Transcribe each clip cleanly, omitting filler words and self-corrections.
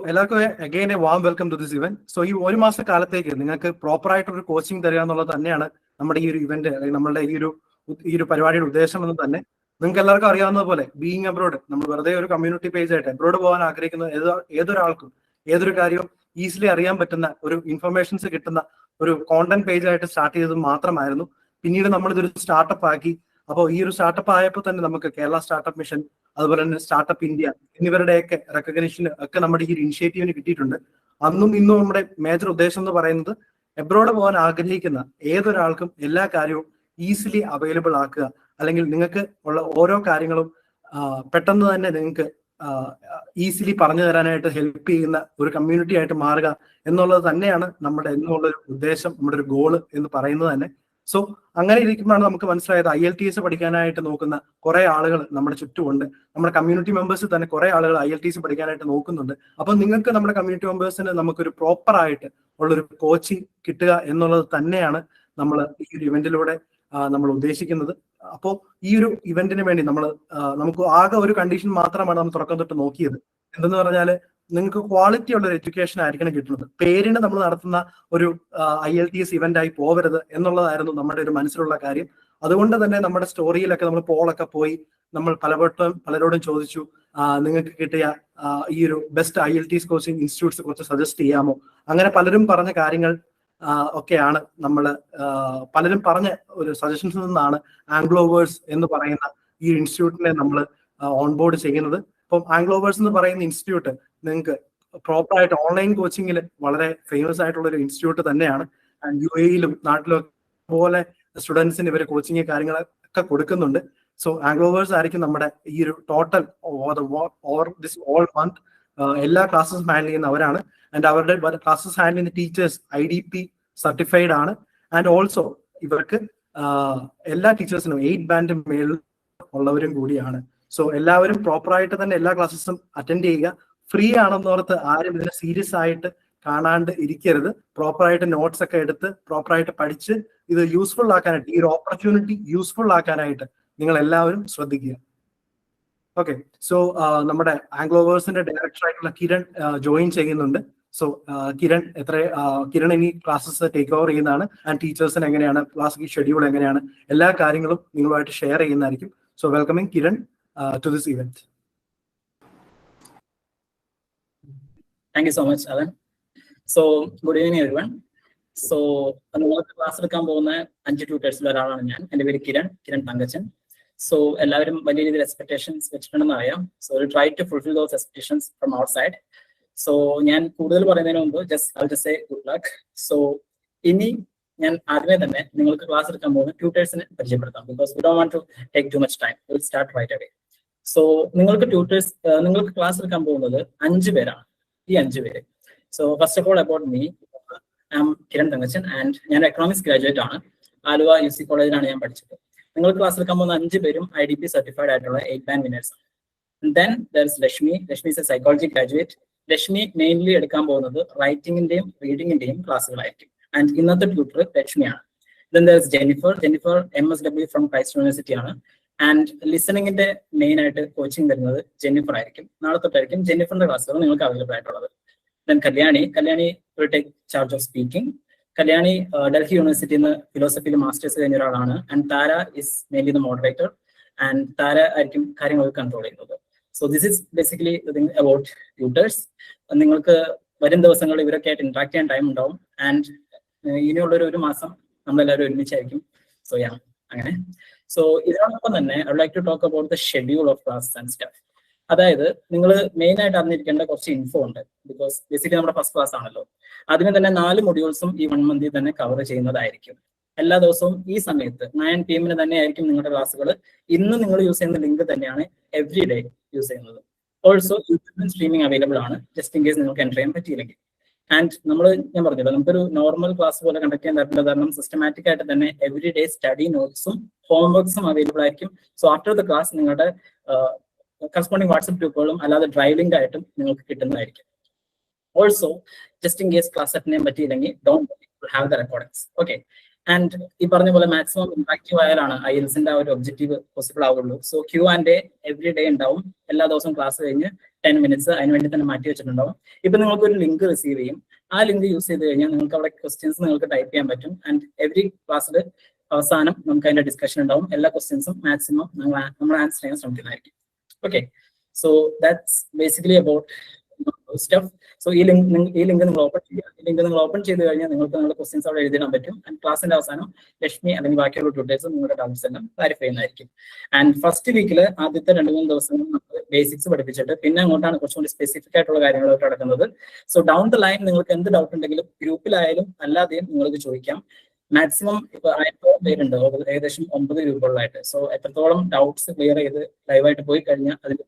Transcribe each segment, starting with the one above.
എല്ലാവർക്കും again a warm welcome to this event. So ഈ ഒരു മാസ കാലത്തേക്ക് നിങ്ങൾക്ക് പ്രോപ്പർ ആയിട്ടൊരു കോച്ചിങ് തരിക എന്നുള്ളത് തന്നെയാണ് നമ്മുടെ ഈ ഒരു ഇവന്റ്, അല്ലെങ്കിൽ നമ്മുടെ ഈ ഒരു പരിപാടിയുടെ ഉദ്ദേശം എന്ന് തന്നെ നിങ്ങൾക്ക് എല്ലാവർക്കും അറിയാവുന്ന പോലെ ബീയിങ് അബ്രോഡ്, നമ്മൾ വെറുതെ ഒരു കമ്മ്യൂണിറ്റി പേജ് ആയിട്ട് അബ്രോഡ് പോകാൻ ആഗ്രഹിക്കുന്ന ഏതൊരാൾക്കും ഏതൊരു കാര്യവും ഈസിലി അറിയാൻ പറ്റുന്ന ഒരു ഇൻഫർമേഷൻസ് കിട്ടുന്ന ഒരു കോണ്ടന്റ് പേജ് ആയിട്ട് സ്റ്റാർട്ട് ചെയ്തത് മാത്രമായിരുന്നു. പിന്നീട് നമ്മൾ ഇതൊരു സ്റ്റാർട്ടപ്പ് ആക്കി. അപ്പോൾ ഈ ഒരു സ്റ്റാർട്ടപ്പ് ആയപ്പോൾ തന്നെ നമുക്ക് കേരള സ്റ്റാർട്ടപ്പ് മിഷൻ, അതുപോലെ തന്നെ സ്റ്റാർട്ടപ്പ് ഇന്ത്യ എന്നിവരുടെയൊക്കെ റെക്കഗ്നീഷൻ ഒക്കെ നമ്മുടെ ഈ ഒരു ഇനിഷ്യേറ്റീവിന് കിട്ടിയിട്ടുണ്ട്. അന്നും ഇന്നും നമ്മുടെ മേജർ ഉദ്ദേശം എന്ന് പറയുന്നത് എബ്രോഡ് പോകാൻ ആഗ്രഹിക്കുന്ന ഏതൊരാൾക്കും എല്ലാ കാര്യവും ഈസിലി അവൈലബിൾ ആക്കുക, അല്ലെങ്കിൽ നിങ്ങൾക്ക് ഉള്ള ഓരോ കാര്യങ്ങളും പെട്ടെന്ന് തന്നെ നിങ്ങൾക്ക് ഈസിലി പറഞ്ഞു തരാനായിട്ട് ഹെൽപ്പ് ചെയ്യുന്ന ഒരു കമ്മ്യൂണിറ്റി ആയിട്ട് മാറുക എന്നുള്ളത് തന്നെയാണ് നമ്മുടെ എന്നുള്ളൊരു ഉദ്ദേശം, നമ്മുടെ ഒരു ഗോള് എന്ന് പറയുന്നത് തന്നെ. സോ അങ്ങനെ ഇരിക്കുമ്പോഴാണ് നമുക്ക് മനസ്സിലായത് IELTS പഠിക്കാനായിട്ട് നോക്കുന്ന കുറെ ആളുകൾ നമ്മുടെ ചുറ്റുമുണ്ട്. നമ്മുടെ കമ്മ്യൂണിറ്റി മെമ്പേഴ്സ് തന്നെ കുറെ ആളുകൾ IELTS പഠിക്കാനായിട്ട് നോക്കുന്നുണ്ട്. അപ്പൊ നിങ്ങൾക്ക് നമ്മുടെ കമ്മ്യൂണിറ്റി മെമ്പേഴ്സിന് നമുക്കൊരു പ്രോപ്പർ ആയിട്ട് ഉള്ളൊരു കോച്ചിങ് കിട്ടുക എന്നുള്ളത് തന്നെയാണ് നമ്മൾ ഈ ഒരു ഇവന്റിലൂടെ നമ്മൾ ഉദ്ദേശിക്കുന്നത്. അപ്പോൾ ഈ ഒരു ഇവന്റിന് വേണ്ടി നമുക്ക് ആകെ ഒരു കണ്ടീഷൻ മാത്രമാണ് നമ്മൾ തുടക്കം തൊട്ട് നോക്കിയത്. എന്തെന്ന് പറഞ്ഞാല് നിങ്ങൾക്ക് ക്വാളിറ്റി ഉള്ള ഒരു എഡ്യൂക്കേഷൻ ആയിരിക്കണം കിട്ടുന്നത്. പേരിന് നമ്മൾ നടത്തുന്ന ഒരു IELTS ഇവന്റ് ആയി പോകരുത് എന്നുള്ളതായിരുന്നു നമ്മുടെ ഒരു മനസ്സിലുള്ള കാര്യം. അതുകൊണ്ട് തന്നെ നമ്മുടെ സ്റ്റോറിയിലൊക്കെ നമ്മൾ പോളൊക്കെ പോയി നമ്മൾ പലരോടും ചോദിച്ചു, നിങ്ങൾക്ക് കിട്ടിയ ഈ ഒരു ബെസ്റ്റ് IELTS കോച്ചിങ് ഇൻസ്റ്റിറ്റ്യൂട്ട്സ് കുറച്ച് സജസ്റ്റ് ചെയ്യാമോ? അങ്ങനെ പലരും പറഞ്ഞ കാര്യങ്ങൾ ഒക്കെയാണ് പലരും പറഞ്ഞ ഒരു സജഷൻസിൽ നിന്നാണ് ആംഗ്ലോവേഴ്സ് എന്ന് പറയുന്ന ഈ ഇൻസ്റ്റിറ്റ്യൂട്ടിനെ നമ്മൾ ഓൺബോർഡ് ചെയ്യുന്നത്. അപ്പം ആംഗ്ലോവേഴ്സ് എന്ന് പറയുന്ന ഇൻസ്റ്റിറ്റ്യൂട്ട് നിങ്ങൾക്ക് പ്രോപ്പർ ആയിട്ട് ഓൺലൈൻ കോച്ചിങ്ങിൽ വളരെ ഫേമസ് ആയിട്ടുള്ള ഒരു ഇൻസ്റ്റിറ്റ്യൂട്ട് തന്നെയാണ്. UAE-ലും നാട്ടിലും പോലെ സ്റ്റുഡൻസിന് ഇവർ കോച്ചിങ് കാര്യങ്ങളൊക്കെ കൊടുക്കുന്നുണ്ട്. സോ ആംഗ്ലോവേഴ്സ് ആയിരിക്കും നമ്മുടെ ഈ ഒരു total over this all month എല്ലാ ക്ലാസ്സസും ഹാൻഡിൽ ചെയ്യുന്ന അവരാണ്. ആൻഡ് അവരുടെ ക്ലാസ്സസ് ഹാൻഡിൽ ചെയ്യുന്ന ടീച്ചേഴ്സ് IDP സർട്ടിഫൈഡ് ആണ്. ആൻഡ് ഓൾസോ ഇവർക്ക് എല്ലാ ടീച്ചേഴ്സിനും 8 ബാൻഡ് മേളിൽ ഉള്ളവരും കൂടിയാണ്. സോ എല്ലാവരും പ്രോപ്പർ ആയിട്ട് തന്നെ എല്ലാ ക്ലാസ്സസും അറ്റൻഡ് ചെയ്യുക. ഫ്രീ ആണെന്നോർത്ത് ആരും ഇതിനെ സീരിയസ് ആയിട്ട് കാണാണ്ട് ഇരിക്കരുത്. പ്രോപ്പർ ആയിട്ട് നോട്ട്സ് ഒക്കെ എടുത്ത് പ്രോപ്പർ ആയിട്ട് പഠിച്ച് ഇത് യൂസ്ഫുൾ ആക്കാനായിട്ട്, ഈ ഒരു ഓപ്പർച്യൂണിറ്റി യൂസ്ഫുൾ ആക്കാനായിട്ട് നിങ്ങൾ എല്ലാവരും ശ്രദ്ധിക്കുക. ഓക്കെ, സോ നമ്മുടെ ആംഗ്ലോവേഴ്സിന്റെ ഡയറക്ടർ ആയിട്ടുള്ള കിരൺ ജോയിൻ ചെയ്യുന്നുണ്ട്. സോ കിരൺ ഇനി ക്ലാസ്സസ് ടേക്ക് ഓവർ ചെയ്യുന്നതാണ്. ആൻഡ് ടീച്ചേഴ്സിന് എങ്ങനെയാണ് ക്ലാസ് ഷെഡ്യൂൾ എങ്ങനെയാണ് എല്ലാ കാര്യങ്ങളും നിങ്ങളുമായിട്ട് ഷെയർ ചെയ്യുന്നതായിരിക്കും. So welcoming Kiran to this event. Thank you so much, Alan. So, good evening, everyone. So, നിങ്ങൾക്ക് ക്ലാസ് എടുക്കാൻ പോകുന്ന 5 ട്യൂട്ടേഴ്സിൽ ഒരാളാണ് ഞാൻ. എൻ്റെ പേര് കിരൺ തങ്കച്ചൻ. സോ എല്ലാവരും വലിയ രീതിയിൽ എക്സ്പെക്ടേഷൻസ് വെച്ചിട്ടുണ്ടെന്ന് അറിയാം. So try to fulfil those expectations from outside. So ഞാൻ കൂടുതൽ പറയുന്നതിന് മുമ്പ് just say good luck. So ഇനി ഞാൻ ആദ്യമേ തന്നെ നിങ്ങൾക്ക് ക്ലാസ് എടുക്കാൻ പോകുന്ന ട്യൂട്ടേഴ്സിനെ പരിചയപ്പെടുത്താം. Because we don't want to take too much time. Will start right away. So നിങ്ങൾക്ക് ക്ലാസ് എടുക്കാൻ പോകുന്നത് 5 പേരാണ്. ഈ 5 പേര്. So first of all about me, I am Kiran Thankachan and ഞാൻ എക്കണോമിക്സ് ഗ്രാജുവേറ്റ് ആണ്. ആലുവ UC കോളേജിലാണ് ഞാൻ പഠിച്ചത്. നിങ്ങൾ ക്ലാസ് എടുക്കാൻ പോകുന്ന 5 പേരും IDP സർട്ടിഫൈഡ് ആയിട്ടുള്ള 8 ബാൻഡ് വിന്നേഴ്സ് ആണ്. Then there is Lakshmi is a psychology graduate. Lakshmi mainly എടുക്കാൻ പോകുന്നത് റൈറ്റിംഗിന്റെയും റീഡിംഗിന്റെയും ക്ലാസ്സുകളായിരിക്കും. ആൻഡ് ഇന്നത്തെ ട്യൂട്ടർ ലക്ഷ്മിയാണ്. Then there is Jennifer MSW from Christ university ആണ്. ആൻഡ് ലിസണിങ്ങിന്റെ മെയിൻ ആയിട്ട് കോച്ചിങ് തരുന്നത് ജെന്നിഫർ ആയിരിക്കും. നാളെ തൊട്ടായിരിക്കും ജെന്നിഫറിന്റെ ക്ലാസ്സുകൾ നിങ്ങൾക്ക് അവൈലബിൾ ആയിട്ടുള്ളത്. Then Kalyani will take charge of speaking. Kalyani Delhi യൂണിവേഴ്സിറ്റിയിൽ നിന്ന് ഫിലോസഫിയിൽ മാസ്റ്റേഴ്സ് കഴിഞ്ഞ ഒരാളാണ്. And Tara is mainly the moderator. And താര ആയിരിക്കും കാര്യങ്ങൾ കൺട്രോൾ ചെയ്യുന്നത്. So this is basically the thing about tutors. നിങ്ങൾക്ക് വരും ദിവസങ്ങളിൽ ഇവരൊക്കെ ആയിട്ട് ഇന്ററാക്ട് ചെയ്യാൻ ടൈം ഉണ്ടാവും. ആൻഡ് ഇനിയുള്ളൊരു 1 മാസം നമ്മളെല്ലാവരും ഒരുമിച്ചായിരിക്കും. സോ അങ്ങനെ. സോ ഇതിനോടൊപ്പം തന്നെ I would like to talk about the schedule of class and stuff. അതായത് നിങ്ങൾ മെയിൻ ആയിട്ട് അറിഞ്ഞിരിക്കേണ്ട കുറച്ച് ഇൻഫോ ഉണ്ട്. ബിക്കോസ് ബേസിക്കലി നമ്മുടെ ഫസ്റ്റ് ക്ലാസ് ആണല്ലോ. അതിന് തന്നെ 4 മൊഡ്യൂൾസും ഈ 1 മന്തിൽ തന്നെ കവർ ചെയ്യുന്നതായിരിക്കും. എല്ലാ ദിവസവും ഈ സമയത്ത് 9 PM തന്നെ ആയിരിക്കും നിങ്ങളുടെ ക്ലാസ്സുകൾ. ഇന്ന് നിങ്ങൾ യൂസ് ചെയ്യുന്ന ലിങ്ക് തന്നെയാണ് എവറി ഡേ യൂസ് ചെയ്യുന്നത്. ഓൾസോ യൂട്യൂബിൽ സ്ട്രീമിംഗ് അവൈലബിൾ ആണ്, ജസ്റ്റ് ഇൻ കേസ് നിങ്ങൾക്ക് എൻ്റർ ചെയ്യാൻ പറ്റിയില്ലെങ്കിൽ. ആൻഡ് ഞാൻ പറഞ്ഞല്ലോ, നമുക്കൊരു നോർമൽ ക്ലാസ് പോലെ കണ്ടക്ട് ചെയ്യാൻ പറ്റില്ല. കാരണം സിസ്റ്റമാറ്റിക് ആയിട്ട് തന്നെ എവറി ഡേ സ്റ്റഡി നോട്ട്സും ഹോംവർക്സും അവൈലബിൾ ആയിരിക്കും. സോ ആഫ്റ്റർ ദ ക്ലാസ് നിങ്ങളുടെ കറസ്പോണ്ടിങ് വാട്സ്ആപ്പ് ഗ്രൂപ്പുകളും അല്ലാതെ ഡ്രൈവ് ലിങ്ക് ആയിട്ടും നിങ്ങൾക്ക് കിട്ടുന്നതായിരിക്കും. Also just in case class attend ചെയ്യാൻ പറ്റിയില്ലെങ്കിൽ don't have the recordings. Okay, and ഈ പറഞ്ഞ പോലെ മാക്സിമം ഇമ്പാക്റ്റീവ് ആയാലാണ് IELTS-ന്റെ ആ ഒരു ഒബ്ജക്റ്റീവ് പോസിബിൾ ആവുള്ളൂ. സോ Q&A എവറി ഡേ ഉണ്ടാവും. എല്ലാ ദിവസവും ക്ലാസ് കഴിഞ്ഞ് 10 മിനിറ്റ്സ് അതിന് വേണ്ടി തന്നെ മാറ്റി വെച്ചിട്ടുണ്ടാവും. ഇപ്പൊ നിങ്ങൾക്ക് ഒരു ലിങ്ക് റിസീവ് ചെയ്യും. ആ ലിങ്ക് യൂസ് ചെയ്ത് കഴിഞ്ഞാൽ നിങ്ങൾക്ക് അവിടെ ക്വസ്റ്റ്യൻസ് നിങ്ങൾക്ക് ടൈപ്പ് ചെയ്യാൻ പറ്റും. ആൻഡ് എവറി ക്ലാസ്സിൽ അവസാനം നമുക്ക് അതിന്റെ ഡിസ്കഷൻ ഉണ്ടാവും. എല്ലാ ക്വസ്റ്റ്യൻസും മാക്സിമം നമ്മൾ ആൻസർ ചെയ്യാൻ ശ്രമിക്കുന്നതായിരിക്കും. Okay, so that's basically about stuff. So ഈ ലിങ്ക് നിങ്ങൾ ഓപ്പൺ ചെയ്യുക. ഈ ലിങ്ക് നിങ്ങൾ ഓപ്പൺ ചെയ്ത് കഴിഞ്ഞാൽ നിങ്ങൾക്ക് നിങ്ങളുടെ ക്വസ്റ്റ്യൻസ് അവിടെ എഴുതാൻ പറ്റും. ആൻഡ് ക്ലാസിന്റെ അവസാനം ലക്ഷ്മി അല്ലെങ്കിൽ ബാക്കിയുള്ള ട്യൂട്ടേഴ്സും നിങ്ങളുടെ ഡൗട്ട്സ് എല്ലാം ക്ലാരിഫൈ ചെയ്യുന്നതായിരിക്കും. ആൻഡ് ഫസ്റ്റ് വീക്കിൽ ആദ്യത്തെ 2-3 ദിവസങ്ങൾ നമ്മൾ ബേസിക്സ് പഠിപ്പിച്ചിട്ട് പിന്നെ അങ്ങോട്ടാണ് കുറച്ചുകൂടി സ്പെസിഫിക് ആയിട്ടുള്ള കാര്യങ്ങളൊക്കെ നടക്കുന്നത്. സോ ഡൗൺ ദ ലൈൻ നിങ്ങൾക്ക് എന്ത് ഡൗട്ട് ഉണ്ടെങ്കിലും ഗ്രൂപ്പിലായാലും അല്ലാതെയും നിങ്ങൾക്ക് ചോദിക്കാം. മാക്സിമം ഇപ്പൊ 1000 പേരുണ്ട്, ഏകദേശം 9 ഗ്രൂപ്പുകളായിട്ട്. സോ എത്രത്തോളം ഡൗട്ട്സ് ക്ലിയർ ചെയ്ത് ലൈവായിട്ട് പോയി കഴിഞ്ഞാൽ അതിന്റെ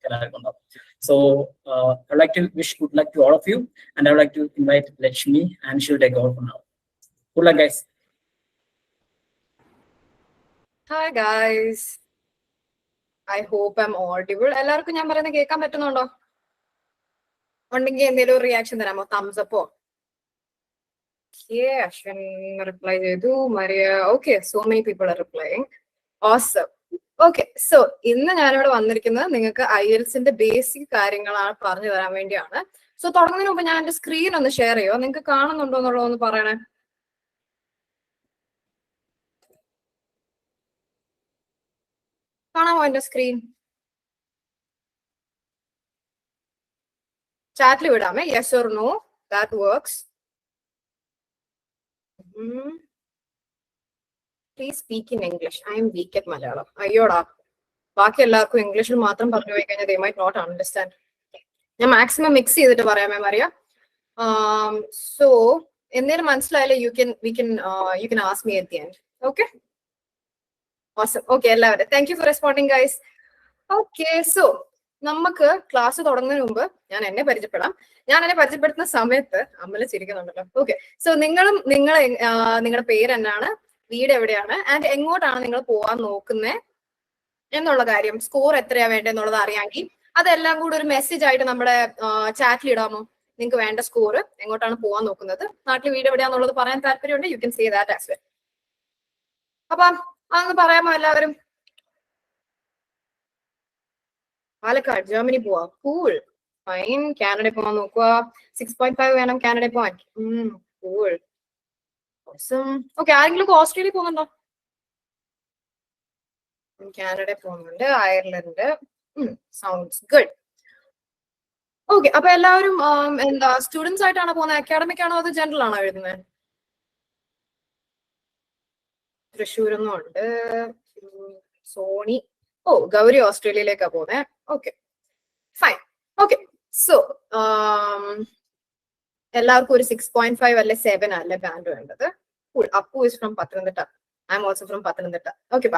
എല്ലാവർക്കും ഉണ്ടാവും. So I'd like to wish good luck to all of you, and I'd like to invite Lakshmi, and she'll take over for now. Good luck, guys. Hi guys. I hope I'm audible. എല്ലാവർക്കും ഞാൻ പറയുന്നത് കേൾക്കാൻ പറ്റുന്നുണ്ടോ? ഉണ്ടെങ്കിൽ എന്തെങ്കിലും ഒരു reaction തരാമോ? Thumbs അപ്പോ? അശ്വിൻ റിപ്ലൈ ചെയ്തു. Maria. Okay, so many people are replying. Awesome. Okay, so ഇന്ന് ഞാനിവിടെ വന്നിരിക്കുന്നത് നിങ്ങൾക്ക് IELTS-ന്റെ ബേസിക് കാര്യങ്ങളാണ് പറഞ്ഞു തരാൻ വേണ്ടിയാണ്. സോ തുടങ്ങുന്നതിന് മുമ്പ് ഞാൻ എന്റെ സ്ക്രീൻ ഒന്ന് ഷെയർ ചെയ്യുമോ? നിങ്ങൾക്ക് കാണുന്നുണ്ടോ എന്നുള്ളതൊന്ന് പറയണേ. കാണാമോ എന്റെ സ്ക്രീൻ? ചാറ്റിൽ വിടാമേ. Yes or no, that works. Please speak in English. I am weak at Malayalam. അയ്യോടാ, ബാക്കി എല്ലാവർക്കും ഇംഗ്ലീഷിൽ മാത്രം പറഞ്ഞു പോയി കഴിഞ്ഞാൽ they might not understand. ഞാൻ മാക്സിമം മിക്സ് ചെയ്തിട്ട് പറയാമേ മറിയ. സോ എന്തെങ്കിലും മനസ്സിലായാലും you can ask me at the end. Okay? Awesome. Okay, എല്ലാവരും thank you for responding guys. Okay, so നമുക്ക് ക്ലാസ് തുടങ്ങുന്നതിന് മുമ്പ് ഞാൻ എന്നെ പരിചയപ്പെടാം. ഞാൻ എന്നെ പരിചയപ്പെടുത്തുന്ന സമയത്ത് അമ്മല ചിരിക്കുന്നുണ്ടല്ലോ. ഓക്കെ, സോ നിങ്ങളുടെ പേര് എന്നാണ്, വീട് എവിടെയാണ്, ആൻഡ് എങ്ങോട്ടാണ് നിങ്ങൾ പോവാൻ നോക്കുന്നത് എന്നുള്ള കാര്യം, സ്കോർ എത്രയാ വേണ്ടെന്നുള്ളത് അറിയാമെങ്കിൽ അതെല്ലാം കൂടെ ഒരു മെസ്സേജ് ആയിട്ട് നമ്മുടെ ചാറ്റിൽ ഇടാമോ? നിങ്ങൾക്ക് വേണ്ട സ്കോർ, എങ്ങോട്ടാണ് പോവാൻ നോക്കുന്നത്, നാട്ടിൽ വീട് എവിടെയാന്നുള്ളത് പറയാൻ താല്പര്യമുണ്ട്. You can say that as well. അപ്പൊ അതൊന്ന് പറയാമോ എല്ലാവരും? പാലക്കാട്, ജർമ്മനി പോവാ. Cool, fine. കാനഡ പോവാൻ നോക്കുക. 6.5 വേണം കാനഡ പോവാൻ. കൂൾ. ഓക്കെ, ആരെങ്കിലും ഓസ്ട്രേലിയ പോകുന്നുണ്ടോ? കാനഡ പോകുന്നുണ്ട്, അയർലൻഡ്. Sounds good. ഓക്കെ, അപ്പൊ എല്ലാവരും എന്താ സ്റ്റുഡൻസ് ആയിട്ടാണോ പോകുന്നത്? അക്കാഡമിക് ആണോ അതോ ജനറൽ ആണോ എഴുതുന്നത്? തൃശ്ശൂരൊന്നും ഉണ്ട്. സോണി. ഓ, ഗൗരി ഓസ്ട്രേലിയയിലേക്കാ പോകുന്നത്. Okay, fine. ഓക്കെ, സോ എല്ലാവർക്കും ഒരു 6.5 അല്ലെ 7 അല്ലെ ബാൻഡ് വേണ്ടത്. Appu is from Pathanamthitta. I'm also from Pathanamthitta. Okay,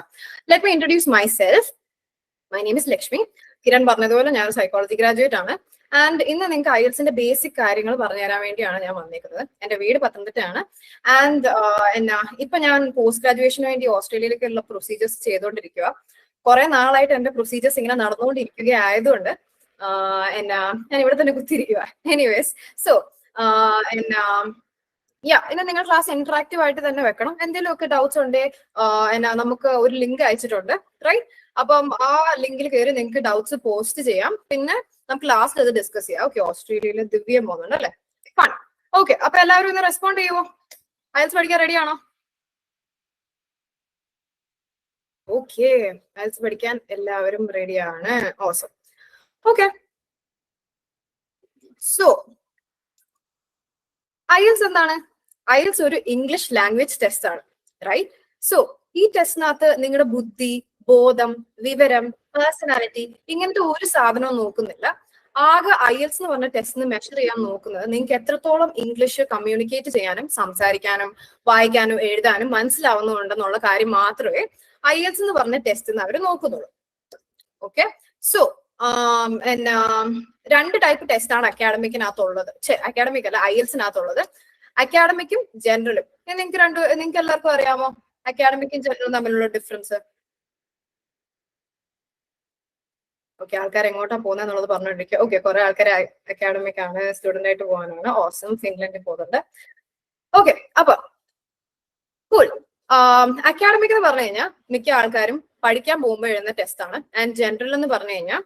let me introduce myself. My name is Lakshmi. Kiran പറഞ്ഞതുപോലെ ഞാൻ സൈക്കോളജി ഗ്രാജുവേറ്റ് ആണ്. ആൻഡ് ഇന്ന് നിങ്ങൾക്ക് IELTS-ന്റെ ബേസിക് കാര്യങ്ങൾ പറഞ്ഞു തരാൻ വേണ്ടിയാണ് ഞാൻ വന്നിരിക്കുന്നത്. എന്റെ വീട് പത്തനംതിട്ടയാണ്. ആൻഡ് ഇപ്പൊ ഞാൻ പോസ്റ്റ് ഗ്രാജുവേഷന് വേണ്ടി ഓസ്ട്രേലിയയിലേക്കുള്ള പ്രൊസീജിയേഴ്സ് ചെയ്തുകൊണ്ടിരിക്കുക. കുറെ നാളായിട്ട് എന്റെ പ്രൊസീജിയേഴ്സ് ഇങ്ങനെ നടന്നുകൊണ്ടിരിക്കുക ആയതുകൊണ്ട് ഞാൻ ഇവിടെ തന്നെ കുത്തിയിരിക്കുക. എനിവേസ്, സോ ഇന്ന് നിങ്ങൾ ക്ലാസ് ഇന്ററാക്റ്റീവ് ആയിട്ട് തന്നെ വെക്കണം. എന്തെങ്കിലുമൊക്കെ ഡൗട്ട്സ് ഉണ്ടെങ്കിൽ നമുക്ക് ഒരു ലിങ്ക് അയച്ചിട്ടുണ്ട്, റൈറ്റ്? അപ്പം ആ ലിങ്കിൽ കയറി നിങ്ങൾക്ക് ഡൗട്ട്സ് പോസ്റ്റ് ചെയ്യാം. പിന്നെ നമുക്ക് ലാസ്റ്റ് അത് ഡിസ്കസ് ചെയ്യാം. ഓക്കെ, ഓസ്ട്രേലിയയിൽ ദിവ്യം പോകുന്നുണ്ട് അല്ലേ? ഫൺ. ഓക്കെ, അപ്പൊ എല്ലാവരും ഒന്ന് റെസ്പോണ്ട് ചെയ്യുമോ? IELTS പഠിക്കാൻ റെഡിയാണോ? ഓക്കെ, IELTS പഠിക്കാൻ എല്ലാവരും റെഡിയാണ്. ഓസം. ഓക്കെ, സോ IELTS എന്താണ്? IELTS ഒരു ഇംഗ്ലീഷ് ലാംഗ്വേജ് ടെസ്റ്റ് ആണ്, റൈറ്റ്? സോ ഈ ടെസ്റ്റിനകത്ത് നിങ്ങളുടെ ബുദ്ധി, ബോധം, വിവരം, പേഴ്സണാലിറ്റി ഇങ്ങനത്തെ ഒരു സാധനവും നോക്കുന്നില്ല. ആകെ IELTS എന്ന് പറഞ്ഞ ടെസ്റ്റിന് മെഷർ ചെയ്യാൻ നോക്കുന്നത് നിങ്ങൾക്ക് എത്രത്തോളം ഇംഗ്ലീഷ് കമ്മ്യൂണിക്കേറ്റ് ചെയ്യാനും സംസാരിക്കാനും വായിക്കാനും എഴുതാനും മനസ്സിലാവുന്നുണ്ടെന്നുള്ള കാര്യം മാത്രമേ IELTS എന്ന് പറഞ്ഞ ടെസ്റ്റ് അവർ നോക്കുന്നുള്ളൂ. ഓക്കെ, സോ രണ്ട് ടൈപ്പ് ടെസ്റ്റ് ആണ് അക്കാഡമിക്കിനകത്തുള്ളത്. അക്കാഡമിക് അല്ല, IELTS-നകത്തുള്ളത്. അക്കാഡമിക്കും ജനറലും. നിങ്ങൾക്ക് എല്ലാവർക്കും അറിയാമോ അക്കാഡമിക്കും ജനറലും തമ്മിലുള്ള ഡിഫറൻസ്? ഓക്കെ, ആൾക്കാർ എങ്ങോട്ടാ പോകുന്നതെന്നുള്ളത് പറഞ്ഞോണ്ടിരിക്കുക. ഓക്കെ, കുറെ ആൾക്കാർ അക്കാഡമിക് ആണ്, സ്റ്റുഡന്റ് ആയിട്ട് പോകാനാണ്. ഓസം, ഫിൻലൻഡിൽ പോകുന്നുണ്ട്. ഓക്കെ, അപ്പൊ കൂൾ. അക്കാഡമിക് എന്ന് പറഞ്ഞു കഴിഞ്ഞാൽ മിക്ക ആൾക്കാരും പഠിക്കാൻ പോകുമ്പോൾ എഴുതുന്ന ടെസ്റ്റ് ആണ്. ആൻഡ് ജനറൽ എന്ന് പറഞ്ഞു കഴിഞ്ഞാൽ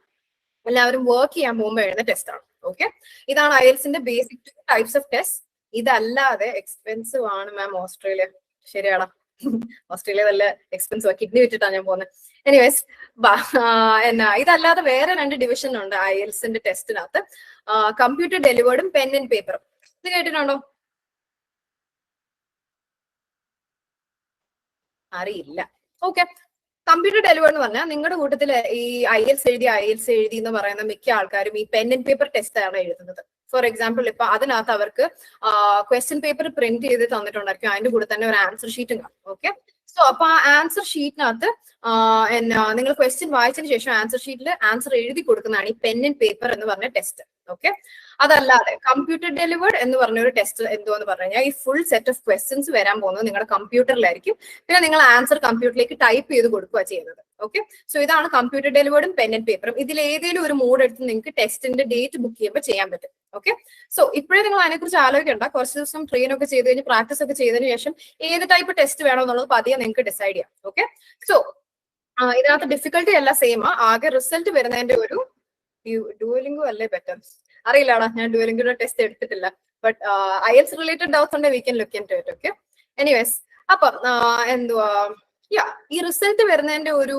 എല്ലാവരും വർക്ക് ചെയ്യാൻ പോകുമ്പോൾ എഴുതുന്ന ടെസ്റ്റ് ആണ്. ഓക്കെ, ഇതാണ് IELTSന്റെ ബേസിക് 2 ടൈപ്സ് ഓഫ് ടെസ്റ്റ്. ഇതല്ലാതെ എക്സ്പെൻസീവ് ആണ് മാം ഓസ്ട്രേലിയ. ശരിയാടാ, ഓസ്ട്രേലിയ നല്ല എക്സ്പെൻസീവ്, കിഡ്നി വിറ്റിട്ടാണ് ഞാൻ പോകുന്നത്. എനിവേസ്, ഇതല്ലാതെ വേറെ 2 ഡിവിഷൻ ഉണ്ട് IELTSന്റെ ടെസ്റ്റിനകത്ത്. കമ്പ്യൂട്ടർ ഡെലിവേർഡും പെൻ ആൻഡ് പേപ്പറും. ഇത് കേട്ടിട്ടുണ്ടോ? അറിയില്ല. ഓക്കെ, കമ്പ്യൂട്ടർ ഡെലിവേർഡ് എന്ന് പറഞ്ഞാൽ നിങ്ങളുടെ കൂട്ടത്തിൽ ഈ IELTS എഴുതി എന്ന് പറയുന്ന മിക്ക ആൾക്കാരും ഈ പെൻ ആൻഡ് പേപ്പർ ടെസ്റ്റ് ആണ് എഴുതുന്നത്. ഫോർ എക്സാമ്പിൾ, ഇപ്പൊ അതിനകത്ത് അവർക്ക് ക്വസ്റ്റ്യൻ പേപ്പർ പ്രിന്റ് ചെയ്ത് തന്നിട്ടുണ്ടായിരിക്കും, അതിന്റെ കൂടെ തന്നെ ഒരു ആൻസർ ഷീറ്റും കാണും. ഓക്കെ, സോ അപ്പൊ ആ ആൻസർ ഷീറ്റിനകത്ത് നിങ്ങൾ ക്വസ്റ്റ്യൻ വായിച്ചതിന് ശേഷം ആൻസർ ഷീറ്റിൽ ആൻസർ എഴുതി കൊടുക്കുന്നതാണ് ഈ പെൻ ആൻഡ് പേപ്പർ എന്ന് പറഞ്ഞ ടെസ്റ്റ്. ഓക്കെ, അതല്ലാതെ കമ്പ്യൂട്ടർ ഡെലിവേർഡ് എന്ന് പറഞ്ഞ ഒരു ടെസ്റ്റ് എന്തോന്ന് പറഞ്ഞു കഴിഞ്ഞാൽ ഈ ഫുൾ സെറ്റ് ഓഫ് ക്വസ്റ്റ്യൻസ് വരാൻ പോകുന്നത് നിങ്ങളുടെ കമ്പ്യൂട്ടറിലായിരിക്കും. പിന്നെ നിങ്ങൾ ആൻസർ കമ്പ്യൂട്ടറിലേക്ക് ടൈപ്പ് ചെയ്ത് കൊടുക്കുക ചെയ്യുന്നത്. ഓക്കെ, സോ ഇതാണ് കമ്പ്യൂട്ടർ ഡെലിവേർഡും പെൻ ആൻഡ് പേപ്പറും. ഇതിൽ ഏതെങ്കിലും ഒരു മോഡ് എടുത്ത് നിങ്ങൾക്ക് ടെസ്റ്റിന്റെ ഡേറ്റ് ബുക്ക് ചെയ്യുമ്പോൾ ചെയ്യാൻ പറ്റും. ഓക്കെ, സോ ഇപ്പോഴേ നിങ്ങൾ അതിനെക്കുറിച്ച് ആലോചിക്കേണ്ട. കുറച്ച് ദിവസം ട്രെയിൻ ഒക്കെ ചെയ്ത് കഴിഞ്ഞ് പ്രാക്ടീസ് ഒക്കെ ചെയ്തതിനു ശേഷം ഏത് ടൈപ്പ് ടെസ്റ്റ് വേണോ എന്നുള്ളത് പതിയെ നിങ്ങൾക്ക് ഡിസൈഡ് ചെയ്യാം. ഓക്കെ, സോ ഇതിനകത്ത് ഡിഫിക്കൽട്ടി എല്ലാം സെയിം. ആകെ റിസൾട്ട് വരുന്നതിന്റെ ഒരു ഡുവലിംഗോ അല്ലേ ബെറ്റർ, അറിയില്ലാടാ, ഞാൻ ഡുവലിംഗോയുടെ ടെസ്റ്റ് എടുത്തിട്ടില്ല. ബട്ട് IELTS റിലേറ്റഡ് ഡൗട്ട്സ് ഉണ്ടെങ്കിൽ we can look into it. Okay, anyways, അപ്പം എന്തുവാ, ഈ റിസൾട്ട് വരുന്നതിന്റെ ഒരു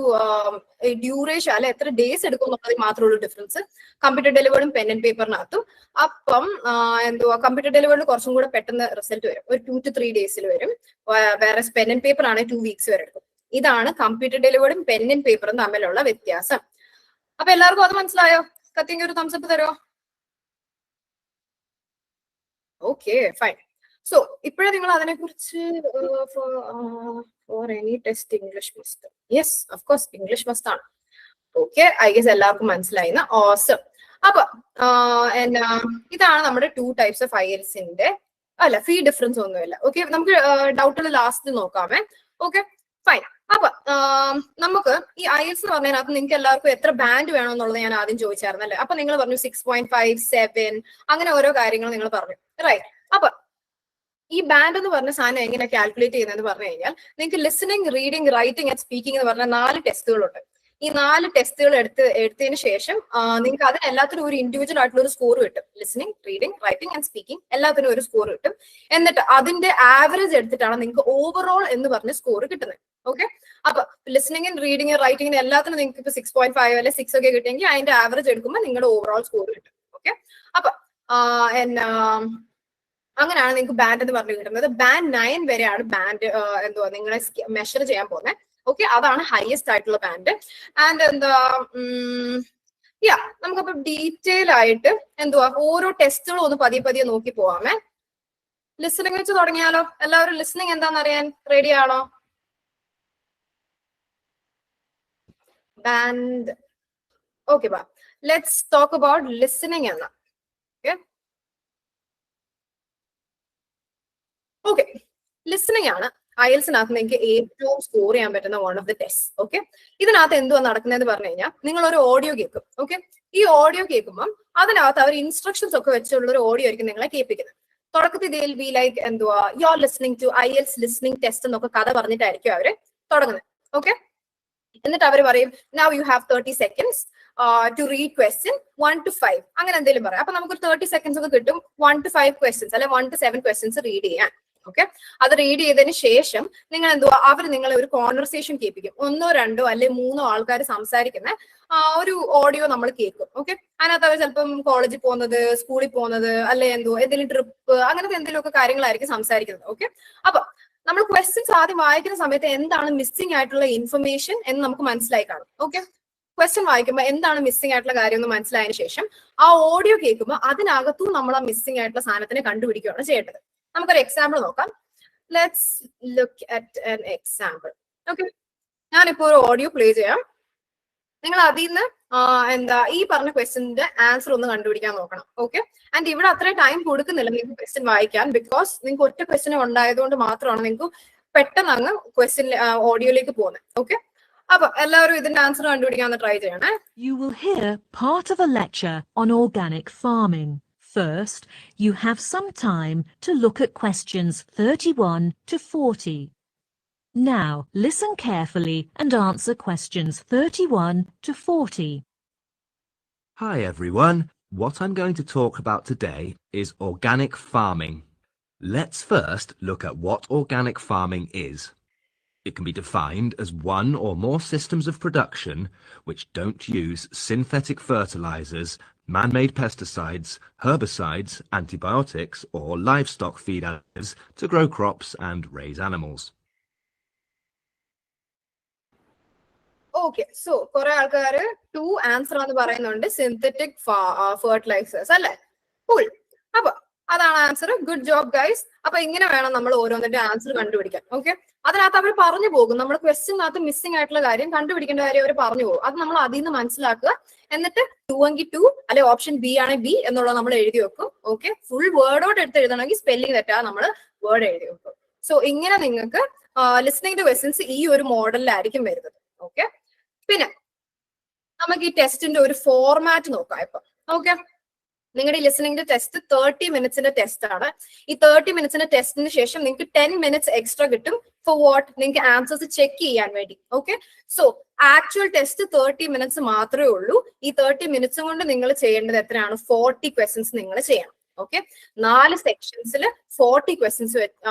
ഡ്യൂറേഷൻ അല്ലെ എത്ര ഡേയ്സ് എടുക്കും എന്നുള്ളതിൽ മാത്രമുള്ള ഡിഫറൻസ് കമ്പ്യൂട്ടർ ഡെലിവേർഡും പെൻ ആൻഡ് പേപ്പറിനകത്തും. അപ്പം എന്തുവാ, കമ്പ്യൂട്ടർ ഡെലിവേർഡ് കുറച്ചും കൂടെ പെട്ടെന്ന് റിസൾട്ട് വരും, ഒരു 2 to 3 ഡേയ്സിൽ വരും. വേറെ പെൻ ആൻഡ് പേപ്പർ ആണെങ്കിൽ 2 വീക്സ് വരെ എടുക്കും. ഇതാണ് കമ്പ്യൂട്ടർ ഡെലിവേർഡും പെൻ ആൻഡ് പേപ്പറും തമ്മിലുള്ള വ്യത്യാസം. അപ്പൊ എല്ലാവർക്കും അത് മനസ്സിലായോ? കത്തിങ് ഒരു തംസ് അപ്പ് തരുമോ? Okay, fine. സോ ഇപ്പോഴേ നിങ്ങൾ അതിനെ കുറിച്ച് for any test English must. Yes, of course English must ആണ്. ഓക്കെ, ഐ ഗസ് എല്ലാവർക്കും മനസ്സിലായി. ഓസം. അപ്പൊ ഇതാണ് നമ്മുടെ 2 ടൈപ്സ് ഓഫ് IELTSന്റെ ഫീ ഡിഫറൻസ് ഒന്നുമില്ല. ഓക്കെ, നമുക്ക് ഡൗട്ടുകൾ ലാസ്റ്റ് നോക്കാമേ. Okay, fine. അപ്പൊ നമുക്ക് ഈ IELTS എന്ന് പറഞ്ഞതിനകത്ത് നിങ്ങൾക്ക് എല്ലാവർക്കും എത്ര ബാൻഡ് വേണം എന്നുള്ളത് ഞാൻ ആദ്യം ചോദിച്ചായിരുന്നു അല്ലേ? അപ്പൊ നിങ്ങൾ പറഞ്ഞു 6.5, 7 അങ്ങനെ ഓരോ കാര്യങ്ങൾ നിങ്ങൾ പറഞ്ഞു, റൈറ്റ്? അപ്പൊ ഈ ബാൻഡ് എന്ന് പറഞ്ഞ സാധനം എങ്ങനെ കാൽക്കുലേറ്റ് ചെയ്യുന്നതെന്ന് പറഞ്ഞു കഴിഞ്ഞാൽ നിങ്ങൾക്ക് listening, reading, writing and speaking എന്ന് പറഞ്ഞ 4 ടെസ്റ്റുകളുണ്ട്. ഈ 4 ടെസ്റ്റുകൾ എടുത്തതിന് ശേഷം നിങ്ങൾക്ക് അതിന് എല്ലാത്തിനും ഒരു ഇൻഡിവിജ്വൽ ആയിട്ടുള്ള ഒരു സ്കോർ കിട്ടും. Listening, reading, writing and speaking എല്ലാത്തിനും ഒരു സ്കോർ കിട്ടും. എന്നിട്ട് അതിന്റെ ആവറേജ് എടുത്തിട്ടാണ് നിങ്ങൾക്ക് ഓവറോൾ എന്ന് പറഞ്ഞ സ്കോർ കിട്ടുന്നത്. ഓക്കെ, അപ്പൊ ലിസണിങ്, റീഡിങ്, റൈറ്റിംഗിന് എല്ലാത്തിനും നിങ്ങൾക്ക് ഇപ്പൊ 6.5 അല്ലെ 6 ഒക്കെ കിട്ടിയെങ്കിൽ അതിന്റെ ആവറേജ് എടുക്കുമ്പോൾ നിങ്ങളുടെ ഓവറോൾ സ്കോർ കിട്ടും. ഓക്കെ, അപ്പൊ അങ്ങനെയാണ് നിങ്ങൾക്ക് ബാൻഡ് എന്ന് പറഞ്ഞു കിട്ടുന്നത്. ബാൻഡ് 9 വരെയാണ് ബാൻഡ് എന്തുവാ നിങ്ങളെ മെഷർ ചെയ്യാൻ പോകുന്നത്. ഓക്കെ, അതാണ് ഹയസ്റ്റ് ആയിട്ടുള്ള ബാൻഡ്. ആൻഡ് നമുക്കപ്പോ ഡീറ്റെയിൽ ആയിട്ട് എന്തുവാ ഓരോ ടെസ്റ്റുകളും ഒന്ന് പതിയെ നോക്കി പോവാമേ. ലിസണിങ് വെച്ച് തുടങ്ങിയാലോ? എല്ലാവരും ലിസണിങ് എന്താണെന്ന് അറിയാൻ റെഡി ആണോ? Band. Okay, let's talk about listening എന്ന. ഓക്കെ, ലിസണിങ് ആണ് IELTSനകത്ത് നിങ്ങൾക്ക് ഏറ്റവും സ്കോർ ചെയ്യാൻ പറ്റുന്ന one of the test. Okay, ഇതിനകത്ത് എന്തുവാ നടക്കുന്നതെന്ന് പറഞ്ഞു കഴിഞ്ഞാൽ നിങ്ങൾ ഒരു ഓഡിയോ കേൾക്കും. ഓക്കെ, ഈ ഓഡിയോ കേൾക്കുമ്പോൾ അതിനകത്ത് അവർ ഇൻസ്ട്രക്ഷൻസ് ഒക്കെ വെച്ചുള്ള ഒരു ഓഡിയോ ആയിരിക്കും നിങ്ങളെ കേൾപ്പിക്കുന്നത്. തുടക്കത്തിൽ ഇതിൽ ബി ലൈക്ക് എന്തുവാ you are listening to IELTS listening test എന്നൊക്കെ കഥ പറഞ്ഞിട്ടായിരിക്കും അവര് തുടങ്ങുന്നത്. ഓക്കെ, എന്നിട്ട് അവർ പറയും now you have 30 seconds to read question 1 to 5 അങ്ങനെ എന്തെങ്കിലും പറയാം. അപ്പൊ നമുക്ക് 30 seconds ഒക്കെ കിട്ടും 1 to 5 questions അല്ലെ 1 to 7 questions റീഡ് ചെയ്യാൻ. ഓക്കെ, അത് റീഡ് ചെയ്തതിന് ശേഷം നിങ്ങൾ എന്തുവാ അവർ നിങ്ങളെ ഒരു കോൺവെർസേഷൻ കേൾപ്പിക്കും. 1 or 2 or 3 ആൾക്കാർ സംസാരിക്കുന്ന ഒരു ഓഡിയോ നമ്മൾ കേൾക്കും. ഓക്കെ, അതിനകത്ത് അവർ ചിലപ്പം കോളേജിൽ പോകുന്നത്, സ്കൂളിൽ പോകുന്നത്, അല്ലെ എന്തെങ്കിലും ട്രിപ്പ് അങ്ങനത്തെ എന്തെങ്കിലും ഒക്കെ കാര്യങ്ങളായിരിക്കും സംസാരിക്കുന്നത്. ഓക്കെ, അപ്പൊ നമ്മൾ ക്വസ്റ്റ്യൻസ് ആദ്യം വായിക്കുന്ന സമയത്ത് എന്താണ് മിസ്സിംഗ് ആയിട്ടുള്ള ഇൻഫർമേഷൻ എന്ന് നമുക്ക് മനസ്സിലായി കാണും. ഓക്കെ, ക്വസ്റ്റ്യൻ വായിക്കുമ്പോൾ എന്താണ് മിസ്സിംഗ് ആയിട്ടുള്ള കാര്യം എന്ന് മനസ്സിലായതിനു ശേഷം ആ ഓഡിയോ കേൾക്കുമ്പോൾ അതിനകത്തും നമ്മൾ ആ മിസ്സിംഗ് ആയിട്ടുള്ള സാധനത്തിനെ കണ്ടുപിടിക്കുകയാണ് ചെയ്യേണ്ടത്. നമുക്കൊരു എക്സാമ്പിൾ നോക്കാം. Let's look at an example. Okay, ഞാനിപ്പോ ഒരു ഓഡിയോ പ്ലേ ചെയ്യാം. നിങ്ങൾ അതിൽ നിന്ന് ഈ പറഞ്ഞ ക്വസ്റ്റ്യന്റെ ആൻസർ ഒന്ന് കണ്ടുപിടിക്കാൻ നോക്കണം. ഓക്കെ, ആൻഡ് ഇവിടെ അത്രയും ടൈം കൊടുക്കുന്നില്ല നിങ്ങൾക്ക് ക്വസ്റ്റ്യൻ വായിക്കാൻ. ബിക്കോസ് നിങ്ങൾക്ക് ഒറ്റ ക്വസ്റ്റ്യൻ ഉണ്ടായതുകൊണ്ട് മാത്രമാണ് നിങ്ങൾക്ക് പെട്ടെന്ന് അങ്ങ് ക്വസ്റ്റ്യൻ ഓഡിയോയിലേക്ക് പോകുന്നത്. ഓക്കെ, അപ്പൊ എല്ലാവരും ഇതിന്റെ ആൻസർ കണ്ടുപിടിക്കാൻ ട്രൈ ചെയ്യണേ. You will hear part of a lecture on organic farming. First, you have some time to look at questions 31 to 40. Now, listen carefully and answer questions 31 to 40. Hi everyone. What I'm going to talk about today is organic farming. Let's first look at what organic farming is. It can be defined as one or more systems of production which don't use synthetic fertilizers, man-made pesticides, herbicides, antibiotics, or livestock feed additives to grow crops and raise animals. Okay so കുറെ ആൾക്കാര് 2 answer എന്ന് പറയുന്നുണ്ട് synthetic fertilisers അല്ലെ cool അപ്പൊ അതാണ് answer good job guys അപ്പൊ ഇങ്ങനെ വേണം നമ്മൾ ഓരോന്നിന്റെ ആൻസർ കണ്ടുപിടിക്കാൻ ഓക്കെ അതിനകത്ത് അവർ പറഞ്ഞു പോകും നമ്മൾ ക്വസ്റ്റ്യനകത്ത് മിസ്സിംഗ് ആയിട്ടുള്ള കാര്യം കണ്ടുപിടിക്കേണ്ട കാര്യം അവർ പറഞ്ഞു പോകും അത് നമ്മൾ അതിൽ നിന്ന് മനസ്സിലാക്കുക എന്നിട്ട് 2 എങ്കിൽ 2 അല്ലെ ഓപ്ഷൻ ബി ആണെങ്കിൽ ബി എന്നുള്ളത് നമ്മൾ എഴുതി വെക്കും ഓക്കെ ഫുൾ വേർഡോട്ട് എടുത്ത് എഴുതണമെങ്കിൽ സ്പെല്ലിംഗ് തെറ്റാ നമ്മൾ വേർഡ് എഴുതി വെക്കും സോ ഇങ്ങനെ നിങ്ങൾക്ക് ലിസ്ണിംഗ് ടു ക്വസ്റ്റ്യൻസ് ഈ ഒരു മോഡലിലായിരിക്കും വരുന്നത് ഓക്കെ പിന്നെ നമുക്ക് ഈ ടെസ്റ്റിന്റെ ഒരു ഫോർമാറ്റ് നോക്കാം ഇപ്പൊ ഓക്കെ നിങ്ങളുടെ ലിസണിംഗ് ടെസ്റ്റ് 30 മിനിറ്റ്സിന്റെ ടെസ്റ്റ് ആണ് ഈ 30 മിനിറ്റ്സിന്റെ ടെസ്റ്റിന് ശേഷം നിങ്ങൾക്ക് 10 മിനിറ്റ്സ് എക്സ്ട്രാ കിട്ടും ഫോർ വാട്ട് നിങ്ങൾക്ക് ആൻസേഴ്സ് ചെക്ക് ചെയ്യാൻ വേണ്ടി okay so actual test 30 minutes മാത്രമേ ഉള്ളൂ ഈ 30 മിനിറ്റ്സ് കൊണ്ട് നിങ്ങൾ ചെയ്യേണ്ടത് എത്രയാണ് 40 ക്വസ്റ്റ്യൻസ് നിങ്ങൾ ചെയ്യണം ഓക്കെ 4 സെക്ഷൻസിൽ 40 ക്വസ്റ്റ്യൻസ്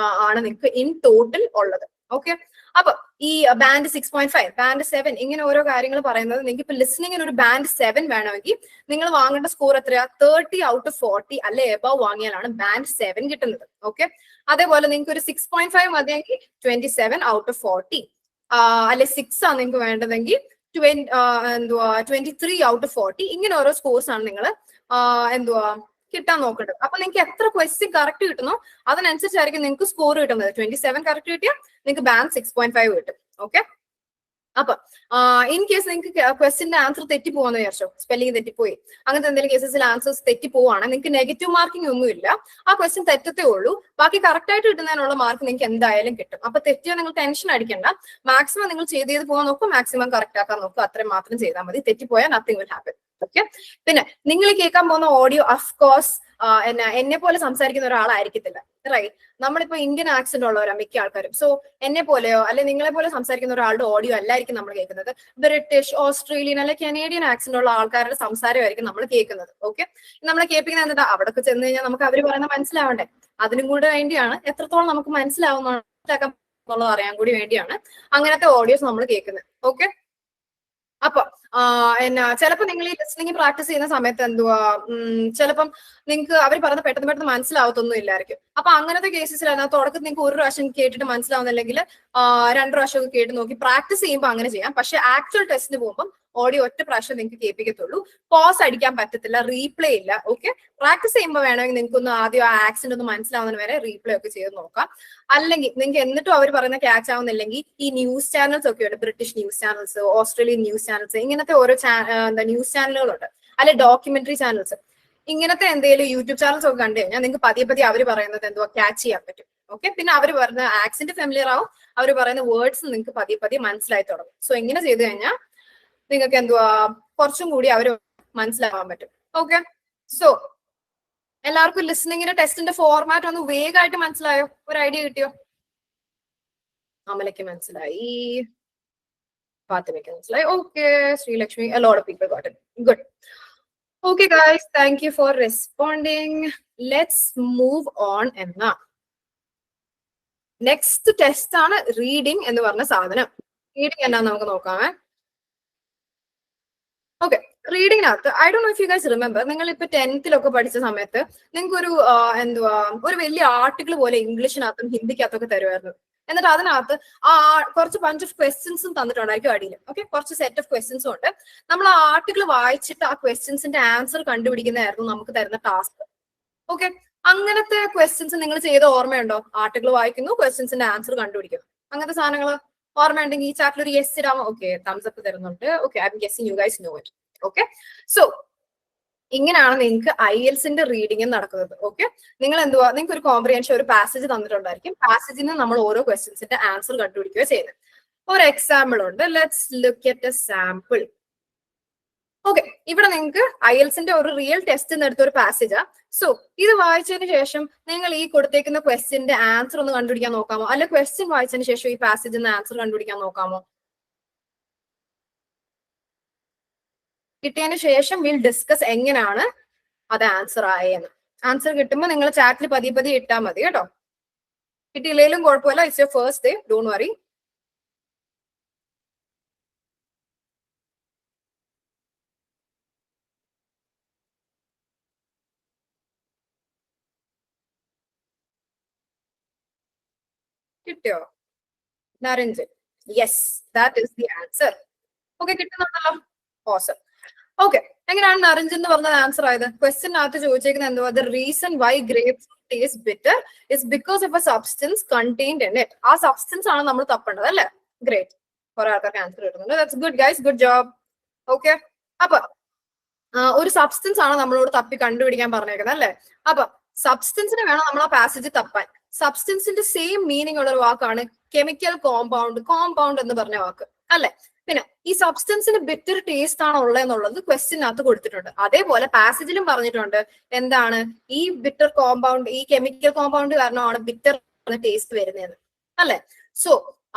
ആണ് നിങ്ങൾക്ക് ഇൻ ടോട്ടൽ ഉള്ളത് ഓക്കെ അപ്പൊ ഈ ബാൻഡ് 6.5 ബാൻഡ് 7 ഇങ്ങനെ ഓരോ കാര്യങ്ങൾ പറയുന്നത് നിങ്ങൾക്ക് ഇപ്പൊ ലിസണിങ്ങിന് ഒരു ബാൻഡ് 7 വേണമെങ്കിൽ നിങ്ങൾ വാങ്ങേണ്ട സ്കോർ എത്രയാ 30 ഔട്ട് ഓഫ് 40 അല്ലെ എബവ് വാങ്ങിയാലാണ് ബാൻഡ് 7 കിട്ടുന്നത് ഓക്കെ അതേപോലെ നിങ്ങൾക്ക് ഒരു 6.5 മതിയെങ്കിൽ 27 ഔട്ട് ഓഫ് 40 അല്ലെ 6 ആണ് നിങ്ങൾക്ക് വേണ്ടതെങ്കിൽ 23 ഔട്ട് ഓഫ് 40 ഇങ്ങനെ ഓരോ സ്കോർസ് ആണ് നിങ്ങൾ കിട്ടാൻ നോക്കേണ്ടത് അപ്പൊ നിങ്ങൾക്ക് എത്ര ക്വസ്റ്റ്യൻ കറക്റ്റ് കിട്ടുന്നോ അതിനനുസരിച്ചായിരിക്കും നിങ്ങൾക്ക് സ്കോർ കിട്ടുന്നത് 27 കറക്റ്റ് കിട്ടിയാൽ നിങ്ങൾക്ക് ബാൻഡ് 6.5 കിട്ടും ഓക്കെ അപ്പൊ ഇൻ കേസ് നിങ്ങൾക്ക് ക്വസ്റ്റിന്റെ ആൻസർ തെറ്റിപ്പോവാന്ന് വിചാരിച്ചോ സ്പെല്ലിംഗ് തെറ്റിപ്പോയി അങ്ങനത്തെ എന്തെങ്കിലും കേസസിൽ ആൻസേഴ്സ് തെറ്റിപ്പോവാണ് നിങ്ങൾക്ക് നെഗറ്റീവ് മാർക്കിംഗ് ഒന്നുമില്ല ആ ക്വസ്റ്റ്യൻ തെറ്റത്തേ ഉള്ളൂ ബാക്കി കറക്റ്റ് ആയിട്ട് കിട്ടുന്നതിനുള്ള മാർക്ക് നിങ്ങൾക്ക് എന്തായാലും കിട്ടും അപ്പൊ തെറ്റിയോ നിങ്ങൾ ടെൻഷൻ അടിക്കണ്ട മാക്സിമം നിങ്ങൾ ചെയ്ത് പോകാൻ നോക്കും മാക്സിമം കറക്റ്റ് ആക്കാൻ നോക്കും അത്രയും മാത്രം ചെയ്താൽ മതി തെറ്റിപ്പോയാൽ നത്തിങ് വിൽ ഹാപ്പൻ ഓക്കെ പിന്നെ നിങ്ങൾ കേൾക്കാൻ പോകുന്ന ഓഡിയോ അഫ്കോഴ്സ് എന്നെ പോലെ സംസാരിക്കുന്ന ഒരാളായിരിക്കത്തില്ല റൈറ്റ് നമ്മളിപ്പോ ഇന്ത്യൻ ആക്സെന്റ് ഉള്ളവരാ മിക്ക ആൾക്കാരും സോ എന്നെ പോലെയോ അല്ലെ നിങ്ങളെ പോലെ സംസാരിക്കുന്ന ഒരാളുടെ ഓഡിയോ അല്ലായിരിക്കും നമ്മൾ കേൾക്കുന്നത് ബ്രിട്ടീഷ് ഓസ്ട്രേലിയൻ അല്ലെ കനേഡിയൻ ആക്സെന്റ് ഉള്ള ആൾക്കാരുടെ സംസാരമായിരിക്കും നമ്മൾ കേൾക്കുന്നത് ഓക്കെ നമ്മളെ കേൾപ്പിക്കുന്നത് എന്താ അവിടൊക്കെ ചെന്ന് കഴിഞ്ഞാൽ നമുക്ക് അവർ പറയുന്നത് മനസ്സിലാവണ്ടേ അതിനും കൂടെ വേണ്ടിയാണ് എത്രത്തോളം നമുക്ക് മനസ്സിലാവുന്നുള്ളത് അറിയാൻ കൂടി വേണ്ടിയാണ് അങ്ങനത്തെ ഓഡിയോസ് നമ്മൾ കേൾക്കുന്നത് ഓക്കെ അപ്പൊ ചിലപ്പോ നിങ്ങൾ ഈ ലിസ്ണിംഗ് പ്രാക്ടീസ് ചെയ്യുന്ന സമയത്ത് എന്തുവാ ചിലപ്പം നിങ്ങൾക്ക് അവർ പറഞ്ഞ പെട്ടെന്ന് മനസ്സിലാവത്തൊന്നും ഇല്ലായിരിക്കും അപ്പൊ അങ്ങനത്തെ കേസസിൽ തുടക്കത്തിൽ നിങ്ങൾക്ക് ഒരു പ്രാവശ്യം കേട്ടിട്ട് മനസ്സിലാവുന്നില്ലെങ്കിൽ 2 പ്രാവശ്യം കേട്ട് നോക്കി പ്രാക്ടീസ് ചെയ്യുമ്പോൾ അങ്ങനെ ചെയ്യാം പക്ഷെ ആക്ച്വൽ ടെസ്റ്റിന് പോകുമ്പോൾ ഓഡിയോ ഒറ്റ പ്രാവശ്യം നിങ്ങൾക്ക് കേൾപ്പിക്കത്തുള്ളൂ പോസ് അടിക്കാൻ പറ്റത്തില്ല റീപ്ലേ ഇല്ല ഓക്കെ പ്രാക്ടീസ് ചെയ്യുമ്പോൾ വേണമെങ്കിൽ നിങ്ങൾക്ക് ഒന്ന് ആദ്യം ആ ആക്സെന്റ് ഒന്ന് മനസ്സിലാവുന്നതിന് വരെ റീപ്ലേ ഒക്കെ ചെയ്ത് നോക്കാം അല്ലെങ്കിൽ നിങ്ങൾക്ക് എന്നിട്ടും അവർ പറയുന്ന ക്യാച്ച് ആവുന്നില്ലെങ്കിൽ ഈ ന്യൂസ് ചാനൽസ് ഒക്കെ ഉണ്ട് British news channels Australian news channels ഇങ്ങനത്തെ ഓരോ ന്യൂസ് ചാനലുകളുണ്ട് അല്ലെ ഡോക്യുമെന്ററി ചാനൽസ് ഇങ്ങനത്തെ എന്തെങ്കിലും യൂട്യൂബ് ചാനൽസ് ഒക്കെ കണ്ടു കഴിഞ്ഞാൽ നിങ്ങൾക്ക് പതിയെ അവർ പറയുന്നത് എന്തുവാ ക്യാച്ച് ചെയ്യാൻ പറ്റും ഓക്കെ പിന്നെ അവർ പറയുന്ന ആക്സെന്റ് ഫെമിലിയർ ആവും അവർ പറയുന്ന വേർഡ്സ് നിങ്ങൾക്ക് പതിയെ മനസ്സിലായി തുടങ്ങും സോ ഇങ്ങനെ ചെയ്ത് കഴിഞ്ഞാൽ നിങ്ങൾക്ക് എന്തുവാ കുറച്ചും കൂടി അവർ മനസ്സിലാവാൻ പറ്റും ഓക്കെ സോ എല്ലാവർക്കും ലിസണിങ്ങിന്റെ ടെസ്റ്റിന്റെ ഫോർമാറ്റ് ഒന്ന് വേഗമായിട്ട് മനസ്സിലായോ ഒരു ഐഡിയ കിട്ടിയോ അമലയ്ക്ക് മനസ്സിലായി ഫാത്തിമയ്ക്ക് മനസ്സിലായി okay Sreelakshmi a lot of people got it good okay guys thank you for responding let's move on എന്നാ നെക്സ്റ്റ് ടെസ്റ്റ് ആണ് റീഡിംഗ് എന്ന് പറഞ്ഞ സാധനം റീഡിംഗ് എന്നാ നമുക്ക് നോക്കാമേ ഓക്കെ റീഡിങ്ങിനകത്ത് I don't know if you guys remember നിങ്ങൾ ഇപ്പൊ 10th പഠിച്ച സമയത്ത് നിങ്ങൾക്ക് ഒരു എന്തുവാ ഒരു വലിയ ആർട്ടിക്കിൾ പോലെ ഇംഗ്ലീഷിനകത്തും ഹിന്ദിക്കകത്തൊക്കെ തരുമായിരുന്നു എന്നിട്ട് അതിനകത്ത് കുറച്ച് ബഞ്ച് ഓഫ് ക്വസ്റ്റ്യൻസും തന്നിട്ടുണ്ടായിരിക്കും അടിയിൽ ഓക്കെ കുറച്ച് സെറ്റ് ഓഫ് ക്വസ്റ്റ്യൻസും ഉണ്ട് നമ്മൾ ആ ആർട്ടിക്കിൾ വായിച്ചിട്ട് ആ ക്വസ്റ്റ്യൻസിന്റെ ആൻസർ കണ്ടുപിടിക്കുന്നതായിരുന്നു നമുക്ക് തരുന്ന ടാസ്ക് ഓക്കെ അങ്ങനത്തെ ക്വസ്റ്റ്യൻസ് നിങ്ങൾ ചെയ്ത ഓർമ്മയുണ്ടോ ആർട്ടിക്കിൾ വായിക്കുന്നു ക്വസ്റ്റ്യൻസിന്റെ ആൻസർ കണ്ടുപിടിക്കുന്നു അങ്ങനത്തെ സാധനങ്ങൾ ഓർമ്മയുണ്ടെങ്കിൽ ഈ ചാപ്റ്റർ ഒരു യെസ് ഇടാമോ ഓക്കെ തംസ് അപ്പ് തരുന്നുണ്ട് okay I'm guessing you guys know it okay so ഇങ്ങനെയാണ് നിങ്ങൾക്ക് IELTS റീഡിംഗ് നടക്കുന്നത് ഓക്കെ നിങ്ങൾ എന്തുവാ നിങ്ങൾക്ക് ഒരു കോംപ്രിഹെൻഷൻ ഒരു പാസേജ് തന്നിട്ടുണ്ടായിരിക്കും പാസേജിൽ നിന്ന് നമ്മൾ ഓരോ ക്വസ്റ്റ്യൻസിന്റെ ആൻസർ കണ്ടുപിടിക്കുകയോ ചെയ്യുന്നത് ഒരു എക്സാമ്പിൾ ഉണ്ട് let's look at A sample okay, ഇവിടെ നിങ്ങൾക്ക് IELTS-ന്റെ ഒരു റിയൽ ടെസ്റ്റ് എടുത്ത ഒരു പാസേജാ. സോ ഇത് വായിച്ചതിന് ശേഷം നിങ്ങൾ ഈ കൊടുത്തേക്കുന്ന ക്വസ്റ്റ്യന്റെ ആൻസർ ഒന്ന് കണ്ടുപിടിക്കാൻ നോക്കാമോ? അല്ലെ ക്വസ്റ്റ്യൻ വായിച്ചതിന് ശേഷം ഈ പാസേജിന്റെ ആൻസർ കണ്ടുപിടിക്കാൻ നോക്കാമോ? കിട്ടിയതിന് ശേഷം വിൽ ഡിസ്കസ് എങ്ങനെയാണ് അത് ആൻസർ ആയെന്ന്. ആൻസർ കിട്ടുമ്പോൾ നിങ്ങൾ ചാറ്റിൽ പതിയെ ഇട്ടാൽ മതി കേട്ടോ. കിട്ടിയില്ലെങ്കിലും കുഴപ്പമില്ല, it's your first day, don't worry. കിട്ടിയോ Naranjan? Yes, that is the answer. Okay, കിട്ടുന്നുണ്ടല്ലോ. ഓസം. ഓക്കെ, എങ്ങനെയാണ് നരഞ്ജൻ എന്ന് പറഞ്ഞത് ആൻസർ ആയത്? ക്വസ്റ്റ്യനകത്ത് ചോദിച്ചേക്കുന്നത് എന്തുവാ? The reason why grapes taste bitter is because of a substance contained in it. ആ സബ്സ്റ്റൻസ് ആണ് നമ്മൾ തപ്പേണ്ടത് അല്ലേ? ഗ്രേറ്റ്, കുറെ ആൾക്കാർക്ക് ആൻസർ കിട്ടുന്നുണ്ട്. That's good guys, good job. Okay, അപ്പൊ ഒരു സബ്സ്റ്റൻസ് ആണ് നമ്മളോട് തപ്പി കണ്ടുപിടിക്കാൻ പറഞ്ഞേക്കുന്നത് അല്ലെ? അപ്പൊ സബ്സ്റ്റൻസിനെ വേണം നമ്മൾ ആ പാസേജ് തപ്പാൻ. സബ്സ്റ്റൻസിന്റെ സെയിം മീനിങ് ഉള്ള ഒരു വാക്കാണ് കെമിക്കൽ കോമ്പൗണ്ട്. കോമ്പൗണ്ട് എന്ന് പറഞ്ഞ വാക്ക് അല്ലെ? പിന്നെ ഈ സബ്സ്റ്റൻസിന് ബിറ്റർ ടേസ്റ്റ് ആണ് ഉള്ളതെന്നുള്ളത് ക്വസ്റ്റ്യനകത്ത് കൊടുത്തിട്ടുണ്ട്. അതേപോലെ പാസേജിലും പറഞ്ഞിട്ടുണ്ട് എന്താണ് ഈ ബിറ്റർ കോമ്പൗണ്ട്, ഈ കെമിക്കൽ കോമ്പൗണ്ട് കാരണമാണ് ബിറ്റർ ടേസ്റ്റ് വരുന്നത് അല്ലെ? സോ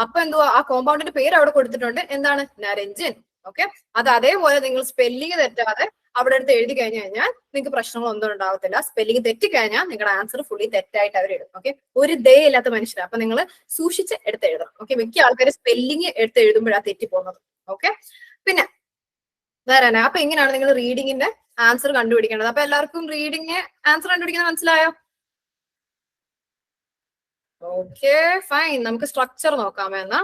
അപ്പൊ എന്തുവാ, ആ കോമ്പൗണ്ടിന്റെ പേര് അവിടെ കൊടുത്തിട്ടുണ്ട്, എന്താണ്? നരഞ്ജൻ. ഓക്കെ, അത് അതേപോലെ നിങ്ങൾ സ്പെല്ലിംഗ് തെറ്റാതെ അവിടെ അടുത്ത് എഴുതി കഴിഞ്ഞു കഴിഞ്ഞാൽ നിങ്ങൾക്ക് പ്രശ്നങ്ങളൊന്നും ഉണ്ടാവത്തില്ല. സ്പെല്ലിംഗ് തെറ്റിക്കഴിഞ്ഞാൽ നിങ്ങളുടെ ആൻസർ ഫുള്ളി തെറ്റായിട്ട് അവർ എഴുതും. ഓക്കെ, ഒരു ദേ ഇല്ലാത്ത മനുഷ്യരാണ്. അപ്പൊ നിങ്ങൾ സൂക്ഷിച്ച് എടുത്ത് എഴുതണം. ഓക്കെ, മിക്ക ആൾക്കാർ സ്പെല്ലിംഗ് എടുത്ത് എഴുതുമ്പോഴാണ് തെറ്റിപ്പോകുന്നത്. ഓക്കെ, പിന്നെ വേറെ അപ്പൊ എങ്ങനെയാണ് നിങ്ങൾ റീഡിങ്ങിന്റെ ആൻസർ കണ്ടുപിടിക്കേണ്ടത്? അപ്പൊ എല്ലാവർക്കും റീഡിങ് ആൻസർ കണ്ടുപിടിക്കുന്നത് മനസ്സിലായോ? ഓക്കെ ഫൈൻ, നമുക്ക് സ്ട്രക്ചർ നോക്കാമോ എന്നാ.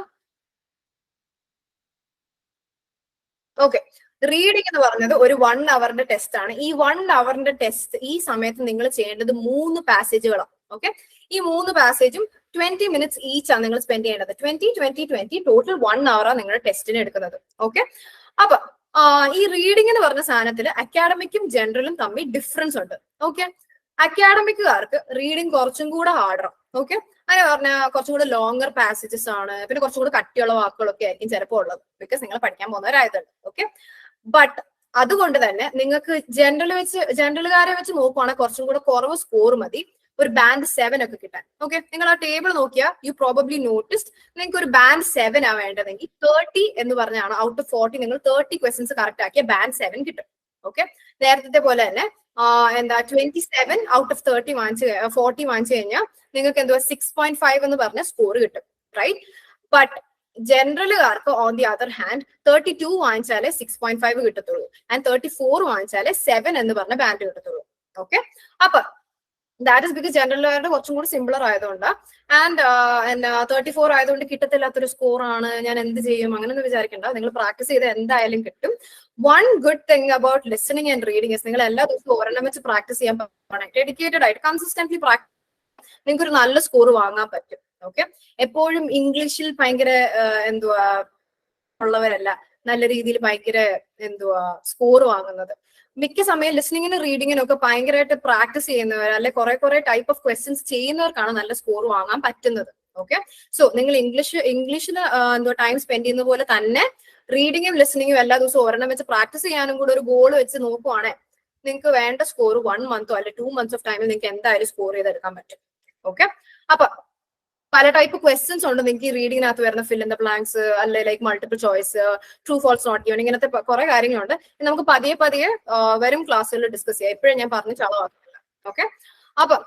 ഓക്കെ, റീഡിംഗ് എന്ന് പറഞ്ഞത് ഒരു 1 അവറിന്റെ ടെസ്റ്റ് ആണ്. ഈ 1 അവറിന്റെ ടെസ്റ്റ് ഈ സമയത്ത് നിങ്ങൾ ചെയ്യേണ്ടത് 3 പാസേജുകളാണ്. ഓക്കെ, ഈ 3 പാസേജും 20 മിനിറ്റ്സ് ഈച്ച് ആണ് നിങ്ങൾ സ്പെൻഡ് ചെയ്യേണ്ടത്. 20 ടോട്ടൽ 1 അവറാണ് നിങ്ങളുടെ ടെസ്റ്റിന് എടുക്കുന്നത്. ഓക്കെ, അപ്പൊ ഈ റീഡിംഗ് എന്ന് പറഞ്ഞ സാധനത്തിൽ അക്കാഡമിക്കും ജനറലും തമ്മിൽ ഡിഫറൻസ് ഉണ്ട്. ഓക്കെ, അക്കാഡമിക്കുകാർക്ക് റീഡിംഗ് കുറച്ചും കൂടെ ഹാർഡറാണ്. ഓക്കെ, അങ്ങനെ പറഞ്ഞാൽ കുറച്ചും കൂടെ ലോങ്ങർ പാസേജസ് ആണ്, പിന്നെ കുറച്ചും കൂടെ കട്ടിയുള്ള വാക്കുകളൊക്കെ ആയിരിക്കും ചിലപ്പോൾ ഉള്ളത്, ബിക്കോസ് നിങ്ങൾ പഠിക്കാൻ പോകുന്നവരായതുണ്ട്. ഓക്കെ, ബട്ട് അതുകൊണ്ട് തന്നെ നിങ്ങൾക്ക് ജനറലുകാരെ വെച്ച് നോക്കുവാണെങ്കിൽ കുറച്ചും കൂടെ കുറവ് സ്കോർ മതി ഒരു ബാൻഡ് 7 ഒക്കെ കിട്ടാൻ. ഓക്കെ, നിങ്ങൾ ആ ടേബിൾ നോക്കിയാൽ യു പ്രോബബ്ലി നോട്ടിസ്ഡ് നിങ്ങൾക്ക് ഒരു ബാൻഡ് 7 ആ വേണ്ടതെങ്കിൽ 30 എന്ന് പറഞ്ഞാണ് ഔട്ട് ഓഫ് 40 നിങ്ങൾ 30 ക്വസ്റ്റ്യൻസ് കറക്റ്റ് ആക്കിയ ബാൻഡ് 7 കിട്ടും. ഓക്കെ, നേരത്തെ പോലെ തന്നെ എന്താ 27 ഔട്ട് ഓഫ് 40 വാങ്ങിച്ചു കഴിഞ്ഞാൽ നിങ്ങൾക്ക് എന്തുവാ 6.5 എന്ന് പറഞ്ഞ സ്കോർ കിട്ടും. റൈറ്റ്, ബട്ട് ജനറലുകാർക്ക് ഓൺ ദി അതർ ഹാൻഡ് 32 വാങ്ങിച്ചാലേ 6.5 കിട്ടത്തുള്ളൂ, ആൻഡ് 34 വാങ്ങിച്ചാലേ 7 എന്ന് പറഞ്ഞ ബാൻഡ് കിട്ടത്തുള്ളൂ. ഓക്കെ, അപ്പൊ ദാറ്റ് ഇസ് ബിക്കോസ് ജനറലുകാരുടെ കുറച്ചും കൂടി സിംപിളർ ആയതുകൊണ്ട്, ആൻഡ് 34 ആയതുകൊണ്ട് കിട്ടത്തില്ലാത്തൊരു സ്കോർ ആണ്, ഞാൻ എന്ത് ചെയ്യും അങ്ങനെയൊന്നും വിചാരിക്കണ്ട. നിങ്ങൾ പ്രാക്ടീസ് ചെയ്ത് എന്തായാലും കിട്ടും. One good thing about listening and reading is നിങ്ങൾ എല്ലാ ദിവസവും ഒരെണ്ണം വെച്ച് പ്രാക്ടീസ് ചെയ്യാൻ പോകണം. ഡെഡിക്കേറ്റഡ് ആയിട്ട് കൺസിസ്റ്റന്റ്ലി പ്രാക്ടീസ് നിങ്ങൾക്ക് ഒരു നല്ല സ്കോർ വാങ്ങാൻ പറ്റും. ഓക്കെ, എപ്പോഴും ഇംഗ്ലീഷിൽ ഭയങ്കര എന്തുവാ ഉള്ളവരല്ല നല്ല രീതിയിൽ ഭയങ്കര എന്തുവാ സ്കോർ വാങ്ങുന്നത്. മിക്ക സമയം ലിസണിങ്ങിനും റീഡിങ്ങിനും ഒക്കെ ഭയങ്കരമായിട്ട് പ്രാക്ടീസ് ചെയ്യുന്നവർ അല്ലെ കുറെ ടൈപ്പ് ഓഫ് ക്വസ്റ്റ്യൻസ് ചെയ്യുന്നവർക്കാണ് നല്ല സ്കോർ വാങ്ങാൻ പറ്റുന്നത്. ഓക്കെ, സോ നിങ്ങൾ ഇംഗ്ലീഷിൽ എന്തോ ടൈം സ്പെൻഡ് ചെയ്യുന്ന പോലെ തന്നെ റീഡിങ്ങും ലിസണിങ്ങും എല്ലാ ദിവസവും ഒരെണ്ണം വെച്ച് പ്രാക്ടീസ് ചെയ്യാനും കൂടെ ഒരു ഗോൾ വെച്ച് നോക്കുവാണെങ്കിൽ നിങ്ങൾക്ക് വേണ്ട സ്കോർ 1 മന്തോ അല്ലെ 2 months ഓഫ് ടൈമിൽ നിങ്ങൾക്ക് എന്തായാലും സ്കോർ ചെയ്തെടുക്കാൻ പറ്റും. ഓക്കെ, അപ്പൊ പല ടൈപ്പ് ക്വസ്റ്റ്യൻസ് ഉണ്ട് നിങ്ങൾക്ക് ഈ റീഡിങ്ങിനകത്ത് വരുന്ന ഫിൽ ഇൻ ദ ബ്ലാങ്ക്സ് അല്ലെ like multiple choice, true false not given, ഇങ്ങനത്തെ കുറെ കാര്യങ്ങളുണ്ട്. നമുക്ക് പതിയെ വരും ക്ലാസ്സുകളിൽ ഡിസ്കസ് ചെയ്യാം. ഇപ്പോഴും ഞാൻ പറഞ്ഞ് ചളവാക്കില്ല. ഓക്കെ, അപ്പൊ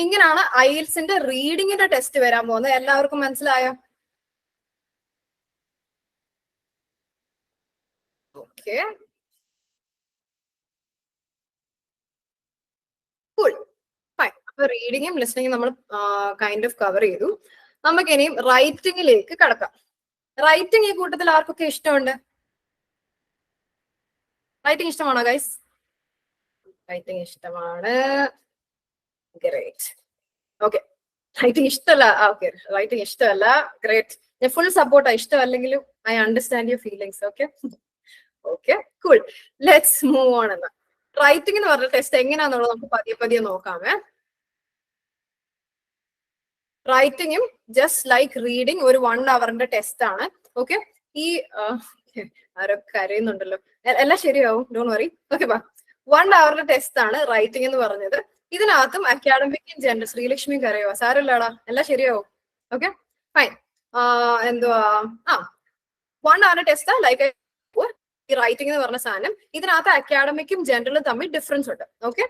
ഇങ്ങനെയാണ് IELTS-ന്റെ റീഡിങ്ങിന്റെ ടെസ്റ്റ് വരാൻ പോകുന്നത്. എല്ലാവർക്കും മനസ്സിലായോ? Okay, cool fine. അപ്പൊ റീഡിങ്ങും ലിസണിങ്ങും നമ്മൾ കൈൻഡ് ഓഫ് കവർ ചെയ്തു. നമുക്ക് ഇനിയും റൈറ്റിംഗിലേക്ക് കടക്കാം. റൈറ്റിംഗ് ഈ കൂട്ടത്തിൽ ആർക്കൊക്കെ ഇഷ്ടമുണ്ട്? റൈറ്റിംഗ് ഇഷ്ടമാണോ ഗൈസ്? റൈറ്റിംഗ് ഇഷ്ടമാണ്. ഗ്രേറ്റ്. ഓക്കെ, റൈറ്റിംഗ് ഇഷ്ടമല്ല. ഓക്കെ, റൈറ്റിംഗ് ഇഷ്ടമല്ല. ഗ്രേറ്റ്, ഞാൻ ഫുൾ സപ്പോർട്ടാ. ഇഷ്ടമല്ലെങ്കിലും I understand your feelings. Okay okay cool, let's move on. എന്നാ റൈറ്റിംഗ് എന്ന് പറഞ്ഞ ടെസ്റ്റ് എങ്ങനെയാന്നുള്ളത് നമുക്ക് പതിയെ നോക്കാമേ. റൈറ്റിംഗും ജസ്റ്റ് ലൈക്ക് റീഡിങ് ഒരു 1 അവറിന്റെ ടെസ്റ്റ് ആണ്. ഓക്കെ, ആരൊക്കെ കരയുന്നുണ്ടല്ലോ. എല്ലാം ശരിയാവും, don't worry. Okay, 1 hour test ആണ് റൈറ്റിംഗ് എന്ന് പറഞ്ഞത്. ഇതിനകത്തും അക്കാഡമിക് ജനറൽ. ശ്രീലക്ഷ്മി കരയോ? സാരമില്ലാടാ, എല്ലാം ശരിയാവും. Okay fine. എന്തുവാ 1 hour ടെസ്റ്റ് ലൈക്ക് ഈ റൈറ്റിംഗ് എന്ന് പറഞ്ഞ സാധനം. ഇതിനകത്ത് അക്കാഡമിക്കും ജനറലും തമ്മിൽ ഡിഫറൻസ് ഉണ്ട്. ഓക്കെ,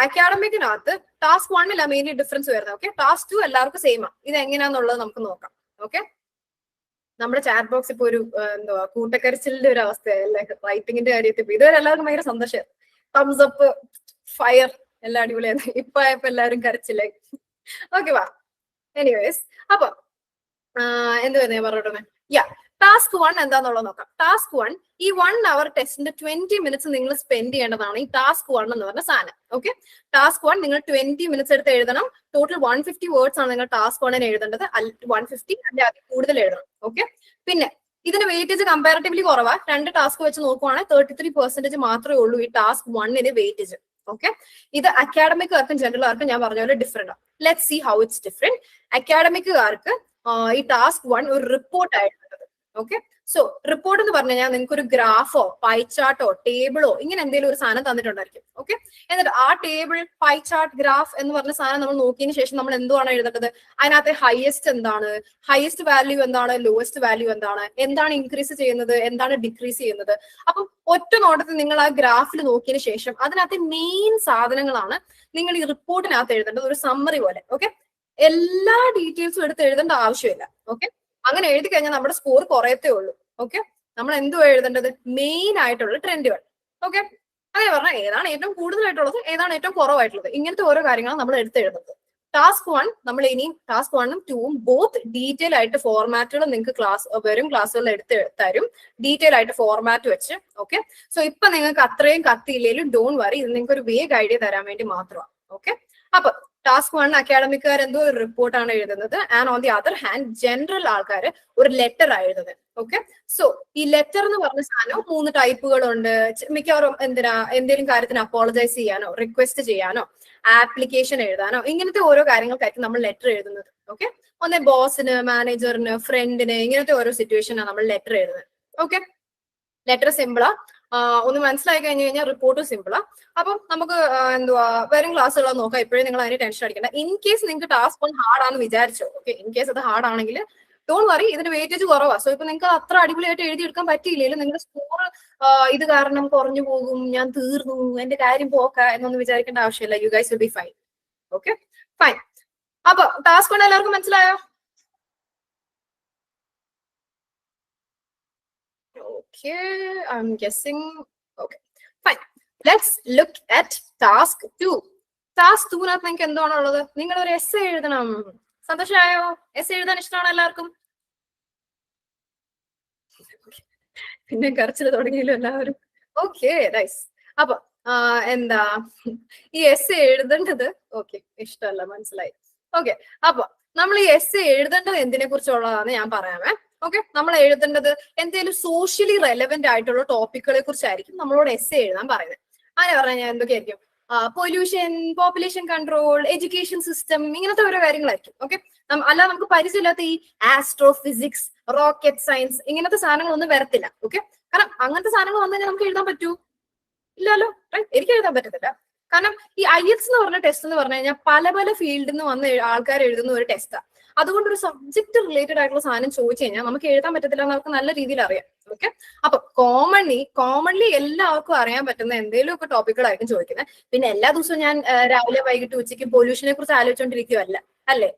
അക്കാഡമിക്കിനകത്ത് ടാസ്ക് 1 മെയിൻലി ഡിഫറൻസ് വരുന്നത്. ഓക്കെ, ടാസ്ക് 2 എല്ലാവർക്കും സെയിം ആണ്. ഇത് എങ്ങനെയാന്നുള്ളത് നമുക്ക് നോക്കാം. ഓക്കെ, നമ്മുടെ ചാറ്റ് ബോക്സ് ഇപ്പൊ ഒരു എന്തുവാ കൂട്ടക്കരച്ചിലിന്റെ ഒരു അവസ്ഥയല്ലേ റൈറ്റിംഗിന്റെ കാര്യത്തിൽ. ഇതുവരെ എല്ലാവർക്കും ഭയങ്കര സന്തോഷം, തംസ് അപ്പ്, ഫയർ, എല്ലാം അടിപൊളിയായിരുന്നു. ഇപ്പൊ എല്ലാവരും കരച്ചില്ലേ. ഓക്കെ എനിവേസ്, അപ്പൊ എന്തുവാ പറഞ്ഞോട്ടെ. ടാസ്ക് 1 എന്താന്നുള്ളത് നോക്കാം. ടാസ്ക് 1 ഈ 1 hour ടെസ്റ്റിന്റെ 20 minutes നിങ്ങൾ സ്പെൻഡ് ചെയ്യേണ്ടതാണ് ഈ ടാസ്ക് 1 എന്ന് പറഞ്ഞ സാധനം. ഓക്കെ, ടാസ്ക് 1 നിങ്ങൾ 20 minutes എടുത്ത് എഴുതണം. ടോട്ടൽ 150 words ആണ് നിങ്ങൾ ടാസ്ക് 1 എഴുതേണ്ടത്. 150 അല്ലെ അതിൽ കൂടുതൽ എഴുതണം. ഓക്കെ, പിന്നെ ഇതിന്റെ വെയിറ്റേജ് കമ്പാരിറ്റീവ്ലി കുറവാ. 2 ടാസ്ക് വെച്ച് നോക്കുവാണെങ്കിൽ 33% മാത്രമേ ഉള്ളൂ ഈ ടാസ്ക് 1 വെയിറ്റേജ്. ഓക്കെ, ഇത് അക്കാഡമിക്കാർക്കും ജനറൽകാർക്കും ഞാൻ പറഞ്ഞ പോലെ ഡിഫറെന്റ് ആണ്. Let see how it's different. അക്കാഡമിക്കാർക്ക് ഈ ടാസ്ക് 1 ഒരു റിപ്പോർട്ട് ആയിട്ടുള്ളത്. ഓക്കെ, സോ റിപ്പോർട്ട് എന്ന് പറഞ്ഞു കഴിഞ്ഞാൽ നിങ്ങൾക്ക് ഒരു ഗ്രാഫോ പൈ ചാർട്ടോ ടേബിളോ ഇങ്ങനെ എന്തെങ്കിലും ഒരു സാധനം തന്നിട്ടുണ്ടായിരിക്കും. ഓക്കെ, എന്നിട്ട് ആ ടേബിൾ, പൈ ചാർട്ട്, ഗ്രാഫ് എന്ന് പറഞ്ഞ സാധനം നമ്മൾ നോക്കിയതിന് ശേഷം നമ്മൾ എന്തുവാണ് എഴുതേണ്ടത്? അതിനകത്ത് ഹയസ്റ്റ് എന്താണ്, ഹയസ്റ്റ് വാല്യൂ എന്താണ്, ലോവസ്റ്റ് വാല്യൂ എന്താണ്, എന്താണ് ഇൻക്രീസ് ചെയ്യുന്നത്, എന്താണ് ഡിക്രീസ് ചെയ്യുന്നത്. അപ്പം ഒറ്റ നോട്ടത്തിൽ നിങ്ങൾ ആ ഗ്രാഫിൽ നോക്കിയതിന് ശേഷം അതിനകത്ത് മെയിൻ സാധനങ്ങളാണ് നിങ്ങൾ ഈ റിപ്പോർട്ടിനകത്ത് എഴുതേണ്ടത്, ഒരു സമ്മറി പോലെ. ഓക്കെ, എല്ലാ ഡീറ്റെയിൽസും എടുത്ത് എഴുതേണ്ട ആവശ്യമില്ല. ഓക്കെ, അങ്ങനെ എഴുതി കഴിഞ്ഞാൽ നമ്മുടെ സ്കോർ കുറയത്തേ ഉള്ളൂ. ഓക്കെ, നമ്മൾ എന്തുവാ എഴുതേണ്ടത്? മെയിൻ ആയിട്ടുള്ള ട്രെൻഡുകൾ. ഓക്കെ, അങ്ങനെ പറഞ്ഞാൽ ഏതാണ് ഏറ്റവും കൂടുതലായിട്ടുള്ളത്, ഏതാണ് ഏറ്റവും കുറവായിട്ടുള്ളത്, ഇങ്ങനത്തെ ഓരോ കാര്യങ്ങളാണ് നമ്മൾ എടുത്ത് എഴുതുന്നത്. ടാസ്ക് 1 നമ്മൾ ഇനിയും ടാസ്ക് 1ഉം 2ഉം ബോത്ത് ഡീറ്റെയിൽ ആയിട്ട് ഫോർമാറ്റുകൾ നിങ്ങൾക്ക് വരും ക്ലാസ്സുകളിൽ എടുത്ത് തരും, ഡീറ്റെയിൽ ആയിട്ട് ഫോർമാറ്റ് വെച്ച്. ഓക്കെ, സോ ഇപ്പൊ നിങ്ങൾക്ക് അത്രയും കത്തിയില്ലെങ്കിലും ഡോണ്ട് വറി, ഇത് നിങ്ങൾക്ക് ഒരു വേഗ് ഐഡിയ തരാൻ വേണ്ടി മാത്രമാണ്. ഓക്കെ, അപ്പൊ ടാസ്ക് 1 അക്കാഡമിക്കാർ എന്തോ ഒരു റിപ്പോർട്ടാണ് എഴുതുന്നത്. And on the other hand general ആൾക്കാർ ഒരു ലെറ്റർ എഴുതുന്നത്. ഓക്കെ, സോ ഈ ലെറ്റർ എന്ന് പറഞ്ഞ സാധനം 3 ടൈപ്പുകളുണ്ട്. മിക്കവാറും എന്തെങ്കിലും കാര്യത്തിന് അപ്പോളജൈസ് ചെയ്യാനോ, റിക്വസ്റ്റ് ചെയ്യാനോ, ആപ്ലിക്കേഷൻ എഴുതാനോ, ഇങ്ങനത്തെ ഓരോ കാര്യങ്ങൾക്കായിരിക്കും നമ്മൾ ലെറ്റർ എഴുതുന്നത്. ഓക്കെ, ഒന്ന് ബോസിന്, മാനേജറിന്, ഫ്രണ്ടിന്, ഇങ്ങനത്തെ ഓരോ സിറ്റുവേഷനാണ് നമ്മൾ ലെറ്റർ എഴുതുന്നത്. ഓക്കെ, ലെറ്റർ സിമ്പിളാ. ഒന്ന് മനസ്സിലായി കഴിഞ്ഞു കഴിഞ്ഞാൽ റിപ്പോർട്ടും സിമ്പിളാ. അപ്പം നമുക്ക് വരും ക്ലാസ്സുകൾ നോക്കാം. ഇപ്പോഴും നിങ്ങൾ അതിന് ടെൻഷൻ അടിക്കേണ്ട. ഇൻ കേസ് നിങ്ങൾക്ക് ടാസ്ക് 1 ഹാർഡ് ആണെന്ന് വിചാരിച്ചോ, ഓക്കെ, ഇൻ കേസ് അത് ഹാർഡ് ആണെങ്കിൽ ഡോണ്ട് വറി, ഇതിന്റെ വെയിറ്റേജ് കുറവാ. സോ ഇപ്പൊ നിങ്ങൾക്ക് അത്ര അടിപൊളിയായിട്ട് എഴുതിയെടുക്കാൻ പറ്റിയില്ലെങ്കിലും നിങ്ങളുടെ സ്കോർ ഇത് കാരണം കുറഞ്ഞു പോകും, ഞാൻ തീർന്നു, എന്റെ കാര്യം പോക്ക എന്നൊന്നും വിചാരിക്കേണ്ട ആവശ്യമില്ല. You guys will be fine. Okay fine. അപ്പൊ ടാസ്ക് 1 എല്ലാവർക്കും മനസ്സിലായോ? Okay, I'm guessing. Okay, fine. Let's look at task 2. Task 2 നിങ്ങൾക്ക് എന്താണുള്ളത്? നിങ്ങൾ ഒരു എസ് എഴുതണം. സന്തോഷമായോ? എസ് എഴുതാൻ ഇഷ്ടമാണോ എല്ലാവർക്കും? പിന്നെ കരച്ചിൽ തുടങ്ങിയല്ലോ എല്ലാവരും. Okay nice. അപ്പൊ ഈ എസ് എഴുതേണ്ടത് ഓക്കെ ഇഷ്ടമല്ല, മനസ്സിലായി. ഓക്കെ, അപ്പൊ നമ്മൾ ഈ എസ് എഴുതേണ്ടത് എന്തിനെ കുറിച്ചുള്ളതാന്ന് ഞാൻ പറയാമേ. ഓക്കെ, നമ്മൾ എഴുതേണ്ടത് എന്തെങ്കിലും സോഷ്യലി റെലവെന്റ് ആയിട്ടുള്ള ടോപ്പിക്കുകളെ കുറിച്ചായിരിക്കും നമ്മളോട് എസ് എഴുതാൻ പറയുന്നത്. അങ്ങനെ പറഞ്ഞാൽ എന്തൊക്കെയായിരിക്കും? Pollution, population control, education system, ഇങ്ങനത്തെ ഓരോ കാര്യങ്ങളായിരിക്കും. ഓക്കെ, അല്ലാതെ നമുക്ക് പരിചയമില്ലാത്ത ഈ ആസ്ട്രോ ഫിസിക്സ്, റോക്കറ്റ് സയൻസ് ഇങ്ങനത്തെ സാധനങ്ങളൊന്നും വരത്തില്ല. ഓക്കെ, കാരണം അങ്ങനത്തെ സാധനങ്ങൾ വന്നു കഴിഞ്ഞാൽ നമുക്ക് എഴുതാൻ പറ്റൂ? ഇല്ലല്ലോ, എനിക്ക് എഴുതാൻ പറ്റത്തില്ല. കാരണം ഈ IELTS എന്ന് പറഞ്ഞ ടെസ്റ്റ് എന്ന് പറഞ്ഞു കഴിഞ്ഞാൽ പല പല ഫീൽഡിൽ നിന്ന് വന്ന് ആൾക്കാർ എഴുതുന്ന ഒരു ടെസ്റ്റാണ്. അതുകൊണ്ട് ഒരു സബ്ജക്ട് റിലേറ്റഡ് ആയിട്ടുള്ള സാധനം ചോദിച്ചു കഴിഞ്ഞാൽ നമുക്ക് എഴുതാൻ പറ്റത്തില്ല എന്ന് നമുക്ക് നല്ല രീതിയിൽ അറിയാം. ഓക്കെ, അപ്പൊ കോമൺലി എല്ലാവർക്കും അറിയാൻ പറ്റുന്ന എന്തെങ്കിലും ഒക്കെ ടോപ്പിക്കുകളായിരിക്കും ചോദിക്കുന്നത്. പിന്നെ എല്ലാ ദിവസവും ഞാൻ രാവിലെ വൈകിട്ട് ഉച്ചയ്ക്ക് പൊല്യൂഷനെ കുറിച്ച് ആലോചിച്ചുകൊണ്ടിരിക്കുവല്ല, അല്ലേ?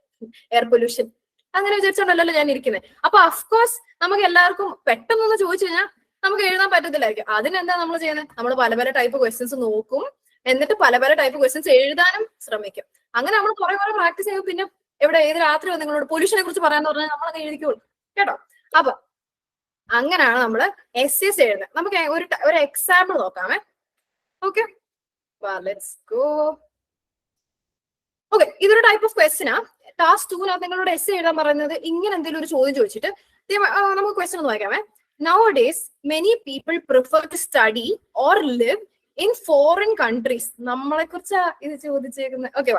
എയർ പൊല്യൂഷൻ അങ്ങനെ വിചാരിച്ചോണ്ടല്ലോ ഞാൻ ഇരിക്കുന്നത്. അപ്പൊ അഫ്കോഴ്സ് നമുക്ക് എല്ലാവർക്കും പെട്ടെന്നൊന്ന് ചോദിച്ചു കഴിഞ്ഞാൽ നമുക്ക് എഴുതാൻ പറ്റത്തില്ലായിരിക്കും. അതിനെന്താ നമ്മൾ ചെയ്യുന്നത്? നമ്മൾ പല പല ടൈപ്പ് ക്വസ്റ്റ്യൻസ് നോക്കും, എന്നിട്ട് പല പല ടൈപ്പ് ക്വസ്റ്റ്യൻസ് എഴുതാനും ശ്രമിക്കും. അങ്ങനെ നമ്മൾ കുറെ പ്രാക്ടീസ് ചെയ്യും. പിന്നെ ഏത് രാത്രി നിങ്ങളോട് പൊല്യൂഷനെ കുറിച്ച് പറയാന്ന് പറഞ്ഞാൽ നമ്മളത് എഴുതിക്കോളൂ കേട്ടോ. അപ്പൊ അങ്ങനെയാണ് നമ്മൾ എസ്സേസ് എഴുതുന്നത്. നമുക്ക് ഒരു എക്സാമ്പിൾ നോക്കാമേ. Okay, let's go. ഓക്കെ, ഇതൊരു ടൈപ്പ് ഓഫ് ക്വസ്റ്റ്യനാ. ടാസ്ക് 2 നിങ്ങളോട് എസ് എഴുതാൻ പറയുന്നത് ഇങ്ങനെ എന്തെങ്കിലും ഒരു ചോദ്യം ചോദിച്ചിട്ട് നമുക്ക് ക്വസ്റ്റ്യൻ ഒന്ന് വായിക്കാമേ. Nowadays, many people prefer to study or live in foreign countries. നമ്മളെ കുറിച്ച് ഇത് ചോദിച്ചേക്കുന്നത്. Okay,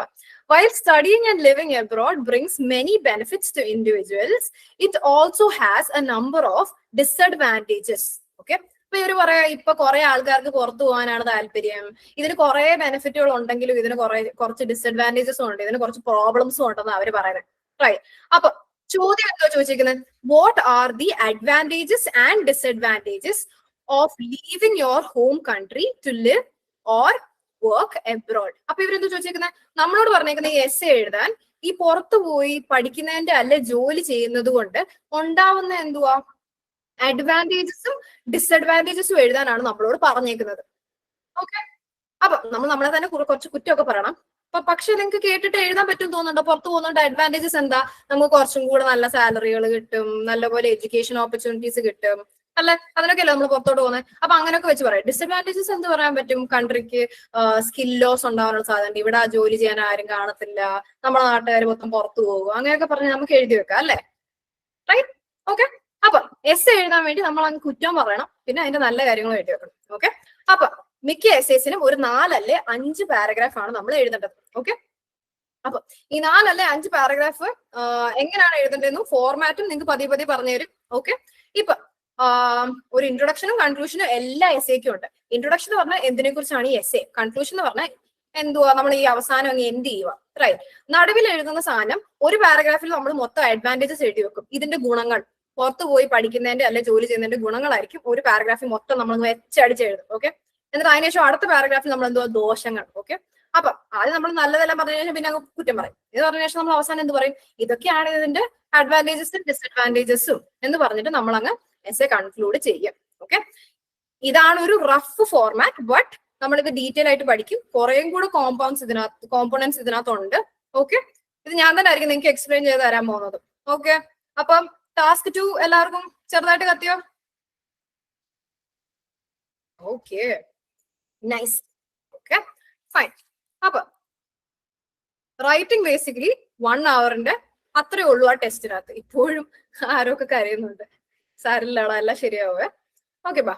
while studying and living abroad brings many benefits to individuals, it also has a number of disadvantages. Okay, ഇപ്പൊ ഇവര് പറയാ ഇപ്പൊ കുറെ ആൾക്കാർക്ക് പുറത്തു പോകാനാണ് താല്പര്യം. ഇതിന് കുറെ ബെനിഫിറ്റുകൾ ഉണ്ടെങ്കിലും ഇതിന് കുറച്ച് ഡിസഡ്വാൻറ്റേജസും ഉണ്ട്, ഇതിന് കുറച്ച് പ്രോബ്ലംസും ഉണ്ടെന്ന് അവര് പറയുന്നത്. റൈറ്റ്. അപ്പൊ ചോദ്യം എന്തോ ചോദിച്ചിരിക്കുന്നത്, what are the advantages and disadvantages of leaving your home country to live or work abroad? അപ്പൊ ഇവരെന്ത് ചോദിച്ചേക്കുന്നത്, നമ്മളോട് പറഞ്ഞേക്കുന്ന ഈ എസ്സേ എഴുതാൻ ഈ പുറത്തു പോയി പഠിക്കുന്നതിന്റെ അല്ലെ ജോലി ചെയ്യുന്നത് കൊണ്ട് ഉണ്ടാവുന്ന എന്തുവാ അഡ്വാൻറ്റേജസും ഡിസഡ്വാൻറ്റേജസും എഴുതാനാണ് നമ്മളോട് പറഞ്ഞേക്കുന്നത്. ഓക്കെ, അപ്പൊ നമ്മൾ നമ്മളെ തന്നെ കുറച്ച് കുറ്റമൊക്കെ പറയണം. പക്ഷെ നിങ്ങൾക്ക് കേട്ടിട്ട് എഴുതാൻ പറ്റും തോന്നുന്നുണ്ടോ? പുറത്തു പോകുന്നുണ്ട് അഡ്വാൻറ്റേജസ് എന്താ? നമുക്ക് കുറച്ചും കൂടെ നല്ല സാലറികൾ കിട്ടും, നല്ലപോലെ എഡ്യൂക്കേഷൻ ഓപ്പർച്യൂണിറ്റീസ് കിട്ടും, അല്ലെ? അതിനൊക്കെയല്ലേ നമ്മൾ പുറത്തോട്ട് പോകുന്നത്. അപ്പൊ അങ്ങനെയൊക്കെ വെച്ച് പറയാം. ഡിസഡ്വാൻറ്റേജസ് എന്ത് പറയാൻ പറ്റും? കൺട്രിക്ക് സ്കിൽ ലോസ് ഉണ്ടാവാനുള്ള സാധ്യത, ഇവിടെ ജോലി ചെയ്യാൻ ആരും കാണത്തില്ല, നമ്മുടെ നാട്ടുകാർ മൊത്തം പുറത്തു പോകും, അങ്ങനെയൊക്കെ പറഞ്ഞ് നമുക്ക് എഴുതി വെക്കാം, അല്ലെ? റൈറ്റ്. ഓക്കെ, അപ്പൊ എസ് എഴുതാൻ വേണ്ടി നമ്മൾ അങ്ങ് കുറ്റം പറയണം, പിന്നെ അതിന്റെ നല്ല കാര്യങ്ങൾ എഴുതി വെക്കണം. ഓക്കെ, അപ്പൊ മിക്ക എസ്സേസിനും ഒരു 4 അല്ലെ 5 പാരഗ്രാഫ് ആണ് നമ്മൾ എഴുതേണ്ടത്. ഓക്കെ, അപ്പൊ ഈ 4 അല്ലെ 5 പാരഗ്രാഫ് എങ്ങനെയാണ് എഴുതേണ്ടതെന്നും ഫോർമാറ്റും നിങ്ങൾക്ക് പതിയെ പതിയെ പറഞ്ഞു തരും. ഓക്കെ, ഇപ്പൊ ഒരു ഇൻട്രൊഡക്ഷനും കൺക്ലൂഷനും എല്ലാ എസ്സേക്കും ഉണ്ട്. ഇൻട്രൊഡക്ഷൻ എന്ന് പറഞ്ഞാൽ എന്തിനെ കുറിച്ചാണ് ഈ എസ്സേ, കൺക്ലൂഷൻ എന്ന് പറഞ്ഞാൽ എന്തുവാ നമ്മൾ ഈ അവസാനം അങ്ങ് എൻഡ് ചെയ്യുക. റൈറ്റ്. നടുവിൽ എഴുതുന്ന സാധനം ഒരു പാരഗ്രാഫിൽ നമ്മൾ മൊത്തം അഡ്വാൻറ്റേജസ് എഴുതി വെക്കും. ഇതിന്റെ ഗുണങ്ങൾ, പുറത്തു പോയി പഠിക്കുന്നതിന്റെ അല്ലെ ജോലി ചെയ്യുന്നതിന്റെ ഗുണങ്ങളായിരിക്കും ഒരു പാരഗ്രാഫിൽ മൊത്തം നമ്മൾ വെച്ചടിച്ച് എഴുതും. ഓക്കെ, എന്നിട്ട് അതിനുശേഷം അടുത്ത പാരഗ്രാഫിൽ നമ്മൾ എന്തുവാ ദോഷങ്ങൾ. ഓക്കെ, അപ്പൊ ആദ്യം നമ്മൾ നല്ലതെല്ലാം പറഞ്ഞ ശേഷം പിന്നെ അങ്ങ് കുറ്റം പറയും. ഇത് പറഞ്ഞ ശേഷം നമ്മൾ അവസാനം എന്ത് പറയും? ഇതൊക്കെയാണ് ഇതിന്റെ അഡ്വാൻറ്റേജസും ഡിസഡ്വാൻറ്റേജസും എന്ന് പറഞ്ഞിട്ട് നമ്മൾ അങ്ങ് എസ്സേ കൺക്ലൂഡ് ചെയ്യും. ഓക്കെ, ഇതാണ് ഒരു റഫ് ഫോർമാറ്റ്. ബട്ട് നമ്മളിത് ഡീറ്റെയിൽ ആയിട്ട് പഠിക്കും. കുറേയും കൂടെ കോമ്പോണൻസ് ഇതിനകത്തുണ്ട്. ഓക്കെ, ഇത് ഞാൻ തന്നെ ആയിരിക്കും നിങ്ങൾക്ക് എക്സ്പ്ലെയിൻ ചെയ്ത് തരാൻ പോകുന്നത്. ഓക്കെ, അപ്പം ടാസ്ക് 2 എല്ലാവർക്കും ചെറുതായിട്ട് കത്തിയോ? Okay, nice. Okay, fine. അപ്പൊ റൈറ്റിംഗ് ബേസിക്കലി 1 hourന്റെ അത്രേ ഉള്ളൂ ആ ടെസ്റ്റിനകത്ത്. ഇപ്പോഴും ആരൊക്കെ കരയുന്നുണ്ട്. സാരില്ലാടാ, എല്ലാം ശരിയാവേ. ഓക്കെ, ബാ.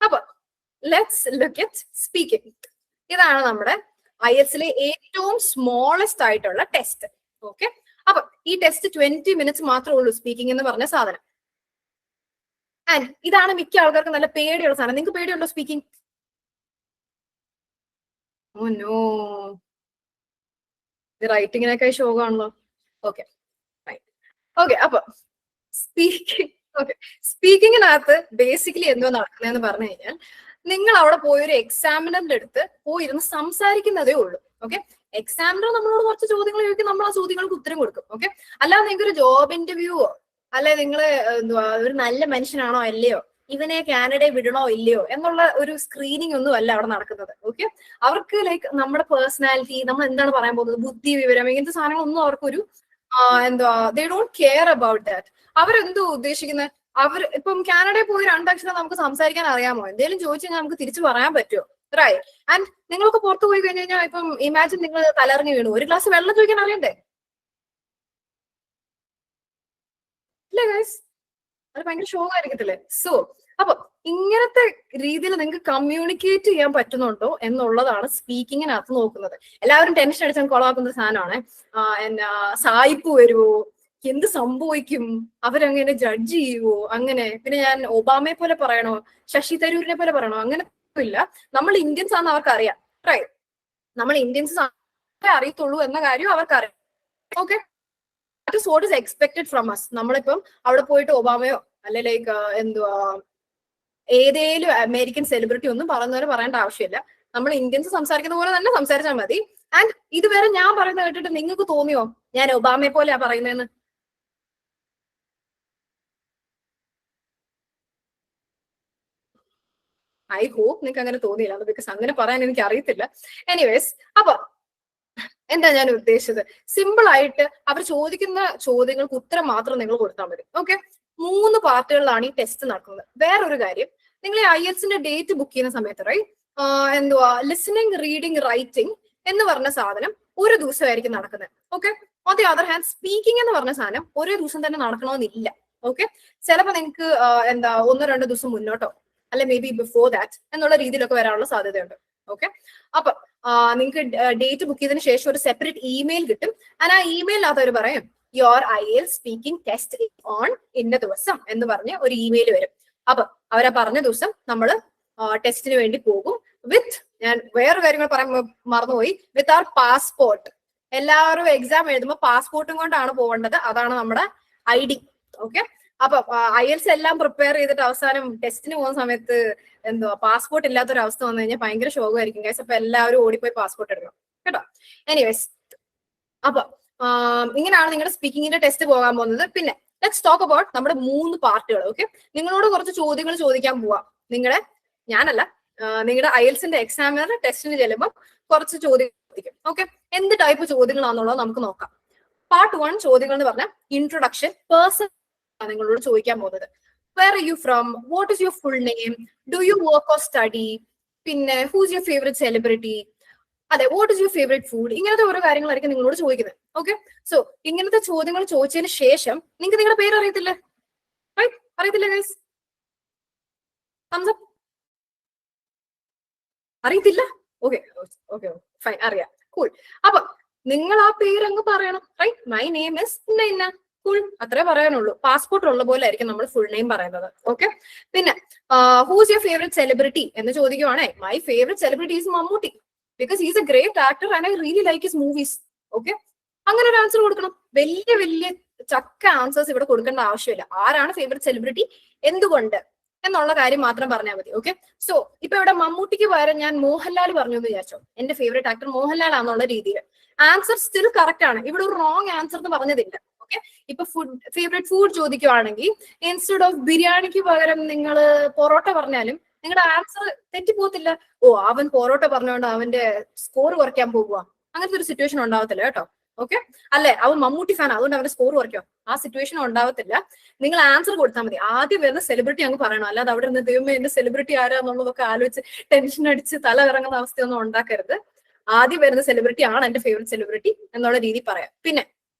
അപ്പൊ ലെറ്റ്സ് ലുക്ക് അറ്റ് സ്പീക്കിംഗ്. ഇതാണ് നമ്മുടെ IELTS-ലെ ഏറ്റവും സ്മോളസ്റ്റ് ആയിട്ടുള്ള ടെസ്റ്റ്. ഓക്കെ, അപ്പൊ ഈ ടെസ്റ്റ് 20 minutes മാത്രമേ ഉള്ളൂ, സ്പീക്കിംഗ് എന്ന് പറഞ്ഞ സാധനം. ആൻഡ് ഇതാണ് മിക്ക ആൾക്കാർക്ക് നല്ല പേടിയുള്ള സാധനം. നിങ്ങൾക്ക് പേടിയുണ്ടോ സ്പീക്കിംഗ്? ഓ നോ, ഇത് റൈറ്റിങ്ങിനൊക്കെ ശോകമാണല്ലോ. ഓക്കെ, ഓക്കെ, അപ്പൊ സ്പീക്കിങ്ങിനകത്ത് ബേസിക്കലി എന്തോ നടക്കുന്നതെന്ന് പറഞ്ഞു കഴിഞ്ഞാൽ, നിങ്ങൾ അവിടെ പോയി ഒരു എക്സാമിനറിന്റെ അടുത്ത് പോയിരുന്ന് സംസാരിക്കുന്നതേ ഉള്ളൂ. ഓക്കെ, എക്സാമിനർ നമ്മളോട് കുറച്ച് ചോദ്യങ്ങൾ ചോദിക്കും, നമ്മൾ ആ ചോദ്യങ്ങൾക്ക് ഉത്തരം കൊടുക്കും. ഓക്കെ, അല്ലാതെ നിങ്ങൾക്ക് ഒരു ജോബ് ഇന്റർവ്യൂവോ അല്ലെ നിങ്ങൾ എന്തുവാ ഒരു നല്ല മനുഷ്യനാണോ അല്ലയോ, ഇവനെ കാനഡയിൽ വിടണോ ഇല്ലയോ എന്നുള്ള ഒരു സ്ക്രീനിങ് ഒന്നും അല്ല അവിടെ നടക്കുന്നത്. ഓക്കെ, അവർക്ക് ലൈക്ക് നമ്മുടെ പേഴ്സണാലിറ്റി, നമ്മൾ എന്താണ് പറയാൻ പോകുന്നത്, ബുദ്ധി, വിവരം, ഇങ്ങനത്തെ സാധനങ്ങളൊന്നും അവർക്കൊരു എന്തുവാ they don't care about that. അവരെന്തോ ഉദ്ദേശിക്കുന്നത്, അവർ ഇപ്പം കാനഡയിൽ പോയി 2 അക്ഷരം നമുക്ക് സംസാരിക്കാൻ അറിയാമോ? എന്തെങ്കിലും ചോദിച്ചു കഴിഞ്ഞാൽ നമുക്ക് തിരിച്ചു പറയാൻ പറ്റുമോ? റൈറ്റ്. ആൻഡ് നിങ്ങളൊക്കെ പുറത്തു പോയി കഴിഞ്ഞ് കഴിഞ്ഞാൽ ഇപ്പം ഇമാജിൻ നിങ്ങൾ തലറിഞ്ഞു വീണു, ഒരു ഗ്ലാസ് വെള്ളം ചോദിക്കാൻ അറിയണ്ടേ? ഇല്ലേ ഗൈസ്? അത് ഭയങ്കര ഷോകായിരിക്കത്തില്ലേ? സോ അപ്പൊ ഇങ്ങനത്തെ രീതിയിൽ നിങ്ങൾക്ക് കമ്മ്യൂണിക്കേറ്റ് ചെയ്യാൻ പറ്റുന്നുണ്ടോ എന്നുള്ളതാണ് സ്പീക്കിങ്ങിനകത്ത് നോക്കുന്നത്. എല്ലാവരും ടെൻഷൻ അടിച്ചാൽ കൊളാക്കുന്ന സാധനമാണ്. എന്നാ സായിപ്പ് വരുവോ, എന്ത് സംഭവിക്കും, അവരങ്ങനെ ജഡ്ജ് ചെയ്യുവോ, അങ്ങനെ. പിന്നെ ഞാൻ ഒബാമയെ പോലെ പറയണോ, ശശി തരൂരിനെ പോലെ പറയണോ, അങ്ങനെ ഇല്ല. നമ്മൾ ഇന്ത്യൻസ് ആണെന്ന് അവർക്ക് അറിയാം. റൈറ്റ്, നമ്മൾ ഇന്ത്യൻസ് അറിയത്തുള്ളൂ എന്ന കാര്യം അവർക്ക് അറിയാം. Okay, that is what is expected from us. നമ്മളിപ്പം അവിടെ പോയിട്ട് ഒബാമയോ അല്ലെ ലൈക്ക് എന്തുവാ ഏതേലും അമേരിക്കൻ സെലിബ്രിറ്റി ഒന്നും പറയുന്നവരെ പറയേണ്ട ആവശ്യമില്ല. നമ്മൾ ഇന്ത്യൻസ് സംസാരിക്കുന്ന പോലെ തന്നെ സംസാരിച്ചാൽ മതി. ആൻഡ് ഇതുവരെ ഞാൻ പറയുന്നത് കേട്ടിട്ട് നിങ്ങൾക്ക് തോന്നിയോ ഞാൻ ഒബാമയെ പോലെയാ പറയുന്നതെന്ന്? ഐ ഹോപ്പ് നിങ്ങൾക്ക് അങ്ങനെ തോന്നിയില്ല, ബിക്കോസ് അങ്ങനെ പറയാൻ എനിക്ക് അറിയത്തില്ല. എനിവേസ്, അപ്പൊ എന്താ ഞാൻ ഉദ്ദേശിച്ചത്, സിമ്പിൾ ആയിട്ട് അവർ ചോദിക്കുന്ന ചോദ്യങ്ങൾക്ക് ഉത്തരം മാത്രം നിങ്ങൾ കൊടുത്താൽ മതി. ഓക്കെ, 3 പാർട്ടുകളിലാണ് ഈ ടെസ്റ്റ് നടക്കുന്നത്. വേറൊരു കാര്യം, നിങ്ങൾ ഈ IELTS-ന്റെ ഡേറ്റ് ബുക്ക് ചെയ്യുന്ന സമയത്ത് എന്തുവാ ലിസണിങ്, റീഡിങ്, റൈറ്റിംഗ് എന്ന് പറഞ്ഞ സാധനം ഒരു ദിവസമായിരിക്കും നടക്കുന്നത്. Okay, on the other hand speaking എന്ന് പറഞ്ഞ സാധനം ഒരേ ദിവസം തന്നെ നടക്കണമെന്നില്ല. ഓക്കെ, ചിലപ്പോൾ നിങ്ങൾക്ക് 1-2 ദിവസം മുന്നോട്ടോ അല്ലെ മേ ബി ബിഫോർ ദാറ്റ് എന്നുള്ള രീതിയിലൊക്കെ വരാനുള്ള സാധ്യതയുണ്ട്. ഓക്കെ, അപ്പൊ നിങ്ങൾക്ക് ഡേറ്റ് ബുക്ക് ചെയ്തതിനു ശേഷം ഒരു സെപ്പറേറ്റ് ഇമെയിൽ കിട്ടും. ആ ഇമെയിലിനകത്ത് അവർ പറയും your IELTS speaking test on ഇന്ന ദിവസം എന്ന് പറഞ്ഞ് ഒരു ഇമെയിൽ വരും. അപ്പൊ അവരാ പറഞ്ഞ ദിവസം നമ്മൾ ടെസ്റ്റിന് വേണ്ടി പോകും വിത്ത്, ഞാൻ വേറെ കാര്യങ്ങൾ പറയാൻ മറന്നുപോയി, വിത്ത് അവർ പാസ്പോർട്ട്. എല്ലാവരും എക്സാം എഴുതുമ്പോൾ പാസ്പോർട്ടും കൊണ്ടാണ് പോകേണ്ടത്, അതാണ് നമ്മുടെ ID. ഓക്കെ, അപ്പൊ IELTS എല്ലാം പ്രിപ്പയർ ചെയ്തിട്ട് അവസാനം ടെസ്റ്റിന് പോകുന്ന സമയത്ത് എന്തുവാ പാസ്പോർട്ട് ഇല്ലാത്തൊരു അവസ്ഥ വന്നു കഴിഞ്ഞാൽ ഭയങ്കര ശോകമായിരിക്കും ഗൈസ്. അപ്പൊ എല്ലാവരും ഓടിപ്പോയി പാസ്പോർട്ട് എടുക്കണം കേട്ടോ. എനിവേസ്, അപ്പൊ ഇങ്ങനെയാണ് നിങ്ങളുടെ സ്പീക്കിങ്ങിന്റെ ടെസ്റ്റ് പോകാൻ പോകുന്നത്. പിന്നെ ലെറ്റ്സ് ടോക്ക് അബൌട്ട് നമ്മുടെ 3 പാർട്ടുകൾ. ഓക്കെ, നിങ്ങളോട് കുറച്ച് ചോദ്യങ്ങൾ ചോദിക്കാൻ പോവാം. ഞാനല്ല, നിങ്ങളുടെ IELTSന്റെ എക്സാമിനർ ടെസ്റ്റിന് ചെല്ലുമ്പോൾ കുറച്ച് ചോദ്യങ്ങൾ ചോദിക്കും. ഓക്കെ, എന്ത് ടൈപ്പ് ചോദ്യങ്ങളാണെന്നുള്ളത് നമുക്ക് നോക്കാം. പാർട്ട് 1 ചോദ്യങ്ങൾ എന്ന് പറഞ്ഞാൽ ഇൻട്രൊഡക്ഷൻ, പേഴ്സൺ നിങ്ങളോട് ചോദിക്കാൻ പോകുന്നത്. Where are you from? What is your full name? Do you work or study? പിന്നെ who's your favorite celebrity? അതെ, what is your favorite food? ഇങ്ങനത്തെ ഓരോ കാര്യങ്ങളായിരിക്കും നിങ്ങളോട് ചോദിക്കുന്നത്. ഓക്കെ, സോ ഇങ്ങനത്തെ ചോദ്യങ്ങൾ ചോദിച്ചതിന് ശേഷം നിങ്ങൾക്ക് നിങ്ങളുടെ പേര് അറിയത്തില്ലേ? അറിയത്തില്ല ഗൈസ്? അറിയത്തില്ല? ഓക്കെ ഓക്കെ ഫൈൻ, അറിയാം, കൂൾ. അപ്പൊ നിങ്ങൾ ആ പേര് അങ്ങ് പറയണം. റൈറ്റ്, മൈ നെയിം ഇസ് ഇന്ന ഇന്ന, കൂൾ, അത്രേ പറയാനുള്ളൂ. പാസ്പോർട്ട് ഉള്ള പോലെ ആയിരിക്കും നമ്മൾ ഫുൾ നെയിം പറയുന്നത്. ഓക്കെ, പിന്നെ ഹൂസ് യുവർ ഫേവറേറ്റ് സെലിബ്രിറ്റി എന്ന് ചോദിക്കുവാണേ, my favourite celebrity is Mammootty because he's a great actor and I really like his movies. Okay, അങ്ങനെ ഒരു ആൻസർ കൊടുക്കണം. വലിയ വലിയ ചക്ക ആൻസേഴ്സ് ഇവിടെ കൊടുക്കേണ്ട ആവശ്യമില്ല. ആരാണ് ഫേവറേറ്റ് സെലിബ്രിറ്റി, എന്തുകൊണ്ട് എന്നുള്ള കാര്യം മാത്രം പറഞ്ഞാൽ മതി. ഓക്കെ, സോ ഇപ്പൊ ഇവിടെ മമ്മൂട്ടിക്ക് പകരം ഞാൻ മോഹൻലാൽ പറഞ്ഞു എന്ന് വിചാരിച്ചോ, എന്റെ ഫേവറേറ്റ് ആക്ടർ മോഹൻലാൽ ആണെന്നുള്ള രീതിയിൽ ആൻസർ സ്റ്റിൽ കറക്റ്റ് ആണ്. ഇവിടെ ഒരു റോങ് ആൻസർ എന്ന് പറഞ്ഞതില്ല. ഓക്കെ, ഇപ്പൊ ഫേവറേറ്റ് ഫുഡ് ചോദിക്കുവാണെങ്കിൽ ഇൻസ്റ്റെഡ് ഓഫ് ബിരിയാണിക്ക് പകരം നിങ്ങൾ പൊറോട്ട പറഞ്ഞാലും നിങ്ങളുടെ ആൻസർ തെറ്റിപ്പോകത്തില്ല. ഓ, അവൻ പൊറോട്ട പറഞ്ഞുകൊണ്ട് അവന്റെ സ്കോർ കുറയ്ക്കാൻ പോകുക, അങ്ങനത്തെ ഒരു സിറ്റുവേഷൻ ഉണ്ടാവത്തില്ല കേട്ടോ. ഓക്കെ, അല്ലെ അവൻ മമ്മൂട്ടി ഫാൻ അതുകൊണ്ട് അവന്റെ സ്കോർ കുറയ്ക്കോ, ആ സിറ്റുവേഷൻ ഉണ്ടാവത്തില്ല. നിങ്ങൾ ആൻസർ കൊടുത്താൽ മതി. ആദ്യം വരുന്ന സെലിബ്രിറ്റി അങ്ങ് പറയണം, അല്ലാതെ അവിടെ നിന്ന് ദൈവമേ എന്റെ സെലിബ്രിറ്റി ആരാന്നുള്ളതൊക്കെ ആലോചിച്ച് ടെൻഷൻ അടിച്ച് തല ഇറങ്ങുന്ന അവസ്ഥയൊന്നും ഉണ്ടാക്കരുത്. ആദ്യം വരുന്ന സെലിബ്രിറ്റി ആണ് എന്റെ ഫേവറേറ്റ് സെലിബ്രിറ്റി എന്നുള്ള രീതി പറയാം. പിന്നെ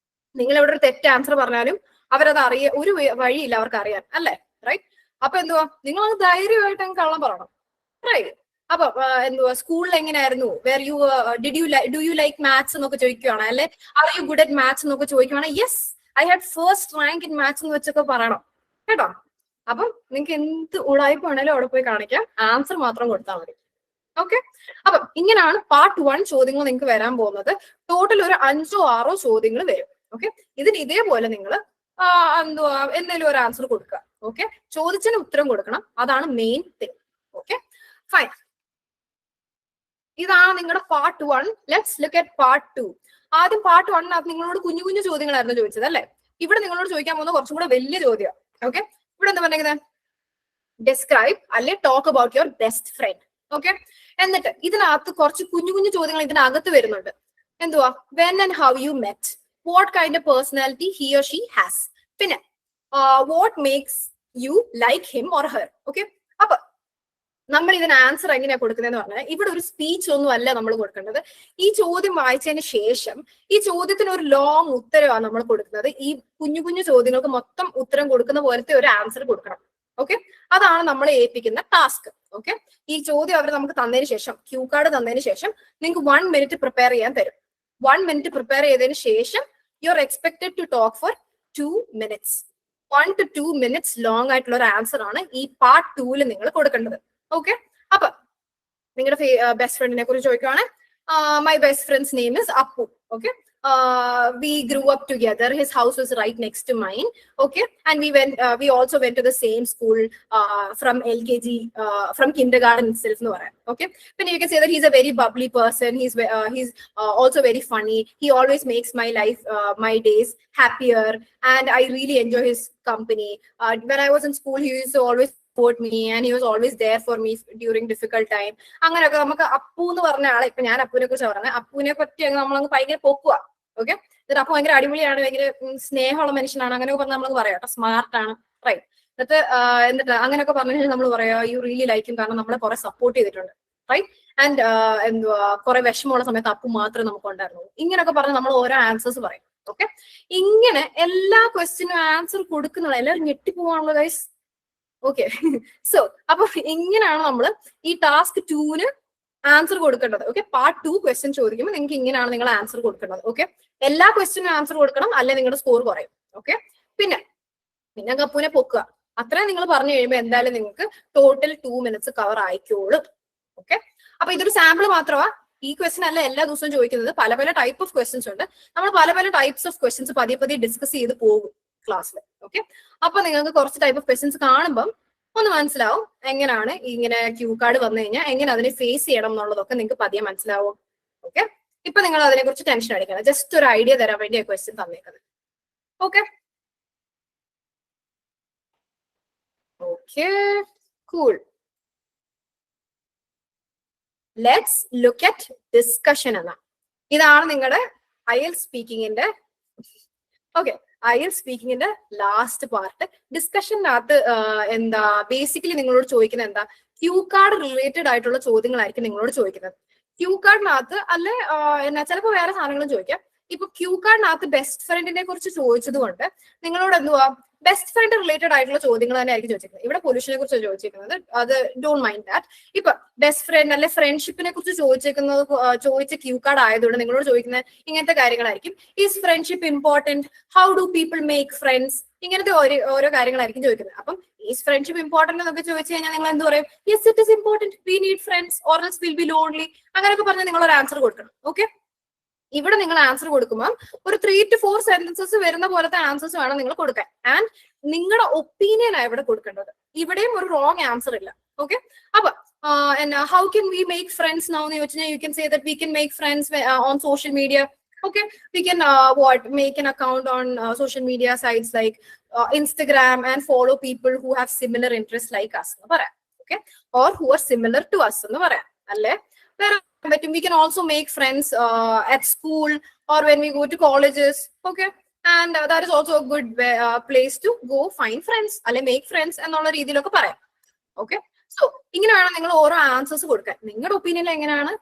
നിങ്ങൾ ഇവിടെ ഒരു തെറ്റ് ആൻസർ പറഞ്ഞാലും അവരത് ഒരു വഴിയില്ല അവർക്ക് അറിയാൻ, അല്ലേ? റൈറ്റ്, അപ്പൊ എന്തുവാ, നിങ്ങൾ അങ്ങ് ധൈര്യമായിട്ട് അങ്ങ് കള്ളം പറയണം. റൈറ്റ്, അപ്പൊ എന്തുവാ, സ്കൂളിൽ എങ്ങനെയായിരുന്നു, ഡു യു ലൈക്ക് മാത്സ് എന്നൊക്കെ ചോദിക്കുവാണ്, അല്ലെ are you good at maths എന്നൊക്കെ ചോദിക്കുവാണ്, yes I had first rank in maths എന്ന് വെച്ചൊക്കെ പറയണം കേട്ടോ. അപ്പം നിങ്ങൾക്ക് എന്ത് ഉടായ്പ വേണേലും അവിടെ പോയി കാണിക്കാം, ആൻസർ മാത്രം കൊടുത്താൽ മതി. ഓക്കെ, അപ്പൊ ഇങ്ങനെയാണ് പാർട്ട് 1 ചോദ്യങ്ങൾ നിങ്ങൾക്ക് വരാൻ പോകുന്നത്. ടോട്ടൽ ഒരു 5ഓ 6ഓ ചോദ്യങ്ങൾ വരും. ഓക്കെ, ഇതിന് ഇതേപോലെ നിങ്ങൾ എന്തുവാ എന്തെങ്കിലും ഒരു ആൻസർ കൊടുക്കുക. ഓക്കെ, ചോദിച്ചതിന് ഉത്തരം കൊടുക്കണം, അതാണ് മെയിൻ തിങ്. Okay, fine. ഇതാണ് നിങ്ങളുടെ part 1. Let's look at part 2. ആദ്യം പാർട്ട് 1 നിങ്ങളോട് കുഞ്ഞു കുഞ്ഞു ചോദ്യങ്ങളായിരുന്നു ചോദിച്ചത്, അല്ലെ? ഇവിടെ നിങ്ങളോട് ചോദിക്കാൻ പോകുന്ന കുറച്ചും കൂടെ വലിയ ചോദ്യം. ഓക്കെ, ഇവിടെ എന്താ പറഞ്ഞത്, ഡിസ്ക്രൈബ് അല്ലെ talk about your best friend. Okay, എന്നിട്ട് ഇതിനകത്ത് കുറച്ച് കുഞ്ഞു കുഞ്ഞു ചോദ്യങ്ങൾ ഇതിനകത്ത് വരുന്നുണ്ട്. എന്തുവാ, when and how you met, what kind of personality he or she has, പിന്നെ what makes you like him or her. Okay, അപ്പൊ നമ്മൾ ഇതിന് ആൻസർ എങ്ങനെയാ കൊടുക്കുന്നതെന്ന് പറഞ്ഞാൽ ഇവിടെ ഒരു സ്പീച്ച് ഒന്നും അല്ല നമ്മൾ കൊടുക്കേണ്ടത്. ഈ ചോദ്യം വായിച്ചതിന് ശേഷം ഈ ചോദ്യത്തിന് ഒരു ലോങ് ഉത്തരവാണ് നമ്മൾ കൊടുക്കുന്നത്. ഈ കുഞ്ഞു കുഞ്ഞു ചോദ്യങ്ങൾക്ക് മൊത്തം ഉത്തരം കൊടുക്കുന്ന പോലത്തെ ഒരു ആൻസർ കൊടുക്കണം. ഓക്കെ, അതാണ് നമ്മളെ ഏൽപ്പിക്കുന്ന ടാസ്ക്. ഓക്കെ, ഈ ചോദ്യം അവർ നമുക്ക് തന്നതിന് ശേഷം, ക്യൂ കാർഡ് തന്നതിന് ശേഷം നിങ്ങൾക്ക് 1 മിനിറ്റ് പ്രിപ്പയർ ചെയ്യാൻ തരും. 1 മിനിറ്റ് പ്രിപ്പയർ ചെയ്തതിന് ശേഷം you are expected to talk for 2 minutes. 1 to 2 minutes long ആയിട്ടുള്ള ഒരു ആൻസർ ആണ് ഈ പാർട്ട് 2 നിങ്ങൾ കൊടുക്കേണ്ടത്. ഓക്കെ, അപ്പൊ നിങ്ങളുടെ ബെസ്റ്റ് ഫ്രണ്ടിനെ കുറിച്ച് ചോദിക്കുവാണ്. My best friend's name is Appu. Okay, we grew up together. His house was right next to mine. Okay, and we also went to the same school from LKG, from kindergarten itself. No, okay, then you can say that he's a very bubbly person. He's also very funny. He always makes my life, my days happier, and I really enjoy his company. When I was in school, he used to always support me, and he was always there for me during difficult time. അങ്ങനെയൊക്കെ നമുക്ക് അപ്പു എന്ന് പറഞ്ഞ ആളെ, ഇപ്പൊ ഞാൻ അപ്പുവിനെ കുറിച്ച് പറഞ്ഞത്, അപ്പുവിനെ പറ്റി നമ്മളങ്ങ് ഭയങ്കര പൊക്കുക. ഓക്കെ, എന്നിട്ട് അപ്പൊ ഭയങ്കര അടിപൊളിയാണ്, ഭയങ്കര സ്നേഹമുള്ള മനുഷ്യനാണ്, അങ്ങനെയൊക്കെ പറഞ്ഞാൽ നമ്മൾ പറയാം കേട്ടോ, സ്മാർട്ട് ആണ്. റൈറ്റ്, എന്നിട്ട് അങ്ങനെയൊക്കെ പറഞ്ഞു നമ്മൾ പറയാ യു റിയലി ലൈക്കും, കാരണം നമ്മളെ കുറെ സപ്പോർട്ട് ചെയ്തിട്ടുണ്ട്. റൈറ്റ്, ആൻഡ് എന്തുവാ കുറെ വിഷമമുള്ള സമയത്ത് അപ്പു മാത്രമേ നമുക്ക് ഉണ്ടായിരുന്നുള്ളൂ. ഇങ്ങനെയൊക്കെ പറഞ്ഞ് നമ്മൾ ഓരോ ആൻസേഴ്സ് പറയും. ഓക്കെ, ഇങ്ങനെ എല്ലാ ക്വസ്റ്റ്യനും ആൻസർ കൊടുക്കുന്നതാണ്. എല്ലാവരും ഞെട്ടിപ്പോവാണല്ലോ ഗൈസ്. ഓക്കെ. സോ അപ്പൊ ഇങ്ങനെയാണ് നമ്മൾ ഈ ടാസ്ക് 2-ന് ആൻസർ കൊടുക്കേണ്ടത്. ഓക്കെ, പാർട്ട് 2 ക്വസ്റ്റ്യൻ ചോദിക്കുമ്പോൾ നിങ്ങൾക്ക് ഇങ്ങനെയാണ് നിങ്ങൾ ആൻസർ കൊടുക്കേണ്ടത്. ഓക്കെ, എല്ലാ ക്വസ്റ്റ്യനും ആൻസർ കൊടുക്കണം, അല്ലെ നിങ്ങളുടെ സ്കോർ കുറയും. ഓക്കെ, പിന്നെ ഗപ്പുവിനെ പൊക്കുക, അത്രയും നിങ്ങൾ പറഞ്ഞു കഴിയുമ്പോൾ എന്തായാലും നിങ്ങൾക്ക് ടോട്ടൽ 2 മിനിറ്റ്സ് കവർ ആയിക്കോളും. ഓക്കെ, അപ്പൊ ഇതൊരു സാമ്പിൾ മാത്രമാ. ഈ ക്വസ്റ്റ്യൻ അല്ല എല്ലാ ദിവസവും ചോദിക്കുന്നത്. പല പല ടൈപ്പ് ഓഫ് ക്വസ്റ്റ്യൻസ് ഉണ്ട്. നമ്മൾ പല പല ടൈപ്സ് ഓഫ് ക്വസ്റ്റ്യൻസ് പതിയെ ഡിസ്കസ് ചെയ്ത് പോകും ക്ലാസ്സിൽ. ഓക്കെ, അപ്പൊ നിങ്ങൾക്ക് കുറച്ച് ടൈപ്പ് ഓഫ് ക്വസ്റ്റ്യൻസ് കാണുമ്പം ഒന്ന് മനസ്സിലാവും എങ്ങനെയാണ് ഇങ്ങനെ ക്യൂ കാർഡ് വന്നു കഴിഞ്ഞാൽ എങ്ങനെ അതിനെ ഫേസ് ചെയ്യണം എന്നുള്ളതൊക്കെ നിങ്ങൾക്ക് പതിയെ മനസ്സിലാവും. ഓക്കെ, ഇപ്പൊ നിങ്ങൾ അതിനെ കുറിച്ച് ടെൻഷൻ അടിക്കണം. ജസ്റ്റ് ഒരു ഐഡിയ തരാൻ വേണ്ടി ക്വസ്റ്റ്യൻ തന്നേക്കുന്നത്. Okay okay cool. Let's look at discussion എന്ന ഇതാണ് നിങ്ങളുടെ IELTS സ്പീക്കിങ്ങിന്റെ IELTS സ്പീക്കിങ്ങിന്റെ ലാസ്റ്റ് പാർട്ട്. ഡിസ്കഷനകത്ത് എന്താ ബേസിക്കലി നിങ്ങളോട് ചോദിക്കുന്നത് എന്താ, ക്യൂ കാർഡ് റിലേറ്റഡ് ആയിട്ടുള്ള ചോദ്യങ്ങളായിരിക്കും നിങ്ങളോട് ചോദിക്കുന്നത്. ക്യൂ കാർഡിനകത്ത് അല്ലെ എന്നാ ചിലപ്പോൾ വേറെ സാധനങ്ങളും ചോദിക്കാം. ഇപ്പൊ ക്യൂ കാർഡിനകത്ത് ബെസ്റ്റ് ഫ്രണ്ടിനെ കുറിച്ച് ചോദിച്ചത് കൊണ്ട് നിങ്ങളോട് എന്തുവാ ബെസ്റ്റ് ഫ്രണ്ട് റിലേറ്റഡ് ആയിട്ടുള്ള ചോദ്യങ്ങൾ തന്നെ ആയിരിക്കും ചോദിച്ചിരിക്കുന്നത്. ഇവിടെ പൊല്യൂഷനെ കുറിച്ച് ചോദിച്ചിരിക്കുന്നത്, അത് ഡോണ്ട് മൈൻഡ് ദാറ്റ്. ഇപ്പൊ ബെസ്റ്റ് ഫ്രണ്ട് അല്ലെ ഫ്രണ്ട്ഷിപ്പിനെ കുറിച്ച് ചോദിച്ച ക്യൂ കാർഡ് ആയതുകൊണ്ട് നിങ്ങളോട് ചോദിക്കുന്ന ഇങ്ങനത്തെ കാര്യങ്ങളായിരിക്കും. Is friendship important, how do people make friends, ഇങ്ങനത്തെ ഓരോ കാര്യങ്ങളായിരിക്കും ചോദിക്കുന്നത്. അപ്പം ഈസ് ഫ്രണ്ട്ഷിപ്പ് ഇമ്പോർട്ടന്റ് എന്നൊക്കെ ചോദിച്ചു കഴിഞ്ഞാൽ നിങ്ങൾ എന്ത് പറയും, yes it is important, we need friends or else will be lonely, അങ്ങനെയൊക്കെ പറഞ്ഞാൽ നിങ്ങൾ ഒരു ആൻസർ കൊടുക്കണം. ഓക്കെ, ഇവിടെ നിങ്ങൾ ആൻസർ കൊടുക്കുമ്പോൾ ഒരു 3 to 4 സെന്റൻസസ് വരുന്ന പോലത്തെ ആൻസേഴ്സ് വേണം നിങ്ങൾ കൊടുക്കാൻ. ആൻഡ് നിങ്ങളുടെ ഒപ്പീനിയൻ ആണ് ഇവിടെ കൊടുക്കേണ്ടത്. ഇവിടെയും ഒരു റോങ് ആൻസർ ഇല്ല. ഓക്കെ, അപ്പൊ how can we make friends now എന്ന് ചോദിച്ചാൽ you can say that we can make friends on social media. Okay, we can make an account on social media sites like Instagram and follow people who have similar interests like us. Okay, or who are similar to us. We can also make friends at school or when we go to colleges. Okay, and that is also a good place to go find friends. Make friends എന്നുള്ള രീതിയിലൊക്കെ പറയാം. Okay, so ഇങ്ങനെയാണ് നിങ്ങൾ ഓരോ answers കൊടുക്കാൻ. നിങ്ങളുടെ opinion എങ്ങനെയാണ്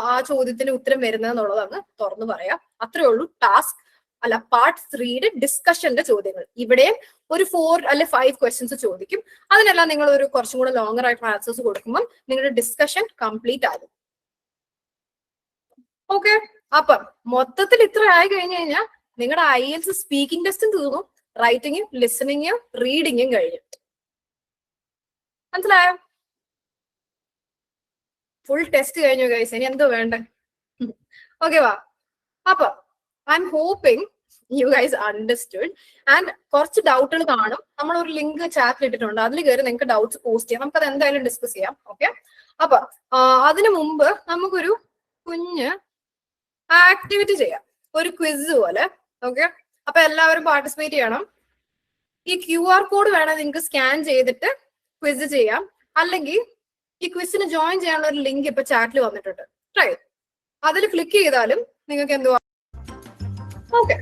ആ ചോദ്യത്തിന് ഉത്തരം വരുന്നത് എന്നുള്ളതാണ് തുറന്നു പറയാം. അത്രേ ഉള്ളൂ ടാസ്ക് അല്ല പാർട്ട് 3യുടെ ഡിസ്കഷന്റെ ചോദ്യങ്ങൾ. ഇവിടെയും ഒരു 4 അല്ലെ 5 ക്വസ്റ്റ്യൻസ് ചോദിക്കും. അതിനെല്ലാം നിങ്ങൾ ഒരു കുറച്ചും കൂടെ ലോങ്ങർ ആയിട്ടുള്ള ആൻസേഴ്സ് കൊടുക്കുമ്പോൾ നിങ്ങളുടെ ഡിസ്കഷൻ കംപ്ലീറ്റ് ആകും. ഓക്കെ, അപ്പൊ മൊത്തത്തിൽ ഇത്ര ആയി കഴിഞ്ഞു കഴിഞ്ഞാൽ നിങ്ങളുടെ IELTS സ്പീക്കിംഗ് ടെസ്റ്റും തീർന്നു, റൈറ്റിംഗും ലിസണിങ്ങും റീഡിങ്ങും കഴിഞ്ഞു. മനസ്സിലായോ? ഫുൾ ടെസ്റ്റ് കഴിഞ്ഞു ഗൈസ്. ഇനി എന്തോ വേണ്ടേ? ഓക്കെ വാ. അപ്പൊ I'm hoping you guys understood. And കുറച്ച് ഡൗട്ടുകൾ കാണും. നമ്മൾ ഒരു ലിങ്ക് ചാറ്റിൽ ഇട്ടിട്ടുണ്ട്, അതിൽ കയറി നിങ്ങൾക്ക് ഡൗട്ട്സ് പോസ്റ്റ് ചെയ്യാം. നമുക്കത് എന്തായാലും ഡിസ്കസ് ചെയ്യാം. ഓക്കെ, അപ്പൊ അതിനു മുമ്പ് നമുക്കൊരു കുഞ്ഞ് ആക്ടിവിറ്റി ചെയ്യാം, ഒരു ക്വിസ് പോലെ. ഓക്കെ, അപ്പൊ എല്ലാവരും പാർട്ടിസിപ്പേറ്റ് ചെയ്യണം. ഈ QR കോഡ് വേണം നിങ്ങൾക്ക് സ്കാൻ ചെയ്തിട്ട് ക്വിസ് ചെയ്യാം, അല്ലെങ്കിൽ ഈ ക്വിസിന് ജോയിൻ ചെയ്യാനുള്ള ഒരു ലിങ്ക് ഇപ്പൊ ചാറ്റിൽ വന്നിട്ടുണ്ട്. ട്രൈ അതിൽ ക്ലിക്ക് ചെയ്താലും നിങ്ങൾക്ക് എന്തുവാ. ഓക്കെ,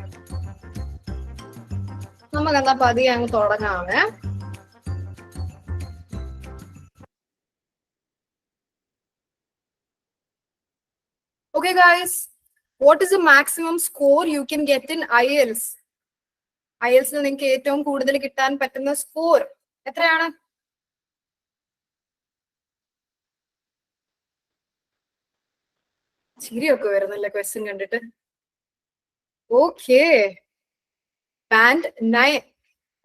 നമുക്ക് എന്താ പതിയെ അങ്ങ് തുടങ്ങാമേ. Okay guys, what is the maximum score you can get in IELTS? IELTS നിങ്ങൾക്ക് ഏറ്റവും കൂടുതൽ കിട്ടാൻ പറ്റുന്ന സ്കോർ എത്രയാണ്? ചിരിയൊക്കെ വരുന്നല്ലേ ക്വസ്റ്റ്യൻ കണ്ടിട്ട്. Okay, band 9.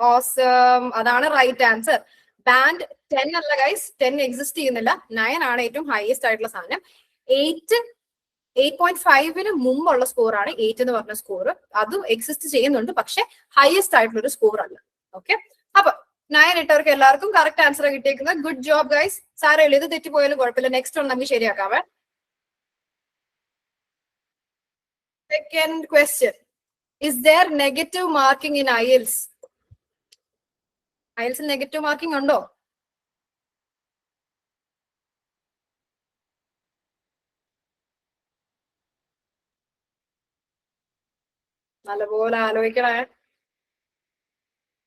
ഓസം, അതാണ് റൈറ്റ് ആൻസർ. ബാൻഡ് 10 അല്ല ഗൈസ്, 10 എക്സിസ്റ്റ് ചെയ്യുന്നില്ല. 9 ആണ് ഏറ്റവും ഹൈയസ്റ്റ് ആയിട്ടുള്ള സാധനം. 8.5-ന് മുമ്പുള്ള സ്കോർ ആണ് 8 എന്ന് പറഞ്ഞ സ്കോർ. അതും എക്സിസ്റ്റ് ചെയ്യുന്നുണ്ട്, പക്ഷെ ഹയസ്റ്റ് ആയിട്ടുള്ള ഒരു സ്കോർ അല്ല. ഓക്കെ, അപ്പൊ 9 ഇട്ടവർക്ക് എല്ലാവർക്കും കറക്റ്റ് ആൻസർ കിട്ടിയേക്കുന്നത്. Good job guys. സാരമില്ല, ഇത് തെറ്റിപ്പോയാലും കുഴപ്പമില്ല. നെക്സ്റ്റ് ഒന്ന് നമുക്ക് ശരിയാക്കാവേ. Second question, is there negative marking in IELTS? IELTS negative marking ഉണ്ടോ? നല്ലപോലെ ആലോചിക്കണേ.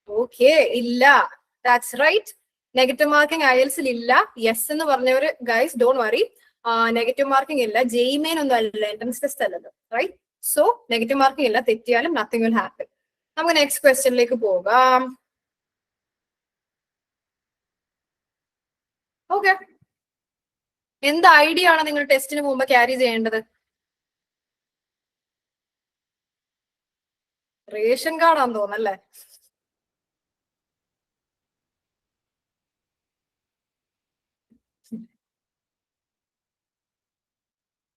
ഓക്കെ, ഇല്ല. That's right. Negative marking IELTS ഇല്ല. യെസ് എന്ന് പറഞ്ഞവര് guys don't worry, negative marking ഇല്ല. ജെയ്മെയിൻ ഒന്നും അല്ല, എൻട്രൻസ് ടെസ്റ്റ് അല്ലല്ലോ. റൈറ്റ്, സോ നെഗറ്റീവ് മാർക്കിംഗ് ഇല്ല. തെറ്റിയാലും നത്തിങ് വിൽ ഹാപ്പൻ. നമുക്ക് നെക്സ്റ്റ് ക്വസ്റ്റ്യനിലേക്ക് പോകാം. ഓക്കെ, എന്ത് ഐഡിയ ആണ് നിങ്ങൾ ടെസ്റ്റിന് മുമ്പ് ക്യാരി ചെയ്യേണ്ടത്? റേഷൻ കാർഡാന്ന് തോന്നല്ലേ?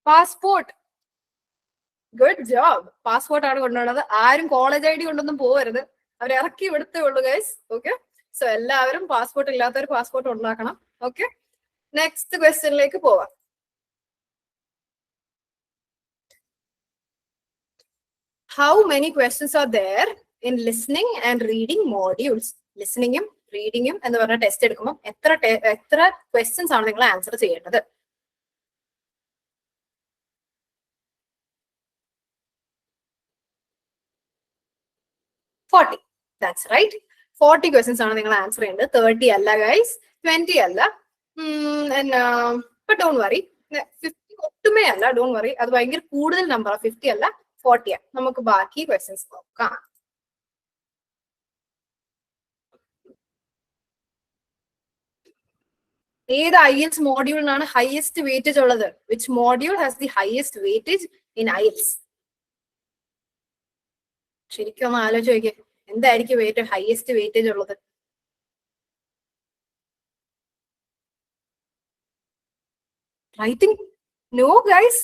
പാസ്പോർട്ട്. Good job. പാസ്പോർട്ട് ആണ് കൊണ്ടുപോകുന്നത്. ആരും കോളേജ് ഐ ഡി കൊണ്ടൊന്നും പോകരുത്, അവർ ഇറക്കി വിടുത്തേ ഉള്ളൂ ഗൈസ്. ഓക്കെ, സോ എല്ലാവരും പാസ്പോർട്ട് ഇല്ലാത്തവർ പാസ്പോർട്ട് ഉണ്ടാക്കണം. ഓക്കെ, നെക്സ്റ്റ് ക്വസ്റ്റ്യനിലേക്ക് പോവാം. How many questions are there in listening and reading modules? ലിസണിങ്ങും റീഡിങ്ങും എന്ന് പറഞ്ഞ ടെസ്റ്റ് എടുക്കുമ്പോൾ എത്ര ക്വസ്റ്റ്യൻസ് ആണ് നിങ്ങൾ ആൻസർ ചെയ്യേണ്ടത്? ഫോർട്ടി. That's right. 40 ക്വസ്റ്റ്യൻസ് ആണ് നിങ്ങൾ ആൻസർ ചെയ്യേണ്ടത്. 30 അല്ല ഗൈസ്, 20 അല്ല. ഡോൺ വറി, 50 ഒട്ടുമേ അല്ല. ഡോൺ വറി, അത് ഭയങ്കര കൂടുതൽ നമ്പർ. 50 അല്ല, 40. നമുക്ക് ബാക്കി ക്വസ്റ്റ്യൻസ് നോക്കാം. ഏത് IELTS മോഡ്യൂളിനാണ് ഹയസ്റ്റ് വെയിറ്റേജ് ഉള്ളത്? Which module has the highest weightage in IELTS? ശരിക്കും ഒന്ന് ആലോചിച്ച് നോക്കിയേ, എന്തായിരിക്കും ഹയസ്റ്റ് വെയിറ്റേജ് ഉള്ളത്? റൈറ്റിംഗ്? നോ ഗൈസ്,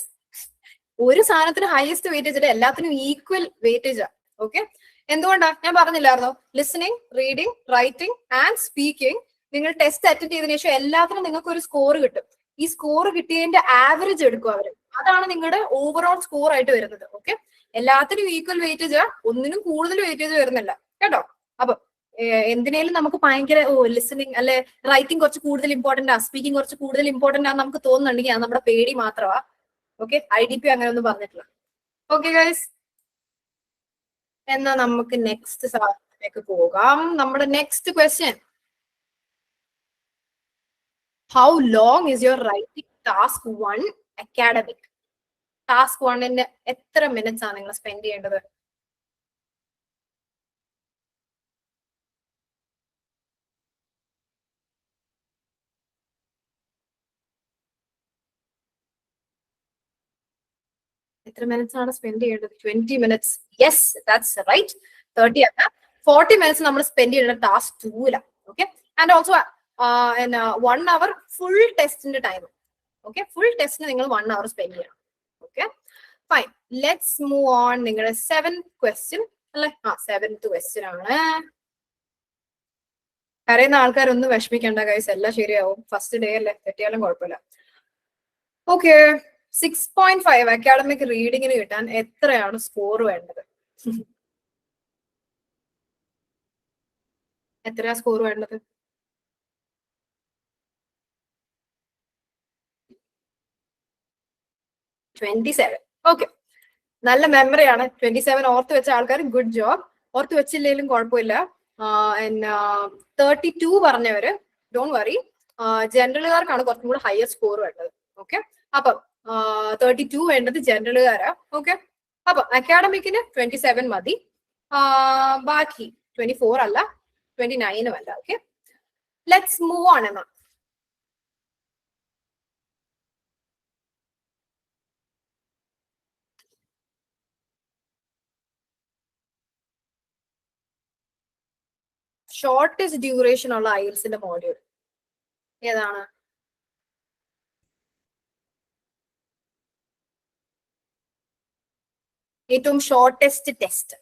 ഒരു സാധനത്തിന് ഹയസ്റ്റ് വെയിറ്റേജ് ഇല്ല, എല്ലാത്തിനും ഈക്വൽ വെയിറ്റേജ് ആണ്. ഓക്കെ, എന്തുകൊണ്ടാ? ഞാൻ പറഞ്ഞില്ലായിരുന്നോ, listening, reading, writing and speaking നിങ്ങൾ ടെസ്റ്റ് അറ്റൻഡ് ചെയ്തതിനു ശേഷം എല്ലാത്തിനും നിങ്ങൾക്ക് ഒരു സ്കോർ കിട്ടും. ഈ സ്കോർ കിട്ടിയതിന്റെ ആവറേജ് എടുക്കും അവര്, അതാണ് നിങ്ങളുടെ ഓവറോൾ സ്കോർ ആയിട്ട് വരുന്നത്. ഓക്കെ, എല്ലാത്തിനും ഈക്വൽ വെയിറ്റേജ്, ഒന്നിനും കൂടുതൽ വെയിറ്റേജ് വരുന്നില്ല കേട്ടോ. അപ്പൊ എന്തിനേലും നമുക്ക് ഭയങ്കര ലിസണിങ് അല്ലെ റൈറ്റിംഗ് കുറച്ച് കൂടുതൽ ഇമ്പോർട്ടന്റ് ആ, സ്പീക്കിംഗ് കുറച്ച് കൂടുതൽ ഇമ്പോർട്ടന്റ് ആണെന്ന് നമുക്ക് തോന്നുന്നുണ്ടെങ്കിൽ അത് നമ്മുടെ പേടി മാത്രമാ. ഓക്കെ, IDP അങ്ങനെ ഒന്നും പറഞ്ഞിട്ടില്ല. ഓക്കെ ഗൈസ്, എന്നാ നമുക്ക് നെക്സ്റ്റ് സാധനത്തിലേക്ക് പോകാം. നമ്മുടെ next question, how long is your writing task 1 academic? Task 1ന് എത്ര മിനിറ്റ്സ് ആണ് നിങ്ങൾ സ്പെൻഡ് ചെയ്യേണ്ടത്? എത്ര മിനിറ്റ്സ് ആണ് സ്പെൻഡ് ചെയ്യേണ്ടത്? 20 മിനിറ്റ്സ്. Yes, that's right. 30 അല്ല, 40 മിനിറ്റ്സ് നമ്മൾ സ്പെൻഡ് ചെയ്യേണ്ടത് ടാസ്ക് 2ല. Okay, and also 1 hour full ടെസ്റ്റിന്റെ ടൈം. ഓക്കെ, ഫുൾ ടെസ്റ്റിന് നിങ്ങൾ 1 അവർ സ്പെൻഡ് ചെയ്യണം. Okay, fine. Let's move on. നിങ്ങളുടെ 7th ക്വസ്റ്റ്യൻ അല്ലെ? 7th ക്വസ്റ്റ്യൻ ആണ്. കരയുന്ന ആൾക്കാരൊന്നും വിഷമിക്കേണ്ട ഗൈസ്, എല്ലാം ശരിയാവും. ഫസ്റ്റ് ഡേ അല്ലേ, തെറ്റിയാലും കുഴപ്പമില്ല. ഓക്കെ, 6.5 അക്കാഡമിക് റീഡിങ്ങിന് കിട്ടാൻ എത്രയാണ് സ്കോർ വേണ്ടത്? എത്രയാ സ്കോർ വേണ്ടത്? 27. ഓക്കെ, നല്ല മെമ്മറിയാണ്. 27 ഓർത്ത് വെച്ച ആൾക്കാർ ഗുഡ് ജോബ്. ഓർത്ത് വെച്ചില്ലെങ്കിലും കുഴപ്പമില്ല. 32 പറഞ്ഞവര് ഡോണ്ട് വറി, ജനറലുകാർക്കാണ് കുറച്ചും കൂടെ ഹയർ സ്കോർ വേണ്ടത്. ഓക്കെ, അപ്പം 32 വേണ്ടത് ജനറലുകാരാ. ഓക്കെ, അപ്പൊ അക്കാഡമിക്കിന് 27 മതി. ബാക്കി 24 അല്ല, 29 അല്ല. Okay, let's move on. എന്നാ ഷോർട്ടസ്റ്റ് ഡ്യൂറേഷൻ ഉള്ള IELTSന്റെ മോഡ്യൂൾ ഏതാണ്? ഏറ്റവും shortest test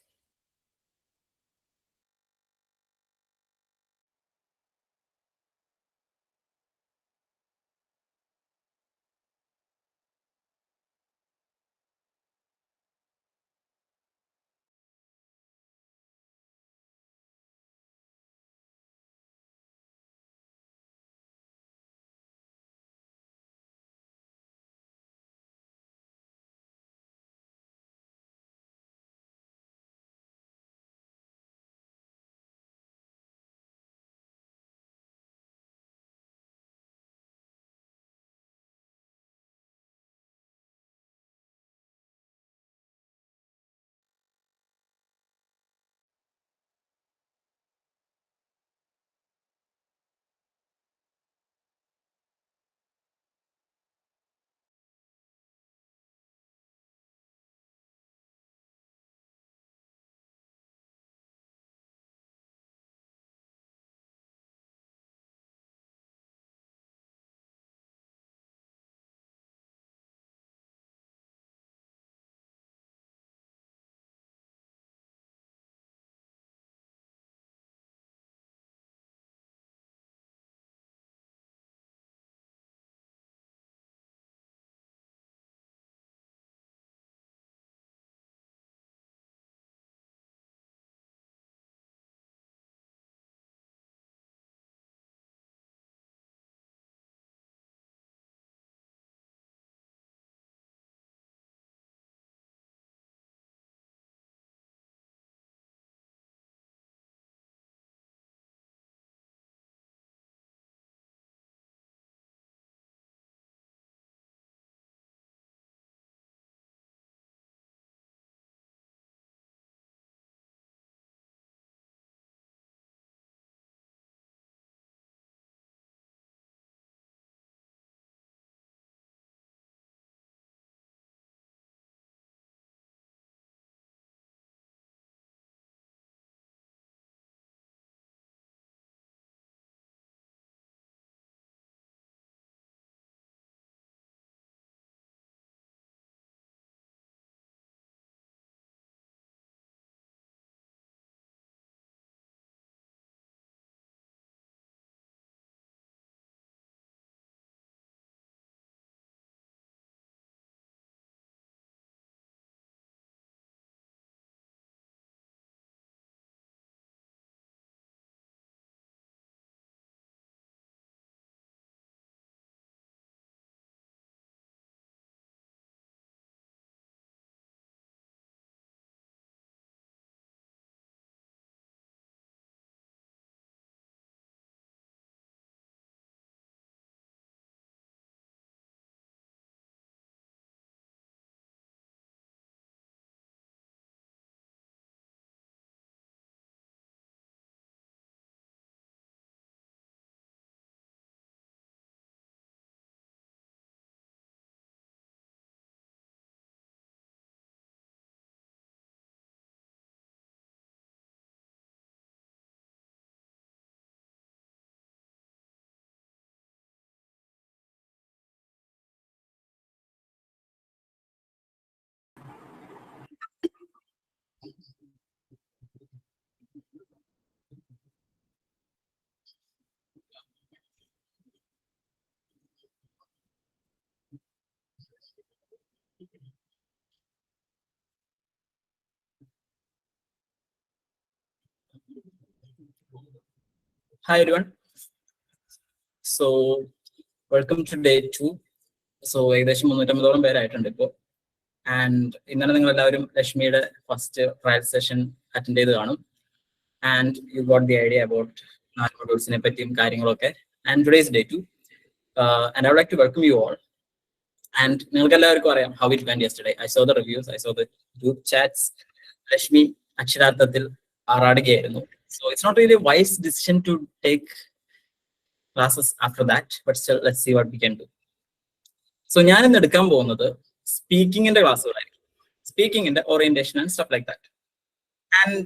Hi everyone. So welcome to day 2. So ഏകദേശം 350 പേരായിട്ടുണ്ട് ഇപ്പോൾ. ആൻഡ് ഇന്നലെ നിങ്ങൾ എല്ലാവരും ലക്ഷ്മിയുടെ ഫസ്റ്റ് ട്രയൽ സെഷൻ അറ്റൻഡ് ചെയ്ത് കാണും. And you got the idea about 4 മോഡ്യൂൾസിനെ പറ്റിയും കാര്യങ്ങളൊക്കെ. And today is day 2. And I would like to welcome you all. And നിങ്ങൾക്ക് എല്ലാവർക്കും അറിയാം how it went yesterday. I saw the reviews, I saw the group chats. Lakshmi അക്ഷരാർത്ഥത്തിൽ ആറാടുകയായിരുന്നു. So it's not really a wise decision to take classes after that, but still let's see what we can do. So ഞാൻ ഇന്ന് എടുക്കാൻ പോകുന്നത് സ്പീക്കിങ്ങിന്റെ ക്ലാസ്സുകളായിരിക്കും. സ്പീക്കിങ്ങിന്റെ orientation and stuff like that. And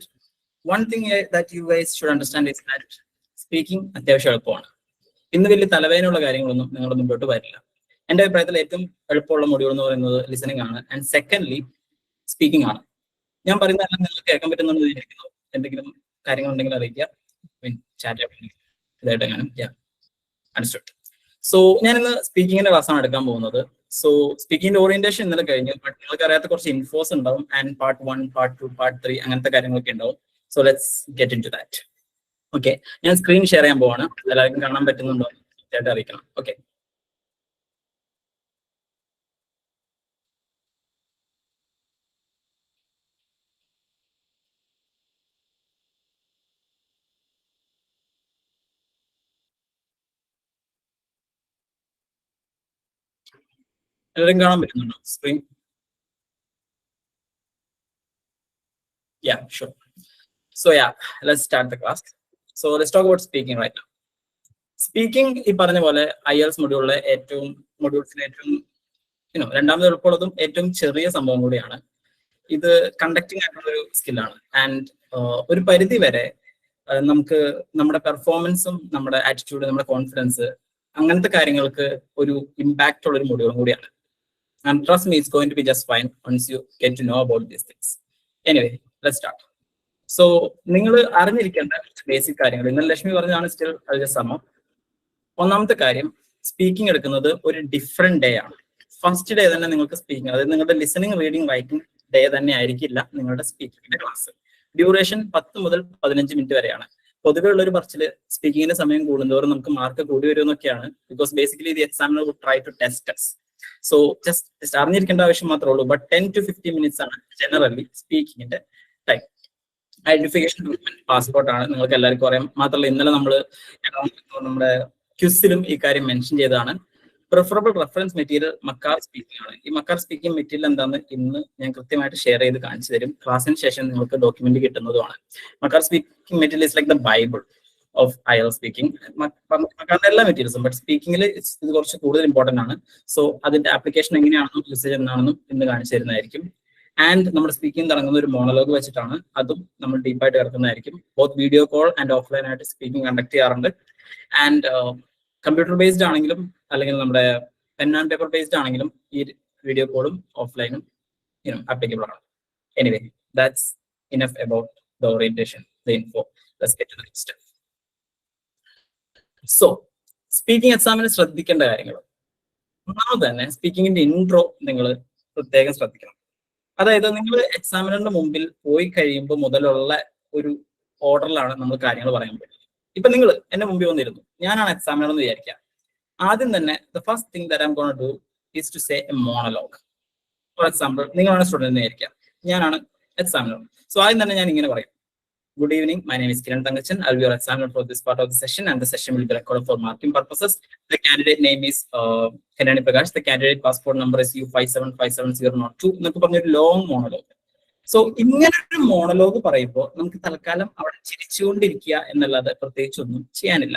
one thing that you guys should understand is that speaking അത്യാവശ്യം എളുപ്പമാണ്. ഇന്ന് വലിയ തലവേദനയുള്ള കാര്യങ്ങളൊന്നും നിങ്ങളുടെ മുമ്പോട്ട് വരില്ല. എന്റെ അഭിപ്രായത്തിൽ ഏറ്റവും എളുപ്പമുള്ള മൊഡ്യൂൾ എന്ന് പറയുന്നത് ലിസണിംഗ് ആണ്. ആൻഡ് സെക്കൻഡ്ലി സ്പീക്കിംഗ് ആണ്. ഞാൻ പറയുന്നതെല്ലാം നിങ്ങൾക്ക് കേൾക്കാൻ പറ്റുന്നുണ്ടെന്ന് വിചാരിക്കുന്നു. എന്തെങ്കിലും കാര്യങ്ങളുണ്ടെങ്കിൽ അറിയിക്കുക. ചാറ്റ് ഇതായിട്ട് എങ്ങനെ അണ്ടർസ്റ്റുഡ്. സോ ഞാൻ ഇന്ന് സ്പീക്കിങ്ങിന്റെ ക്ലാസ്സാണ് എടുക്കാൻ പോകുന്നത്. സോ സ്പീക്കിങ്ങിന്റെ ഓറിയന്റേഷൻ ഇന്നലെ കഴിഞ്ഞു. ബട്ട് നിങ്ങൾക്ക് അറിയാത്ത കുറച്ച് ഇൻഫോസ് ഉണ്ടാവും. ആൻഡ് പാർട്ട് 1, പാർട്ട് 2, പാർട്ട് 3 അങ്ങനത്തെ കാര്യങ്ങളൊക്കെ ഉണ്ടാവും. So let's get into that. Okay, ഞാൻ സ്ക്രീൻ ഷെയർ ചെയ്യാൻ പോവാണ്. എല്ലാവർക്കും കാണാൻ പറ്റുന്നുണ്ടോ തീർച്ചയായിട്ടും അറിയിക്കണം. ഓക്കെ, എല്ലാവരും കാണാൻ പറ്റുന്നുണ്ടോ screen? Yeah, sure. So yeah, let's start the class. So let's talk about speaking right now. Speaking ഈ പറഞ്ഞ പോലെ IELTS മൊഡ്യൂളിലെ മൊഡ്യൂൾസിലെ ഏറ്റവും രണ്ടാമത് എളുപ്പമുള്ളതും ഏറ്റവും ചെറിയ സംഭവം കൂടിയാണ്. ഇത് കണ്ടക്ടിങ് ആയിട്ടുള്ള ഒരു സ്കില്ലാണ്. ആൻഡ് ഒരു പരിധി വരെ നമുക്ക് നമ്മുടെ പെർഫോമൻസും നമ്മുടെ ആറ്റിറ്റ്യൂഡ്, നമ്മുടെ കോൺഫിഡൻസ് അങ്ങനത്തെ കാര്യങ്ങൾക്ക് ഒരു ഇമ്പാക്റ്റ് ഉള്ള ഒരു മൊഡ്യൂളും കൂടിയാണ്. And trust me, it's going to be just fine once you get to know about these things. Anyway, let's start. So, നിങ്ങൾ അറിഞ്ഞിരിക്കേണ്ട ബേസിക് കാര്യങ്ങൾ ഇന്നലെ ലക്ഷ്മി പറഞ്ഞതാണ്. സ്റ്റിൽ സമ ഒന്നാമത്തെ കാര്യം, സ്പീക്കിംഗ് എടുക്കുന്നത് ഒരു ഡിഫറെന്റ് ഡേ ആണ്. ഫസ്റ്റ് ഡേ തന്നെ നിങ്ങൾക്ക് സ്പീക്കിംഗ്, അതായത് നിങ്ങളുടെ ലിസണിങ്, റീഡിങ്, റൈറ്റിംഗ് ഡേ തന്നെ ആയിരിക്കില്ല നിങ്ങളുടെ സ്പീക്കിങ്ങിന്റെ ക്ലാസ്. ഡ്യൂറേഷൻ 10 മുതൽ 15 മിനിറ്റ് വരെയാണ്. പൊതുവെ ഉള്ള ഒരു പറച്ചില് സ്പീക്കിങ്ങിന്റെ സമയം കൂടുന്നതോറും നമുക്ക് മാർക്ക് കൂടി വരുമെന്നൊക്കെയാണ്. Because basically the examiner would try to test us. So just അറിഞ്ഞിരിക്കേണ്ട ആവശ്യം മാത്രമേ ഉള്ളൂ. ബട്ട് 10 to 15 മിനിറ്റ്സ് ആണ് ജനറലി സ്പീക്കിങ്ങിന്റെ ടൈം. ഐഡന്റിഫിക്കേഷൻ ഡോക്യുമെന്റ് പാസ്പോർട്ട് ആണ്, നിങ്ങൾക്ക് എല്ലാവർക്കും അറിയാം. മാത്രമല്ല ഇന്നലെ നമ്മുടെ ക്വിസിലും ഈ കാര്യം മെൻഷൻ ചെയ്തതാണ്. Preferable reference material Makkar speaking ആണ്. ഈ മക്കാർ സ്പീക്കിംഗ് മെറ്റീരിയൽ എന്താണെന്ന് ഇന്ന് ഞാൻ കൃത്യമായിട്ട് ഷെയർ ചെയ്ത് കാണിച്ചു തരും. ക്ലാസ്സിന് ശേഷം നിങ്ങൾക്ക് ഡോക്യുമെന്റ് കിട്ടുന്നതുമാണ്. Makkar speaking material is like the bible of IELTS speaking. മക്കാറിന്റെ എല്ലാ മെറ്റീരിയൽസും, ബട്ട് സ്പീക്കിംഗിൽ ഇത് കുറച്ച് കൂടുതൽ ഇമ്പോർട്ടന്റ് ആണ്. സോ അതിന്റെ ആപ്ലിക്കേഷൻ എങ്ങനെയാണെന്നും യൂസേജ് എന്താണെന്നും ഇന്ന് കാണിച്ചു തരുന്നതായിരിക്കും. ആൻഡ് നമ്മുടെ സ്പീക്കിംഗ് തുടങ്ങുന്ന ഒരു മോണോലോഗ് വെച്ചിട്ടാണ്. അതും നമ്മൾ ഡീപ്പായിട്ട് കിടക്കുന്നതായിരിക്കും. Both video call and offline ആയിട്ട് സ്പീക്കിംഗ് കണ്ടക്ട് ചെയ്യാറുണ്ട്. ആൻഡ് കമ്പ്യൂട്ടർ ബേസ്ഡ് ആണെങ്കിലും അല്ലെങ്കിൽ നമ്മുടെ പെൻ ആൻഡ് പേപ്പർ ബേസ്ഡ് ആണെങ്കിലും ഈ വീഡിയോ കോളും ഓഫ്ലൈനും ആപ്ലിക്കബിൾ ആണ്. Anyway, that's enough about the orientation, the info. Let's get to the next step. So speaking എക്സാമിന് ശ്രദ്ധിക്കേണ്ട കാര്യങ്ങൾ. ഒന്നാമത് തന്നെ സ്പീക്കിങ്ങിന്റെ ഇൻട്രോ നിങ്ങൾ പ്രത്യേകം ശ്രദ്ധിക്കണം. അതായത് നിങ്ങൾ എക്സാമിനറിന്റെ മുമ്പിൽ പോയി കഴിയുമ്പോൾ മുതലുള്ള ഒരു ഓർഡറിലാണ് നമ്മൾ കാര്യങ്ങൾ പറയാൻ പറ്റുന്നത്. ഇപ്പൊ നിങ്ങൾ എന്റെ മുമ്പിൽ വന്നിരുന്നു, ഞാനാണ് എക്സാമിനർ എന്ന് വിചാരിക്കാം. ആദ്യം തന്നെ the first thing that I am gonna do is to say a monologue. For example, നിങ്ങളാണ് സ്റ്റുഡന്റ് എന്ന് വിചാരിക്കാം, ഞാനാണ് എക്സാമിനർ. സോ ആദ്യം തന്നെ ഞാൻ ഇങ്ങനെ പറയും, good evening, my name is Kiran Tangachan. I'll be your examiner for this part of the session, and the session will be recorded for marking purposes. The candidate name is Kanani Prakash. The candidate passport number is U57577002. എന്നൊക്കെ പറഞ്ഞൊരു long monologue. So ഇങ്ങനെ ഒരു monologue പറയുമ്പോൾ നമുക്ക് തൽക്കാലം അവിടെ ചിരിച്ചുകൊണ്ടിരിക്കുക എന്നല്ലാതെ പ്രത്യേകിച്ച് ഒന്നും ചെയ്യാനില്ല.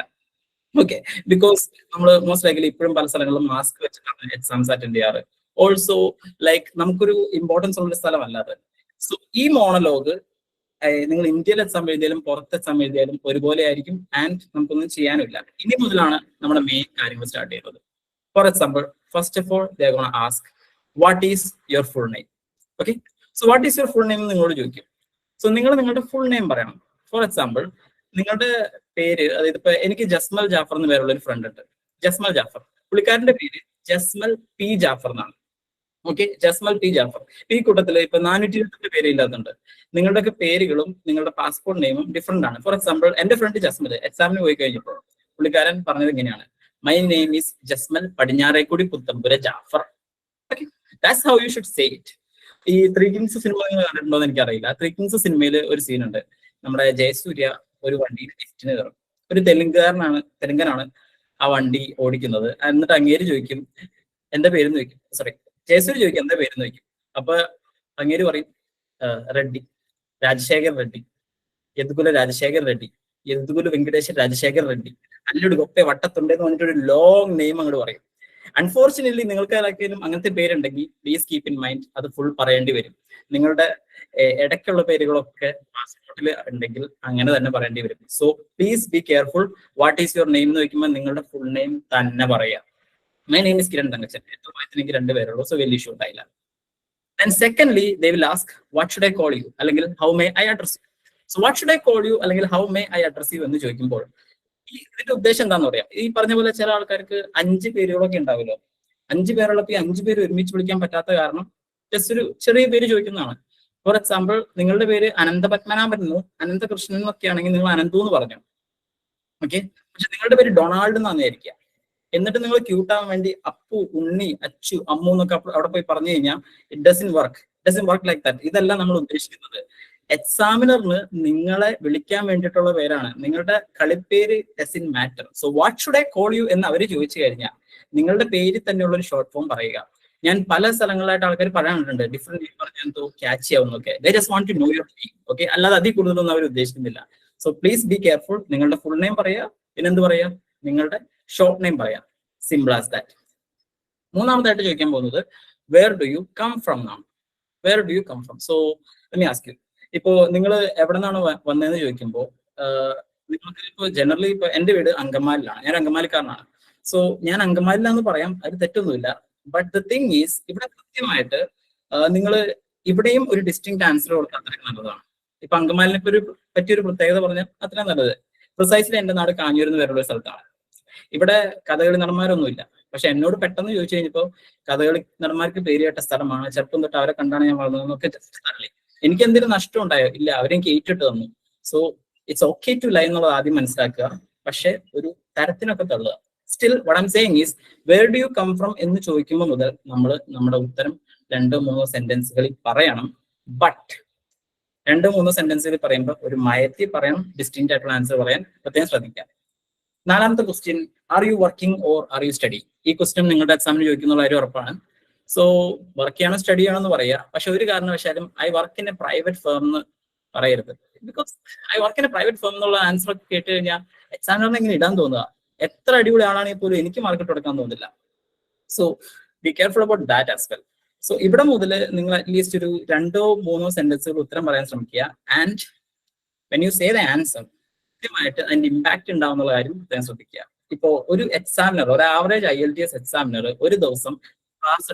ഓക്കെ, ബിക്കോസ് നമ്മൾ മോസ്റ്റ് ലൈക്ലി ഇപ്പോഴും പല സ്ഥലങ്ങളിലും മാസ്ക് വെച്ചിട്ടാണ് എക്സാംസ് അറ്റൻഡ് ചെയ്യാറ്. ഓൾസോ ലൈക്ക് നമുക്കൊരു ഇമ്പോർട്ടൻസ് ഉള്ള സ്ഥലമല്ലാതെ. സോ ഈ മോണോലോഗ് നിങ്ങൾ ഇന്ത്യയിൽ എക്സാം എഴുതിയാലും പുറത്ത് എക്സാം എഴുതിയാലും ഒരുപോലെ ആയിരിക്കും. ആൻഡ് നമുക്കൊന്നും ചെയ്യാനില്ല. ഇനി മുതലാണ് നമ്മുടെ മെയിൻ കാര്യങ്ങൾ സ്റ്റാർട്ട് ചെയ്യുന്നത്. For example, first of all they are gonna ask what is your full name. Okay, so what is your full name എന്ന് നിങ്ങളോട് ചോദിക്കും. സോ നിങ്ങൾ നിങ്ങളുടെ ഫുൾ നെയിം പറയണം. ഫോർ എക്സാമ്പിൾ, നിങ്ങളുടെ പേര്, അതായത് ഇപ്പൊ എനിക്ക് ജസ്മൽ ജാഫർ എന്ന് പേരുള്ള ഒരു ഫ്രണ്ട് ഉണ്ട്, ജസ്മൽ ജാഫർ. പുള്ളിക്കാരന്റെ പേര് ജസ്മൽ പി ജാഫർ എന്നാണ്. Okay, Jasmal P Jafar. ഈ കൂട്ടത്തില് ഇപ്പൊ 428 പേര് ഇല്ലാത്തുണ്ട്. നിങ്ങളുടെയൊക്കെ പേരുകളും നിങ്ങളുടെ പാസ്പോർട്ട് നെയിമും ഡിഫറെന്റ് ആണ്. ഫോർ എക്സാമ്പിൾ, എന്റെ ഫ്രണ്ട് ജസ്മൽ എക്സാമിന് പോയി കഴിഞ്ഞപ്പോൾ പുള്ളിക്കാരൻ പറഞ്ഞത് ഇങ്ങനെയാണ്: my name is Jasmal Padinjarekudi Puthampura Jafar. Okay, that's how you should say it. ഈ ത്രീ കിങ്സ് സിനിമ നിങ്ങൾ കണ്ടിട്ടുണ്ടോ എന്ന് എനിക്കറിയില്ല. ത്രീ കിങ്സ് സിനിമയിൽ ഒരു സീനുണ്ട്. നമ്മുടെ ജയസൂര്യ ഒരു വണ്ടിയിൽ ലിഫ്റ്റിന് കയറും. ഒരു തെലുങ്കനാണ് ആ വണ്ടി ഓടിക്കുന്നത്. എന്നിട്ട് അങ്ങേര് ചോദിക്കും എന്താ പേരെന്ന് ചോദിക്കും. സോറി, ജയസൂര്യ ചോദിക്കും എന്താ പേരെന്ന് ചോദിക്കും. അപ്പൊ അങ്ങേര് പറയും റെഡ്ഡി, രാജശേഖർ റെഡ്ഡി, യദുകുല രാജശേഖർ റെഡ്ഡി, യദുകുല വെങ്കടേശ്വര രാജശേഖർ റെഡ്ഡി, അല്ലൊരു ഗൊപ്പെ വട്ടത്തുണ്ടെന്ന് പറഞ്ഞിട്ട് ഒരു ലോങ് നെയിം അങ്ങോട്ട് പറയും. അൺഫോർച്ചുനേറ്റ്ലി നിങ്ങൾക്ക് ആർക്കെങ്കിലും അങ്ങനത്തെ പേരുണ്ടെങ്കിൽ പ്ലീസ് കീപ്പ് ഇൻ മൈൻഡ്, അത് ഫുൾ പറയേണ്ടി വരും. നിങ്ങളുടെ ഇടയ്ക്കുള്ള പേരുകളൊക്കെ പാസ്പോർട്ടിൽ ഉണ്ടെങ്കിൽ അങ്ങനെ തന്നെ പറയേണ്ടി വരും. So please be careful. What is your name എന്ന് ചോദിക്കുമ്പോൾ നിങ്ങളുടെ ഫുൾ നെയിം തന്നെ പറയാം. My name is Kiran Thankachan. എനിക്ക് 2 പേരുള്ളൂ, സോ വലിയ ഇഷ്യൂ ഉണ്ടായില്ല. And secondly they will ask what should I call you അല്ലെങ്കിൽ how may I address you. So what should I call you അല്ലെങ്കിൽ how may I address you എന്ന് ചോദിക്കുമ്പോൾ ഇതിന്റെ ഉദ്ദേശം എന്താണെന്ന് പറയാം. ഈ പറഞ്ഞ പോലെ ചില ആൾക്കാർക്ക് 5 പേരുകളൊക്കെ ഉണ്ടാവുമല്ലോ. 5 പേരുള്ളപ്പോൾ ഈ 5 പേര് ഒരുമിച്ച് വിളിക്കാൻ പറ്റാത്ത കാരണം ജസ്റ്റ് ഒരു ചെറിയ പേര് ചോദിക്കുന്നതാണ്. ഫോർ എക്സാമ്പിൾ, നിങ്ങളുടെ പേര് അനന്തപത്മനാഭൻ എന്നോ അനന്തകൃഷ്ണൻ എന്നൊക്കെ ആണെങ്കിൽ നിങ്ങൾ അനന്തു എന്ന് പറഞ്ഞു. ഓക്കെ, പക്ഷെ നിങ്ങളുടെ പേര് ഡൊണാൾഡ് എന്നാണ് വിചാരിക്കുക. എന്നിട്ട് നിങ്ങൾ ക്യൂട്ടാവാൻ വേണ്ടി അപ്പു, ഉണ്ണി, അച്ചു, അമ്മു എന്നൊക്കെ അവിടെ പോയി പറഞ്ഞു കഴിഞ്ഞാൽ it doesn't work like that. ഇതല്ല നമ്മൾ ഉദ്ദേശിക്കുന്നത്. എക്സാമിനറിന് നിങ്ങളെ വിളിക്കാൻ വേണ്ടിയിട്ടുള്ള പേരാണ്. നിങ്ങളുടെ കളിപ്പേര് doesn't matter. So what should I call you എന്ന് അവർ ചോദിച്ചു കഴിഞ്ഞാൽ നിങ്ങളുടെ പേരിൽ തന്നെയുള്ള ഒരു ഷോർട്ട് ഫോം പറയുക. ഞാൻ പല സ്ഥലങ്ങളായിട്ട് ആൾക്കാർ പറയാനുണ്ട് ഡിഫറെന്റ് നെയിം പറഞ്ഞാൽ എന്തോ ക്യാച്ച് ആവുന്നൊക്കെ. They just want to know your name. Okay, അല്ലാതെ അതിൽ കൂടുതലൊന്നും അവർ ഉദ്ദേശിക്കുന്നില്ല. So please be careful. നിങ്ങളുടെ ഫുൾ നെയിം പറയാ, പിന്നെന്ത് പറയാ, നിങ്ങളുടെ ഷോർട്ട് നെയിം പറയാം. Simple as that. മൂന്നാമതായിട്ട് ചോദിക്കാൻ പോകുന്നത് where do you come from എന്നാണ്. Where do you come from. So let me ask you. ഇപ്പോ നിങ്ങൾ എവിടെ നിന്നാണ് വന്നതെന്ന് ചോദിക്കുമ്പോൾ നിങ്ങൾക്ക് ഇപ്പോൾ ജനറലി ഇപ്പൊ എന്റെ വീട് അങ്കമാലിലാണ്. ഞാൻ അങ്കമാലിക്കാരനാണ്. സോ ഞാൻ അങ്കമാലിലാന്ന് പറയാം, അത് തെറ്റൊന്നുമില്ല. ബട്ട് ദ തിങ് ഈസ്, ഇവിടെ കൃത്യമായിട്ട് നിങ്ങൾ ഇവിടെയും ഒരു ഡിസ്റ്റിങ്ക്ട് ആൻസർ കൊടുത്താൽ അത്രയും നല്ലതാണ്. ഇപ്പൊ അങ്കമാലിനെ പറ്റിയൊരു പ്രത്യേകത പറഞ്ഞാൽ അത്രയും നല്ലത്. പ്രിസൈസ്ലി എന്റെ നാട് കാഞ്ഞൂർ എന്ന് പേരുള്ള സ്ഥലത്താണ്. ഇവിടെ കഥകളി നടന്മാരൊന്നുമില്ല. പക്ഷെ എന്നോട് പെട്ടെന്ന് ചോദിച്ചു കഴിഞ്ഞപ്പോൾ കഥകളി നടന്മാർക്ക് പേര് കേട്ട സ്ഥലമാണ്, ചെറുപ്പം തൊട്ട് അവരെ കണ്ടാണ് ഞാൻ വളർന്നതെന്നൊക്കെ തള്ളി. എനിക്ക് എന്തെങ്കിലും നഷ്ടം ഉണ്ടായോ? ഇല്ല, അവരെനിക്ക് ഏറ്റിട്ട് തന്നു. So it's okay to lie എന്നുള്ളത് ആദ്യം മനസ്സിലാക്കുക, പക്ഷെ ഒരു തരത്തിനൊക്കെ തള്ളുക. Still what I am saying is where do you come from എന്ന് ചോദിക്കുമ്പോൾ മുതൽ നമ്മൾ നമ്മുടെ ഉത്തരം 2-3 സെന്റൻസുകളിൽ പറയണം. ബട്ട് 2-3 സെന്റൻസുകളിൽ പറയുമ്പോൾ ഒരു മയത്തിൽ പറയണം, ഡിസ്റ്റിങ്ക്റ്റ് ആയിട്ടുള്ള ആൻസർ പറയാൻ പ്രത്യേകം ശ്രദ്ധിക്കാം. 4ാമത്തെ question, are you working or are you study? ഈ ക്വസ്റ്റ്യൻ നിങ്ങളുടെ എക്സാമിന് ചോദിക്കുന്ന കാര്യം ഉറപ്പാണ്. സോ വർക്ക് ചെയ്യണോ സ്റ്റഡി ചെയ്യണമെന്ന് പറയുക. പക്ഷെ ഒരു കാരണവശാലും I work in A private firm എന്ന് പറയരുത്. Because I work in A private firm എന്നുള്ള ആൻസർ ഒക്കെ കേട്ട് കഴിഞ്ഞാൽ എക്സാമിനറിന് എങ്ങനെ ഇടാൻ തോന്നുക? എത്ര അടിപൊളി ആളാണെങ്കിൽ പോലും എനിക്ക് മാർക്ക് കൊടുക്കാൻ തോന്നില്ല. So be careful about that as well. So ഇവിടെ മുതൽ നിങ്ങൾ അറ്റ്ലീസ്റ്റ് ഒരു 2-3 സെന്റൻസുകൾ ഉത്തരം പറയാൻ ശ്രമിക്കുക. And when you say the answer കൃത്യമായിട്ട് അതിന്റെ ഇമ്പാക്ട് ഉണ്ടാവുന്ന കാര്യം പ്രത്യേകം ശ്രദ്ധിക്കുക. ഇപ്പോ ഒരു എക്സാമിനർ, ഒരു ആവറേജ് IELTS എക്സാമിനർ ഒരു ദിവസം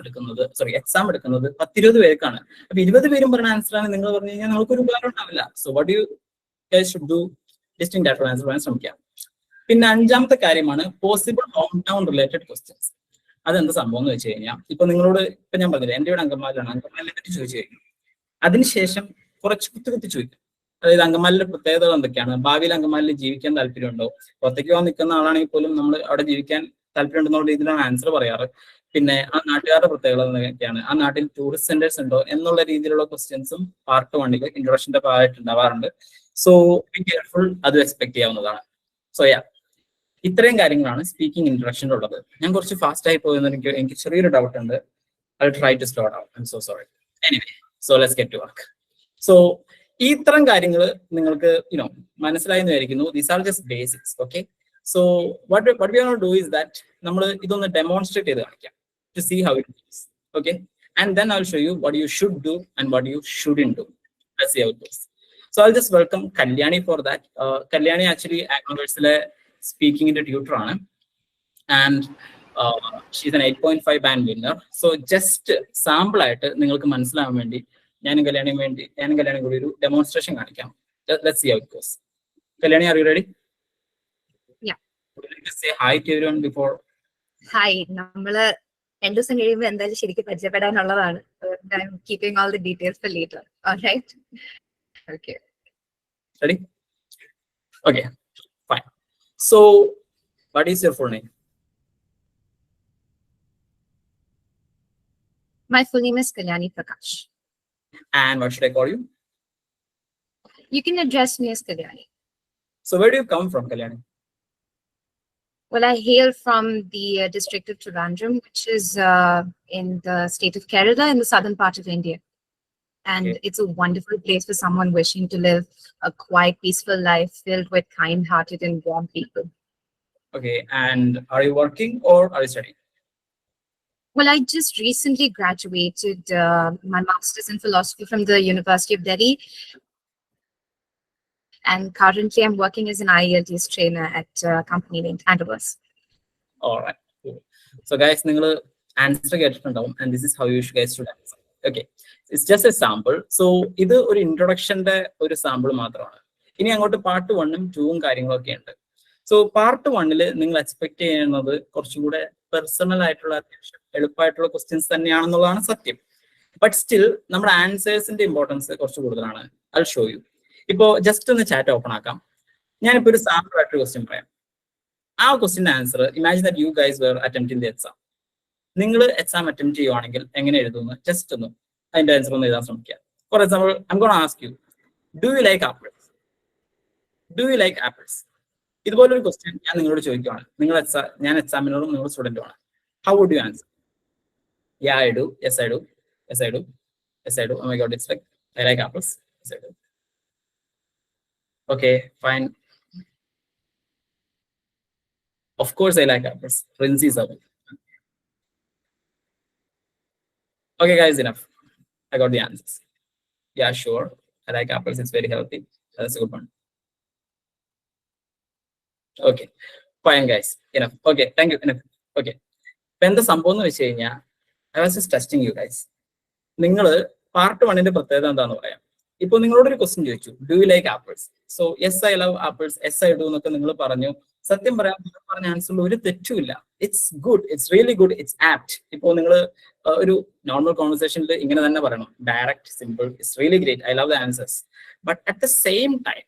എക്സാം എടുക്കുന്നത് 10-20 പേർക്കാണ്. അപ്പൊ 20 പേരും പറഞ്ഞ ആൻസർ ആണ് നിങ്ങൾ പറഞ്ഞു കഴിഞ്ഞാൽ നിങ്ങൾക്ക് ഒരു ഉപകാരം ഉണ്ടാവില്ല. So what you should do, distinct ആയിട്ടുള്ള ആൻസർ പറയാൻ ശ്രമിക്കാം. പിന്നെ 5ാമത്തെ കാര്യമാണ് possible home town related questions. അതെന്താ സംഭവം എന്ന് വെച്ച് കഴിഞ്ഞാൽ ഇപ്പൊ നിങ്ങളോട് ഇപ്പൊ ഞാൻ പറഞ്ഞില്ല എന്റെ വീട് അങ്കമാലിലാണ്, അങ്കമാലിനെ പറ്റി ചോദിച്ചു കഴിഞ്ഞു. അതിനുശേഷം കുറച്ച് കുത്തി ചോദിക്കും. അതായത് അങ്കമാലിന്റെ പ്രത്യേകതകൾ എന്തൊക്കെയാണ്, ഭാവിയിൽ അങ്കമാലിൽ ജീവിക്കാൻ താല്പര്യമുണ്ടോ, ഒറ്റയ്ക്ക് പോകാൻ നിൽക്കുന്ന ആളാണെങ്കിൽ പോലും നമ്മൾ അവിടെ ജീവിക്കാൻ താല്പര്യമുണ്ടെന്നുള്ള രീതിയിലാണ് ആൻസർ പറയാറ്. പിന്നെ ആ നാട്ടുകാരുടെ പ്രത്യേകത എന്തൊക്കെയാണ്, ആ നാട്ടിൽ ടൂറിസ്റ്റ് സെന്റേഴ്സ് ഉണ്ടോ എന്നുള്ള രീതിയിലുള്ള ക്വസ്റ്റ്യൻസും പാർട്ട് 1 ഇൻട്രൊഡക്ഷന്റെ ഭാഗമായിട്ട് ഉണ്ടാവാറുണ്ട്. സോ ബി കെയർഫുൾ, അതും എക്സ്പെക്ട് ചെയ്യാവുന്നതാണ്. സോ ഇത്രയും കാര്യങ്ങളാണ് സ്പീക്കിംഗ് ഇൻട്രൊഡക്ഷനിൽ ഉള്ളത്. ഞാൻ കുറച്ച് ഫാസ്റ്റ് ആയി പോയെന്ന് എനിക്ക് ചെറിയൊരു ഡൗട്ട് ഉണ്ട്. I try to slow down. I'm so sorry. Anyway, so let's get to work. So ഈ ഇത്തരം കാര്യങ്ങൾ നിങ്ങൾക്ക് മനസ്സിലായെന്ന് വിചാരിക്കുന്നു. These are just basics. Okay, so what we are do is that നമ്മൾ ഇതൊന്ന് ഡെമോൺസ്ട്രേറ്റ് ചെയ്ത് കാണിക്കാം to see how it goes. Okay, and then I will show you what you should do and what you shouldn't do. Let's see how it goes. So I'll just welcome Kalyani for that. Kalyani actually Agnoverse speaking tutor ആണ്, and she's an 8.5 band winner. So just sample ആയിട്ട് നിങ്ങൾക്ക് മനസ്സിലാവാൻ വേണ്ടി ഞാനും കല്യാണി കൂടി ഒരു demonstration കാണിക്കാം. Let's see how it goes. Kalyani, are you ready? Yeah. Would you like to say hi to everyone before? Hi, നമ്മള് 2 ദിവസം കഴിയുമ്പോൾ എന്തായാലും ശരിക്കും പരിചയപ്പെടാനുള്ളതാണ്. I'm keeping all the details for later. Alright? Okay. Ready? Okay, fine. So, what is your full name? My full name is Kalyani Prakash. And what should I call you? You can address me as Kalyani. So, where do you come from, Kalyani? Well, I hail from the district of Trivandrum, which is in the state of Kerala, in the southern part of India. And Okay. it's a wonderful place for someone wishing to live a quiet, peaceful life filled with kind-hearted and warm people. Okay, and are you working or are you studying? Well, I just recently graduated my master's in philosophy from the University of Delhi. And currently I'm working as an IELTS trainer at a company named Andoverse. All right, cool. So, guys, നിങ്ങൾ answer കേട്ടിട്ടുണ്ടാവും, and this is how you guys should answer. Okay, it's just a sample. So, ഇത് ഒരു ഇൻട്രൊഡക്ഷന്റെ ഒരു sample മാത്രമാണ്. ഇനി അങ്ങോട്ട് part 1ഉം 2ഉം കാര്യങ്ങളൊക്കെ ഉണ്ട്. സോ പാർട്ട് 1ൽ നിങ്ങൾ എക്സ്പെക്ട് ചെയ്യുന്നത് കുറച്ചുകൂടെ പേഴ്സണൽ ആയിട്ടുള്ള അത്യാവശ്യം എളുപ്പമായിട്ടുള്ള ക്വസ്റ്റ്യൻസ് തന്നെയാണെന്നുള്ളതാണ് സത്യം. ബട്ട് സ്റ്റിൽ നമ്മുടെ ആൻസേഴ്സിന്റെ ഇമ്പോർട്ടൻസ് കുറച്ച് കൂടുതലാണ്. I show you. ഇപ്പോ ജസ്റ്റ് ഒന്ന് ചാറ്റ് ഓപ്പൺ ആക്കാം. ഞാനിപ്പോ ഒരു സാമ്പിൾ ആയിട്ടൊരു ക്വസ്റ്റ്യൻ പറയാം. ആ ക്വസ്റ്റ്യൻ്റെ answer imagine that you guys were attempting the exam. നിങ്ങൾ എക്സാം അറ്റംപ്റ്റ് ചെയ്യുവാണെങ്കിൽ എങ്ങനെ എഴുതുന്നു ജസ്റ്റ് ഒന്ന് അതിന്റെ ആൻസർ ഒന്ന് എഴുതാൻ ശ്രമിക്കുക. For example I'm gonna ask you, do you like apples? Do you like apples? ഇതുപോലൊരു ക്വസ്റ്റ്യൻ ഞാൻ നിങ്ങളോട് ചോദിക്കുവാണ്. ഞാൻ എക്സാമിനോടും നിങ്ങൾ സ്റ്റുഡൻറ്റുമാണ്. How would you answer? Yeah, I do. Yes, I do. Yes, I do. Yes, I do. Oh my God, it's like I like apples. Yes, I do. Okay, fine. Of course, I like apples. Rinsi's away. Okay, guys, enough. I got the answers. Yeah, sure. I like apples. It's very healthy. That's a good one. Okay, fine, guys. Enough. Okay, thank you. Enough. Okay. When the സംഭവം വെച്ച് കഴിഞ്ഞാൽ I was just testing you guys. നിങ്ങൾ part 1ന്റെ പ്രത്യേകത എന്താന്ന് പറയാം. ഇപ്പൊ നിങ്ങളോട് ഒരു ക്വസ്റ്റ്യൻ ചോദിച്ചു, do you like apples? So yes I love apples, yes I do എന്നൊക്കെ നിങ്ങൾ പറഞ്ഞു. സത്യം പറയാം, നിങ്ങൾ പറഞ്ഞ ആൻസറിൽ ഒരു തെറ്റുമില്ല. It's good, it's really good, it's apt. ഇപ്പോൾ നിങ്ങൾ ഒരു നോർമൽ കോൺവെർസേഷനിൽ ഇങ്ങനെ തന്നെ പറയണം, direct, simple, it's really great, I love the answers. But at the same time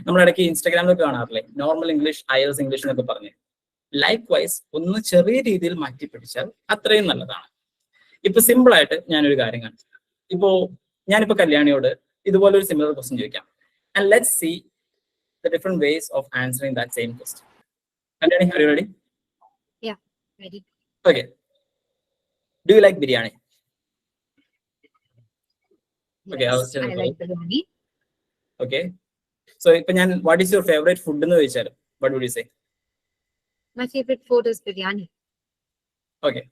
നമ്മുടെ ഇടയ്ക്ക് ഇൻസ്റ്റാഗ്രാമിലൊക്കെ കാണാറില്ലേ നോർമൽ ഇംഗ്ലീഷ്, IELTS ഇംഗ്ലീഷ് എന്നൊക്കെ പറഞ്ഞ് ലൈക്ക് വൈസ് ഒന്ന് ചെറിയ രീതിയിൽ മാറ്റി പിടിച്ചാൽ അത്രയും നല്ലതാണ്. ഇപ്പൊ സിമ്പിൾ ആയിട്ട് ഞാനൊരു കാര്യം കാണിച്ചു. ഇപ്പോ ഞാനിപ്പോ കല്യാണിയോട് ഇതുപോലെ ഒരു സിമിലർ ക്വസ്റ്റ്യൻ ചോദിക്കാം. And let's see the different ways of answering that same question. Kalyani, are you ready? Yeah, ready. Okay. Do you like biryani? Okay, I was Yes, telling I you. like biryani. Okay. So ipo njan what is your favorite food ennu choichal what would you say? My favorite food is biryani. Okay.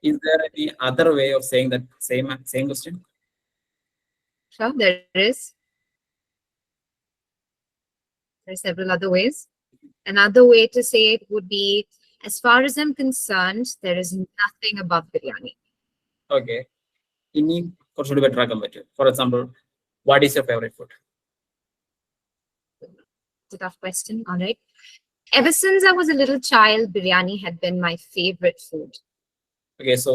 Is there any other way of saying that same question? Sure, there is. There are several other ways. Another way to say it would be, as far as I'm concerned, there is nothing above biryani. Okay. Ini കുറച്ചുകൂടി better ആക്കാൻ പറ്റും. For example, what is your favorite food? It's a tough question. All right. Ever since I was a little child, biryani had been my favorite food. Okay, so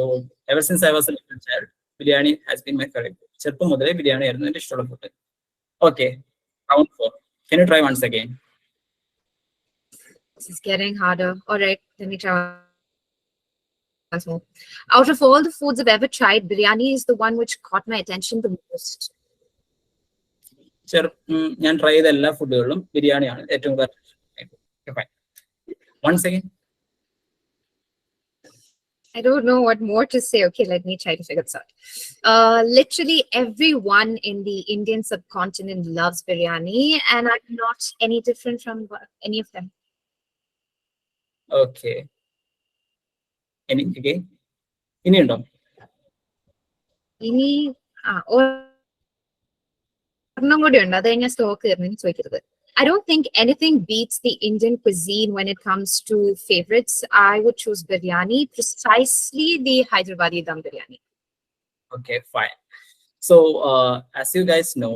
ever since I was a little child, biryani has been my favorite food. ചെറുപ്പം മുതലേ ബിരിയാണി ആയിരുന്നു എൻ്റെ ഇഷ്ടമുള്ള food. Okay, round 4. Can you try once again? This is getting harder. All right, let me try once more. Out of all the foods I've ever tried, biryani is the one which caught my attention the most. ഞാൻ try ചെയ്ത എല്ലാ ഫുഡുകളിലും ബിരിയാണിയാണ് ഏറ്റവും കൂടുതൽ. Once again. I don't know what more to say. Okay, let me try to figure this out. Literally everyone in the Indian subcontinent loves biryani, and I'm not any different from any of them. Okay. Any again? ഇനിയുണ്ടോ? ഇനി ഒരെണ്ണം കൂടി ഉണ്ട്. അത് കഴിഞ്ഞാൽ stock തരുന്നു ചോദിക്കരുത്. I don't think anything beats the Indian cuisine when it comes to favorites. I would choose biryani, precisely the Hyderabadi dum biryani. Okay, fine. So, as you guys know,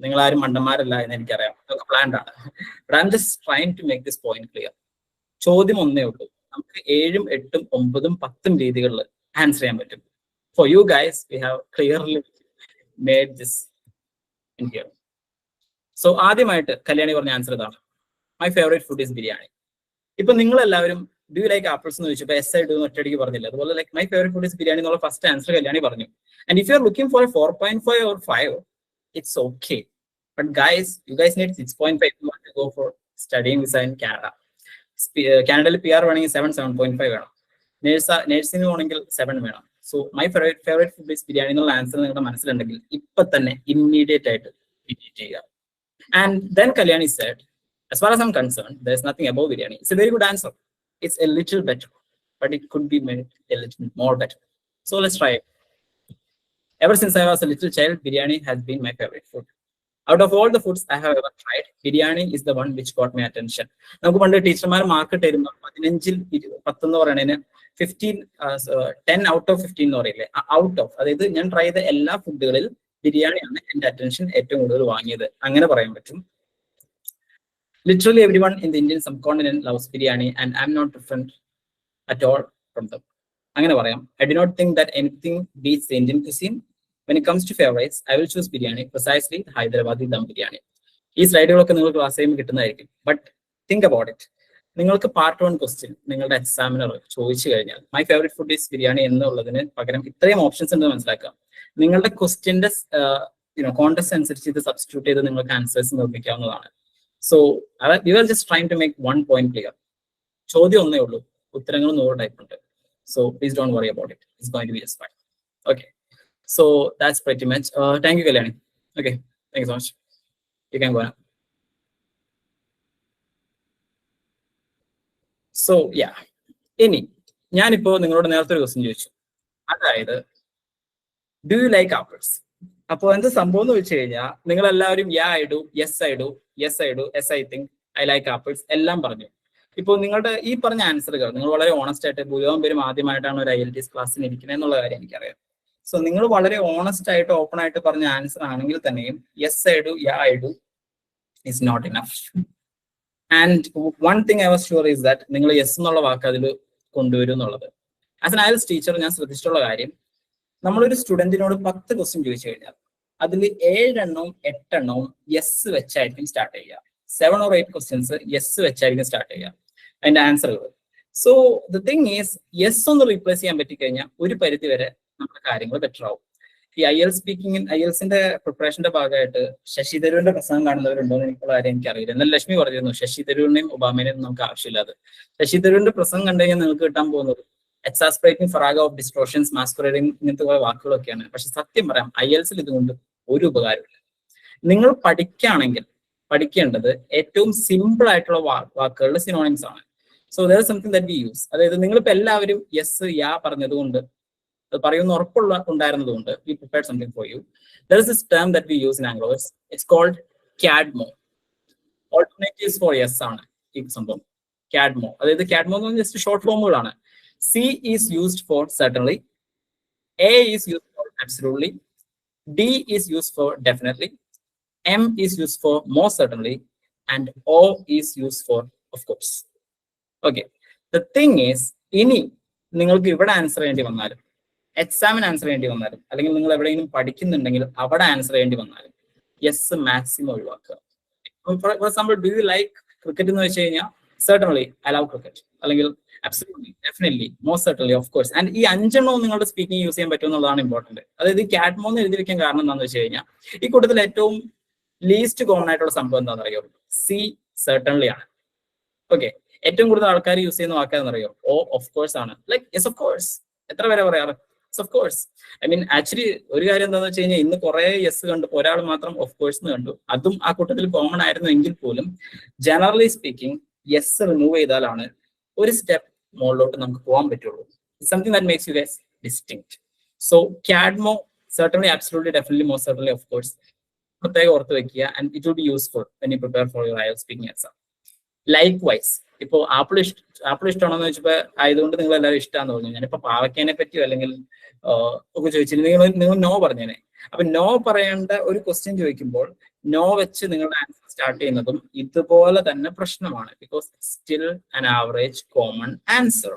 നിങ്ങൾ ആരും മണ്ടന്മാരല്ല എന്ന് എനിക്കറിയാം, ഇതൊക്കെ പ്ലാൻഡ് ആണ്. But I'm just trying to make this point clear. ചോദ്യം ഒന്നേ ഉള്ളൂ, നമുക്ക് 7, 8, 9, 10 രീതികളിൽ ആൻസർ ചെയ്യാൻ പറ്റും. For you guys, we have clearly made this in here. So ആദ്യമായിട്ട് കല്യാണി പറഞ്ഞ ആൻസർ ഇതാണ്. My favorite food is biryani. ഇപ്പൊ നിങ്ങൾ എല്ലാവരും ഡു യു ലൈക്ക് ആപ്പിൾസ് എന്ന് ചോദിച്ചപ്പോൾ എസ് ഐ ഡു ഒറ്റയടിക്ക് പറഞ്ഞില്ല. അതുപോലെ like my favourite food is biryani എന്നുള്ള ഫസ്റ്റ് ആൻസർ കല്യാണി പറഞ്ഞു. And if you are looking for 4.5 or 5, it's okay. But guys, you guys need 6.5 if you want to go for studying visa in Canada. കാനഡയിൽ PR വേണമെങ്കിൽ 7.5 വേണം. Nursing വേണമെങ്കിൽ 7 വേണം. So my favourite food is biryani എന്നുള്ള answer നിങ്ങളുടെ മനസ്സിലുണ്ടെങ്കിൽ ഇപ്പൊ തന്നെ immediate ആയിട്ട് ഡിലീറ്റ് ചെയ്യുക. And then Kalyani said, as far as I'm concerned, there's nothing above biryani. It's a very good answer. It's a little better, but it could be made a little more better. So let's try it. Ever since I was a little child, biryani has been my favorite food. Out of all the foods I have ever tried, biryani is the one which got my attention. നമുക്ക് പണ്ട് ടീച്ചർമാർ mark തരുമ്പോൾ 15-ൽ 10 എന്ന് പറയുന്നതിന് 10 out of 15 എന്ന് പറയില്ലേ, out of, അതായത് ഞാൻ ട്രൈ ചെയ്ത എല്ലാ ഫുഡുകളിൽ ബിരിയാണിയാണ് എന്റെ അറ്റൻഷൻ ഏറ്റവും കൂടുതൽ വാങ്ങിയത്, അങ്ങനെ പറയാൻ പറ്റും. Literally everyone in the Indian subcontinent loves biryani and I'm not different at all from them. അങ്ങനെ പറയാം. I do not think that anything beats the Indian cuisine. When it comes to favorites, I will choose biryani, precisely Hyderabadi dum biryani. ഈ സ്ലൈഡുകളൊക്കെ നിങ്ങൾക്ക് class ചെയ്യുമ്പോൾ കിട്ടുന്നതായിരിക്കും. But think about it. നിങ്ങൾക്ക് part 1 question നിങ്ങളുടെ examiner ചോദിച്ചു കഴിഞ്ഞാൽ my favourite food is biryani എന്നുള്ളതിന് പകരം ഇത്രയും ഓപ്ഷൻസ് ഉണ്ടെന്ന് മനസ്സിലാക്കാം. നിങ്ങളുടെ ക്വസ്റ്റ്യന്റെ കോണ്ടസ്റ്റ് അനുസരിച്ച് ഇത് സബ്സ്റ്റിറ്റ്യൂട്ട് ചെയ്ത് നിങ്ങൾക്ക് answers നിർമ്മിക്കാവുന്നതാണ്. So we were just trying to make one point clear. ചോദ്യം ഒന്നേ ഉള്ളൂ, ഉത്തരങ്ങൾ 100 ടൈപ്പ് ഉണ്ട്. So please don't worry about it. It's going to be just fine. Okay. So that's pretty much. Thank you, Kalyani. Okay. Thank you so much. You can go now. So yeah. ഇനി ഞാനിപ്പോ നിങ്ങളോട് നേരത്തെ ഒരു question ചോദിച്ചു, അതായത് do you like apples? അപ്പോൾ എന്ത് സംഭവം എന്ന് വെച്ച് കഴിഞ്ഞാൽ നിങ്ങൾ എല്ലാവരും യാ I do, yes I do, yes I do, yes I think, I like apples എല്ലാം പറഞ്ഞു. ഇപ്പോൾ നിങ്ങളുടെ ഈ പറഞ്ഞ ആൻസറുകൾ നിങ്ങൾ വളരെ ഓണസ്റ്റ് ആയിട്ട്, ഭൂരിഭാഗം പേരും ആദ്യമായിട്ടാണ് ഒരു IELTS ക്ലാസ്സിന് ഇരിക്കുന്നത് എന്നുള്ള കാര്യം എനിക്കറിയാം. സോ നിങ്ങൾ വളരെ ഓണസ്റ്റ് ആയിട്ട് ഓപ്പൺ ആയിട്ട് പറഞ്ഞ ആൻസർ ആണെങ്കിൽ തന്നെയും yes I do, yeah I do is not enough. And one thing I was sure is that നിങ്ങൾ യെസ് എന്നുള്ള വാക്ക് അതിൽ കൊണ്ടുവരും എന്നുള്ളത്. ആസ് എൻ IELTS ടീച്ചർ ഞാൻ ശ്രദ്ധിച്ചിട്ടുള്ള കാര്യം, നമ്മളൊരു സ്റ്റുഡന്റിനോട് 10 ക്വസ്റ്റ്യൻ ചോദിച്ചു കഴിഞ്ഞാൽ അതിൽ 7 എണ്ണവും 8 എണ്ണവും യെസ് വെച്ചായിരിക്കും സ്റ്റാർട്ട് ചെയ്യുക. 7 or 8 ക്വസ്റ്റ്യൻസ് യെസ് വെച്ചായിരിക്കും സ്റ്റാർട്ട് ചെയ്യുക അതിന്റെ ആൻസറുകൾ. So the thing is, yes ഒന്ന് റീപ്ലേസ് ചെയ്യാൻ പറ്റിക്കഴിഞ്ഞാൽ ഒരു പരിധി വരെ നമ്മുടെ കാര്യങ്ങൾ ബെറ്റർ ആവും. ഈ IELTSന്റെ പ്രിപ്പറേഷന്റെ ഭാഗമായിട്ട് ശശി തരൂരിന്റെ പ്രസംഗം കാണുന്നവരുണ്ടോ എന്ന് എനിക്കുള്ള കാര്യം എനിക്കറിയില്ല. എന്നാൽ ലക്ഷ്മി പറഞ്ഞിരുന്നു ശശി തരൂരിനെയും ഒബാമേനെയും നമുക്ക് ആവശ്യമില്ലാതെ. ശശി തരൂരിന്റെ പ്രസംഗം കണ്ടു കഴിഞ്ഞാൽ നിങ്ങൾക്ക് കിട്ടാൻ പോകുന്നത് എക്സാസ്പറേറ്റിംഗ്, ഫറാഗ ഓഫ് ഡിസ്ട്രോഷൻസ്, മാസ്കുറേഡിംഗ്, ഇങ്ങനത്തെ കുറെ വാക്കുകളൊക്കെയാണ്. പക്ഷെ സത്യം പറയാം, IELTSൽ ഇതുകൊണ്ട് ഒരു ഉപകാരമില്ല. നിങ്ങൾ പഠിക്കുകയാണെങ്കിൽ പഠിക്കേണ്ടത് ഏറ്റവും സിമ്പിൾ ആയിട്ടുള്ള വാക്കുകളുടെ സിനോണിംസ് ആണ്. So there is something that we use. അതായത് നിങ്ങളിപ്പോൾ എല്ലാവരും യെസ് യാ പറഞ്ഞതുകൊണ്ട്, അത് പറയുന്ന ഉണ്ടായിരുന്നതുകൊണ്ട് we prepared something for you. There is this term that we use in anglos. It's called CADMO. Alternatives for yes ആണ് ഈ സംഭവം, CADMO. അതായത് CADMO എന്ന് പറഞ്ഞാൽ ജസ്റ്റ് ഷോർട്ട് ഫോമുകളാണ്. C is used for certainly, A is used for absolutely, D is used for definitely, M is used for most certainly, and O is used for of course. Okay. The thing is, ഇനി നിങ്ങൾക്ക് ഇവിടെ answer ചെയ്യേണ്ടി വന്നാലും, എക്സാമിന് answer ചെയ്യേണ്ടി വന്നാലും, അല്ലെങ്കിൽ നിങ്ങൾ എവിടെയെങ്കിലും പഠിക്കുന്നുണ്ടെങ്കിൽ അവിടെ ആൻസർ ചെയ്യേണ്ടി വന്നാലും യെസ് മാക്സിമം ഒഴിവാക്കുക. For example, do you like cricket എന്ന് വെച്ച് കഴിഞ്ഞാൽ certainly I love cricket, അല്ലെങ്കിൽ absolutely, definitely, most certainly, of course. And ഈ 5 എണ്ണവും നിങ്ങളുടെ സ്പീക്കിംഗ് യൂസ് ചെയ്യാൻ പറ്റും എന്നുള്ളതാണ് ഇമ്പോർട്ടന്റ്. അതായത് CADMO എന്ന് എഴുതി വെക്കാൻ കാരണം എന്താണെന്ന് വെച്ച് കഴിഞ്ഞാൽ ഈ കൂട്ടത്തിൽ ഏറ്റവും ലീസ്റ്റ് കോമൺ ആയിട്ടുള്ള സംഭവം എന്താണെന്ന് അറിയോ? C certainly ആണ്. ഓക്കെ. ഏറ്റവും കൂടുതൽ ആൾക്കാർ യൂസ് ചെയ്യുന്ന വാക്കാന്ന് അറിയോ? ഓ ഓഫ് കോഴ്സ് ആണ്. ലൈക്ക് യെസ് ഓഫ് കോഴ്സ് എത്ര പേരെ പറയാറ്? Of course. I mean actually ഒരു കാര്യം എന്താണെന്ന് വെച്ച് കഴിഞ്ഞാൽ ഇന്ന് കുറെ യെസ് കണ്ടു, ഒരാൾ മാത്രം ഓഫ് കോഴ്സ് എന്ന് കണ്ടു. അതും ആ കൂട്ടത്തിൽ കോമൺ ആയിരുന്നു എങ്കിൽ പോലും ജനറലി സ്പീക്കിംഗ് യെസ് റിമൂവ് ചെയ്താലാണ് ഒരു സ്റ്റെപ്പ് മുകളിലോട്ട് നമുക്ക് പോകാൻ പറ്റുള്ളൂ. Something that makes you guys distinct. So CADMO certainly, absolutely, definitely, most certainly, of course, പ്രത്യേകം ഓർത്ത് വെക്കുക. And it will be useful when you prepare for your IELTS speaking exam. Likewise, ഇപ്പോൾ ആപ്പിൾ ഇഷ്ടമാണെന്ന് വെച്ചപ്പോൾ ആയതുകൊണ്ട് നിങ്ങൾ എല്ലാവരും ഇഷ്ടമാണെന്ന് പറഞ്ഞു. ഞാനിപ്പോൾ പാവയ്ക്കേനെ പറ്റിയോ അല്ലെങ്കിൽ ഒക്കെ ചോദിച്ചില്ല, നിങ്ങൾ നോ പറഞ്ഞേനെ. അപ്പൊ നോ പറയേണ്ട ഒരു ക്വസ്റ്റ്യൻ ചോദിക്കുമ്പോൾ നോ വെച്ച് നിങ്ങളുടെ ആൻസർ സ്റ്റാർട്ട് ചെയ്യുന്നതും ഇതുപോലെ തന്നെ പ്രശ്നമാണ്. Because still an average common answer.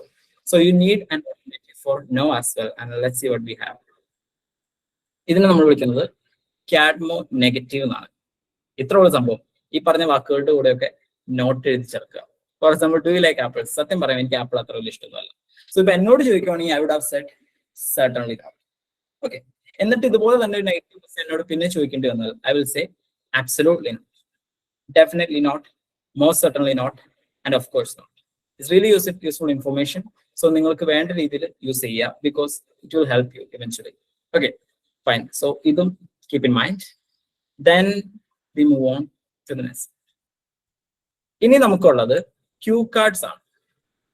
So you need an alternative for no as well. And let's see what we have. ഇതിനെ നമ്മൾ വിളിക്കുന്നത് ക്യാഡ്മോ നെഗറ്റീവ് എന്നാണ്. ഇത്രയുള്ള സംഭവം. ഈ പറഞ്ഞ വാക്കുകളുടെ കൂടെയൊക്കെ നോട്ട് എഴുതി ചേർക്കുക. For example, do you like apples? സത്യം പറയാം, എനിക്ക് ആപ്പിൾ അത്ര വലിയ ഇഷ്ടമൊന്നുമല്ല. സോ ഇപ്പൊ എന്നോട് ചോദിക്കുവാണെങ്കിൽ I would have said certainly not. Okay, എന്നിട്ട് ഇതുപോലെ തന്നെ ഒരു നെഗറ്റീവ് ക്വസ്റ്റ്യൻ എന്നോട് പിന്നെ ചോദിക്കേണ്ടി വന്നാൽ I will say absolutely not, definitely not, most certainly not, and of course not. It's really useful information. So നിങ്ങൾക്ക് വേണ്ട രീതിയിൽ യൂസ് ചെയ്യുക, because it will help you eventually. Okay, fine. So idum keep in mind. Then we move on to the next. ഇനി നമുക്കുള്ളത് Q cards ആണ്.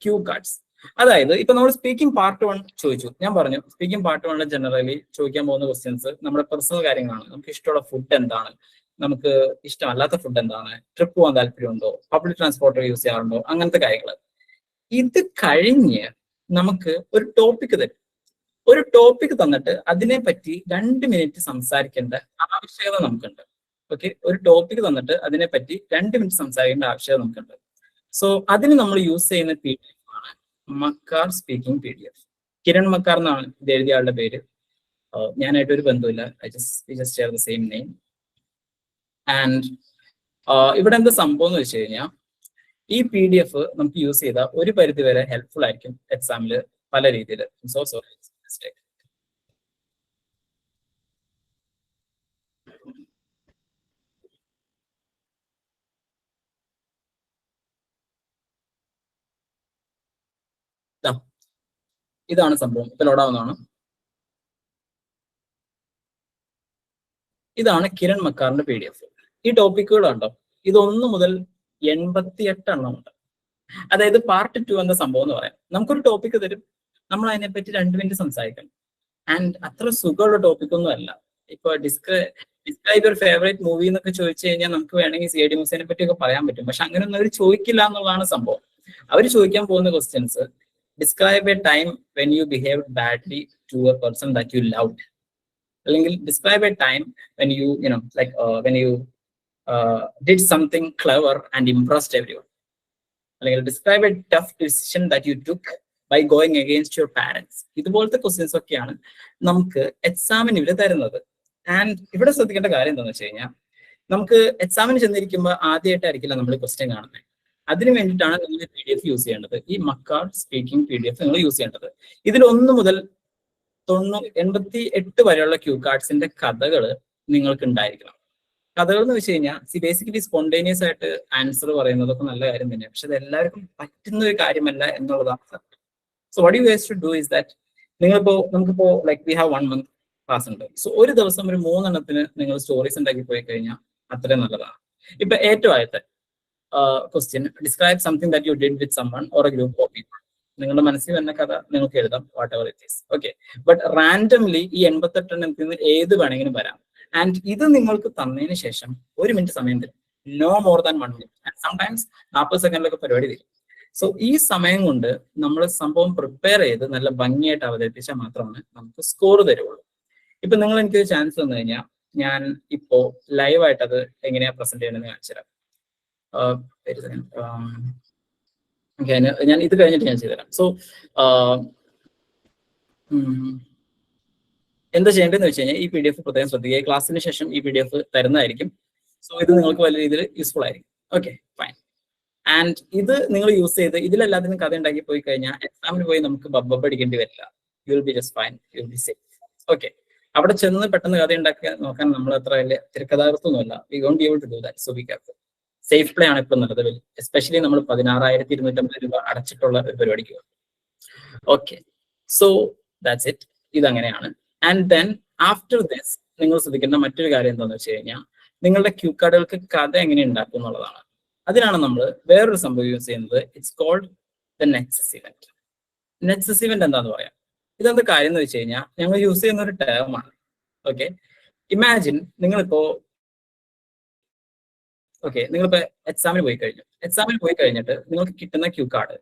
Q cards അതായത് ഇപ്പൊ നമ്മൾ സ്പീക്കിംഗ് പാർട്ട് 1 ചോദിച്ചു. ഞാൻ പറഞ്ഞു സ്പീക്കിംഗ് പാർട്ട് 1 ജനറലി ചോദിക്കാൻ പോകുന്ന ക്വസ്റ്റ്യൻസ് നമ്മുടെ പേഴ്സണൽ കാര്യങ്ങളാണ്. നമുക്ക് ഇഷ്ടമുള്ള ഫുഡ് എന്താണ്, നമുക്ക് ഇഷ്ടമല്ലാത്ത ഫുഡ് എന്താണ്, ട്രിപ്പ് പോകാൻ താല്പര്യമുണ്ടോ, പബ്ലിക് ട്രാൻസ്പോർട്ട് യൂസ് ചെയ്യാറുണ്ടോ, അങ്ങനത്തെ കാര്യങ്ങൾ. ഇത് കഴിഞ്ഞ് നമുക്ക് ഒരു ടോപ്പിക് തരും. ഒരു ടോപ്പിക് തന്നിട്ട് അതിനെപ്പറ്റി 2 മിനിറ്റ് സംസാരിക്കേണ്ട ആവശ്യകത നമുക്കുണ്ട്. ഓക്കെ, ഒരു ടോപ്പിക് തന്നിട്ട് അതിനെപ്പറ്റി 2 മിനിറ്റ് സംസാരിക്കേണ്ട ആവശ്യകത നമുക്കുണ്ട്. സോ അതിന് നമ്മൾ യൂസ് ചെയ്യുന്ന PDF ആണ് മക്കാർ സ്പീക്കിംഗ് PDF. കിരൺ മക്കാർ എന്നാണ് ഇത് എഴുതിയ ആളുടെ പേര്. ഞാനായിട്ടൊരു ബന്ധമില്ല. I just share the same name. And ഇവിടെ എന്താ സംഭവം എന്ന് വെച്ച് കഴിഞ്ഞാൽ ഈ PDF നമുക്ക് യൂസ് ചെയ്താൽ ഒരു പരിധി വരെ ഹെൽപ്ഫുൾ ആയിരിക്കും എക്സാമിൽ പല രീതിയിൽ. So sorry mistake. ഇതാണ് സംഭവം. ഇപ്പൊ ലോഡാവുന്നതാണ്. ഇതാണ് കിരൺ മക്കാറിന്റെ PDF. ഈ ടോപ്പിക്കുകൾ കണ്ടോ, ഇത് 1 മുതൽ 88 എണ്ണം ഉണ്ട്. അതായത് പാർട്ട് 2 എന്ന സംഭവം എന്ന് പറയാം. നമുക്കൊരു ടോപ്പിക് തരും, നമ്മൾ അതിനെപ്പറ്റി 2 മിനിറ്റ് സംസാരിക്കണം. ആൻഡ് അത്ര സുഖമുള്ള ടോപ്പിക്കൊന്നും അല്ല. ഇപ്പൊ ഡിസ്ക്രൈബ് യുവർ ഫേവറേറ്റ് മൂവി എന്നൊക്കെ ചോദിച്ചു കഴിഞ്ഞാൽ നമുക്ക് വേണമെങ്കിൽ CID മൂസേനെ പറ്റിയൊക്കെ പറയാൻ പറ്റും. പക്ഷെ അങ്ങനെയൊന്നും അവർ ചോദിക്കില്ല എന്നുള്ളതാണ് സംഭവം. അവർ ചോദിക്കാൻ പോകുന്ന questions describe a time when you behaved badly to a person that you loved. അല്ലെങ്കിൽ describe a time when you know like when you did something clever and impressed everyone. അല്ലെങ്കിൽ describe a tough decision that you took by going against your parents. ഇതുപോലത്തെ questions ഒക്കെയാണ് നമുക്ക് എക്സാമിന് ഇവര് തരുന്നത്. And ഇവിടെ ശ്രദ്ധിക്കേണ്ട കാര്യം എന്താണെന്ന് വെച്ച് കഴിഞ്ഞാൽ നമുക്ക് എക്സാമിന് ചെന്നിരിക്കുമ്പോൾ ആദ്യമായിട്ടായിരിക്കില്ല നമ്മൾ ക്വസ്റ്റ്യൻ കാണുന്നത്. അതിന് വേണ്ടിയിട്ടാണ് നിങ്ങൾ PDF യൂസ് ചെയ്യേണ്ടത്. ഈ മക്കാർ സ്പീക്കിംഗ് PDF നിങ്ങൾ യൂസ് ചെയ്യേണ്ടത്. ഇതിൽ 1 മുതൽ 88 വരെയുള്ള ക്യൂ കാർഡ്സിന്റെ കഥകൾ നിങ്ങൾക്ക് ഉണ്ടായിരിക്കണം. കഥകൾ എന്ന് വെച്ച് കഴിഞ്ഞാൽ ബേസിക്കലി സ്പോണ്ടേനിയസ് ആയിട്ട് ആൻസർ പറയുന്നതൊക്കെ നല്ല കാര്യം തന്നെയാണ്. പക്ഷെ അത് എല്ലാവർക്കും പറ്റുന്ന ഒരു കാര്യമല്ല എന്നുള്ളതാണ് സത്യം. So what you have to do is that നമുക്കിപ്പോ like we have 1 month class ഉണ്ട്. സോ ഒരു ദിവസം ഒരു 3 എണ്ണത്തിന് നിങ്ങൾ സ്റ്റോറീസ് ഉണ്ടാക്കി പോയി കഴിഞ്ഞാൽ അത്രയും നല്ലതാണ്. ഇപ്പൊ ഏറ്റവും ആദ്യത്തെ question, describe something that you did with someone or A group of people. നിങ്ങളുടെ മനസ്സിൽ വരുന്ന കഥ നിങ്ങൾക്ക് എഴുതാം, what ever it is. Okay, but randomly ഈ 88 എണ്ണത്തിൽ നിന്ന് ഏത് വേണമെങ്കിലും വരാം. ആൻഡ് ഇത് നിങ്ങൾക്ക് തന്നതിന് ശേഷം 1 മിനിറ്റ് സമയം തരും. No more than 1 minute. Sometimes 40 സെക്കൻഡിലൊക്കെ പരിപാടി തരും. സോ ഈ സമയം കൊണ്ട് നമ്മൾ സംഭവം പ്രിപ്പയർ ചെയ്ത് നല്ല ഭംഗിയായിട്ട് അവതരിപ്പിച്ചാൽ മാത്രമാണ് നമുക്ക് സ്കോർ തരുള്ളൂ. ഇപ്പൊ നിങ്ങൾ എനിക്കൊരു ചാൻസ് തന്നു കഴിഞ്ഞാൽ ഞാൻ ഇപ്പോ ലൈവായിട്ട് അത് എങ്ങനെയാ പ്രസന്റ് ചെയ്യണമെന്ന് കാണിച്ചു തരാം. ഞാൻ ഇത് കഴിഞ്ഞിട്ട് ഞാൻ ചെയ്തുതരാം. സോ എന്താ ചെയ്യേണ്ടതെന്ന് വെച്ച് കഴിഞ്ഞാൽ ഈ PDF പ്രത്യേകം ശ്രദ്ധിക്കുക. ക്ലാസ്സിന് ശേഷം ഈ PDF തരുന്നതായിരിക്കും. സോ ഇത് നിങ്ങൾക്ക് വലിയ രീതിയിൽ യൂസ്ഫുൾ ആയിരിക്കും. Okay, fine. ആൻഡ് ഇത് നിങ്ങൾ യൂസ് ചെയ്ത് ഇതിലെല്ലാത്തിനും കഥ ഉണ്ടാക്കി പോയി കഴിഞ്ഞാൽ എക്സാമിന് പോയി നമുക്ക് ബബ്ബടിക്കേണ്ടി വരില്ല. You will be just fine, you will be safe. Okay, അവിടെ ചെന്ന് പെട്ടെന്ന് കഥ ഉണ്ടാക്കി നോക്കാൻ നമ്മൾ അത്ര വലിയ തിരക്കഥാകൃത്തൊന്നുമല്ല. We won't be able to do that. So be careful. Safe play ആണ് ഇപ്പോൾ നല്ലത്. എസ്പെഷ്യലി നമ്മൾ 16,250 രൂപ അടച്ചിട്ടുള്ള ഒരു പരിപാടിക്ക്. Okay, so that's it. ഇതങ്ങനെയാണ്. ആൻഡ് ദെൻ ആഫ്റ്റർ ദിസ് നിങ്ങൾ ശ്രദ്ധിക്കേണ്ട മറ്റൊരു കാര്യം എന്താണെന്ന് വെച്ച് കഴിഞ്ഞാൽ നിങ്ങളുടെ ക്യൂ കാർഡുകൾക്ക് കഥ എങ്ങനെ ഉണ്ടാക്കും എന്നുള്ളതാണ്. അതിനാണ് നമ്മൾ വേറൊരു സംഭവം യൂസ് ചെയ്യുന്നത്. It's called the nexus event. Nexus event എന്താന്ന് പറയാം. ഇതെന്താ കാര്യം എന്ന് വെച്ച് കഴിഞ്ഞാൽ ഞങ്ങൾ യൂസ് ചെയ്യുന്ന ഒരു ടേമാണ്. ഓക്കെ, ഇമാജിൻ നിങ്ങളിപ്പോ നിങ്ങളിപ്പോ എക്സാമിന് പോയി കഴിഞ്ഞു. എക്സാമിന് പോയി കഴിഞ്ഞിട്ട് നിങ്ങൾക്ക് കിട്ടുന്ന ക്യൂ കാർഡ്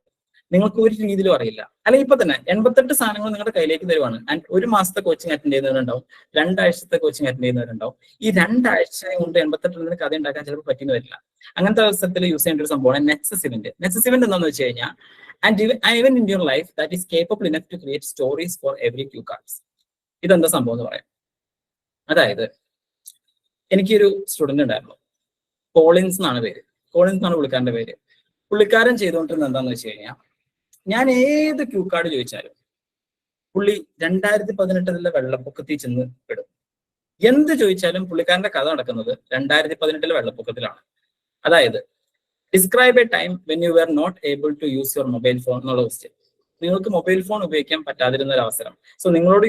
നിങ്ങൾക്ക് ഒരു രീതിയിലും അറിയില്ല. അല്ലെങ്കിൽ ഇപ്പൊ തന്നെ 88 സാധനങ്ങൾ നിങ്ങളുടെ കയ്യിലേക്ക് തരുവാണ്. ആൻഡ് ഒരു മാസത്തെ കോച്ചിങ് അറ്റൻഡ് ചെയ്യുന്നവരുണ്ടാവും, 2 ആഴ്ചത്തെ കോച്ചിങ് അറ്റൻഡ് ചെയ്യുന്നവരുണ്ടാവും. ഈ 2 ആഴ്ച കൊണ്ട് 88 കഥ ഉണ്ടാക്കാൻ ചിലപ്പോൾ പറ്റിയെന്ന് വരില്ല. അങ്ങനത്തെ അവസരത്തിൽ യൂസ് ചെയ്യേണ്ട ഒരു സംഭവമാണ് നെക്സസ് ഇവന്റ്. നെക്സസ് ഇവന്റ് എന്താണെന്ന് വെച്ച് കഴിഞ്ഞാൽ, even in your life that is capable enough to create stories for every cue cards. ഇതെന്താ സംഭവം എന്ന് പറയാം. അതായത് എനിക്കൊരു സ്റ്റുഡന്റ് ഉണ്ടായിരുന്നു, കോളിൻസ് എന്നാണ് പേര്. കോളിൻസ് എന്നാണ് പുള്ളിക്കാരന്റെ പേര്. പുള്ളിക്കാരൻ ചെയ്തുകൊണ്ടിരുന്നത് എന്താന്ന് വെച്ച് കഴിഞ്ഞാൽ, ഞാൻ ഏത് ക്യൂ കാർഡ് ചോദിച്ചാലും പുള്ളി 2018 വെള്ളപ്പൊക്കത്തിൽ ചെന്ന് പെടും. എന്ത് ചോദിച്ചാലും പുള്ളിക്കാരന്റെ കഥ നടക്കുന്നത് 2018 വെള്ളപ്പൊക്കത്തിലാണ്. അതായത് describe a time when you are not able to use your mobile phone എന്നുള്ള ക്വസ്റ്റ്യൻ. നിങ്ങൾക്ക് മൊബൈൽ ഫോൺ ഉപയോഗിക്കാൻ പറ്റാതിരുന്ന ഒരു അവസരം. സോ നിങ്ങളോട്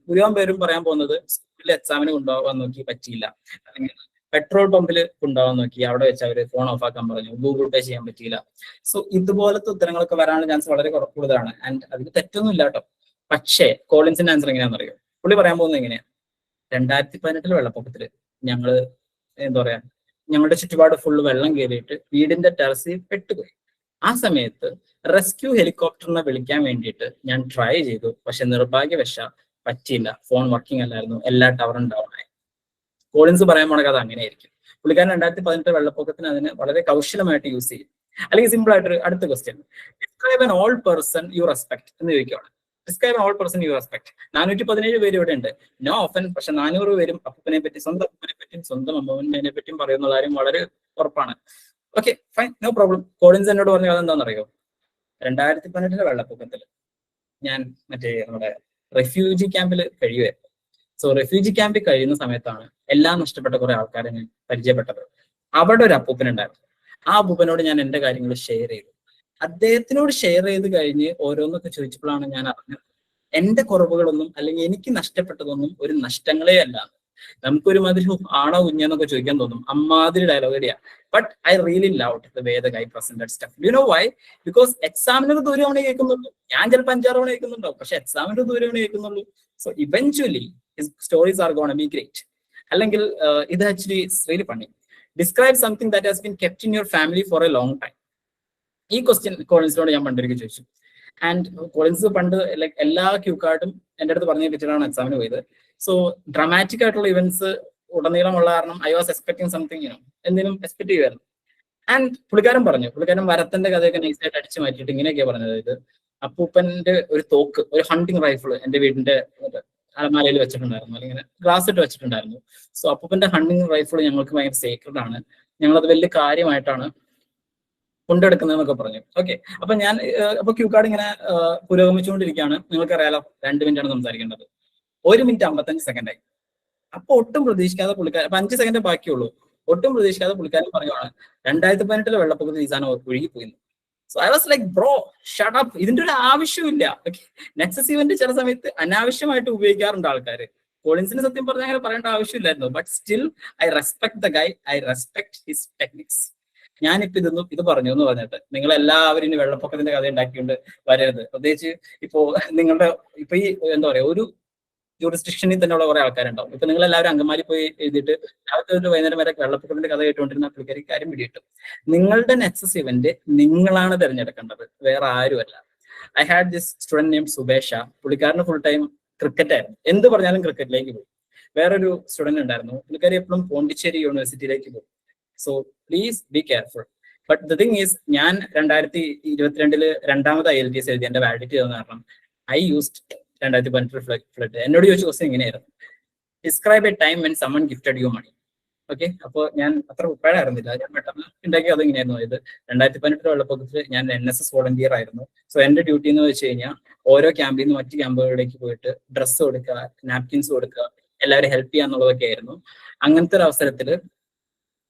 മുഴുവൻ പേരും പറയാൻ പോകുന്നത് സ്കൂളിൽ എക്സാമിന് കൊണ്ടുപോകാൻ നോക്കി പറ്റിയില്ല, അല്ലെങ്കിൽ പെട്രോൾ പമ്പിൽ കൊണ്ടുപോകാൻ നോക്കി അവിടെ വെച്ച് അവർ ഫോൺ ഓഫ് ആക്കാൻ പറഞ്ഞു, ഗൂഗിൾ പേ ചെയ്യാൻ പറ്റിയില്ല. സോ ഇതുപോലത്തെ ഉത്തരങ്ങളൊക്കെ വരാനുള്ള ചാൻസ് വളരെ കൂടുതലാണ്. ആൻഡ് അതിന് തെറ്റൊന്നും ഇല്ല കേട്ടോ. പക്ഷേ കോളിൻസിന്റെ ആൻസർ എങ്ങനെയാണെന്ന് അറിയോ? പുള്ളി പറയാൻ പോകുന്നത് എങ്ങനെയാ, 2018 വെള്ളപ്പൊക്കത്തില് ഞങ്ങള് എന്താ പറയാ, ഞങ്ങളുടെ ചുറ്റുപാട് ഫുള്ള് വെള്ളം കയറിയിട്ട് വീടിന്റെ ടെറസിൽ പെട്ടുപോയി. ആ സമയത്ത് റെസ്ക്യൂ ഹെലികോപ്റ്ററിനെ വിളിക്കാൻ വേണ്ടിയിട്ട് ഞാൻ ട്രൈ ചെയ്തു, പക്ഷെ നിർഭാഗ്യവശ പറ്റിയില്ല. ഫോൺ വർക്കിംഗ് അല്ലായിരുന്നു, എല്ലാ ടവറും ഡൗൺ ആയി. കോളിൻസ് പറയാൻ പോണ കഥ അങ്ങനെയായിരിക്കും. പുള്ളിക്കാരൻ 2018 വെള്ളപ്പൊക്കത്തിന് അതിന് വളരെ കൗശലമായിട്ട് യൂസ് ചെയ്യും. അല്ലെങ്കിൽ സിമ്പിൾ ആയിട്ട് അടുത്ത question, describe an all person you respect എന്ന് ചോദിക്കുകയാണ്. Describe all person you respect. 417 പേര് ഇവിടെ ഉണ്ട്, നോ ഓഫൻ. പക്ഷെ 400 പേരും അപ്പനെ പറ്റി, സ്വന്തം അപ്പനെ പറ്റിയും സ്വന്തം അമ്മനെ പറ്റിയും പറയുന്ന കാര്യം വളരെ ഉറപ്പാണ്. Okay fine, no problem. Collins എന്നോട് പറഞ്ഞ കഥ എന്താണെന്നറിയോ, 2018 വെള്ളപ്പൊക്കത്തിൽ ഞാൻ നമ്മുടെ റെഫ്യൂജി ക്യാമ്പിൽ കഴിയുമായിരുന്നു. സോ റെഫ്യൂജി ക്യാമ്പിൽ കഴിയുന്ന സമയത്താണ് എല്ലാം നഷ്ടപ്പെട്ട കുറെ ആൾക്കാരെ ഞാൻ പരിചയപ്പെട്ടത്. അവിടെ ഒരു അപ്പൂപ്പനുണ്ടായിരുന്നു. ആ അപ്പൂപ്പനോട് ഞാൻ എന്റെ കാര്യങ്ങൾ ഷെയർ ചെയ്തു. അദ്ദേഹത്തിനോട് ഷെയർ ചെയ്ത് കഴിഞ്ഞ് ഓരോന്നൊക്കെ ചോദിച്ചപ്പോഴാണ് ഞാൻ അറിഞ്ഞത് എന്റെ കുറവുകളൊന്നും അല്ലെങ്കിൽ എനിക്ക് നഷ്ടപ്പെട്ടതൊന്നും ഒരു നഷ്ടങ്ങളേ അല്ല. നമുക്കൊരു മാതിരി ആണോ കുഞ്ഞെന്നൊക്കെ ചോദിക്കാൻ തോന്നും, അമ്മാതിരി dialogue area. But I really loved the way the guy presented stuff. You know why? Because എക്സാമിനൊരു ദൂരമാണ് കേൾക്കുന്നുള്ളൂ. ഞാൻ ചിലപ്പോൾ 5-6 തവണ കേൾക്കുന്നുണ്ടാവും, പക്ഷെ എക്സാമിനൊരു ദൂരമാണ് കേൾക്കുന്നുള്ളൂ. So eventually his stories are going to be great. അല്ലെങ്കിൽ ഇത് actually really funny. Describe something that has been kept in your family for a long time. ഈ ക്വസ്റ്റ്യൻ കോളിൻസിനോട് ഞാൻ പണ്ടൊരിക്കൽ ചോദിച്ചു. ആൻഡ് കോളിൻസ് പണ്ട് ലൈക്ക് എല്ലാ ക്യൂ കാർഡും എൻ്റെ അടുത്ത് പറഞ്ഞു വെച്ചിട്ടാണ് എക്സാമിന് പോയത്. സോ ഡ്രാമാറ്റിക് ആയിട്ടുള്ള ഇവന്റ്സ് ഉടനീളമുള്ള കാരണം ഐ വാസ് എക്സ്പെക്ടിങ് സംതിങ്, എന്തെങ്കിലും എക്സ്പെക്ട് ചെയ്യുമായിരുന്നു. ആൻഡ് പുള്ളിക്കാരൻ വരത്തിന്റെ കഥയൊക്കെ നൈസായിട്ട് അടിച്ചു മാറ്റിയിട്ട് ഇങ്ങനെയൊക്കെയാ പറഞ്ഞത്. ഇത് അപ്പൂപ്പന്റെ ഒരു തോക്ക്, ഒരു ഹണ്ടിങ് റൈഫിൾ എന്റെ വീടിന്റെ അലമാരയിൽ വെച്ചിട്ടുണ്ടായിരുന്നു, അല്ലെങ്കിൽ ഗ്ലാസ് ഇട്ട് വെച്ചിട്ടുണ്ടായിരുന്നു. സോ അപ്പൂപ്പന്റെ ഹണ്ടിങ് റൈഫിൾ ഞങ്ങൾക്ക് ഭയങ്കര സേക്രഡ് ആണ്, ഞങ്ങളത് വലിയ കാര്യമായിട്ടാണ് കൊണ്ടെടുക്കുന്നതെന്നൊക്കെ പറഞ്ഞു. ഓക്കെ, അപ്പൊ ക്യൂ കാർഡ് ഇങ്ങനെ പുരോഗമിച്ചുകൊണ്ടിരിക്കുകയാണ്. നിങ്ങൾക്കറിയാലോ 2 മിനിറ്റാണ് സംസാരിക്കേണ്ടത്, 1 മിനിറ്റ് 55 സെക്കൻഡായി. അപ്പൊ ഒട്ടും പ്രതീക്ഷിക്കാതെ പുള്ളിക്കാരൻ, അപ്പൊ 5 സെക്കൻഡ് ബാക്കിയുള്ളൂ, ഒട്ടും പ്രതീക്ഷിക്കാതെ പുള്ളിക്കാരൻ പറയുവാണ് 2018 വെള്ളപ്പൊക്കത്തിൽ ഈ സാധനം ഒഴുകിപ്പോയി. So I was like bro shut up, ഇതിന്റെ ഒരു ആവശ്യമില്ല. ഓക്കെ, നെക്സസ് ഇവന്റ് ചില സമയത്ത് അനാവശ്യമായിട്ട് ഉപയോഗിക്കാറുണ്ട് ആൾക്കാർ. കോളിൻസിന് സത്യം പറഞ്ഞാൽ അങ്ങനെ പറയേണ്ട ആവശ്യമില്ലായിരുന്നു. But still I respect the guy, I respect his techniques. ഞാനിപ്പോ ഇത് പറഞ്ഞു എന്ന് പറഞ്ഞിട്ട് നിങ്ങൾ എല്ലാവരും ഇനി വെള്ളപ്പൊക്കത്തിന്റെ കഥ ഉണ്ടാക്കിക്കൊണ്ട് വരരുത്. പ്രത്യേകിച്ച് നിങ്ങളുടെ ഈ എന്താ പറയാ, ഒരു ജൂറിസ്ഡിക്ഷനിൽ തന്നെയുള്ള കുറെ ആൾക്കാരുണ്ടാവും. ഇപ്പൊ നിങ്ങൾ എല്ലാവരും അങ്കമാലി പോയി എഴുതിയിട്ട് രാവിലെ വൈകുന്നേരം വരെ വെള്ളപ്പൊക്കത്തിന്റെ കഥ കേട്ടുകൊണ്ടിരുന്ന പുള്ളിക്കാരി കാര്യം പിടിയിട്ടും. നിങ്ങളുടെ നെക്സസ് ഇവന്റ് നിങ്ങളാണ് തിരഞ്ഞെടുക്കേണ്ടത്, വേറെ ആരുമല്ല. I had this student name Subesha. പുള്ളിക്കാരന് ഫുൾ ടൈം ക്രിക്കറ്റ് ആയിരുന്നു, എന്ത് പറഞ്ഞാലും ക്രിക്കറ്റിലേക്ക് പോയി. വേറൊരു സ്റ്റുഡന്റ് ഉണ്ടായിരുന്നു, പുള്ളിക്കാരി എപ്പോഴും പോണ്ടിച്ചേരി യൂണിവേഴ്സിറ്റിയിലേക്ക് പോകും. So please be careful. But the thing is, ഞാൻ 2022 രണ്ടാമത് IELTS എഴുതി എന്റെ വാലിഡിറ്റി തന്ന കാരണം ഐ യൂസ്ഡ് 2018 ഫ്ലഡ്. എന്നോട് ചോദിച്ച ക്വസ്റ്റ്യൻ ഇങ്ങനെയായിരുന്നു, describe a time when someone gifted you money. Okay, അപ്പോൾ ഞാൻ അത്ര പ്രിപ്പയർഡ് ആയിരുന്നില്ല, ഞാൻ പെട്ടെന്ന് ഉണ്ടാക്കി. അത് ഇങ്ങനെയായിരുന്നു, ഇത് 2018 വെള്ളപ്പൊക്കത്തിൽ ഞാൻ NSS വോളണ്ടിയർ ആയിരുന്നു. സോ എന്റെ ഡ്യൂട്ടി എന്ന് വെച്ച് കഴിഞ്ഞാൽ ഓരോ ക്യാമ്പിൽ നിന്ന് മറ്റു ക്യാമ്പുകളിലേക്ക് പോയിട്ട് ഡ്രസ്സ് കൊടുക്കുക, നാപ്കിൻസ് കൊടുക്കുക, എല്ലാവരും ഹെൽപ്പ് ചെയ്യുക എന്നുള്ളതൊക്കെ ആയിരുന്നു. അങ്ങനത്തെ ഒരു അവസരത്തിൽ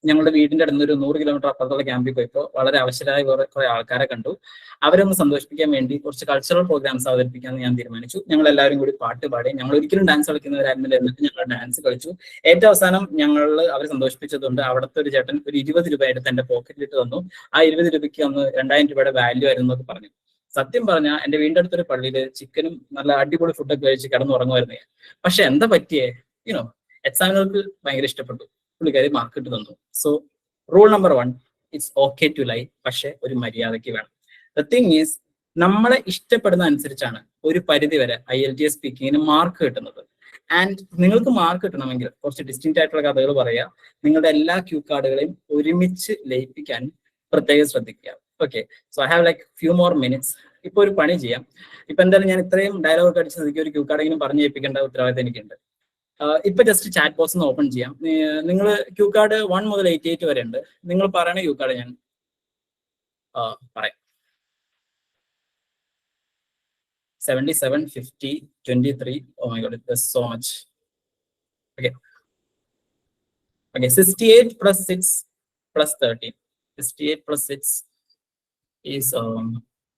ഞങ്ങളുടെ വീടിന്റെ അടുത്ത് ഒരു 100 കിലോമീറ്റർ അപ്പുറത്തുള്ള ക്യാമ്പിൽ പോയപ്പോൾ വളരെ അവശരായ കുറെ ആൾക്കാരെ കണ്ടു. അവരൊന്ന് സന്തോഷിപ്പിക്കാൻ വേണ്ടി കുറച്ച് കൾച്ചറൽ പ്രോഗ്രാംസ് അവതരിപ്പിക്കാമെന്ന് ഞാൻ തീരുമാനിച്ചു. ഞങ്ങൾ എല്ലാവരും കൂടി പാട്ട് പാടി. ഞങ്ങൾ ഒരിക്കലും ഡാൻസ് കളിക്കുന്നവരായിരുന്നില്ല, എന്നിട്ട് ഞങ്ങൾ ഡാൻസ് കളിച്ചു. ഏറ്റവും അവസാനം അവരെ സന്തോഷിപ്പിച്ചതുകൊണ്ട് അവിടുത്തെ ഒരു ചേട്ടൻ ഒരു 20 രൂപ എടുത്ത് എന്റെ പോക്കറ്റിലിട്ട് തന്നു. ആ 20 രൂപയ്ക്ക് അന്ന് 2000 രൂപയുടെ വാല്യൂ ആയിരുന്നു എന്നൊക്കെ പറഞ്ഞു. സത്യം പറഞ്ഞാൽ എന്റെ വീടിന്റെ അടുത്തൊരു പള്ളിയിൽ ചിക്കനും നല്ല അടിപൊളി ഫുഡൊക്കെ കഴിച്ച് കിടന്നുറങ്ങുമായിരുന്നു ഞാൻ. പക്ഷെ എന്താ പറ്റിയേ, എക്സാമുകൾക്ക് ഭയങ്കര ഇഷ്ടപ്പെട്ടു, പുള്ളിക്കാരി മാർക്ക് ഇട്ട് തന്നു. So rule number 1, it's okay to lie, പക്ഷെ ഒരു മര്യാദയ്ക്ക് വേണം. ദ തിങ് ഈസ്, നമ്മളെ ഇഷ്ടപ്പെടുന്ന അനുസരിച്ചാണ് ഒരു പരിധി വരെ IELTS സ്പീക്കിങ്ങിന് മാർക്ക് കിട്ടുന്നത്. ആൻഡ് നിങ്ങൾക്ക് മാർക്ക് കിട്ടണമെങ്കിൽ കുറച്ച് ഡിസ്റ്റിങ്റ്റ് ആയിട്ടുള്ള കഥകൾ പറയാം. നിങ്ങളുടെ എല്ലാ ക്യൂ കാർഡുകളെയും ഒരുമിച്ച് ലയിപ്പിക്കാൻ പ്രത്യേകം ശ്രദ്ധിക്കുക. Okay, so I have like few more minutes. ഇപ്പൊ ഒരു പണി ചെയ്യാം. ഇപ്പൊ എന്തായാലും ഞാൻ ഇത്രയും ഡയലോഗ് അടിച്ച് സ്ഥിതിക്ക് ഒരു ക്യൂ കാർഡെങ്കിലും പറഞ്ഞു ഏൽപ്പിക്കേണ്ട ഉത്തരവാദിത്തം എനിക്കുണ്ട്. ഇപ്പൊ ജസ്റ്റ് ചാറ്റ് ബോക്സ് ഒന്ന് ഓപ്പൺ ചെയ്യാം. നിങ്ങൾ ക്യൂ കാർഡ് 1 മുതൽ 88 വരെ ഉണ്ട്. നിങ്ങൾ പറയണ ക്യൂ കാർഡ് ഞാൻ പറയാം. 77, 50, 23. Oh my god, there's so much. Okay. Okay, 68 plus 6 plus 13. 68 plus 6 is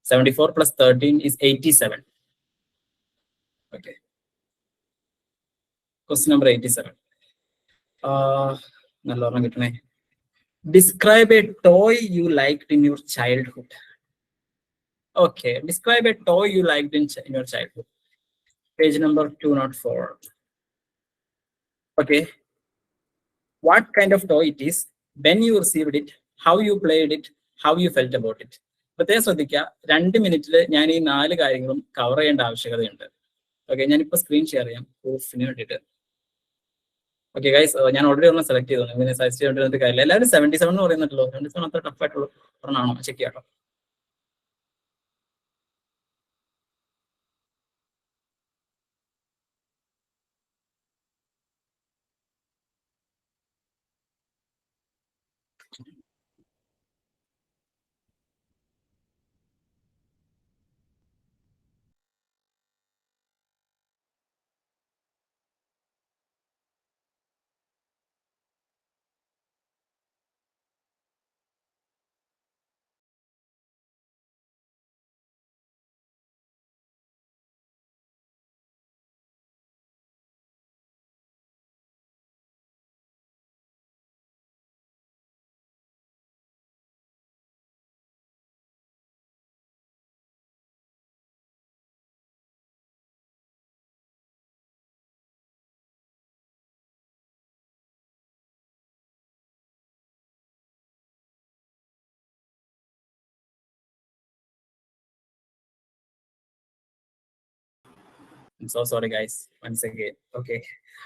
74 plus 13 is 87. Okay. Question number 87. Describe a toy you liked in your childhood. Okay, describe a toy you liked in your childhood. Page number 204. Okay. What kind of toy it is, when you received it, how you played it, how you felt about it. പ്രത്യേകം ശ്രദ്ധിക്കുക, 2 മിനിറ്റിൽ ഞാൻ ഈ 4 കാര്യങ്ങളും cover ചെയ്യേണ്ട ആവശ്യകതയുണ്ട്. Okay, ഞാനിപ്പോൾ screen share ചെയ്യാം പ്രൂഫിന് വേണ്ടിയിട്ട്. ഓക്കെ ഗൈസ്, ഞാൻ ഓൾറെഡി ഒരെണ്ണം സെലക്ട് ചെയ്തു. ഇങ്ങനെ സജസ്റ്റ് ചെയ്യേണ്ട കാര്യമില്ല. എല്ലാവരും 77 എന്ന് പറയുന്നുണ്ടല്ലോ. 77 അത്ര ടഫ് ആയിട്ടുള്ള ഒരെണ്ണമാണോ? ചെക്ക് ചെയ്യാട്ടോ. I'm so sorry guys, once again. Okay,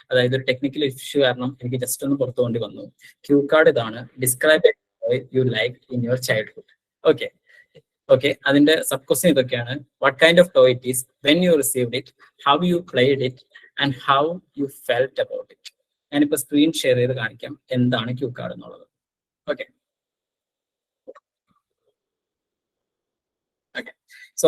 അതായത് ഒരു ടെക്നിക്കൽ ഇഷ്യൂ കാരണം എനിക്ക് ജസ്റ്റ് ഒന്ന് പുറത്തു കൊണ്ടി വന്നു. ക്യൂ കാർഡ് ഇതാണ്. Describe you like in your childhood. Okay okay, അതിന്റെ സബ് ക്വസ്റ്റ്യൻ ഇതൊക്കെയാണ്. What kind of toy it is, when you received it, how you played it and how U felt about it. ഞാനിപ്പോ screen share ചെയ്ത് കാണിക്കാം എന്താണ് Q card എന്നുള്ളത്. Okay okay, so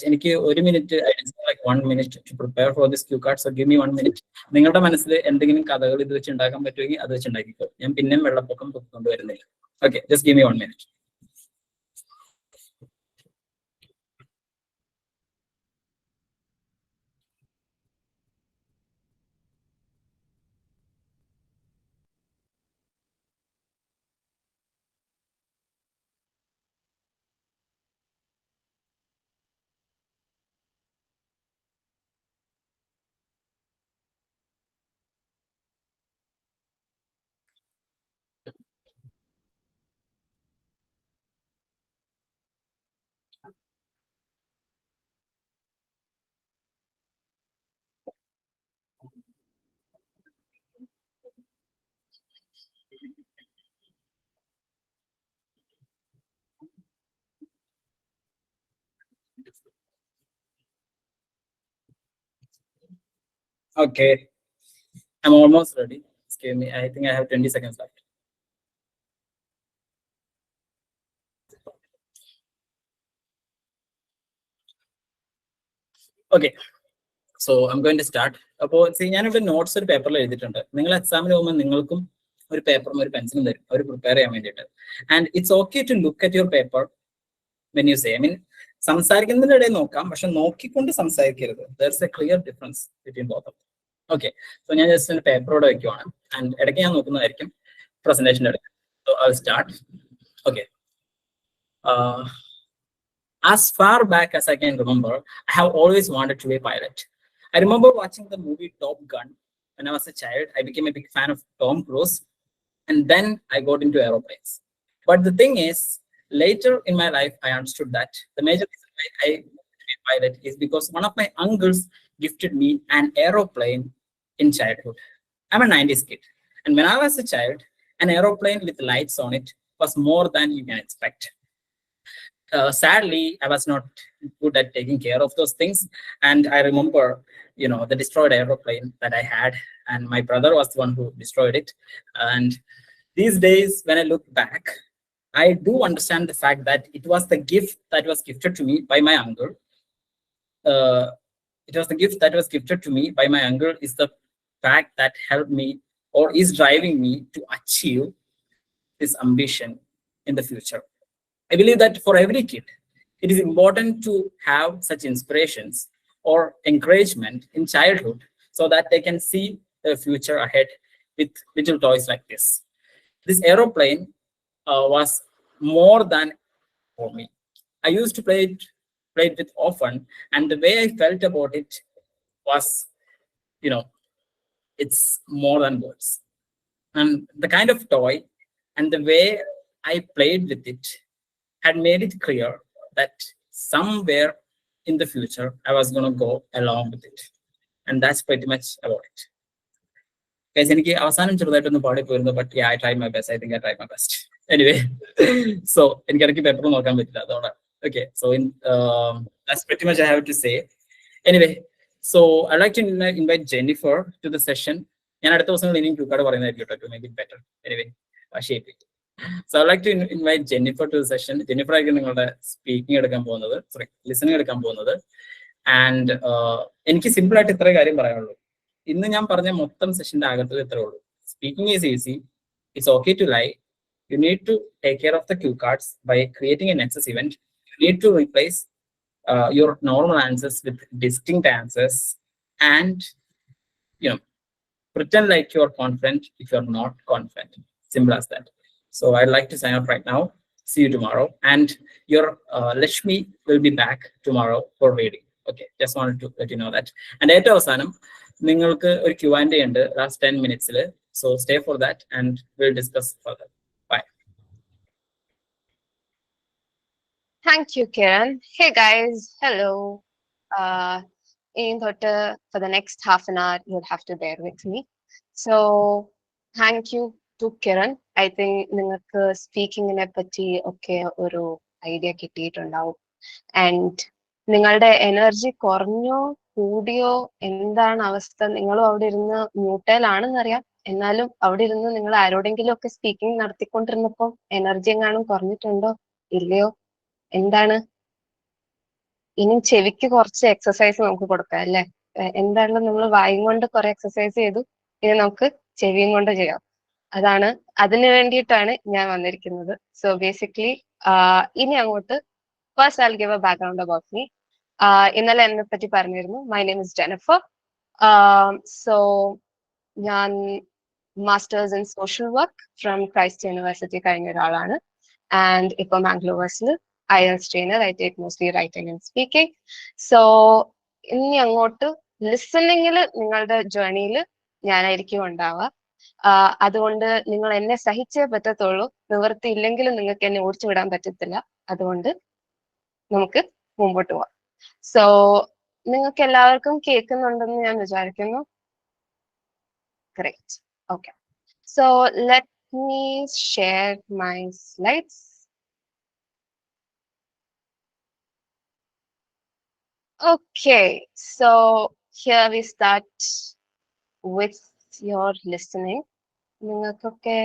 എനിക്ക് 1 minute, I just like 1 minute to prepare for this cue card, so give me 1 minute. നിങ്ങളുടെ മനസ്സിൽ എന്തെങ്കിലും കഥകൾ ഇത് വെച്ച് ഉണ്ടാക്കാൻ പറ്റുമെങ്കിൽ അത് വെച്ച് ഉണ്ടാക്കിക്കോ. ഞാൻ പിന്നെയും വെള്ളപ്പൊക്കം കൊണ്ടുവരുന്നില്ല. Okay, just give me 1 minute. Okay, I'm almost ready. Excuse me, I think I have 20 seconds left. Okay, so I'm going to start. അപ്പോൾ ഞാനിവിടെ നോട്ട്സ് ഒരു പേപ്പറിൽ എഴുതിയിട്ടുണ്ട്. നിങ്ങൾ എക്സാമിന് പോകുമ്പോൾ നിങ്ങൾക്കും ഒരു പേപ്പറും ഒരു പെൻസിലും തരും അവർ പ്രിപ്പയർ ചെയ്യാൻ വേണ്ടിയിട്ട്. And it's okay to look at your paper when you say. I mean സംസാരിക്കുന്നതിന്റെ ഇടയിൽ നോക്കാം, പക്ഷെ നോക്കിക്കൊണ്ട് സംസാരിക്കരുത്. There is a clear difference between both of. Okay, so ഞാൻ ജസ്റ്റ് എൻ്റെ പേപ്പറോടെ വയ്ക്കുവാണ്. ആൻഡ് ഇടയ്ക്ക് ഞാൻ നോക്കുന്നതായിരിക്കും പ്രസന്റേഷൻ്റെ ഇടയ്ക്ക്. So I will start. Okay, as far back as I can remember, I have always wanted to be a pilot. I remember watching the movie Top Gun when I was a child. I became a big fan of Tom Cruise, and then I got into aeroplanes. But the thing is, later in my life, I understood that the major reason I be a pilot is because one of my uncles gifted me an aeroplane in childhood. I'm a 90s kid. And when I was a child, an aeroplane with lights on it was more than you can expect. Sadly, I was not good at taking care of those things. And I remember, the destroyed aeroplane that I had, and my brother was the one who destroyed it. And these days, when I look back, I do understand the fact that it was the gift that was gifted to me by my uncle. It was the gift that was gifted to me by my uncle is the fact that helped me or is driving me to achieve this ambition in the future. I believe that for every kid, it is important to have such inspirations or encouragement in childhood so that they can see the future ahead with little toys like this. This aeroplane was more than for me. I used to play it with often, and the way I felt about it was, it's more than words. And the kind of toy and the way I played with it had made it clear that somewhere in the future, I was going to go along with it. And that's pretty much about it. Guys, എനിക്ക് അവസാനം ചെറുതായിട്ടൊന്ന് പാടിപ്പോയിരുന്നു, but yeah, I tried my best. I think I tried my best. Anyway, so എനിക്കിടയ്ക്ക് paper നോക്കാൻ പറ്റില്ല, അതോടെ. Okay, so that's pretty much I have to say. Anyway, so I'd like to invite Jennifer to the session. ഞാൻ അടുത്ത ദിവസങ്ങളിൽ ഇനിയും ക്യൂക്കാർഡ് പറയുന്നതായിരിക്കും to make it better. Anyway, shape it. So I'd like to invite Jennifer to the session. Jennifer ആയിരിക്കും നിങ്ങളുടെ speaking എടുക്കാൻ പോകുന്നത്, listening എടുക്കാൻ പോകുന്നത്. ആൻഡ് എനിക്ക് സിമ്പിൾ ആയിട്ട് ഇത്രേ കാര്യം പറയാനുള്ളൂ. ഇന്ന് ഞാൻ പറഞ്ഞ മൊത്തം സെഷന്റെ അകത്ത് ഇത്രേ ഉള്ളൂ. Speaking is easy. It's okay to lie. You need to take care of the cue cards by creating a nexus event. You need to replace your normal answers with distinct answers, and pretend like you're confident if you're not confident. Simple as that. So I'd like to sign up right now. See you tomorrow. And your Lashmi will be back tomorrow for reading. Okay, just wanted to let you know that. And ഏറ്റവും അവസാനം നിങ്ങൾക്ക് ഒരു Q&A ഉണ്ട് last 10 minutes. So stay for that and we'll discuss further. Bye. Thank you, Kiran. Hey guys, hello. For the next half an hour, you'll have to bear with me. So thank you to Kiran. I think നിങ്ങൾക്ക് സ്പീക്കിങ്ങിനെ പറ്റി ഒക്കെ ഒരു idea കിട്ടിയിട്ടുണ്ടാവും. And നിങ്ങളുടെ energy കുറഞ്ഞോ കൂടിയോ എന്താണ് അവസ്ഥ? നിങ്ങളും അവിടെ ഇരുന്ന് മ്യൂട്ടയിലാണെന്നറിയാം, എന്നാലും അവിടെ ഇരുന്ന് നിങ്ങൾ ആരോടെങ്കിലും ഒക്കെ സ്പീക്കിംഗ് നടത്തിക്കൊണ്ടിരുന്നപ്പോൾ എനർജി എങ്ങാനും കുറഞ്ഞിട്ടുണ്ടോ ഇല്ലയോ? എന്താണ്? ഇനി ചെവിക്ക് കുറച്ച് എക്സസൈസ് നമുക്ക് കൊടുക്കാം അല്ലെ? എന്തായാലും നമ്മൾ വായും കൊണ്ട് കുറെ എക്സസൈസ് ചെയ്തു, ഇനി നമുക്ക് ചെവിയും കൊണ്ട് ചെയ്യാം. അതിനു വേണ്ടിയിട്ടാണ് ഞാൻ വന്നിരിക്കുന്നത്. സോ ബേസിക്കലി ഇനി അങ്ങോട്ട് first I give a background about me. ഇന്നലെ എന്നെ പറ്റി പറഞ്ഞിരുന്നു. My name is Jennifer. So ഞാൻ masters in social work from Christ University കഴിഞ്ഞ ഒരാളാണ്. ആൻഡ് ഇപ്പൊ മാംഗ്ലൂവേഴ്സിൽ IELTS trainer. I take mostly writing and speaking. So ഇനി അങ്ങോട്ട് ലിസണിങ്ങിൽ നിങ്ങളുടെ ജേർണിയിൽ ഞാനായിരിക്കും ഉണ്ടാവുക. അതുകൊണ്ട് നിങ്ങൾ എന്നെ സഹിച്ചേ പറ്റത്തുള്ളൂ. നിവൃത്തി ഇല്ലെങ്കിലും നിങ്ങൾക്ക് എന്നെ ഓടിച്ചു വിടാൻ പറ്റത്തില്ല. അതുകൊണ്ട് നമുക്ക് മുമ്പോട്ട് പോവാം. സോ നിങ്ങൾക്ക് എല്ലാവർക്കും കേൾക്കുന്നുണ്ടെന്ന് ഞാൻ വിചാരിക്കുന്നു. Great. Okay. So let me share my slides. Okay, so here we start with your listening. നിങ്ങൾക്കൊക്കെ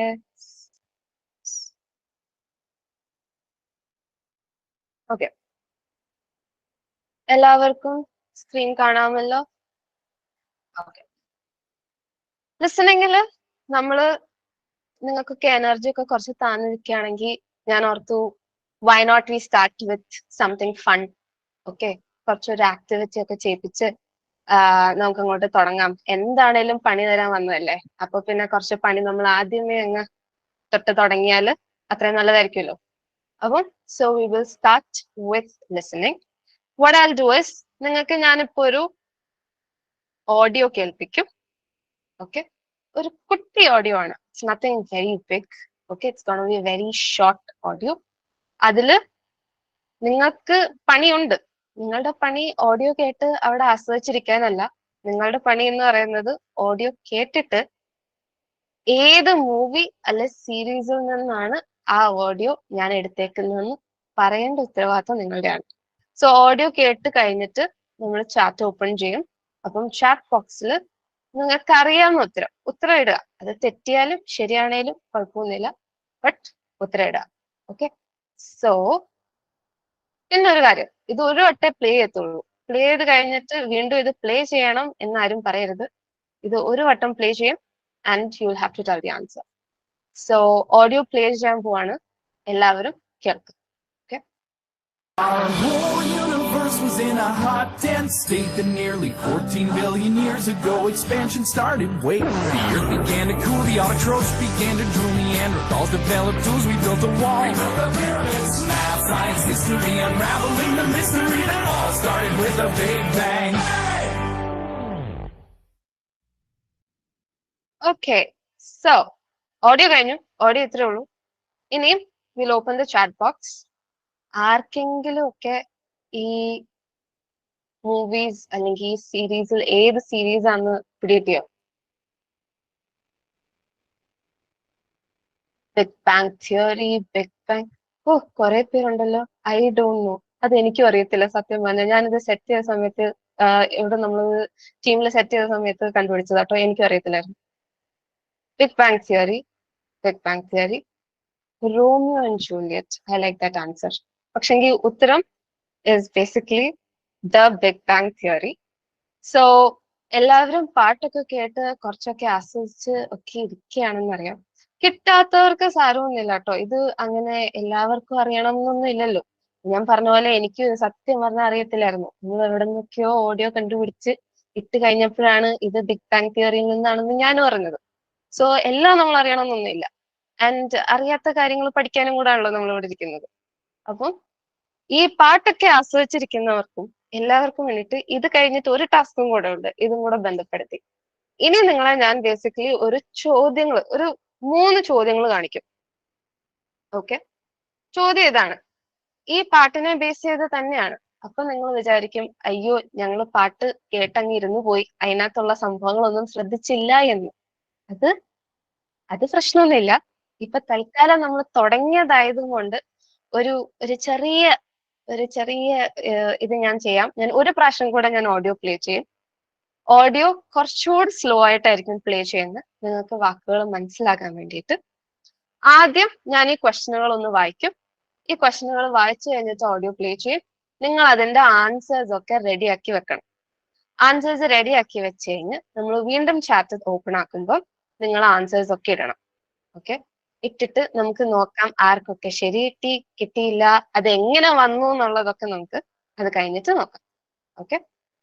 ഓക്കെ, എല്ലാവർക്കും സ്ക്രീൻ കാണാമല്ലോ? ഓക്കെ. ലിസണിങ്ങില് നിങ്ങൾക്കൊക്കെ എനർജി ഒക്കെ കുറച്ച് താന്നിരിക്കുകയാണെങ്കിൽ ഞാൻ ഓർത്തു why not we start with something fun. Okay, കുറച്ചൊരു ആക്ടിവിറ്റി ഒക്കെ ചെയ്യിപ്പിച്ച് നമുക്ക് അങ്ങോട്ട് തുടങ്ങാം. എന്താണേലും പണി തരാൻ വന്നതല്ലേ, അപ്പൊ പിന്നെ കുറച്ച് പണി നമ്മൾ ആദ്യമേ അങ്ങ് തൊട്ട് തുടങ്ങിയാൽ അത്രയും നല്ലതായിരിക്കുമല്ലോ. അപ്പം so we will start with listening. What I will do is, നിങ്ങൾക്ക് ഞാനിപ്പോ ഒരു ഓഡിയോ കേൾപ്പിക്കും. ഓക്കെ, ഒരു കുട്ടി ഓഡിയോ ആണ്. It's nothing very big. Okay, it's gonna be very short audio. അതില് നിങ്ങൾക്ക് പണിയുണ്ട്. നിങ്ങളുടെ പണി ഓഡിയോ കേട്ട് അവിടെ ആസ്വദിച്ചിരിക്കാനല്ല. നിങ്ങളുടെ പണി എന്ന് പറയുന്നത് ഓഡിയോ കേട്ടിട്ട് ഏത് മൂവി അല്ലെ സീരീസിൽ നിന്നാണ് ആ ഓഡിയോ ഞാൻ എടുത്തേക്കുന്നതെന്ന് പറയേണ്ട ഉത്തരവാദിത്വം നിങ്ങളുടെയാണ്. സോ ഓഡിയോ കേട്ട് കഴിഞ്ഞിട്ട് നമ്മൾ ചാറ്റ് ഓപ്പൺ ചെയ്യും. അപ്പം ചാറ്റ് ബോക്സിൽ നിങ്ങൾക്ക് അറിയാവുന്ന ഉത്തരം ഇടുക. അത് തെറ്റിയാലും ശരിയാണേലും കുഴപ്പമൊന്നുമില്ല, ബട്ട് ഉത്തരം ഇടുക. ഓക്കെ. സോ പിന്നെ ഒരു കാര്യം, ഇത് ഒരു വട്ടേ പ്ലേ ചെയ്യത്തുള്ളൂ. പ്ലേ ചെയ്ത് കഴിഞ്ഞിട്ട് വീണ്ടും ഇത് പ്ലേ ചെയ്യണം എന്നാരും പറയരുത്. ഇത് ഒരു വട്ടം പ്ലേ ചെയ്യും and you will have to tell the answer. So audio play ചെയ്യാൻ പോവാണ്. എല്ലാവരും കേൾക്കുക. Okay. Our whole universe was in a hot, dense state that nearly 14 billion years ago expansion started. Wait, the earth began to cool, the autotrophs began to drool, Neanderthals developed tools, we built a wall. We built the pyramids, math, science, history, unraveling the mystery that all started with a big bang. Okay, so audio കഴിഞ്ഞു. Audio ഇത്രേ ഉള്ളൂ. ഇനിയും will open the chat box. ആർക്കെങ്കിലും ഒക്കെ ഈ movies അല്ലെങ്കിൽ ഈ സീരീസിൽ ഏത് സീരീസ് ആണെന്ന് പിടികിട്ടിയോ? Big Bang Theory, Big Bang. കുറെ പേരുണ്ടല്ലോ. I don't know. അത് എനിക്കും അറിയത്തില്ല സത്യം പറഞ്ഞാൽ. ഞാനിത് സെറ്റ് ചെയ്ത സമയത്ത് ഇവിടെ നമ്മൾ ടീമിൽ സെറ്റ് ചെയ്ത സമയത്ത് കണ്ടുപിടിച്ചത് കേട്ടോ. എനിക്കും അറിയത്തില്ലായിരുന്നു. Big Bang Theory, Big Bang Theory, Romeo and Juliet. I like that answer. പക്ഷെങ്കിൽ ഉത്തരം is basically The Big Bang Theory. So എല്ലാവരും പാട്ടൊക്കെ കേട്ട് കുറച്ചൊക്കെ ആസ്വദിച്ച് ഒക്കെ ഇരിക്കുകയാണെന്ന് അറിയാം. കിട്ടാത്തവർക്ക് സാരമൊന്നുമില്ല കേട്ടോ. ഇത് അങ്ങനെ എല്ലാവർക്കും അറിയണം എന്നൊന്നും ഇല്ലല്ലോ. ഞാൻ പറഞ്ഞ പോലെ എനിക്ക് സത്യം പറഞ്ഞാൽ അറിയത്തില്ലായിരുന്നു. നിങ്ങൾ എവിടെ നിന്നൊക്കെയോ ഓഡിയോ കണ്ടുപിടിച്ച് ഇട്ട് കഴിഞ്ഞപ്പോഴാണ് ഇത് ബിഗ് ബാങ് തിയറിയിൽ നിന്നാണെന്ന് ഞാനും അറിഞ്ഞത്. സോ എല്ലാം നമ്മൾ അറിയണമെന്നൊന്നുമില്ല. ആൻഡ് അറിയാത്ത കാര്യങ്ങൾ പഠിക്കാനും കൂടെ ആണല്ലോ നമ്മൾ ഇവിടെ ഇരിക്കുന്നത്. അപ്പം ഈ പാട്ടൊക്കെ ആസ്വദിച്ചിരിക്കുന്നവർക്കും എല്ലാവർക്കും വേണ്ടിയിട്ട് ഇത് കഴിഞ്ഞിട്ട് ഒരു ടാസ്കും കൂടെ ഉണ്ട്. ഇതും കൂടെ ബന്ധപ്പെടുത്തി ഇനി നിങ്ങളെ ഞാൻ ബേസിക്കലി ഒരു 3 ചോദ്യങ്ങൾ കാണിക്കും. ഓക്കെ. ചോദ്യം ഇതാണ്. ഈ പാട്ടിനെ ബേസ് ചെയ്ത് തന്നെയാണ്. അപ്പൊ നിങ്ങൾ വിചാരിക്കും, അയ്യോ ഞങ്ങൾ പാട്ട് കേട്ടങ്ങ് ഇരുന്നു പോയി, അതിനകത്തുള്ള സംഭവങ്ങളൊന്നും ശ്രദ്ധിച്ചില്ല എന്ന്. അത് പ്രശ്നമൊന്നുമില്ല. ഇപ്പൊ തൽക്കാലം നമ്മൾ തുടങ്ങിയതായതും കൊണ്ട് ഒരു ചെറിയ ഇത് ഞാൻ ചെയ്യാം. ഞാൻ ഒരു പ്രാവശ്യം കൂടെ ഞാൻ ഓഡിയോ പ്ലേ ചെയ്യും. ഓഡിയോ കുറച്ചുകൂടി സ്ലോ ആയിട്ടായിരിക്കും പ്ലേ ചെയ്യുന്നത്, നിങ്ങൾക്ക് വാക്കുകൾ മനസ്സിലാക്കാൻ വേണ്ടിയിട്ട്. ആദ്യം ഞാൻ ഈ ക്വസ്റ്റ്യനുകൾ ഒന്ന് വായിക്കും. ഈ ക്വസ്റ്റ്യനുകൾ വായിച്ചു കഴിഞ്ഞിട്ട് ഓഡിയോ പ്ലേ ചെയ്യും. നിങ്ങൾ അതിന്റെ ആൻസേഴ്സ് ഒക്കെ റെഡിയാക്കി വെക്കണം. ആൻസേഴ്സ് റെഡിയാക്കി വെച്ച് കഴിഞ്ഞ് നമ്മൾ വീണ്ടും ചാറ്റ് ഓപ്പൺ ആക്കുമ്പോൾ നിങ്ങൾ ആൻസേഴ്സ് ഒക്കെ ഇടണം. ഓക്കെ. ഇട്ടിട്ട് നമുക്ക് നോക്കാം ആർക്കൊക്കെ ശരി കിട്ടിയില്ല, അത് എങ്ങനെ വന്നു എന്നുള്ളതൊക്കെ നമുക്ക് അത് കഴിഞ്ഞിട്ട് നോക്കാം. ഓക്കെ.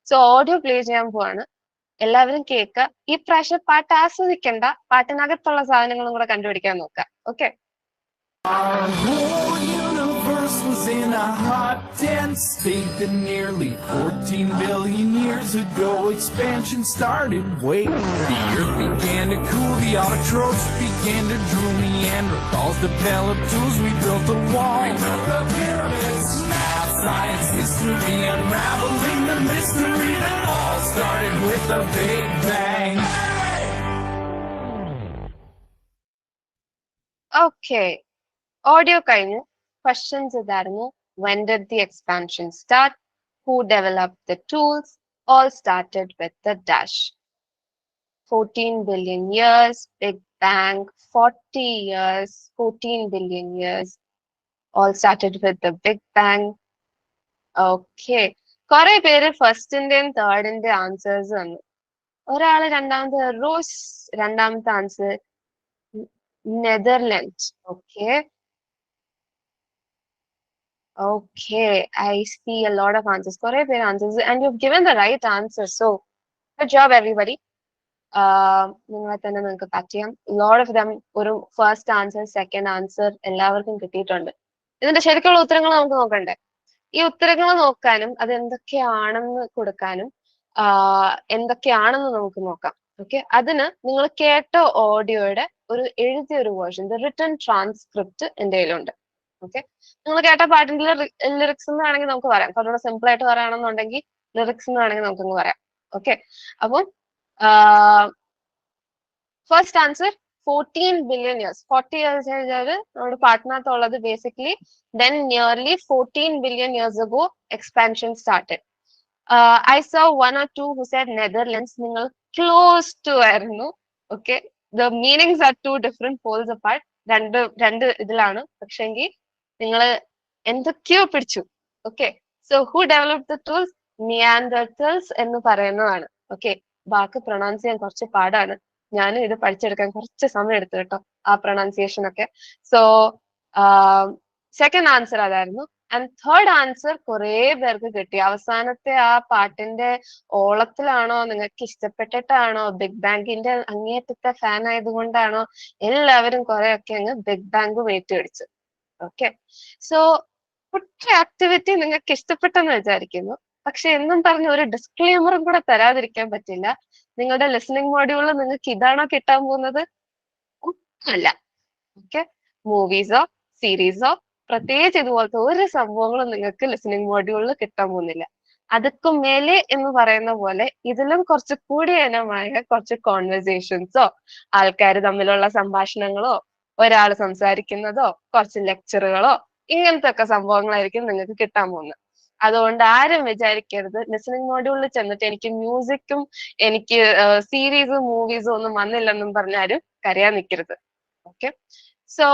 സോ ഓഡിയോ പ്ലേ ചെയ്യാൻ പോവാണ്. എല്ലാവരും കേൾക്കുക. ഈ പ്രാവശ്യം പാട്ട് ആസ്വദിക്കണ്ട, പാട്ടിനകത്തുള്ള സാധനങ്ങളും കൂടെ കണ്ടുപിടിക്കാൻ നോക്കാം. Okay. Our whole universe was in a hot, dense state that nearly 14 billion years ago expansion started. Wait, the earth began to cool, the autotrophs began to drool, Neanderthals developed tools, we built a wall. We built the pyramids, math, science, history, unraveling the mystery that all started with a big bang. Okay. Audio കഴിഞ്ഞു. Questions ഇതായിരുന്നു. When did the expansion start? Who developed the tools? All started with the dash. 14 billion years, Big Bang, 40 years, 14 billion years. All started with the Big Bang. Okay. കുറെ പേര് ഫസ്റ്റിന്റെയും തേർഡിന്റെ answers തന്നു. ഒരാള് രണ്ടാമത്തെ rose, രണ്ടാമത്തെ answer Netherland. Okay. Okay, I see a lot of answers. Kore pair answers, and you've given the right answer. So, good job, everybody. നിങ്ങളെ തന്നെ നിങ്ങൾക്ക് പാറ്റ് ചെയ്യാം. Lot of them ഒരു ഫസ്റ്റ് ആൻസർ, സെക്കൻഡ് ആൻസർ എല്ലാവർക്കും കിട്ടിയിട്ടുണ്ട്. ഇതിന്റെ ശരിക്കുള്ള ഉത്തരങ്ങൾ നമുക്ക് നോക്കണ്ടേ? ഈ ഉത്തരങ്ങൾ നോക്കാനും അത് എന്തൊക്കെയാണെന്ന് കൊടുക്കാനും എന്തൊക്കെയാണെന്ന് നമുക്ക് നോക്കാം. ഓക്കെ. അതിന് നിങ്ങൾ കേട്ട ഓഡിയോയുടെ ഒരു എഴുതിയ ഒരു വേർഷൻ, റിട്ടൺ ട്രാൻസ്ക്രിപ്റ്റ് എൻ്റെ കയ്യിലുണ്ട്. ഓക്കെ, നിങ്ങൾ കേട്ട പാട്ടിന്റെ ലിറിക്സ് എന്ന് വേണമെങ്കിൽ നമുക്ക് പറയാം. കുറച്ചുകൂടെ സിമ്പിൾ ആയിട്ട് പറയുകയാണെന്നുണ്ടെങ്കിൽ ലിറിക്സ് എന്ന് വേണമെങ്കിൽ നമുക്കൊന്ന് പറയാം. ഓക്കെ, അപ്പം first answer 14 billion years. 40 years നമ്മുടെ പാട്ടിനകത്തുള്ളത് basically then nearly 14 billion years ago expansion started. I saw one or two who said Netherlands. നിങ്ങൾ close to ആയിരുന്നു. Okay, the meanings are two different poles apart. രണ്ട് ഇതിലാണ്, പക്ഷെങ്കിൽ നിങ്ങൾ എന്തൊക്കെയോ പിടിച്ചു. Okay, so who developed the tools? Neanderthals എന്ന് പറയുന്നതാണ്. ഓക്കെ, വാക്ക് പ്രൊണൗൺസ് ചെയ്യാൻ കുറച്ച് പാടാണ്. ഞാൻ ഇത് പഠിച്ചെടുക്കാൻ കുറച്ച് സമയം എടുത്തു കേട്ടോ, ആ പ്രൊണൗൺസിയേഷൻ ഒക്കെ. സോ സെക്കൻഡ് ആൻസർ അതായിരുന്നു. ആൻഡ് തേർഡ് ആൻസർ കുറെ പേർക്ക് കിട്ടി. അവസാനത്തെ ആ പാട്ടിന്റെ ഓളത്തിലാണോ, നിങ്ങൾക്ക് ഇഷ്ടപ്പെട്ടിട്ടാണോ, ബിഗ് ബാങ്കിന്റെ അങ്ങേറ്റത്തെ ഫാൻ ആയതുകൊണ്ടാണോ, എല്ലാവരും കുറെ ഒക്കെ അങ്ങ് ബിഗ് ബാങ്ക് ഏറ്റെടുത്തു. ഓക്കെ, സോ ഒറ്റ ആക്ടിവിറ്റി നിങ്ങൾക്ക് ഇഷ്ടപ്പെട്ടെന്ന് വിചാരിക്കുന്നു. പക്ഷെ എന്നും പറഞ്ഞ ഒരു ഡിസ്ക്ലെയിമറും കൂടെ തരാതിരിക്കാൻ പറ്റില്ല. നിങ്ങളുടെ ലിസണിങ് മോഡ്യൂളിൽ നിങ്ങൾക്ക് ഇതാണോ കിട്ടാൻ പോകുന്നത്? അല്ല. ഓക്കെ, മൂവീസോ സീരീസോ പ്രത്യേകിച്ച് ഇതുപോലത്തെ ഒരു സംഭവങ്ങളും നിങ്ങൾക്ക് ലിസണിങ് മോഡ്യൂളിൽ കിട്ടാൻ പോകുന്നില്ല. അതുക്കും മേലെ എന്ന് പറയുന്ന പോലെ ഇതിലും കുറച്ച് കൂടി ഇനമായ കുറച്ച് കോൺവെർസേഷൻസോ ആൾക്കാർ തമ്മിലുള്ള സംഭാഷണങ്ങളോ ഒരാൾ സംസാരിക്കുന്നതോ കുറച്ച് ലെക്ചറുകളോ ഇങ്ങനത്തെ ഒക്കെ സംഭവങ്ങളായിരിക്കും നിങ്ങൾക്ക് കിട്ടാൻ പോകുന്നത്. അതുകൊണ്ട് ആരും വിചാരിക്കരുത് ലിസണിങ് മോഡ്യൂളിൽ ചെന്നിട്ട് എനിക്ക് മ്യൂസിക്കും എനിക്ക് സീരീസും മൂവീസും ഒന്നും വന്നില്ലെന്നും പറഞ്ഞാലും കരയാൻ നിൽക്കരുത്. ഓക്കെ, സോ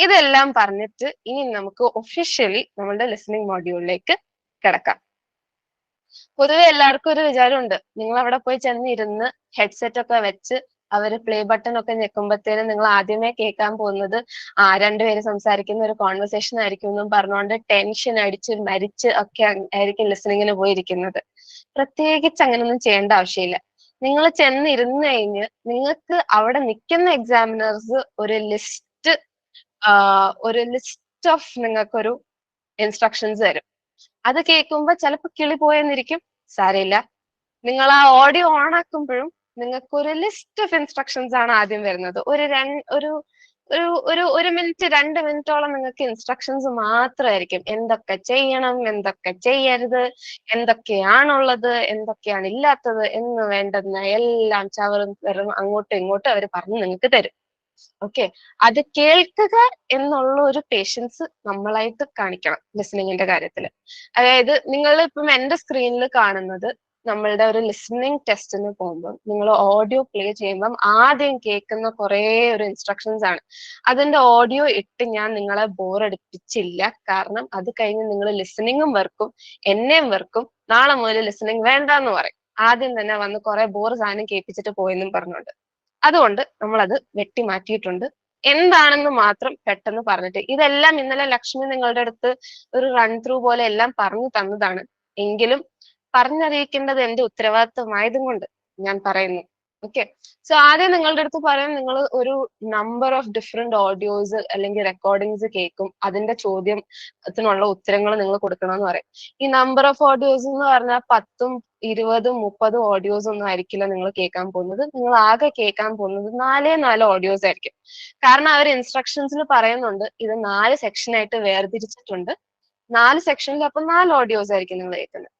ഇതെല്ലാം പറഞ്ഞിട്ട് ഇനി നമുക്ക് ഒഫീഷ്യലി നമ്മളുടെ ലിസണിങ് മോഡ്യൂളിലേക്ക് കിടക്കാം. പൊതുവെ എല്ലാവർക്കും ഒരു വിചാരമുണ്ട്, നിങ്ങൾ അവിടെ പോയി ചെന്നിരുന്ന് ഹെഡ്സെറ്റ് ഒക്കെ വെച്ച് അവര് പ്ലേ ബട്ടൺ ഒക്കെ ഞെക്കുമ്പോഴത്തേനും നിങ്ങൾ ആദ്യമേ കേൾക്കാൻ പോകുന്നത് രണ്ടുപേര് സംസാരിക്കുന്ന ഒരു കോൺവെർസേഷൻ ആയിരിക്കും എന്നും പറഞ്ഞുകൊണ്ട് ടെൻഷൻ അടിച്ച് മരിച്ച് ഒക്കെ ആയിരിക്കും ലിസണിങ്ങിന് പോയിരിക്കുന്നത്. പ്രത്യേകിച്ച് അങ്ങനെയൊന്നും ചെയ്യേണ്ട ആവശ്യമില്ല. നിങ്ങൾ ചെന്നിരുന്ന് കഴിഞ്ഞ് നിങ്ങൾക്ക് അവിടെ നിൽക്കുന്ന എക്സാമിനേഴ്സ് ഒരു ലിസ്റ്റ് ഓഫ് നിങ്ങൾക്കൊരു ഇൻസ്ട്രക്ഷൻസ് തരും. അത് കേൾക്കുമ്പോൾ ചിലപ്പോൾ കിളി പോയെന്നിരിക്കും, സാരമില്ല. നിങ്ങൾ ആ ഓഡിയോ ഓൺ ആക്കുമ്പോഴും നിങ്ങൾക്ക് ഒരു ലിസ്റ്റ് ഓഫ് ഇൻസ്ട്രക്ഷൻസ് ആണ് ആദ്യം വരുന്നത്. ഒരു മിനിറ്റ് 2 മിനിറ്റോളം നിങ്ങൾക്ക് ഇൻസ്ട്രക്ഷൻസ് മാത്രമായിരിക്കും. എന്തൊക്കെ ചെയ്യണം, എന്തൊക്കെ ചെയ്യരുത്, എന്തൊക്കെയാണുള്ളത്, എന്തൊക്കെയാണ് ഇല്ലാത്തത് എന്ന് വേണ്ടുന്ന എല്ലാം ചവറും വെറും അങ്ങോട്ടും ഇങ്ങോട്ടും അവർ പറഞ്ഞ് നിങ്ങൾക്ക് തരും. ഓക്കെ, അത് കേൾക്കുക എന്നുള്ള ഒരു പേഷ്യൻസ് നമ്മളായിട്ട് കാണിക്കണം ലിസണിങ്ങിന്റെ കാര്യത്തിൽ. അതായത് നിങ്ങൾ ഇപ്പം എന്റെ സ്ക്രീനിൽ കാണുന്നത് നമ്മളുടെ ഒരു ലിസണിങ് ടെസ്റ്റിന് പോകുമ്പോൾ നിങ്ങൾ ഓഡിയോ പ്ലേ ചെയ്യുമ്പം ആദ്യം കേൾക്കുന്ന കുറെ ഒരു ഇൻസ്ട്രക്ഷൻസ് ആണ്. അതിന്റെ ഓഡിയോ ഇട്ട് ഞാൻ നിങ്ങളെ ബോറടിപ്പിച്ചില്ല. കാരണം അത് കഴിഞ്ഞ് നിങ്ങൾ ലിസണിങ്ങും വെറുക്കും, എന്നെയും വെറുക്കും. നാളെ മുതൽ ലിസണിങ് വേണ്ടെന്ന് പറയും. ആദ്യം തന്നെ വന്ന് കുറെ ബോർ സാധനം കേൾപ്പിച്ചിട്ട് പോയെന്നും പറഞ്ഞുകൊണ്ട്. അതുകൊണ്ട് നമ്മളത് വെട്ടി മാറ്റിയിട്ടുണ്ട്. എന്താണെന്ന് മാത്രം പെട്ടെന്ന് പറഞ്ഞിട്ട്, ഇതെല്ലാം ഇന്നലെ ലക്ഷ്മി നിങ്ങളുടെ അടുത്ത് ഒരു റൺ ത്രൂ പോലെ എല്ലാം പറഞ്ഞു തന്നതാണ്. എങ്കിലും പറഞ്ഞറിയിക്കേണ്ടത് എന്റെ ഉത്തരവാദിത്വമായതും കൊണ്ട് ഞാൻ പറയുന്നു. ഓക്കെ, സോ ആദ്യം നിങ്ങളുടെ അടുത്ത് പറയാൻ, നിങ്ങൾ ഒരു നമ്പർ ഓഫ് ഡിഫറെന്റ് ഓഡിയോസ് അല്ലെങ്കിൽ റെക്കോർഡിങ്സ് കേൾക്കും. അതിന്റെ ചോദ്യത്തിനുള്ള ഉത്തരങ്ങൾ നിങ്ങൾ കൊടുക്കണമെന്ന് പറയും. ഈ നമ്പർ ഓഫ് ഓഡിയോസ് എന്ന് പറഞ്ഞാൽ 10, 20, 30 ഓഡിയോസ് ഒന്നും ആയിരിക്കില്ല നിങ്ങൾ കേൾക്കാൻ പോകുന്നത്. നിങ്ങൾ ആകെ കേൾക്കാൻ പോകുന്നത് 4 ഓഡിയോസ് ആയിരിക്കും. കാരണം അവർ ഇൻസ്ട്രക്ഷൻസിൽ പറയുന്നുണ്ട് ഇത് 4 സെക്ഷനായിട്ട് വേർതിരിച്ചിട്ടുണ്ട്. 4 സെക്ഷനിൽ അപ്പം 4 ഓഡിയോസ് ആയിരിക്കും നിങ്ങൾ കേൾക്കുന്നത്.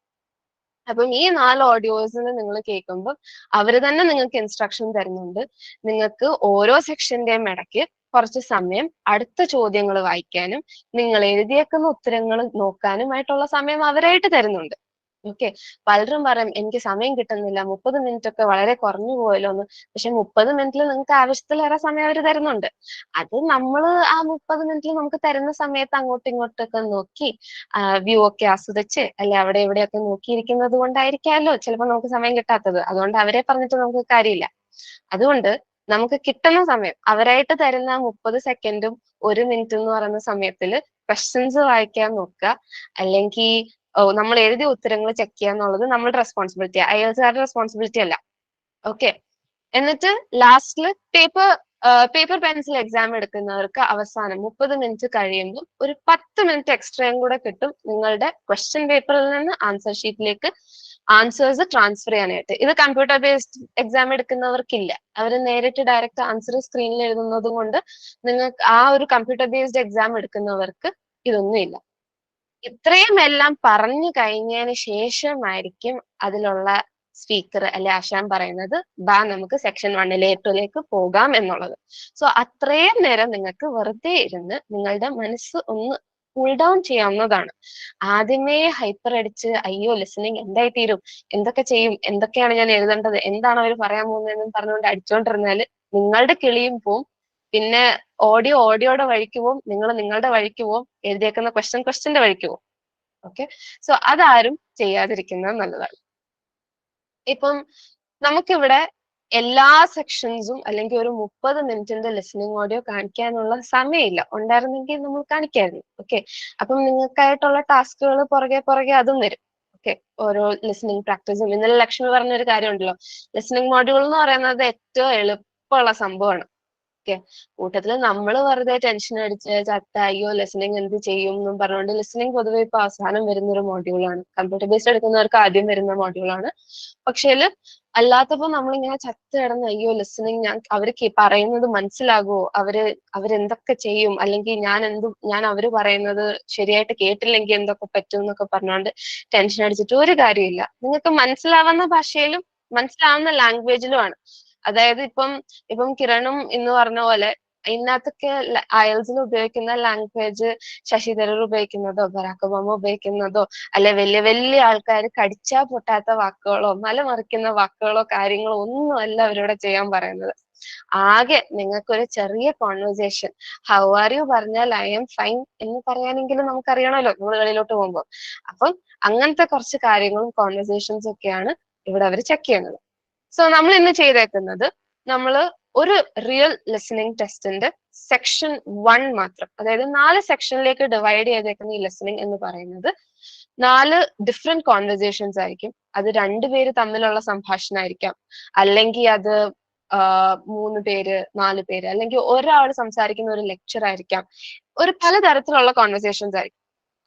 അപ്പം ഈ 4 ഓഡിയോസിന് നിങ്ങൾ കേൾക്കുമ്പോൾ അവര് തന്നെ നിങ്ങൾക്ക് ഇൻസ്ട്രക്ഷൻ തരുന്നുണ്ട്. നിങ്ങൾക്ക് ഓരോ സെക്ഷന്റെയും ഇടയ്ക്ക് കുറച്ച് സമയം അടുത്ത ചോദ്യങ്ങൾ വായിക്കാനും നിങ്ങൾ എഴുതിയേക്കുന്ന ഉത്തരങ്ങൾ നോക്കാനുമായിട്ടുള്ള സമയം അവരായിട്ട് തരുന്നുണ്ട്. ഓക്കെ, പലരും പറയും എനിക്ക് സമയം കിട്ടുന്നില്ല, 30 മിനിറ്റ് ഒക്കെ വളരെ കുറഞ്ഞു പോയല്ലോ എന്ന്. പക്ഷെ 30 മിനിറ്റിൽ നിങ്ങൾക്ക് ആവശ്യത്തിലേറെ സമയം അവർ തരുന്നുണ്ട്. അത് നമ്മൾ ആ 30 മിനിറ്റിൽ നമുക്ക് തരുന്ന സമയത്ത് അങ്ങോട്ടും ഇങ്ങോട്ടൊക്കെ നോക്കി വ്യൂ ഒക്കെ ആസ്വദിച്ച് അല്ലെ അവിടെ എവിടെയൊക്കെ നോക്കിയിരിക്കുന്നത് കൊണ്ടായിരിക്കാമല്ലോ ചിലപ്പോൾ നമുക്ക് സമയം കിട്ടാത്തത്. അതുകൊണ്ട് അവരെ പറഞ്ഞിട്ട് നമുക്ക് കാര്യമില്ല. അതുകൊണ്ട് നമുക്ക് കിട്ടുന്ന സമയം അവരായിട്ട് തരുന്ന 30 സെക്കൻഡും 1 മിനിറ്റ് എന്ന് പറയുന്ന സമയത്തിൽ ക്വസ്റ്റ്യൻസ് വായിക്കാൻ നോക്കുക. അല്ലെങ്കിൽ നമ്മൾ എഴുതിയ ഉത്തരങ്ങൾ ചെക്ക് ചെയ്യുക എന്നുള്ളത് നമ്മളുടെ റെസ്പോൺസിബിലിറ്റി, അയാൾക്കാരുടെ റെസ്പോൺസിബിലിറ്റി അല്ല. ഓക്കെ, എന്നിട്ട് ലാസ്റ്റില് പേപ്പർ പെൻസിൽ എക്സാം എടുക്കുന്നവർക്ക് അവസാനം 30 മിനിറ്റ് കഴിയുമ്പോൾ ഒരു 10 മിനിറ്റ് എക്സ്ട്രയും കൂടെ കിട്ടും നിങ്ങളുടെ ക്വസ്റ്റ്യൻ പേപ്പറിൽ നിന്ന് ആൻസർ ഷീറ്റിലേക്ക് ആൻസേഴ്സ് ട്രാൻസ്ഫർ ചെയ്യാനായിട്ട്. ഇത് കമ്പ്യൂട്ടർ ബേസ്ഡ് എക്സാം എടുക്കുന്നവർക്കില്ല. അവർ നേരിട്ട് ഡയറക്റ്റ് ആൻസർ സ്ക്രീനിൽ എഴുതുന്നത് കൊണ്ട് നിങ്ങൾക്ക് ആ ഒരു കമ്പ്യൂട്ടർ ബേസ്ഡ് എക്സാം എടുക്കുന്നവർക്ക് ഇതൊന്നുമില്ല. ഇത്രയും എല്ലാം പറഞ്ഞു കഴിഞ്ഞതിന് ശേഷമായിരിക്കും അതിലുള്ള സ്പീക്കർ അല്ലെ ആശാൻ പറയുന്നത് ബാ നമുക്ക് സെക്ഷൻ 1ലേക്ക് പോകാം എന്നുള്ളത്. സോ അത്രയും നേരം നിങ്ങൾക്ക് വെറുതെ ഇരുന്ന് നിങ്ങളുടെ മനസ്സ് ഒന്ന് കൂൾ ഡൗൺ ചെയ്യാവുന്നതാണ്. ആദ്യമേ ഹൈപ്പർ അടിച്ച് അയ്യോ ലിസണിങ് എന്തായി തീരും, എന്തൊക്കെ ചെയ്യും, എന്തൊക്കെയാണ് ഞാൻ എഴുതേണ്ടത്, എന്താണ് അവർ പറയാൻ പോകുന്നതെന്നും പറഞ്ഞുകൊണ്ട് അടിച്ചുകൊണ്ടിരുന്നാല് നിങ്ങളുടെ കിളിയും പോവും. പിന്നെ ഓഡിയോയുടെ വഴിക്ക് പോവും, നിങ്ങൾ നിങ്ങളുടെ വഴിക്ക് പോവും, എഴുതിയേക്കുന്ന ക്വസ്റ്റ്യന്റെ വഴിക്ക് പോവും. ഓക്കെ, സോ അതാരും ചെയ്യാതിരിക്കുന്നത് നല്ലതാണ്. ഇപ്പം നമുക്കിവിടെ എല്ലാ സെക്ഷൻസും അല്ലെങ്കിൽ ഒരു 30 മിനിറ്റിന്റെ ലിസണിങ് ഓഡിയോ കാണിക്കാനുള്ള സമയമില്ല. ഉണ്ടായിരുന്നെങ്കിൽ നമ്മൾ കാണിക്കായിരുന്നു. ഓക്കെ, അപ്പം നിങ്ങൾക്കായിട്ടുള്ള ടാസ്കുകൾ പുറകെ അതും വരും. ഓക്കെ, ഓരോ ലിസണിങ് പ്രാക്ടീസും. ഇന്നലെ ലക്ഷ്മി പറഞ്ഞൊരു കാര്യമുണ്ടല്ലോ, ലിസണിങ് മോഡ്യൂൾ എന്ന് പറയുന്നത് ഏറ്റവും എളുപ്പമുള്ള സംഭവമാണ്. ഓക്കെ, കൂട്ടത്തിൽ നമ്മൾ വെറുതെ ടെൻഷൻ അടിച്ച് ചത്ത അയ്യോ ലിസണിങ് എന്ത് ചെയ്യും എന്നും പറഞ്ഞുകൊണ്ട്, ലിസണിങ് പൊതുവെ ഇപ്പൊ അവസാനം വരുന്ന ഒരു മോഡ്യൂളാണ്. കമ്പ്യൂട്ടർ ബേസ്ഡ് എടുക്കുന്നവർക്ക് ആദ്യം വരുന്ന മോഡ്യൂളാണ്. പക്ഷേ അല്ലാത്തപ്പോ നമ്മളിങ്ങനെ ചത്ത് കിടന്ന് അയ്യോ ലിസണിങ് അവർക്ക് പറയുന്നത് മനസ്സിലാകുമോ, അവരെന്തൊക്കെ ചെയ്യും, അല്ലെങ്കിൽ ഞാൻ അവര് പറയുന്നത് ശരിയായിട്ട് കേട്ടില്ലെങ്കിൽ എന്തൊക്കെ പറ്റും എന്നൊക്കെ പറഞ്ഞുകൊണ്ട് ടെൻഷൻ അടിച്ചിട്ട് ഒരു കാര്യമില്ല. നിങ്ങൾക്ക് മനസ്സിലാവുന്ന ഭാഷയിലും മനസ്സിലാവുന്ന ലാംഗ്വേജിലുമാണ്. അതായത് ഇപ്പം കിരണും ഇന്ന് പറഞ്ഞ പോലെ ഇതിനകത്തൊക്കെ അയൽസിൽ ഉപയോഗിക്കുന്ന ലാംഗ്വേജ് ശശി തരൂർ ഉപയോഗിക്കുന്നതോ ബറാക് ഒബാമ ഉപയോഗിക്കുന്നതോ അല്ലെ വലിയ വലിയ ആൾക്കാർ കടിച്ചാ പൊട്ടാത്ത വാക്കുകളോ മലമറിക്കുന്ന വാക്കുകളോ കാര്യങ്ങളോ ഒന്നും അല്ല അവരിവിടെ ചെയ്യാൻ പറയുന്നത്. ആകെ നിങ്ങൾക്കൊരു ചെറിയ കോൺവെർസേഷൻ, ഹൗ ആർ യു പറഞ്ഞാൽ ഐ എം ഫൈൻ എന്ന് പറയാനെങ്കിലും നമുക്കറിയണമല്ലോ നമ്മൾ വെളിയിലോട്ട് പോകുമ്പോൾ. അപ്പം അങ്ങനത്തെ കുറച്ച് കാര്യങ്ങളും കോൺവെർസേഷൻസ് ഒക്കെയാണ് ഇവിടെ അവർ ചെക്ക് ചെയ്യുന്നത്. സോ നമ്മൾ ഇന്ന് ചെയ്തേക്കുന്നത്, നമ്മൾ ഒരു റിയൽ ലിസണിങ് ടെസ്റ്റിന്റെ സെക്ഷൻ 1 മാത്രം, അതായത് 4 സെക്ഷനിലേക്ക് ഡിവൈഡ് ചെയ്തേക്കുന്ന ഈ ലിസണിങ് എന്ന് പറയുന്നത് 4 ഡിഫറെന്റ് കോൺവെർസേഷൻസ് ആയിരിക്കും. അത് 2 പേര് തമ്മിലുള്ള സംഭാഷണമായിരിക്കാം, അല്ലെങ്കിൽ അത് 3 പേര് 4 പേര്, അല്ലെങ്കിൽ ഒരാൾ സംസാരിക്കുന്ന ഒരു ലെക്ചർ ആയിരിക്കാം. ഒരു പലതരത്തിലുള്ള കോൺവെർസേഷൻസ് ആയിരിക്കും.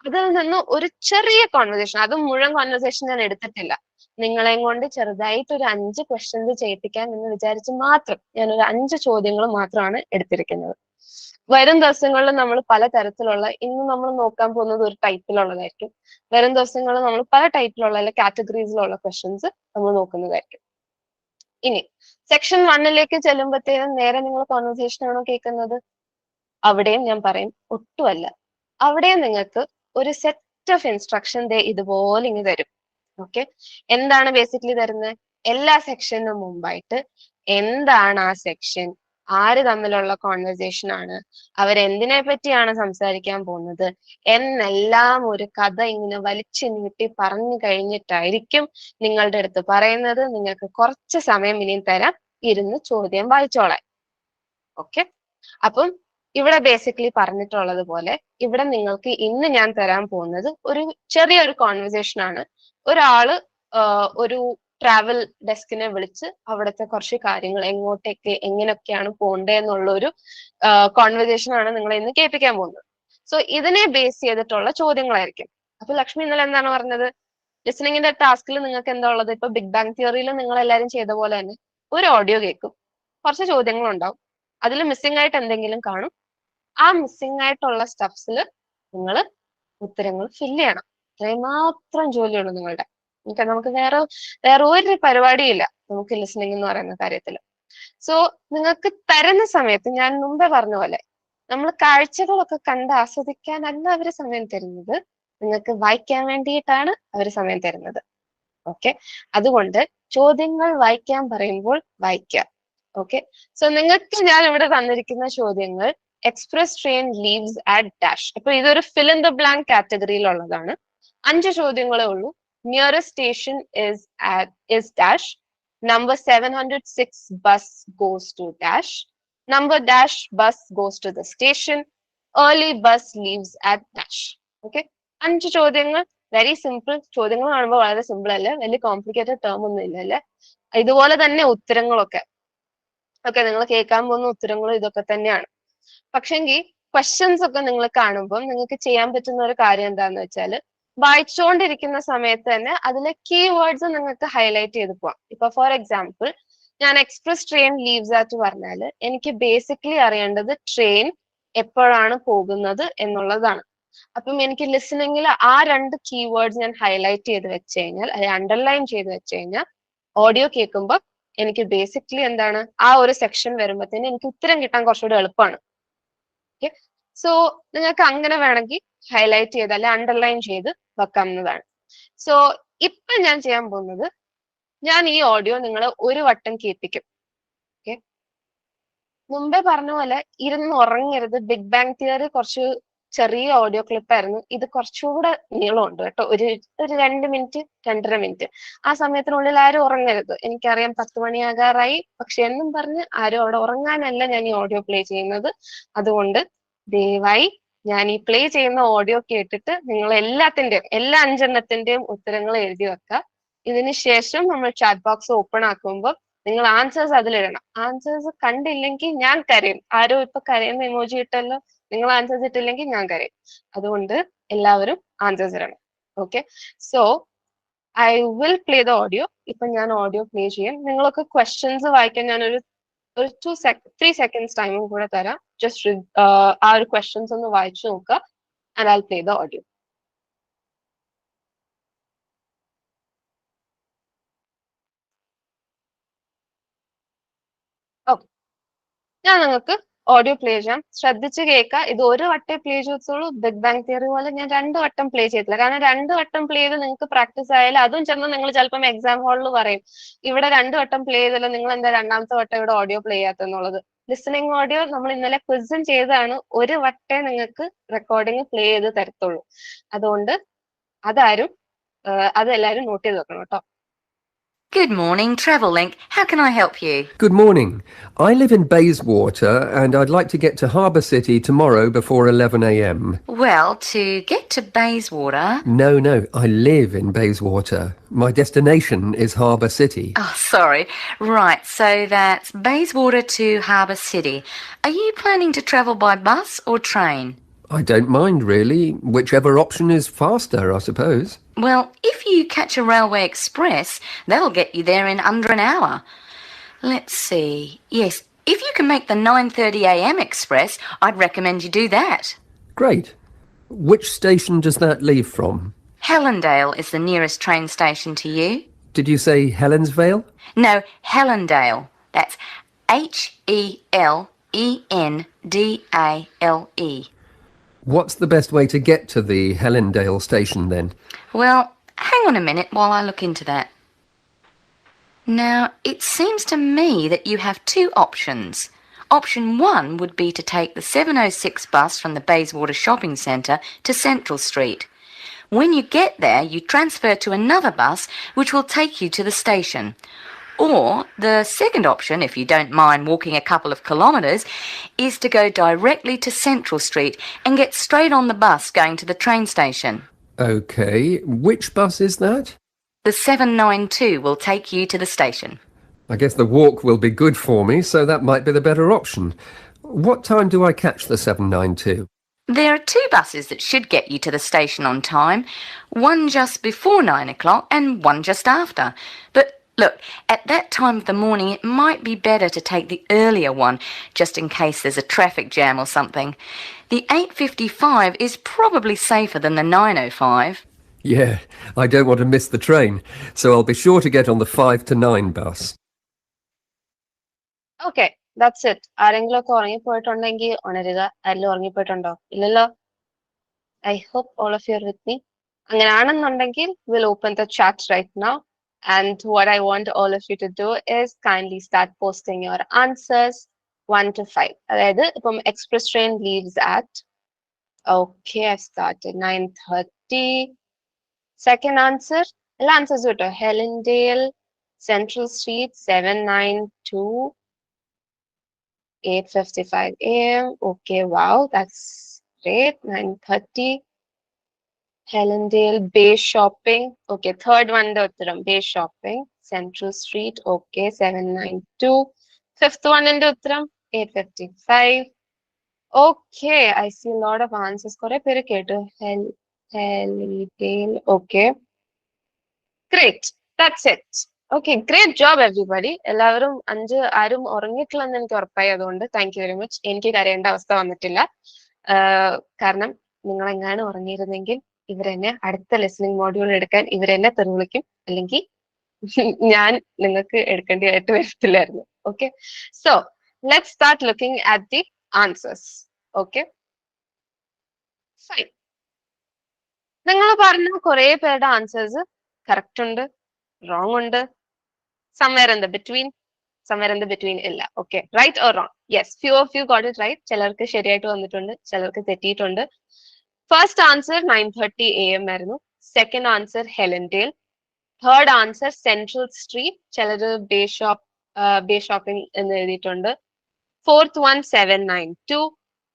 അതിൽ നിന്ന് ഒരു ചെറിയ കോൺവെർസേഷൻ, അത് മുഴുവൻ കോൺവെർസേഷൻ ഞാൻ എടുത്തിട്ടില്ല, നിങ്ങളെയും കൊണ്ട് ചെറുതായിട്ട് ഒരു 5 ക്വസ്റ്റ്യൻസ് ചെയ്യിപ്പിക്കാൻ എന്ന് വിചാരിച്ച് മാത്രം ഞാൻ ഒരു 5 ചോദ്യങ്ങൾ മാത്രമാണ് എടുത്തിരിക്കുന്നത്. വരും ദിവസങ്ങളിൽ നമ്മൾ പലതരത്തിലുള്ള, ഇന്ന് നമ്മൾ നോക്കാൻ പോകുന്നത് ഒരു ടൈപ്പിലുള്ളതായിരിക്കും. വരും ദിവസങ്ങളിൽ നമ്മൾ പല ടൈപ്പിലുള്ള അല്ലെ കാറ്റഗറീസിലുള്ള ക്വസ്റ്റ്യൻസ് നമ്മൾ നോക്കുന്നതായിരിക്കും. ഇനി സെക്ഷൻ 1ലേക്ക് ചെല്ലുമ്പോഴത്തേനും നേരെ നിങ്ങൾ കോൺവെർസേഷൻ ആണോ കേൾക്കുന്നത്? അവിടെയും ഞാൻ പറയും ഒട്ടുമല്ല. അവിടെ നിങ്ങൾക്ക് ഒരു സെറ്റ് ഓഫ് ഇൻസ്ട്രക്ഷൻ ഇതുപോലെ ഇങ്ങ് തരും. ഓക്കെ, എന്താണ് ബേസിക്കലി തരുന്നത്? എല്ലാ സെക്ഷനും മുമ്പായിട്ട് എന്താണ് ആ സെക്ഷൻ, ആര് തമ്മിലുള്ള കോൺവെർസേഷൻ ആണ്, അവരെന്തിനെ പറ്റിയാണ് സംസാരിക്കാൻ പോകുന്നത് എന്നെല്ലാം ഒരു കഥ ഇങ്ങനെ വലിച്ചു നീട്ടി പറഞ്ഞു കഴിഞ്ഞിട്ടായിരിക്കും നിങ്ങളുടെ അടുത്ത് പറയുന്നത് നിങ്ങൾക്ക് കുറച്ച് സമയം ഇനിയും തരാം, ഇരുന്ന് ചോദ്യം വായിച്ചോളാൻ. ഓക്കെ, അപ്പം ഇവിടെ ബേസിക്കലി പറഞ്ഞിട്ടുള്ളത് പോലെ ഇവിടെ നിങ്ങൾക്ക് ഇന്ന് ഞാൻ തരാൻ പോകുന്നത് ഒരു ചെറിയൊരു കോൺവെർസേഷൻ ആണ്. ഒരാള് ഒരു ട്രാവൽ ഡെസ്കിനെ വിളിച്ച് അവിടുത്തെ കുറച്ച് കാര്യങ്ങൾ, എങ്ങോട്ടേക്ക് എങ്ങനെയൊക്കെയാണ് പോകേണ്ടതെന്നുള്ള ഒരു കോൺവെർസേഷൻ ആണ് നിങ്ങളെ ഇന്ന് കേൾപ്പിക്കാൻ പോകുന്നത്. സോ ഇതിനെ ബേസ് ചെയ്തിട്ടുള്ള ചോദ്യങ്ങളായിരിക്കും. അപ്പൊ ലക്ഷ്മി ഇന്നലെ എന്താണ് പറഞ്ഞത്? ലിസണിങ്ങിന്റെ ടാസ്കിൽ നിങ്ങൾക്ക് എന്താ ഉള്ളത്? ഇപ്പൊ ബിഗ് ബാങ് തിയറിയിൽ നിങ്ങൾ എല്ലാവരും ചെയ്ത പോലെ തന്നെ ഒരു ഓഡിയോ കേൾക്കും, കുറച്ച് ചോദ്യങ്ങൾ ഉണ്ടാവും, അതിൽ മിസ്സിംഗ് ആയിട്ട് എന്തെങ്കിലും കാണും. ആ മിസ്സിംഗ് ആയിട്ടുള്ള സ്റ്റഫ്സിൽ നിങ്ങൾ ഉത്തരങ്ങൾ ഫില്ല് ചെയ്യണം. അത്രയും മാത്രം ജോലിയുള്ളൂ നിങ്ങളുടെ. നമുക്ക് വേറെ ഒരു പരിപാടിയില്ല നമുക്ക് ലിസണിങ് എന്ന് പറയുന്ന കാര്യത്തിൽ. സോ നിങ്ങൾക്ക് തരുന്ന സമയത്ത് ഞാൻ മുമ്പേ പറഞ്ഞ പോലെ നമ്മൾ കാഴ്ചകളൊക്കെ കണ്ട് ആസ്വദിക്കാനല്ല അവർ സമയം തരുന്നത്, നിങ്ങൾക്ക് വായിക്കാൻ വേണ്ടിയിട്ടാണ് അവർ സമയം തരുന്നത്. ഓക്കെ, അതുകൊണ്ട് ചോദ്യങ്ങൾ വായിക്കാൻ പറയുമ്പോൾ വായിക്കാം. ഓക്കെ, സോ നിങ്ങൾക്ക് ഞാൻ ഇവിടെ തന്നിരിക്കുന്ന ചോദ്യങ്ങൾ express train leaves at dash. അപ്പൊ ഇതൊരു ഫിൽ ഇൻ ദ ബ്ലാങ്ക് കാറ്റഗറിയിലുള്ളതാണ്. 5 ചോദ്യങ്ങളേ ഉള്ളൂ. Nearest station is dash. Number 706 bus goes to dash. Number dash bus goes to the station. Early bus leaves at dash. Okay, 5 ചോദ്യങ്ങൾ. Very simple ചോദ്യങ്ങൾ കാണുമ്പോൾ വളരെ simple അല്ലേ, വലിയ complicated term ഒന്നും ഇല്ല അല്ലേ. ഇതുപോലെ തന്നെ ഉത്തരങ്ങളൊക്കെ നിങ്ങൾ കേൾക്കാൻ പോകുന്ന ഉത്തരങ്ങളും ഇതൊക്കെ തന്നെയാണ്. പക്ഷെങ്കിൽ ക്വസ്റ്റ്യൻസ് ഒക്കെ നിങ്ങൾ കാണുമ്പോൾ നിങ്ങൾക്ക് ചെയ്യാൻ പറ്റുന്ന ഒരു കാര്യം എന്താന്ന് വെച്ചാൽ, വായിച്ചുകൊണ്ടിരിക്കുന്ന സമയത്ത് തന്നെ അതിലെ കീവേഡ്സ് നിങ്ങൾക്ക് ഹൈലൈറ്റ് ചെയ്ത് പോവാം. ഇപ്പൊ ഫോർ എക്സാമ്പിൾ ഞാൻ എക്സ്പ്രസ് ട്രെയിൻ ലീവ്സ് ആറ്റ് പറഞ്ഞാൽ എനിക്ക് ബേസിക്കലി അറിയേണ്ടത് ട്രെയിൻ എപ്പോഴാണ് പോകുന്നത് എന്നുള്ളതാണ്. അപ്പം എനിക്ക് ലിസണിങ്ങിൽ ആ 2 കീവേഡ്സ് ഞാൻ ഹൈലൈറ്റ് ചെയ്ത് വെച്ച് കഴിഞ്ഞാൽ അല്ലെങ്കിൽ അണ്ടർലൈൻ ചെയ്ത് വെച്ച് കഴിഞ്ഞാൽ ഓഡിയോ കേൾക്കുമ്പോൾ എനിക്ക് ബേസിക്കലി എന്താണ് ആ ഒരു സെക്ഷൻ വരുമ്പോഴത്തേന് എനിക്ക് ഉത്തരം കിട്ടാൻ കുറച്ചുകൂടി എളുപ്പമാണ്. ഓക്കെ, സോ നിങ്ങൾക്ക് അങ്ങനെ വേണമെങ്കിൽ ഹൈലൈറ്റ് ചെയ്ത് അല്ലെ അണ്ടർലൈൻ ചെയ്ത് വെക്കാവുന്നതാണ്. സോ ഇപ്പൊ ഞാൻ ചെയ്യാൻ പോകുന്നത്, ഞാൻ ഈ ഓഡിയോ നിങ്ങൾ ഒരു വട്ടം കേൾപ്പിക്കും. ഓക്കെ, മുമ്പേ പറഞ്ഞ പോലെ ഇരുന്ന് ഉറങ്ങരുത്. ബിഗ് ബാങ് തിയറി കുറച്ച് ചെറിയ ഓഡിയോ ക്ലിപ്പായിരുന്നു. ഇത് കുറച്ചുകൂടെ നീളമുണ്ട് കേട്ടോ. ഒരു 2 മിനിറ്റ് 2.5 മിനിറ്റ്. ആ സമയത്തിനുള്ളിൽ ആരും ഉറങ്ങരുത്. എനിക്കറിയാം 10 മണിയാകാറായി, പക്ഷെ എന്നും പറഞ്ഞ് ആരും അവിടെ ഉറങ്ങാനല്ല ഞാൻ ഈ ഓഡിയോ പ്ലേ ചെയ്യുന്നത്. അതുകൊണ്ട് ദയവായി ഞാൻ ഈ പ്ലേ ചെയ്യുന്ന ഓഡിയോ കേട്ടിട്ട് നിങ്ങൾ എല്ലാ 5 എണ്ണത്തിന്റെയും ഉത്തരങ്ങൾ എഴുതി വെക്കുക. ഇതിന് ശേഷം നമ്മൾ ചാറ്റ് ബോക്സ് ഓപ്പൺ ആക്കുമ്പോൾ നിങ്ങൾ ആൻസേഴ്സ് അതിലിടണം. ആൻസേഴ്സ് കണ്ടില്ലെങ്കിൽ ഞാൻ കരയും. ആരോ ഇപ്പൊ കരയുന്ന ഇമോജി ഇട്ടല്ലോ, നിങ്ങൾ ആൻസേഴ്സ് ഇട്ടില്ലെങ്കിൽ ഞാൻ കരയും. അതുകൊണ്ട് എല്ലാവരും ആൻസേഴ്സ് ഇടണം. Okay, so I will play the audio. ഇപ്പൊ ഞാൻ ഓഡിയോ പ്ലേ ചെയ്യാം. നിങ്ങളൊക്കെ ക്വസ്റ്റ്യൻസ് വായിക്കാൻ ഞാനൊരു 3 സെക്കൻഡ്സ് ടൈമും കൂടെ തരാം. ജസ്റ്റ് ആ ഒരു ക്വസ്റ്റ്യൻസ് ഒന്ന് വായിച്ചു നോക്കുക. And I play the audio. Okay, ഞാൻ നിങ്ങൾക്ക് ഓഡിയോ പ്ലേ ചെയ്യാം. ശ്രദ്ധിച്ച് കേൾക്കുക. ഇത് ഒരു വട്ടേ പ്ലേ ചെയ്തോളൂ. ബിഗ് ബാങ് തിയറി പോലെ ഞാൻ 2 വട്ടം പ്ലേ ചെയ്തില്ല. കാരണം 2 വട്ടം പ്ലേ ചെയ്ത് നിങ്ങൾക്ക് പ്രാക്ടീസ് ആയാലും അതും ചെന്ന് നിങ്ങൾ ചിലപ്പം എക്സാം ഹാളിൽ പറയും, ഇവിടെ 2 വട്ടം പ്ലേ ചെയ്തല്ലോ, നിങ്ങൾ എന്താ 2ാമത്തെ വട്ടം ഇവിടെ ഓഡിയോ പ്ലേ ചെയ്യാത്തെന്നുള്ളത്. ലിസണിങ് ഓഡിയോ നമ്മൾ ഇന്നലെ ക്വിസും ചെയ്തതാണ്. ഒരു വട്ടേ നിങ്ങൾക്ക് റെക്കോർഡിങ് പ്ലേ ചെയ്ത് തരത്തുള്ളൂ. അതുകൊണ്ട് അതെല്ലാവരും നോട്ട് ചെയ്ത് വെക്കണം കേട്ടോ. Good morning, Travel-Link. How can I help you? Good morning. I live in Bayswater and I'd like to get to Harbour City tomorrow before 11 a.m. Well, to get to Bayswater... No, I live in Bayswater. My destination is Harbour City. Oh, sorry. Right, so that's Bayswater to Harbour City. Are you planning to travel by bus or train? I don't mind, really. Whichever option is faster, I suppose. Well, if you catch a railway express, that'll get you there in under an hour. Let's see. Yes, if you can make the 9:30 a.m. express, I'd recommend you do that. Great. Which station does that leave from? Helendale is the nearest train station to you. Did you say Helensvale? No, Helendale. That's Helendale. What's the best way to get to the Helendale station then? Well, hang on a minute while I look into that. Now, it seems to me that you have 2 options. Option 1 would be to take the 7:06 bus from the Bayswater Shopping Centre to Central Street. When you get there, you transfer to another bus which will take you to the station. Or the second option, if you don't mind walking a couple of kilometres, is to go directly to Central Street and get straight on the bus going to the train station. Okay, which bus is that? The 792 will take you to the station. I guess the walk will be good for me, so that might be the better option. What time do I catch the 792? There are 2 buses that should get you to the station on time, one just before 9 o'clock and one just after. But look, at that time of the morning, it might be better to take the earlier one, just in case there's a traffic jam or something. The 8:55 is probably safer than the 9:05. Yeah, I don't want to miss the train, so I'll be sure to get on the 5 to 9 bus. Okay, that's it. ആരെങ്കിലും ഒക്കെ ഉറങ്ങിപ്പോയിട്ടുണ്ടെങ്കിൽ ഉണരുക. ആരെങ്കിലും ഉറങ്ങിപ്പോയിട്ടുണ്ടോ? ഇല്ലല്ലോ. I hope all of you are with me. അങ്ങനെയാണെന്നുണ്ടെങ്കിൽ we'll open the chat right now. And what I want all of you to do is kindly start posting your answers 1 to 5. അതായത് ഇപ്പം express train leaves at, okay, I've started 9:30. Second answer, all answers are Helendale, Central Street, 792, 8:55 a.m. Okay, wow, that's great. 9:30. Helendale, Bay Shopping. Okay, third one, the Uttaram, Bay Shopping, Central Street. Okay, 792. Fifth one in the Uttaram, 8:55. Okay, I see a lot of answers. Kore pere ketu. Helendale. Okay. Great. That's it. Okay, great job everybody. എല്ലാവരും 5 ആരും ഉറങ്ങിയിട്ടില്ലെന്ന് എനിക്ക് ഉറപ്പായി. അതുകൊണ്ട് thank you very much. എനിക്ക് കരയേണ്ട അവസ്ഥ വന്നിട്ടില്ല. കാരണം നിങ്ങൾ എങ്ങാനും ഉറങ്ങിയിരുന്നെങ്കിൽ ഇവരെന്നെ അടുത്ത ലിസണിങ് മോഡ്യൂൾ എടുക്കാൻ ഇവരെന്നെ തെറിവിളിക്കും, അല്ലെങ്കിൽ ഞാൻ നിങ്ങൾക്ക് എടുക്കേണ്ടതായിട്ട് വരത്തില്ലായിരുന്നു. Okay, so let's start looking at the answers. Okay, fine. നിങ്ങൾ പറഞ്ഞ കുറെ പേരുടെ ആൻസേഴ്സ് കറക്റ്റ് ഉണ്ട്, റോങ് ഉണ്ട്, somewhere in the between ഇല്ല. Okay, right or wrong? Yes, few of you got it right. ചിലർക്ക് ശരിയായിട്ട് വന്നിട്ടുണ്ട്, ചിലർക്ക് തെറ്റിയിട്ടുണ്ട്. ഫസ്റ്റ് ആൻസർ 9:30 AM ആയിരുന്നു. Second answer Helendale. Third answer central street, ചിലര് ബേ ഷോപ്പിംഗ് എന്ന് എഴുതിയിട്ടുണ്ട്. Fourth one 792,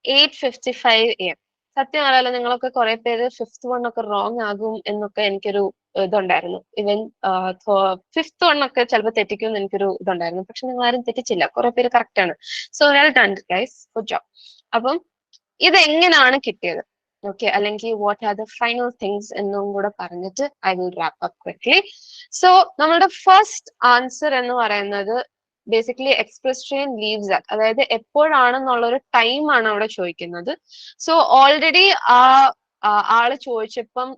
8:55 AM. സത്യം പറയാലോ, നിങ്ങളൊക്കെ കുറെ പേര് ഫിഫ്ത് വൺ ഒക്കെ റോങ് ആകും എന്നൊക്കെ എനിക്കൊരു ഇതുണ്ടായിരുന്നു. ഇവൻ ഫിഫ്ത് വൺ ഒക്കെ ചിലപ്പോൾ തെറ്റിക്കും എന്ന് എനിക്കൊരു ഇതുണ്ടായിരുന്നു. പക്ഷെ നിങ്ങൾ ആരും തെറ്റിച്ചില്ല, കുറെ പേര് കറക്റ്റ് ആണ്. So well done guys, good job. അപ്പം ഇത് എങ്ങനെയാണ് കിട്ടിയത്, ഓക്കെ, അല്ലെങ്കിൽ what are the final things എന്നും കൂടെ പറഞ്ഞിട്ട് I will wrap up quickly. So നമ്മളുടെ ഫസ്റ്റ് ആൻസർ എന്ന് പറയുന്നത് basically express train leaves at, അതായത് എപ്പോഴാണെന്നുള്ള ഒരു ടൈം ആണ് അവിടെ ചോദിക്കുന്നത്. സോ ഓൾറെഡി ആള് ചോദിച്ചപ്പം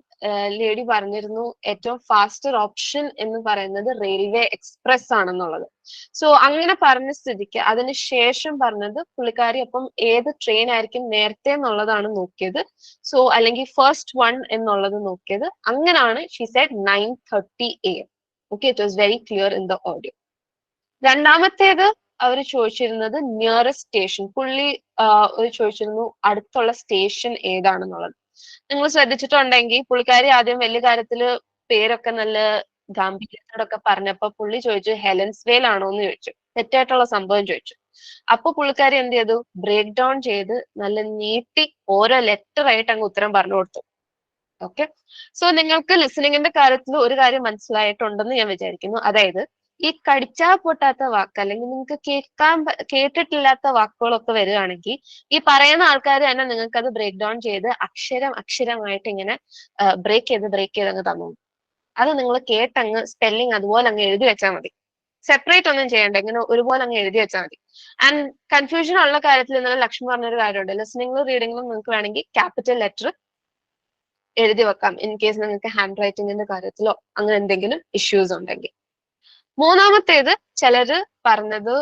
ലേഡി പറഞ്ഞിരുന്നു ഏറ്റവും ഫാസ്റ്റർ ഓപ്ഷൻ എന്ന് പറയുന്നത് റെയിൽവേ എക്സ്പ്രസ് ആണെന്നുള്ളത്. സോ അങ്ങനെ പറഞ്ഞ സ്ഥിതിക്ക് അതിനുശേഷം പറഞ്ഞത് പുള്ളിക്കാരി അപ്പം ഏത് ട്രെയിൻ ആയിരിക്കും നേരത്തെ എന്നുള്ളതാണ് നോക്കിയത്. സോ അല്ലെങ്കിൽ ഫസ്റ്റ് വൺ എന്നുള്ളത് നോക്കിയത്. അങ്ങനെയാണ് she said 9:30 AM. Okay, it was very clear in the audio. രണ്ടാമത്തേത് അവർ ചോദിച്ചിരുന്നത് നിയറസ്റ്റ് സ്റ്റേഷൻ. പുള്ളി ചോദിച്ചിരുന്നു അടുത്തുള്ള സ്റ്റേഷൻ ഏതാണെന്നുള്ളത്. നിങ്ങൾ ശ്രദ്ധിച്ചിട്ടുണ്ടെങ്കിൽ പുള്ളിക്കാരി ആദ്യം വലിയ കാര്യത്തില് പേരൊക്കെ നല്ല ഗാംഭീര്യത്തോടൊക്കെ പറഞ്ഞപ്പോ പുള്ളി ചോദിച്ചു ഹെലൻസ്വേൽ ആണോ എന്ന് ചോദിച്ചു, തെറ്റായിട്ടുള്ള സംഭവം ചോദിച്ചു. അപ്പൊ പുള്ളിക്കാരി എന്ത് ചെയ്തു, ബ്രേക്ക് ഡൗൺ ചെയ്ത് നല്ല നീട്ടി ഓരോ ലെറ്റർ ആയിട്ട് അങ്ങ് ഉത്തരം പറഞ്ഞു കൊടുത്തു. ഓക്കെ, സോ നിങ്ങൾക്ക് ലിസണിങ്ങിന്റെ കാര്യത്തിൽ ഒരു കാര്യം മനസ്സിലായിട്ടുണ്ടെന്ന് ഞാൻ വിചാരിക്കുന്നു. അതായത് ഈ കടിച്ചാ പൊട്ടാത്ത വാക്ക് അല്ലെങ്കിൽ നിങ്ങൾക്ക് കേട്ടിട്ടില്ലാത്ത വാക്കുകളൊക്കെ വരികയാണെങ്കിൽ ഈ പറയുന്ന ആൾക്കാർ തന്നെ നിങ്ങൾക്ക് അത് ബ്രേക്ക് ഡൗൺ ചെയ്ത് അക്ഷരമായിട്ട് ഇങ്ങനെ ബ്രേക്ക് ചെയ്ത് അങ്ങ് തന്നു. അത് നിങ്ങൾ കേട്ടങ്ങ് സ്പെല്ലിങ് അതുപോലെ അങ്ങ് എഴുതി വെച്ചാൽ മതി. സെപ്പറേറ്റ് ഒന്നും ചെയ്യണ്ട, ഇങ്ങനെ ഒരുപോലെ അങ്ങ് എഴുതി വെച്ചാൽ മതി. ആൻഡ് കൺഫ്യൂഷൻ ഉള്ള കാര്യത്തിൽ ഇന്നലെ ലക്ഷ്മി പറഞ്ഞൊരു കാര്യമുണ്ട്, ലിസണിങ്ങിലും റീഡിങ്ങിലും നിങ്ങൾക്ക് വേണമെങ്കിൽ ക്യാപിറ്റൽ ലെറ്റർ എഴുതി വെക്കാം ഇൻ കേസ് നിങ്ങൾക്ക് ഹാൻഡ് റൈറ്റിംഗിന്റെ കാര്യത്തിലോ അങ്ങനെ എന്തെങ്കിലും ഇഷ്യൂസ് ഉണ്ടെങ്കിൽ. മൂന്നാമത്തേത് ചിലര് പറഞ്ഞത്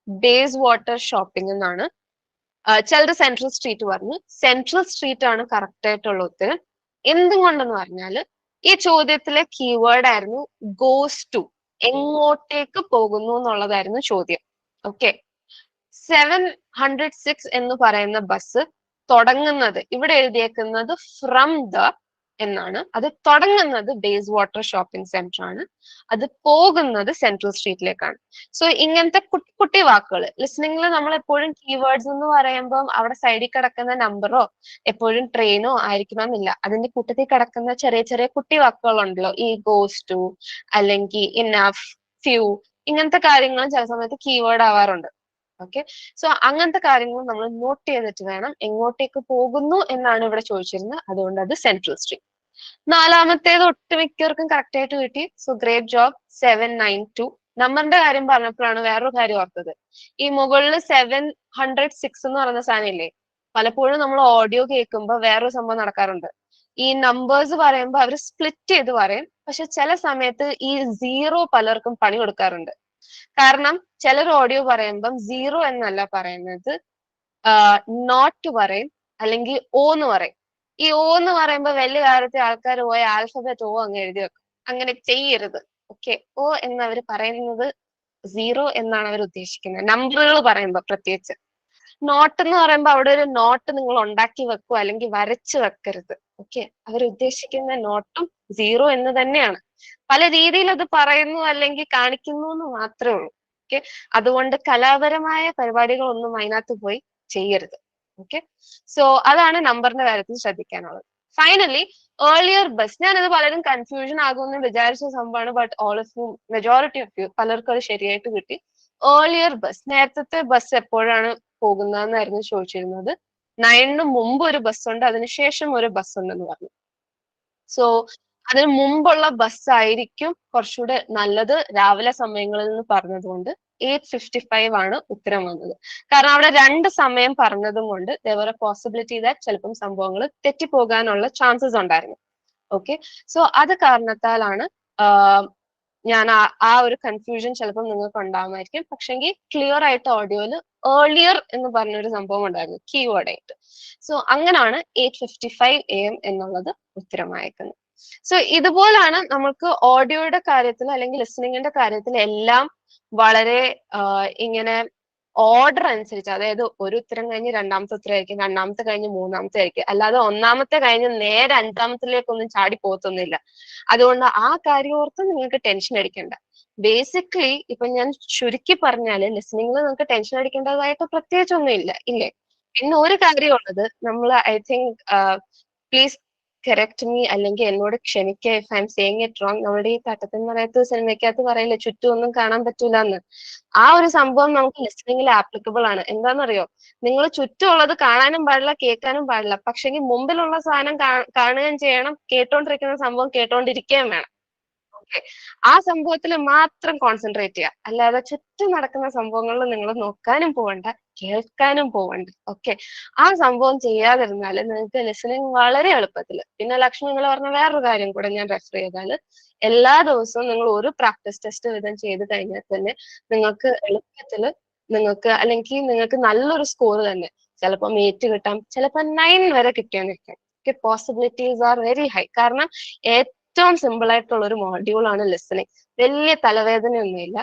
ബേസ് വാട്ടർ ഷോപ്പിംഗ് എന്നാണ്. ചിലര് സെൻട്രൽ സ്ട്രീറ്റ് പറഞ്ഞു. സെൻട്രൽ സ്ട്രീറ്റ് ആണ് കറക്റ്റ് ആയിട്ടുള്ള ഉത്തരം. എന്തുകൊണ്ടെന്ന് പറഞ്ഞാല് ഈ ചോദ്യത്തിലെ കീവേഡ് ആയിരുന്നു ഗോസ് ടു, എങ്ങോട്ടേക്ക് പോകുന്നു എന്നുള്ളതായിരുന്നു ചോദ്യം. ഓക്കെ, 706 എന്ന് പറയുന്ന ബസ് തുടങ്ങുന്നത്, ഇവിടെ എഴുതിയേക്കുന്നത് ഫ്രം ദ എന്നാണ്. അത് തുടങ്ങുന്നത് ബേസ് വാട്ടർ ഷോപ്പിംഗ് സെന്റർ ആണ്, അത് പോകുന്നത് സെൻട്രൽ സ്ട്രീറ്റിലേക്കാണ്. സോ ഇങ്ങനത്തെ കുട്ടി വാക്കുകൾ ലിസണിങ്ങിൽ നമ്മൾ എപ്പോഴും കീവേഡ്സ് എന്ന് പറയുമ്പോൾ അവിടെ സൈഡിൽ കിടക്കുന്ന നമ്പറോ എപ്പോഴും ട്രെയിനോ ആയിരിക്കണമെന്നില്ല. അതിന്റെ കൂട്ടത്തിൽ കിടക്കുന്ന ചെറിയ ചെറിയ കുട്ടി വാക്കുകളുണ്ടല്ലോ, ഈ ഗോസ് ടു അല്ലെങ്കിൽ ഇനഫ്, ഫ്യൂ, ഇങ്ങനത്തെ കാര്യങ്ങളും ചില സമയത്ത് കീവേഡ് ആവാറുണ്ട്. ഓക്കെ, സോ അങ്ങനത്തെ കാര്യങ്ങൾ നമ്മൾ നോട്ട് ചെയ്തിട്ട് വേണം. എങ്ങോട്ടേക്ക് പോകുന്നു എന്നാണ് ഇവിടെ ചോദിച്ചിരുന്നത്, അതുകൊണ്ട് അത് സെൻട്രൽ സ്ട്രീറ്റ്. നാലാമത്തേത് ഒട്ടുമിക്കവർക്കും കറക്റ്റ് ആയിട്ട് കിട്ടി. So great job, 792. നമ്പറിന്റെ കാര്യം പറഞ്ഞപ്പോഴാണ് വേറൊരു കാര്യം ഓർത്തത്. ഈ മുകളിൽ 706 എന്ന് പറയുന്ന സാധനം ഇല്ലേ, പലപ്പോഴും നമ്മൾ ഓഡിയോ കേൾക്കുമ്പോൾ വേറൊരു സംഭവം നടക്കാറുണ്ട്. ഈ നമ്പേഴ്സ് പറയുമ്പോൾ അവർ സ്പ്ലിറ്റ് ചെയ്ത് പറയും, പക്ഷെ ചില സമയത്ത് ഈ സീറോ പലർക്കും പണി കൊടുക്കാറുണ്ട്. കാരണം ചിലർ ഓഡിയോ പറയുമ്പം സീറോ എന്നല്ല പറയുന്നത്, നോട്ട് പറയും അല്ലെങ്കിൽ ഓ എന്ന് പറയും. ഈ ഓ എന്ന് പറയുമ്പോൾ വലിയ കാര്യത്തിൽ ആൾക്കാർ പോയ ആൽഫബറ്റ് ഓ അങ്ങ് എഴുതി വെക്കും. അങ്ങനെ ചെയ്യരുത്. ഓക്കെ, ഓ എന്നവർ പറയുന്നത് സീറോ എന്നാണ് അവർ ഉദ്ദേശിക്കുന്നത്, നമ്പറുകൾ പറയുമ്പോൾ പ്രത്യേകിച്ച്. നോട്ട് എന്ന് പറയുമ്പോൾ അവിടെ ഒരു നോട്ട് നിങ്ങൾ ഉണ്ടാക്കി വെക്കുക അല്ലെങ്കിൽ വരച്ചു വെക്കരുത്. ഓക്കെ, അവർ ഉദ്ദേശിക്കുന്ന നോട്ടും സീറോ എന്ന് തന്നെയാണ്. പല രീതിയിൽ അത് പറയുന്നു അല്ലെങ്കിൽ കാണിക്കുന്നു എന്ന് മാത്രമേ ഉള്ളൂ. ഓക്കെ, അതുകൊണ്ട് കലാപരമായ പരിപാടികളൊന്നും അതിനകത്ത് പോയി ചെയ്യരുത്. ഓക്കെ, സോ അതാണ് നമ്പറിന്റെ കാര്യത്തിൽ ശ്രദ്ധിക്കാനുള്ളത്. ഫൈനലി ഏർലിയർ ബസ്, ഞാനത് പലരും കൺഫ്യൂഷൻ ആകുമെന്ന് വിചാരിച്ച സംഭവമാണ്. But all of you, majority of you, പലർക്കും അത് ശരിയായിട്ട് കിട്ടി. ഏർലിയർ ബസ്, നേരത്തെ ബസ് എപ്പോഴാണ് പോകുന്നതെന്നായിരുന്നു ചോദിച്ചിരുന്നത്. 9 മുമ്പ് ഒരു ബസ് ഉണ്ട്, അതിനുശേഷം ഒരു ബസ് ഉണ്ടെന്ന് പറഞ്ഞു. സോ അതിന് മുമ്പുള്ള ബസ് ആയിരിക്കും കുറച്ചുകൂടെ നല്ലത് രാവിലെ സമയങ്ങളിൽ നിന്ന് പറഞ്ഞതുകൊണ്ട്. 8:55 ആണ് ഉത്തരം വന്നത്. കാരണം അവിടെ 2 സമയം പറഞ്ഞതും കൊണ്ട് there a possibility that ചിലപ്പം സംഭവങ്ങൾ തെറ്റിപ്പോകാനുള്ള ചാൻസസ് ഉണ്ടായിരുന്നു. ഓക്കെ, സോ അത് കാരണത്താലാണ് ഞാൻ ആ ഒരു കൺഫ്യൂഷൻ ചിലപ്പോൾ നിങ്ങൾക്ക് ഉണ്ടാവുമായിരിക്കും. പക്ഷെങ്കിൽ ക്ലിയർ ആയിട്ട് ഓഡിയോയിൽ ഏർലിയർ എന്ന് പറഞ്ഞൊരു സംഭവം ഉണ്ടായിരുന്നു കീവേഡ് ആയിട്ട്. സോ അങ്ങനെയാണ് 8:55 AM എന്നുള്ളത് ഉത്തരമായിരിക്കുന്നത്. സോ ഇതുപോലാണ് നമുക്ക് ഓഡിയോയുടെ കാര്യത്തിൽ അല്ലെങ്കിൽ ലിസണിങ്ങിന്റെ കാര്യത്തിൽ എല്ലാം വളരെ ഇങ്ങനെ ഓർഡർ അനുസരിച്ച്, അതായത് ഒരു ഉത്തരം കഴിഞ്ഞ് രണ്ടാമത്തെ ഉത്തരമായിരിക്കും, രണ്ടാമത്തെ കഴിഞ്ഞ് മൂന്നാമത്തെ ആയിരിക്കും, അല്ലാതെ ഒന്നാമത്തെ കഴിഞ്ഞ് നേരെ അഞ്ചാമത്തിലേക്കൊന്നും ചാടി പോകത്തൊന്നുമില്ല. അതുകൊണ്ട് ആ കാര്യം ഓർത്ത് നിങ്ങൾക്ക് ടെൻഷൻ അടിക്കണ്ട. ബേസിക്കലി ഇപ്പൊ ഞാൻ ചുരുക്കി പറഞ്ഞാല് ലിസണിങ്ങിൽ നിങ്ങൾക്ക് ടെൻഷൻ അടിക്കേണ്ടതായിട്ട് പ്രത്യേകിച്ചൊന്നും ഇല്ല, ഇല്ലേ? പിന്നെ ഒരു കാര്യമുള്ളത്, നമ്മൾ I think please correct me, അല്ലെങ്കിൽ എന്നോട് ക്ഷമിക്കുക if I M saying it wrong. നമ്മുടെ ഈ തട്ടത്തിൻ മറയത്ത് സിനിമയ്ക്കകത്ത് പറയില്ല ചുറ്റും ഒന്നും കാണാൻ പറ്റൂല എന്ന്. ആ ഒരു സംഭവം നമുക്ക് ലിസണിങ്ങിൽ ആപ്ലിക്കബിൾ ആണ്. എന്താണെന്നറിയോ, നിങ്ങൾ ചുറ്റുമുള്ളത് കാണാനും പാടില്ല, കേൾക്കാനും പാടില്ല, പക്ഷെങ്കിൽ മുമ്പിലുള്ള സാധനം കാണുകയും ചെയ്യണം, കേട്ടോണ്ടിരിക്കുന്ന സംഭവം കേട്ടോണ്ടിരിക്കുകയും വേണം. ഓക്കെ, ആ സംഭവത്തിൽ മാത്രം കോൺസെൻട്രേറ്റ് ചെയ്യുക, അല്ലാതെ ചുറ്റും നടക്കുന്ന സംഭവങ്ങളിൽ നിങ്ങൾ നോക്കാനും പോവണ്ട, കേൾക്കാനും പോവണ്ട. ഓക്കെ, ആ സംഭവം ചെയ്യാതിരുന്നാൽ നിങ്ങൾക്ക് ലിസണിങ് വളരെ എളുപ്പത്തിൽ. പിന്നെ ലക്ഷ്മി നിങ്ങൾ പറഞ്ഞ വേറൊരു കാര്യം കൂടെ ഞാൻ റെഫർ ചെയ്താൽ, എല്ലാ ദിവസവും നിങ്ങൾ ഒരു പ്രാക്ടീസ് ടെസ്റ്റ് വീതം ചെയ്ത് കഴിഞ്ഞാൽ തന്നെ നിങ്ങൾക്ക് എളുപ്പത്തിൽ നിങ്ങൾക്ക്, അല്ലെങ്കിൽ നിങ്ങൾക്ക് നല്ലൊരു സ്കോർ തന്നെ, ചിലപ്പോൾ 8 കിട്ടാം, ചിലപ്പോൾ 9 വരെ കിട്ടിയെന്നിരിക്കാം. Possibilities are very high. കാരണം ഏറ്റവും സിമ്പിൾ ആയിട്ടുള്ള ഒരു മോഡ്യൂൾ ആണ് ലിസണിങ്. വലിയ തലവേദനയൊന്നുമില്ല.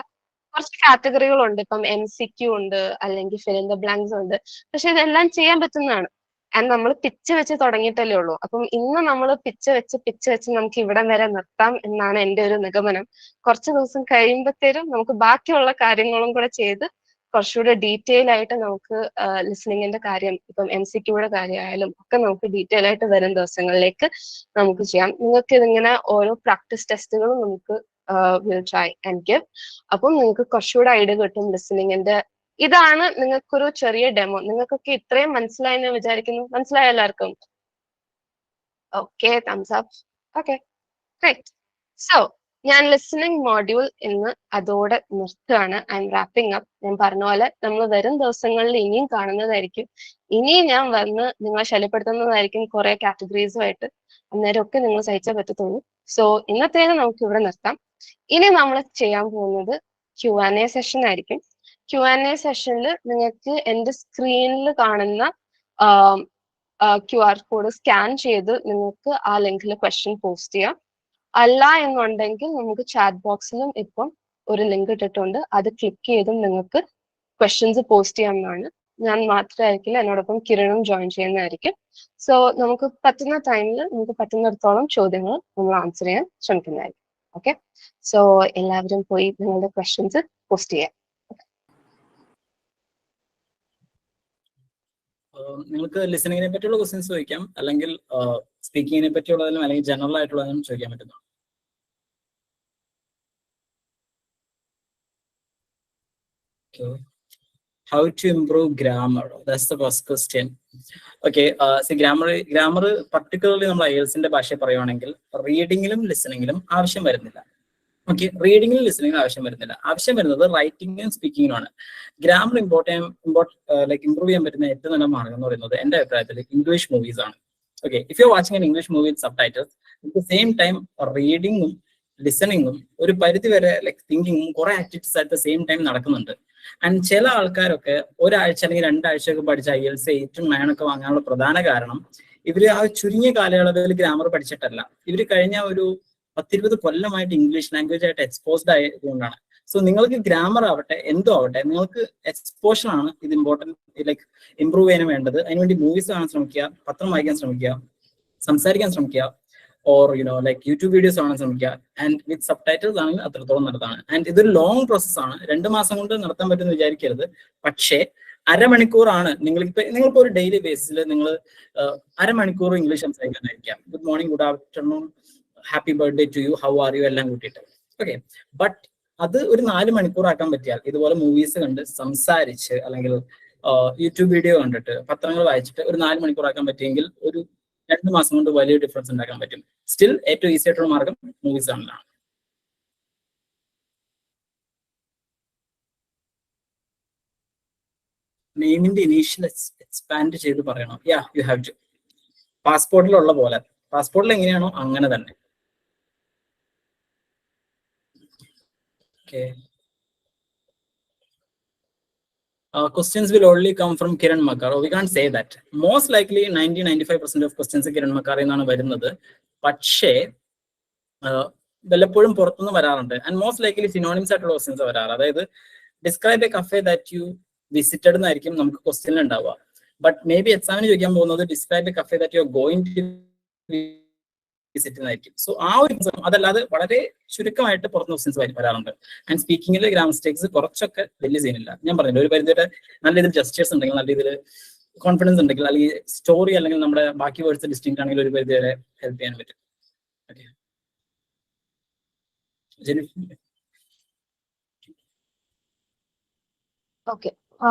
കുറച്ച് കാറ്റഗറികളുണ്ട്, ഇപ്പം MCQ ഉണ്ട്, അല്ലെങ്കിൽ ഫിൽ ഇൻ ദ ബ്ലാങ്ക്സ് ഉണ്ട്, പക്ഷെ ഇതെല്ലാം ചെയ്യാൻ പറ്റുന്നതാണ്. ആൻഡ് നമ്മൾ പിച്ച് വെച്ച് തുടങ്ങിയിട്ടല്ലേ ഉള്ളൂ. അപ്പം ഇന്ന് നമ്മൾ പിച്ച് വെച്ച് നമുക്ക് ഇവിടം വരെ നിർത്താം എന്നാണ് എൻ്റെ ഒരു നിഗമനം. കുറച്ച് ദിവസം കഴിയുമ്പോഴത്തേനും നമുക്ക് ബാക്കിയുള്ള കാര്യങ്ങളും കൂടെ ചെയ്ത് കുറച്ചുകൂടെ ഡീറ്റെയിൽ ആയിട്ട് നമുക്ക് ലിസണിങ്ങിന്റെ കാര്യം, ഇപ്പം MCQയുടെ കാര്യമായാലും ഒക്കെ നമുക്ക് ഡീറ്റെയിൽ ആയിട്ട് വരും ദിവസങ്ങളിലേക്ക് നമുക്ക് ചെയ്യാം. നിങ്ങൾക്ക് ഇതിങ്ങനെ ഓരോ പ്രാക്ടീസ് ടെസ്റ്റുകളും നമുക്ക് വിൽ ട്രൈ ആൻഡ് ഗിവ്. അപ്പം നിങ്ങൾക്ക് കുറച്ചുകൂടെ ഐഡിയ കിട്ടും ലിസണിങ്ങിന്റെ. ഇതാണ് നിങ്ങൾക്കൊരു ചെറിയ ഡെമോ. നിങ്ങൾക്കൊക്കെ ഇത്രയും മനസ്സിലായെന്ന് വിചാരിക്കുന്നു. മനസ്സിലായ എല്ലാവർക്കും? Okay, thumbs up. Okay, right. So ഞാൻ ലിസണിങ് മോഡ്യൂൾ ഇന്ന് അതോടെ നിർത്തുകയാണ്. I'm wrapping up. ഞാൻ പറഞ്ഞ പോലെ നമ്മൾ വരും ദിവസങ്ങളിൽ ഇനിയും കാണുന്നതായിരിക്കും. ഇനിയും ഞാൻ വന്ന് നിങ്ങളെ ശല്യപ്പെടുത്തുന്നതായിരിക്കും കുറെ കാറ്റഗറീസുമായിട്ട്. അന്നേരം ഒക്കെ നിങ്ങൾ സഹിച്ചേ പറ്റത്തുള്ളൂ. സോ ഇന്നത്തേക്ക് നമുക്ക് ഇവിടെ നിർത്താം. ഇനി നമ്മൾ ചെയ്യാൻ പോകുന്നത് Q&A സെഷൻ ആയിരിക്കും. Q&A സെഷനിൽ നിങ്ങൾക്ക് എൻ്റെ സ്ക്രീനിൽ കാണുന്ന QR കോഡ് സ്കാൻ ചെയ്ത് നിങ്ങൾക്ക് ആ ലിങ്കിൽ ക്വസ്റ്റ്യൻ പോസ്റ്റ് ചെയ്യാം. അല്ല എന്നുണ്ടെങ്കിൽ നമുക്ക് ചാറ്റ് ബോക്സിലും ഇപ്പം ഒരു ലിങ്ക് ഇട്ടിട്ടുണ്ട്, അത് ക്ലിക്ക് ചെയ്തും നിങ്ങൾക്ക് ക്വസ്റ്റ്യൻസ് പോസ്റ്റ് ചെയ്യാവുന്നതാണ്. ഞാൻ മാത്രമായിരിക്കില്ല, എന്നോടൊപ്പം കിരണും ജോയിൻ ചെയ്യുന്നതായിരിക്കും. സോ നമുക്ക് പറ്റുന്ന ടൈമിൽ നമുക്ക് പറ്റുന്നിടത്തോളം ചോദ്യങ്ങൾ നമ്മൾ ആൻസർ ചെയ്യാൻ ശ്രമിക്കുന്നതായിരിക്കും. ഓക്കെ, സോ എല്ലാവരും പോയി നിങ്ങളുടെ ക്വസ്റ്റ്യൻസ് പോസ്റ്റ് ചെയ്യാം. നിങ്ങൾക്ക് ലിസണിങ്ങിനെ പറ്റിയുള്ള ക്വസ്റ്റ്യൻസ് ചോദിക്കാം, അല്ലെങ്കിൽ സ്പീക്കിങ്ങിനെ പറ്റിയുള്ളതിലും അല്ലെങ്കിൽ ജനറൽ ആയിട്ടുള്ളതിനും ചോദിക്കാൻ പറ്റുന്നു. How to improve grammar? That's the first question. Okay, see grammar particularly നമ്മൾ IELTS-ന്റെ ഭാഷയിൽ പറയുവാണെങ്കിൽ റീഡിങ്ങിലും ലിസണിങ്ങിലും ആവശ്യം വരുന്നില്ല. ഓക്കെ, റീഡിങ്ങിലും ലിസണിങ്ങിലും ആവശ്യം വരുന്നില്ല. ആവശ്യം വരുന്നത് റൈറ്റിംഗും സ്പീക്കിങ്ങിനുമാണ്. ഗ്രാമർ ഇംപ്രൂവ് ചെയ്യാൻ പറ്റുന്ന ഏറ്റവും നല്ല മാർഗം എന്ന് പറയുന്നത് എൻ്റെ അഭിപ്രായത്തിൽ ഇംഗ്ലീഷ് മൂവീസ് ആണ്. Okay, if you watching an English movie with subtitles, at the same time റീഡിങ്ങും ലിസണിങ്ങും ഒരു പരിധി വരെ തിങ്കിങ്ങും കുറെ activities at the same time നടക്കുന്നുണ്ട്. ആൻഡ് ചില ആൾക്കാരൊക്കെ ഒരാഴ്ച അല്ലെങ്കിൽ 2 ആഴ്ചയൊക്കെ പഠിച്ച IELTS 8ഉം 9 ഒക്കെ വാങ്ങാനുള്ള പ്രധാന കാരണം ഇവര് ആ ചുരുങ്ങിയ കാലയളവിൽ ഗ്രാമർ പഠിച്ചിട്ടല്ല, ഇവര് കഴിഞ്ഞ ഒരു 10-20 കൊല്ലമായിട്ട് ഇംഗ്ലീഷ് ലാംഗ്വേജ് ആയിട്ട് എക്സ്പോസ്ഡ് ആയതുകൊണ്ടാണ്. സോ നിങ്ങൾക്ക് ഗ്രാമർ ആവട്ടെ എന്തോ ആവട്ടെ, നിങ്ങൾക്ക് എക്സ്പോഷർ ആണ് ഇത് ഇമ്പോർട്ടൻറ്റ്, ഇംപ്രൂവ് ചെയ്യാൻ വേണ്ടത്. അതിനുവേണ്ടി മൂവീസ് കാണാൻ ശ്രമിക്കുക, പത്രം വായിക്കാൻ ശ്രമിക്കുക, സംസാരിക്കാൻ ശ്രമിക്കുക, ഓർ യൂട്യൂബ് വീഡിയോസ് കാണാൻ ശ്രമിക്കുക. ആൻഡ് വിത്ത് സബ്ടൈറ്റിൽസ് ആണെങ്കിൽ അത്രത്തോളം നല്ലതാണ്. ആൻഡ് ഇതൊരു ലോങ് പ്രോസസ് ആണ്, 2 മാസം കൊണ്ട് നടത്താൻ പറ്റുമെന്ന് വിചാരിക്കരുത്. പക്ഷേ അരമണിക്കൂറാണ് നിങ്ങളിപ്പോൾ ഒരു ഡെയിലി ബേസിൽ നിങ്ങൾ അരമണിക്കൂർ ഇംഗ്ലീഷ് സംസാരിക്കാനായിരിക്കാം. Good morning, good afternoon, happy birthday to you, how are you എല്ലാം കൂട്ടിയിട്ട്. ഓക്കെ, ബട്ട് അത് ഒരു 4 മണിക്കൂർ ആക്കാൻ പറ്റിയാൽ, ഇതുപോലെ മൂവീസ് കണ്ട് സംസാരിച്ച് അല്ലെങ്കിൽ യൂട്യൂബ് വീഡിയോ കണ്ടിട്ട് പത്രങ്ങൾ വായിച്ചിട്ട് ഒരു 4 മണിക്കൂർ ആക്കാൻ പറ്റിയെങ്കിൽ ഒരു 2 മാസം കൊണ്ട് വലിയ ഡിഫറൻസ് ഉണ്ടാക്കാൻ പറ്റും. സ്റ്റിൽ ഏറ്റവും ഈസി ആയിട്ടുള്ള മാർഗം മൂവീസ് കാണലാണ്. നെയിമിന്റെ ഇനീഷ്യൽ എക്സ്പാൻഡ് ചെയ്ത് പറയണം. യാ യു ഹാവ് ടു. പാസ്പോർട്ടിലുള്ള പോലെ, പാസ്പോർട്ടിൽ എങ്ങനെയാണോ അങ്ങനെ തന്നെ. Okay. Questions will only come from Kiran Makar. Oh, we can't say that. Most likely 90-95% of questions Kiran Makar എന്നാണ് വരുന്നത്. പക്ഷേ വല്ലപ്പോഴും പുറത്തുനിന്ന് വരാറുണ്ട്. ആൻഡ് മോസ്റ്റ് ലൈക്ലി സിനോണിംസ് ആയിട്ടുള്ള ക്വസ്റ്റ്യൻസ് വരാറ്. അതായത് describe a cafe that U visited എന്നായിരിക്കും നമുക്ക് ക്വസ്റ്റ്യൻ ഉണ്ടാവുക. ബട്ട് മേ ബി എക്സാമിന് ചോദിക്കാൻ പോകുന്നത് describe a cafe that you are going to visit എന്നായിരിക്കും. സോ ആ ഒരു അതല്ലാതെ വളരെ ചുരുക്കമായിട്ട് പുറത്ത് ക്വസ്റ്റ്യൻസ് വരാറുണ്ട്. ആൻഡ് സ്പീക്കിംഗിൽ ഗ്രാമർ മിസ്റ്റേക്സ് കുറച്ചൊക്കെ വലിയ സീനില്ല. ഞാൻ പറഞ്ഞില്ല, ഒരു പരിധിയുടെ നല്ല രീതിയിൽ ജസ്റ്റേഴ്സ് ഉണ്ടെങ്കിൽ, നല്ല രീതിയിൽ കോൺഫിഡൻസ് ഉണ്ടെങ്കിൽ, അല്ലെങ്കിൽ സ്റ്റോറി അല്ലെങ്കിൽ നമ്മുടെ ബാക്കി വേർഡ്സ് ഡിസ്റ്റിങ്ക്ട് ആണെങ്കിൽ ഒരു പരിധി വരെ ഹെൽപ്പ് ചെയ്യാൻ പറ്റും. Okay.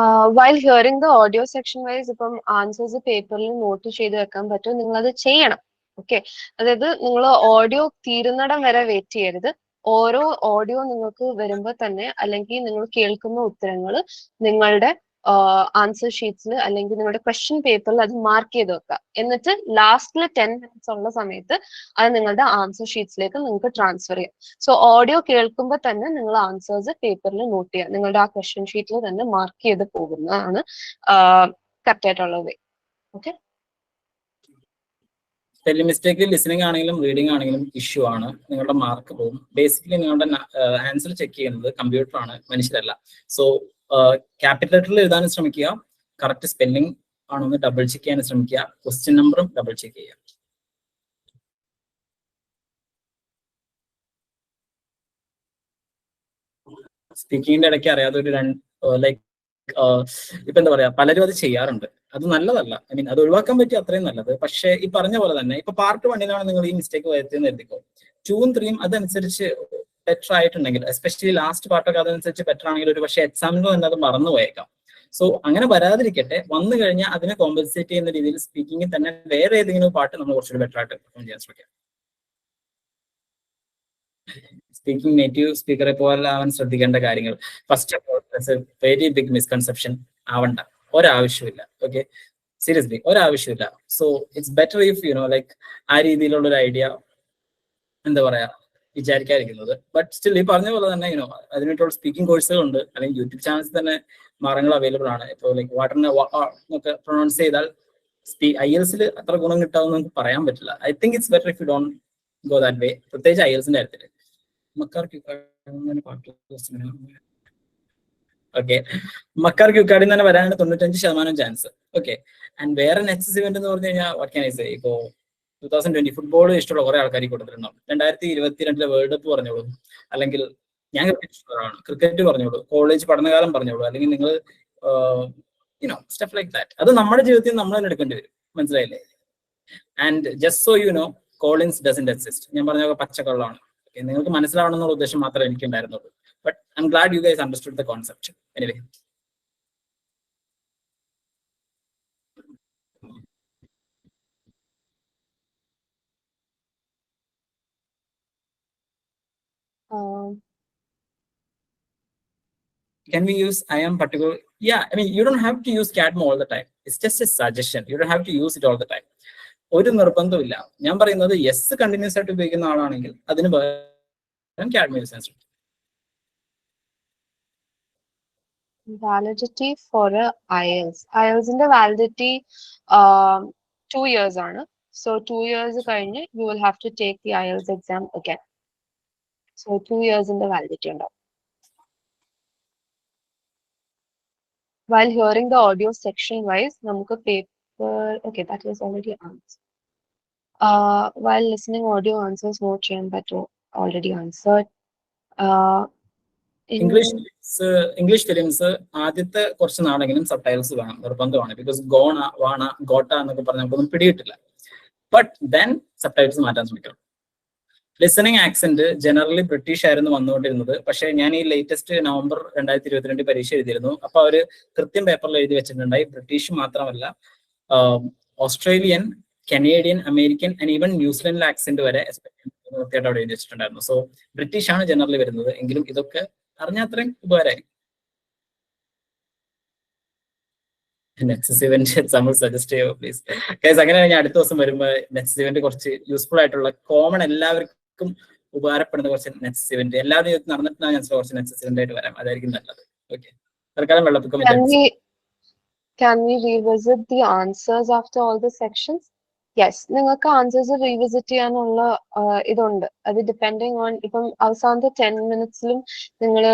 While hearing the audio section wise, ഇപ്പം ആൻസേഴ്സ് പേപ്പറിൽ നോട്ട് ചെയ്ത് വെക്കാൻ പറ്റും. നിങ്ങൾ അത് ചെയ്യണം. ഓക്കെ, അതായത് നിങ്ങൾ ഓഡിയോ തീരുന്നിടം വരെ വെയിറ്റ് ചെയ്യരുത്. ഓരോ ഓഡിയോ നിങ്ങൾക്ക് വരുമ്പോൾ തന്നെ, അല്ലെങ്കിൽ നിങ്ങൾ കേൾക്കുന്ന ഉത്തരങ്ങൾ നിങ്ങളുടെ ആൻസർ ഷീറ്റ്സിൽ അല്ലെങ്കിൽ നിങ്ങളുടെ ക്വസ്റ്റ്യൻ പേപ്പറിൽ അത് മാർക്ക് ചെയ്ത് വെക്കുക. എന്നിട്ട് ലാസ്റ്റിൽ 10 minutes ഉള്ള സമയത്ത് അത് നിങ്ങളുടെ ആൻസർ ഷീറ്റ്സിലേക്ക് നിങ്ങൾക്ക് ട്രാൻസ്ഫർ ചെയ്യാം. സോ ഓഡിയോ കേൾക്കുമ്പോൾ തന്നെ നിങ്ങൾ ആൻസേഴ്സ് പേപ്പറിൽ നോട്ട് ചെയ്യുക. നിങ്ങളുടെ ആ ക്വസ്റ്റ്യൻ ഷീറ്റിൽ തന്നെ മാർക്ക് ചെയ്ത് പോകുന്നതാണ് കറക്റ്റ് ആയിട്ടുള്ള വേ. ഓക്കെ. സ്പെല്ലിംഗ് മിസ്റ്റേക്ക് ലിസണിംഗ് ആണെങ്കിലും റീഡിംഗ് ആണെങ്കിലും ഇഷ്യൂ ആണ്. നിങ്ങളുടെ മാർക്ക് പോകും. ബേസിക്കലി നിങ്ങളുടെ ആൻസർ ചെക്ക് ചെയ്യുന്നത് കമ്പ്യൂട്ടർ ആണ്, മനുഷ്യരല്ല. സോ ക്യാപിറ്റൽ ലെറ്ററിൽ എഴുതാനും ശ്രമിക്കുക. കറക്റ്റ് സ്പെല്ലിംഗ് ആണോന്ന് ഡബിൾ ചെക്ക് ചെയ്യാനും ശ്രമിക്കുക. ക്വസ്റ്റ്യൻ നമ്പറും ഡബിൾ ചെക്ക് ചെയ്യുക. സ്പീക്കിങ്ങിന്റെ ഇടയ്ക്ക് അറിയാതെ ഒരു ലൈക്ക് ഇപ്പൊ എന്താ പറയാ, പലരും അത് ചെയ്യാറുണ്ട്. അത് നല്ലതല്ല. ഐ മീൻ അത് ഒഴിവാക്കാൻ പറ്റിയ അത്രയും നല്ലത്. പക്ഷേ ഈ പറഞ്ഞ പോലെ തന്നെ ഇപ്പൊ പാർട്ട് 1 നിങ്ങൾ ഈ മിസ്റ്റേക്ക് വരുത്തിയെന്ന് എഴുതിക്കോ. 2 3 അതനുസരിച്ച് ബെറ്റർ ആയിട്ടുണ്ടെങ്കിൽ, എസ്പെഷ്യലി ലാസ്റ്റ് പാർട്ടൊക്കെ അതനുസരിച്ച് ബെറ്റർ ആണെങ്കിൽ ഒരു പക്ഷേ എക്സാമിന് തന്നെ അത് മറന്നു പോയേക്കാം. സോ അങ്ങനെ വരാതിരിക്കട്ടെ. വന്നു കഴിഞ്ഞാൽ അതിനെ കോമ്പൻസേറ്റ് ചെയ്യുന്ന രീതിയിൽ സ്പീക്കിങ്ങിൽ തന്നെ വേറെ ഏതെങ്കിലും പാർട്ട് നമ്മൾ കുറച്ചുകൂടി ബെറ്റർ ആയിട്ട് പെർഫോം ചെയ്യാൻ ശ്രമിക്കാം. സ്പീക്കിംഗ് നേറ്റീവ് സ്പീക്കറെ പോലെ ആവാൻ ശ്രദ്ധിക്കേണ്ട കാര്യങ്ങൾ. First of all, very big misconception ആവണ്ട. ഒരാവശ്യമില്ല. ഓക്കെ, സീരിയസ്ലി ഒരാവശ്യമില്ല. So it's better if like ആ രീതിയിലുള്ള ഒരു ഐഡിയ എന്താ പറയാ വിചാരിക്കാതിരിക്കുന്നത്. ബട്ട് സ്റ്റിൽ ഈ പറഞ്ഞ പോലെ തന്നെ അതിനായിട്ടുള്ള സ്പീക്കിംഗ് കോഴ്സുകളുണ്ട്, അല്ലെങ്കിൽ യൂട്യൂബ് ചാനൽസ് തന്നെ മാർഗങ്ങൾ അവൈലബിൾ ആണ്. ഇപ്പോൾ ലൈക്ക് വാട്ടറിനെ എന്നൊക്കെ പ്രൊണൗൺസ് ചെയ്താൽ IELTS അത്ര ഗുണം കിട്ടാമെന്ന് നമുക്ക് പറയാൻ പറ്റില്ല. I think it's better if you don't go that way, പ്രത്യേകിച്ച് IELTSന്റെ കാര്യത്തിൽ. ഓക്കെ, മക്കാർ ക്യൂക്കാർഡിൽ തന്നെ വരാനാണ് 95% ചാൻസ്. ഓക്കെ, ആൻഡ് വേറെ നെക്സ്റ്റ് ഇവന്റ് എന്ന് പറഞ്ഞു കഴിഞ്ഞാൽ വാട്ട് ക്യാൻ ഐ സേ, ഇപ്പോ 2020 ഫുട്ബോൾ ഇഷ്ടമുള്ള കുറെ ആൾക്കാർ കൊടുത്തിട്ടുണ്ടാവും. 2022 വേൾഡ് കപ്പ് പറഞ്ഞോളൂ, അല്ലെങ്കിൽ ഞാൻ ക്രിക്കറ്റ് ഇഷ്ടമാണ് ക്രിക്കറ്റ് പറഞ്ഞോളൂ, കോളേജ് പഠനകാലം പറഞ്ഞോളൂ, അല്ലെങ്കിൽ നിങ്ങൾ സ്റ്റഫ് ലൈക്ക് ദാറ്റ്. അത് നമ്മുടെ ജീവിതത്തിൽ നമ്മൾ തന്നെ എടുക്കേണ്ടി വരും. മനസ്സിലായില്ലേ? And just so Collins doesn't exist. ഞാൻ പറഞ്ഞ പച്ചക്കള്ളമാണ്. നിങ്ങൾക്ക് മനസ്സിലാവണം എന്നുള്ള ഉദ്ദേശം മാത്രമേ എനിക്ക് ഉണ്ടായിരുന്നുള്ളൂ. But I M GLAAD U guys understood the concept. Anyway, can we use I am particular? Yeah, I mean, you don't have to use CADMO all the time. It's just a suggestion. You don't have to use it all the time. ഒരു നിർബന്ധമില്ല. ഞാൻ പറയുന്നത് yes continuous ആയിട്ട് ഉപയോഗിക്കുന്ന ആളാണെങ്കിൽ അതിന് പകരം CADMO use ചെയ്യാൻ ശ്രമിക്കും. Validity for IELTS. IELTSന്റെ validity 2 years ആണ്. So 2 years കഴിഞ്ഞ് you will have to take the IELTS exam again. So 2 years in the validity ഉണ്ടാവും. While hearing the audio section wise, നമുക്ക് paper, okay, that was already answered. While listening audio answers note ചെയ്യാൻ പറ്റുമോ? Already answered. English films ആദ്യത്തെ കുറച്ച് നാളെങ്കിലും subtitles വേണം, നിർബന്ധമാണ്. Because gonna വാണ gotta എന്നൊക്കെ പറഞ്ഞാൽ നമുക്കൊന്നും പിടികിട്ടില്ല. ബട്ട് ദെൻ സബ്ടൈറ്റിൽസ് മാറ്റാൻ ശ്രമിക്കണം. ലിസണിങ് ആക്സെന്റ് ജനറലി ബ്രിട്ടീഷ് ആയിരുന്നു വന്നുകൊണ്ടിരുന്നത്. പക്ഷേ ഞാൻ ഈ ലേറ്റസ്റ്റ് നവംബർ 2022 പരീക്ഷ എഴുതിയിരുന്നു. അപ്പൊ അവര് കൃത്യം പേപ്പറിൽ എഴുതി വെച്ചിട്ടുണ്ടായി ബ്രിട്ടീഷ് മാത്രമല്ല Australian, Canadian, American and even ന്യൂസിലൻഡിലെ ആക്സെന്റ് വരെ കൃത്യമായിട്ട് അവിടെ എഴുതി വെച്ചിട്ടുണ്ടായിരുന്നു. സോ ബ്രിട്ടീഷ് ആണ് ജനറലി വരുന്നത്. എങ്കിലും ഇതൊക്കെ അറിഞ്ഞാൽ അത്രയും ഉപകാരമായിരിക്കും. നെക്സസ് ഇവന്റ് എക്സാമ്പിൾ സജസ്റ്റ് ചെയ്യുമോ പ്ലീസ്? ഗൈസ് അങ്ങനെയാണ് ഞാൻ അടുത്ത ദിവസം വരുമ്പോൾ നെക്സസ് ഇവന്റ് കുറച്ച് യൂസ്ഫുൾ ആയിട്ടുള്ള കോമൺ എല്ലാവർക്കും ഉപകാരപ്പെടുന്ന കുറച്ച് നെക്സസ് ഇവന്റ് എല്ലാവരും നടന്നിട്ടുണ്ടെങ്കിൽ ഞാൻ കുറച്ച് നെക്സസ് ഇവന്റ് ആയിട്ട് വരാം, അതായിരിക്കും നല്ലത്. ഓക്കെ, തൽക്കാലം വെള്ളപ്പൊക്കം. Can we revisit the answers after all the sections? Yes, നിങ്ങൾക്ക് ആൻസേഴ്സ് റീവിസിറ്റ് ചെയ്യാനുള്ള ഇതുണ്ട്. അത് ഡിപ്പെൻഡിങ് ഓൺ ഇപ്പം അവസാനത്തെ 10 മിനിറ്റ്സിലും നിങ്ങൾ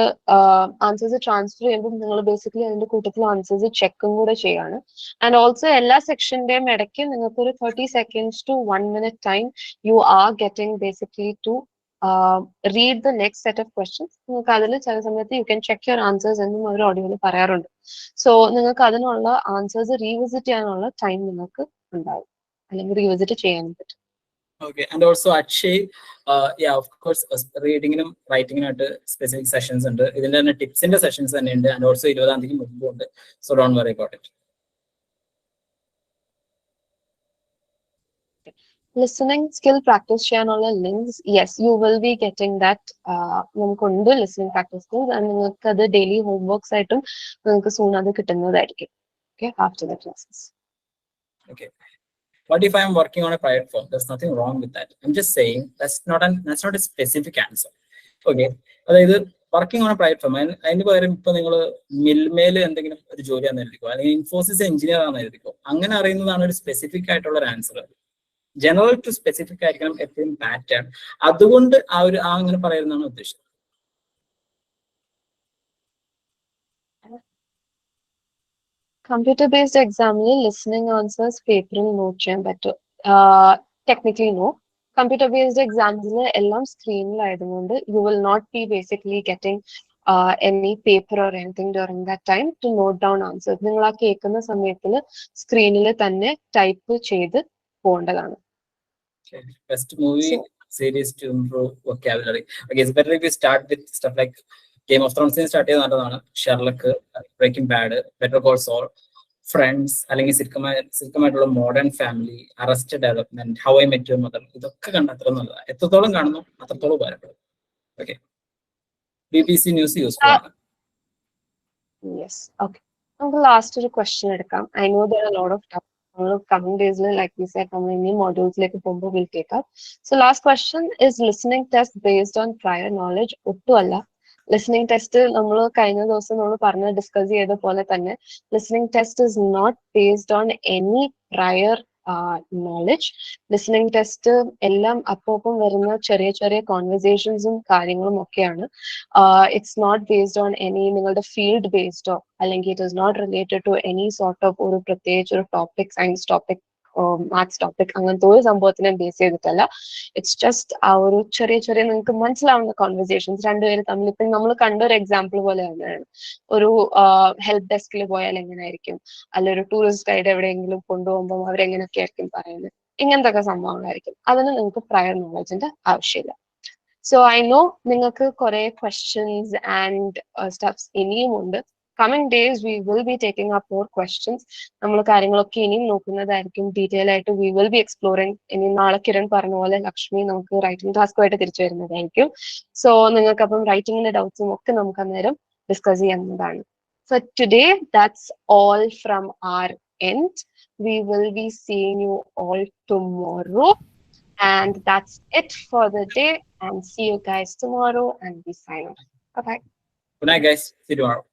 ആൻസേഴ്സ് ട്രാൻസ്ഫർ ചെയ്യുമ്പോൾ നിങ്ങൾ ബേസിക്കലി അതിന്റെ കൂട്ടത്തിൽ ആൻസേഴ്സ് ചെക്കും കൂടെ ചെയ്യാണ്. ആൻഡ് ഓൾസോ എല്ലാ സെക്ഷന്റെയും ഇടയ്ക്ക് നിങ്ങൾക്ക് ഒരു 30 seconds to 1 minute time you are getting basically to read the next set of questions. നിങ്ങൾക്ക് അതിൽ ചില സമയത്ത് you can check your answers എന്നും അവർ ഓഡിയോയിൽ പറയാറുണ്ട്. സോ നിങ്ങൾക്ക് അതിനുള്ള ആൻസേഴ്സ് റീവിസിറ്റ് ചെയ്യാനുള്ള ടൈം നിങ്ങൾക്ക് ഉണ്ടാവും, അല്ലെങ്കിൽ റീവിസിറ്റ് ചെയ്യാനും പറ്റും. Okay, and also Akshay, yeah, of course, റീഡിങ്ങിനും റൈറ്റിങ്ങിനായിട്ട് സ്പെസിഫിക് സെഷൻസ് ഉണ്ട്. ഇതിന്റെ തന്നെ ടിപ്സിന്റെ സെഷൻസ് തന്നെ ഉണ്ട്. ആൻഡ് ഓൾസോ 20-ാം തീയതി മുമ്പുണ്ട്. So don't worry about it. Listening skill practice ചെയ്യാനുള്ള links, yes you will be getting that. നമുക്കുണ്ട് ലിസണിങ് പ്രാക്ടീസ് സ്കിൽസ്, ആൻഡ് നിങ്ങൾക്ക് അത് ഡെയിലി ഹോംവർക്സ് ആയിട്ടും നിങ്ങൾക്ക് സൂൺ അത് കിട്ടുന്നതായിരിക്കും. Okay, after the classes. Okay. What if I am working on a private firm? There's nothing wrong with that. I'm just saying that's not a specific answer. Okay. അതായത് working on A private firm, അതിന് പകരം ഇപ്പൊ നിങ്ങൾ മിൽമേൽ എന്തെങ്കിലും ഒരു ജോലിയാണെന്ന് എഴുതിക്കോ, അല്ലെങ്കിൽ Infosys engineer ആണെന്ന് എഴുതിക്കോ. അങ്ങനെ അറിയുന്നതാണ് ഒരു സ്പെസിഫിക് ആയിട്ടുള്ള ഒരു ആൻസർ. ജനറൽ ടു സ്പെസിഫിക് ആയിരിക്കണം എപ്പോഴും പാറ്റേൺ. അതുകൊണ്ട് അങ്ങനെ പറയുന്നതാണ് ഉദ്ദേശിച്ചത്. കമ്പ്യൂട്ടർ ബേസ്ഡ് എക്സാമിന് ലിസണിങ് ആൻസേഴ്സ് പേപ്പറിൽ നോട്ട് ചെയ്യാൻ പറ്റും? Technically no. കമ്പ്യൂട്ടർ ബേസ്ഡ് എക്സാംസിൽ എല്ലാം സ്ക്രീനിലായതുകൊണ്ട് you will not be basically getting any paper or anything during that time to note down answers. നിങ്ങൾ ആ കേൾക്കുന്ന സമയത്തിൽ സ്ക്രീനിൽ തന്നെ ടൈപ്പ് ചെയ്ത് പോകേണ്ടതാണ്. Best movie series to improve vocabulary. Okay, it's better if you start with stuff like Game of Thrones start ചെയ്ത് നല്ലതാണ്. Sherlock, Breaking Bad, Better Call Saul, Friends, അല്ലെങ്കിൽ സിൽക്കമായിട്ടുള്ള Modern Family, Arrested Development, How I Met Your Mother, ഇതൊക്കെ കണ്ട അത്ര നല്ലതാണ്. എത്രത്തോളം കാണുന്നു അത്രത്തോളം ഉപകാരപ്പെടും. ഓക്കെ, BBC ന്യൂസ് യൂസ്ഫുൾ ആണ്. Yes, okay. നമുക്ക് ലാസ്റ്റ് ഒരു ക്വസ്റ്റ്യൻ എടുക്കാം. I know there are a lot of tough coming days, like we said, നമ്മൾ ഇനി മോഡ്യൂൾസിലേക്ക് പോകുമ്പോൾ will take up. So last question is listening test based on prior knowledge? ഒട്ടുമല്ല. Listening test നമ്മൾ കഴിഞ്ഞ ദിവസം നമ്മൾ ഡിസ്കസ് ചെയ്ത പോലെ തന്നെ listening test is not based on any prior knowledge. Listening test എല്ലാം അപ്പം വരുന്ന ചെറിയ ചെറിയ കോൺവെർസേഷൻസും കാര്യങ്ങളും ഒക്കെയാണ്. It's not based on any നിങ്ങളുടെ ഫീൽഡ് ബേസ്ഡോ അല്ലെങ്കിൽ it is not related to any sort of ഒരു പ്രത്യേകിച്ച് ഒരു topic, science topic, maths topic, അങ്ങനത്തെ ഒരു സംഭവത്തിനെ ബേസ് ചെയ്തിട്ടല്ല. ഇറ്റ്സ് ജസ്റ്റ് ആ ഒരു ചെറിയ ചെറിയ നിങ്ങൾക്ക് മനസ്സിലാവുന്ന കോൺവെർസേഷൻസ് രണ്ടുപേരും തമ്മിൽ. ഇപ്പം നമ്മൾ കണ്ട ഒരു എക്സാമ്പിൾ പോലെ തന്നെയാണ്. ഒരു ഹെൽപ്പ് ഡെസ്കിൽ പോയാൽ എങ്ങനെയായിരിക്കും, അല്ല ഒരു ടൂറിസ്റ്റ് ഗൈഡ് എവിടെയെങ്കിലും കൊണ്ടുപോകുമ്പോൾ അവരെങ്ങനെയൊക്കെ ആയിരിക്കും പറയുന്നത്, ഇങ്ങനത്തെ ഒക്കെ സംഭവങ്ങളായിരിക്കും. അതിന് നിങ്ങൾക്ക് പ്രയർ നോളജിന്റെ ആവശ്യമില്ല. സോ ഐ നോ നിങ്ങൾക്ക് കുറെ ക്വസ്റ്റ്യൻസ് ആൻഡ് സ്റ്റഫ്സ് ഇനിയും ഉണ്ട്. Coming days we will be taking up more questions. നമ്മൾ കാര്യങ്ങളൊക്കെ ഇനിയും നോക്കുന്നതായിരിക്കും. ഡീറ്റെയിൽ ആയിട്ട് we will be exploring. ഇനി നാളെ കിരൺ പറഞ്ഞ പോലെ ലക്ഷ്മി നമുക്ക് റൈറ്റിംഗ് ടാസ്കുമായിട്ട് തിരിച്ചു വരുന്നതായിരിക്കും. സോ നിങ്ങൾക്ക് അപ്പം റൈറ്റിംഗിന്റെ ഡൗട്ട്സും ഒക്കെ നമുക്ക് അന്നേരം ഡിസ്കസ് ചെയ്യുന്നതാണ്. So today that's all from our end. We will be seeing you all tomorrow, and that's it for the day, and see you guys tomorrow, and we sign off. Bye bye. Good night guys, see you tomorrow.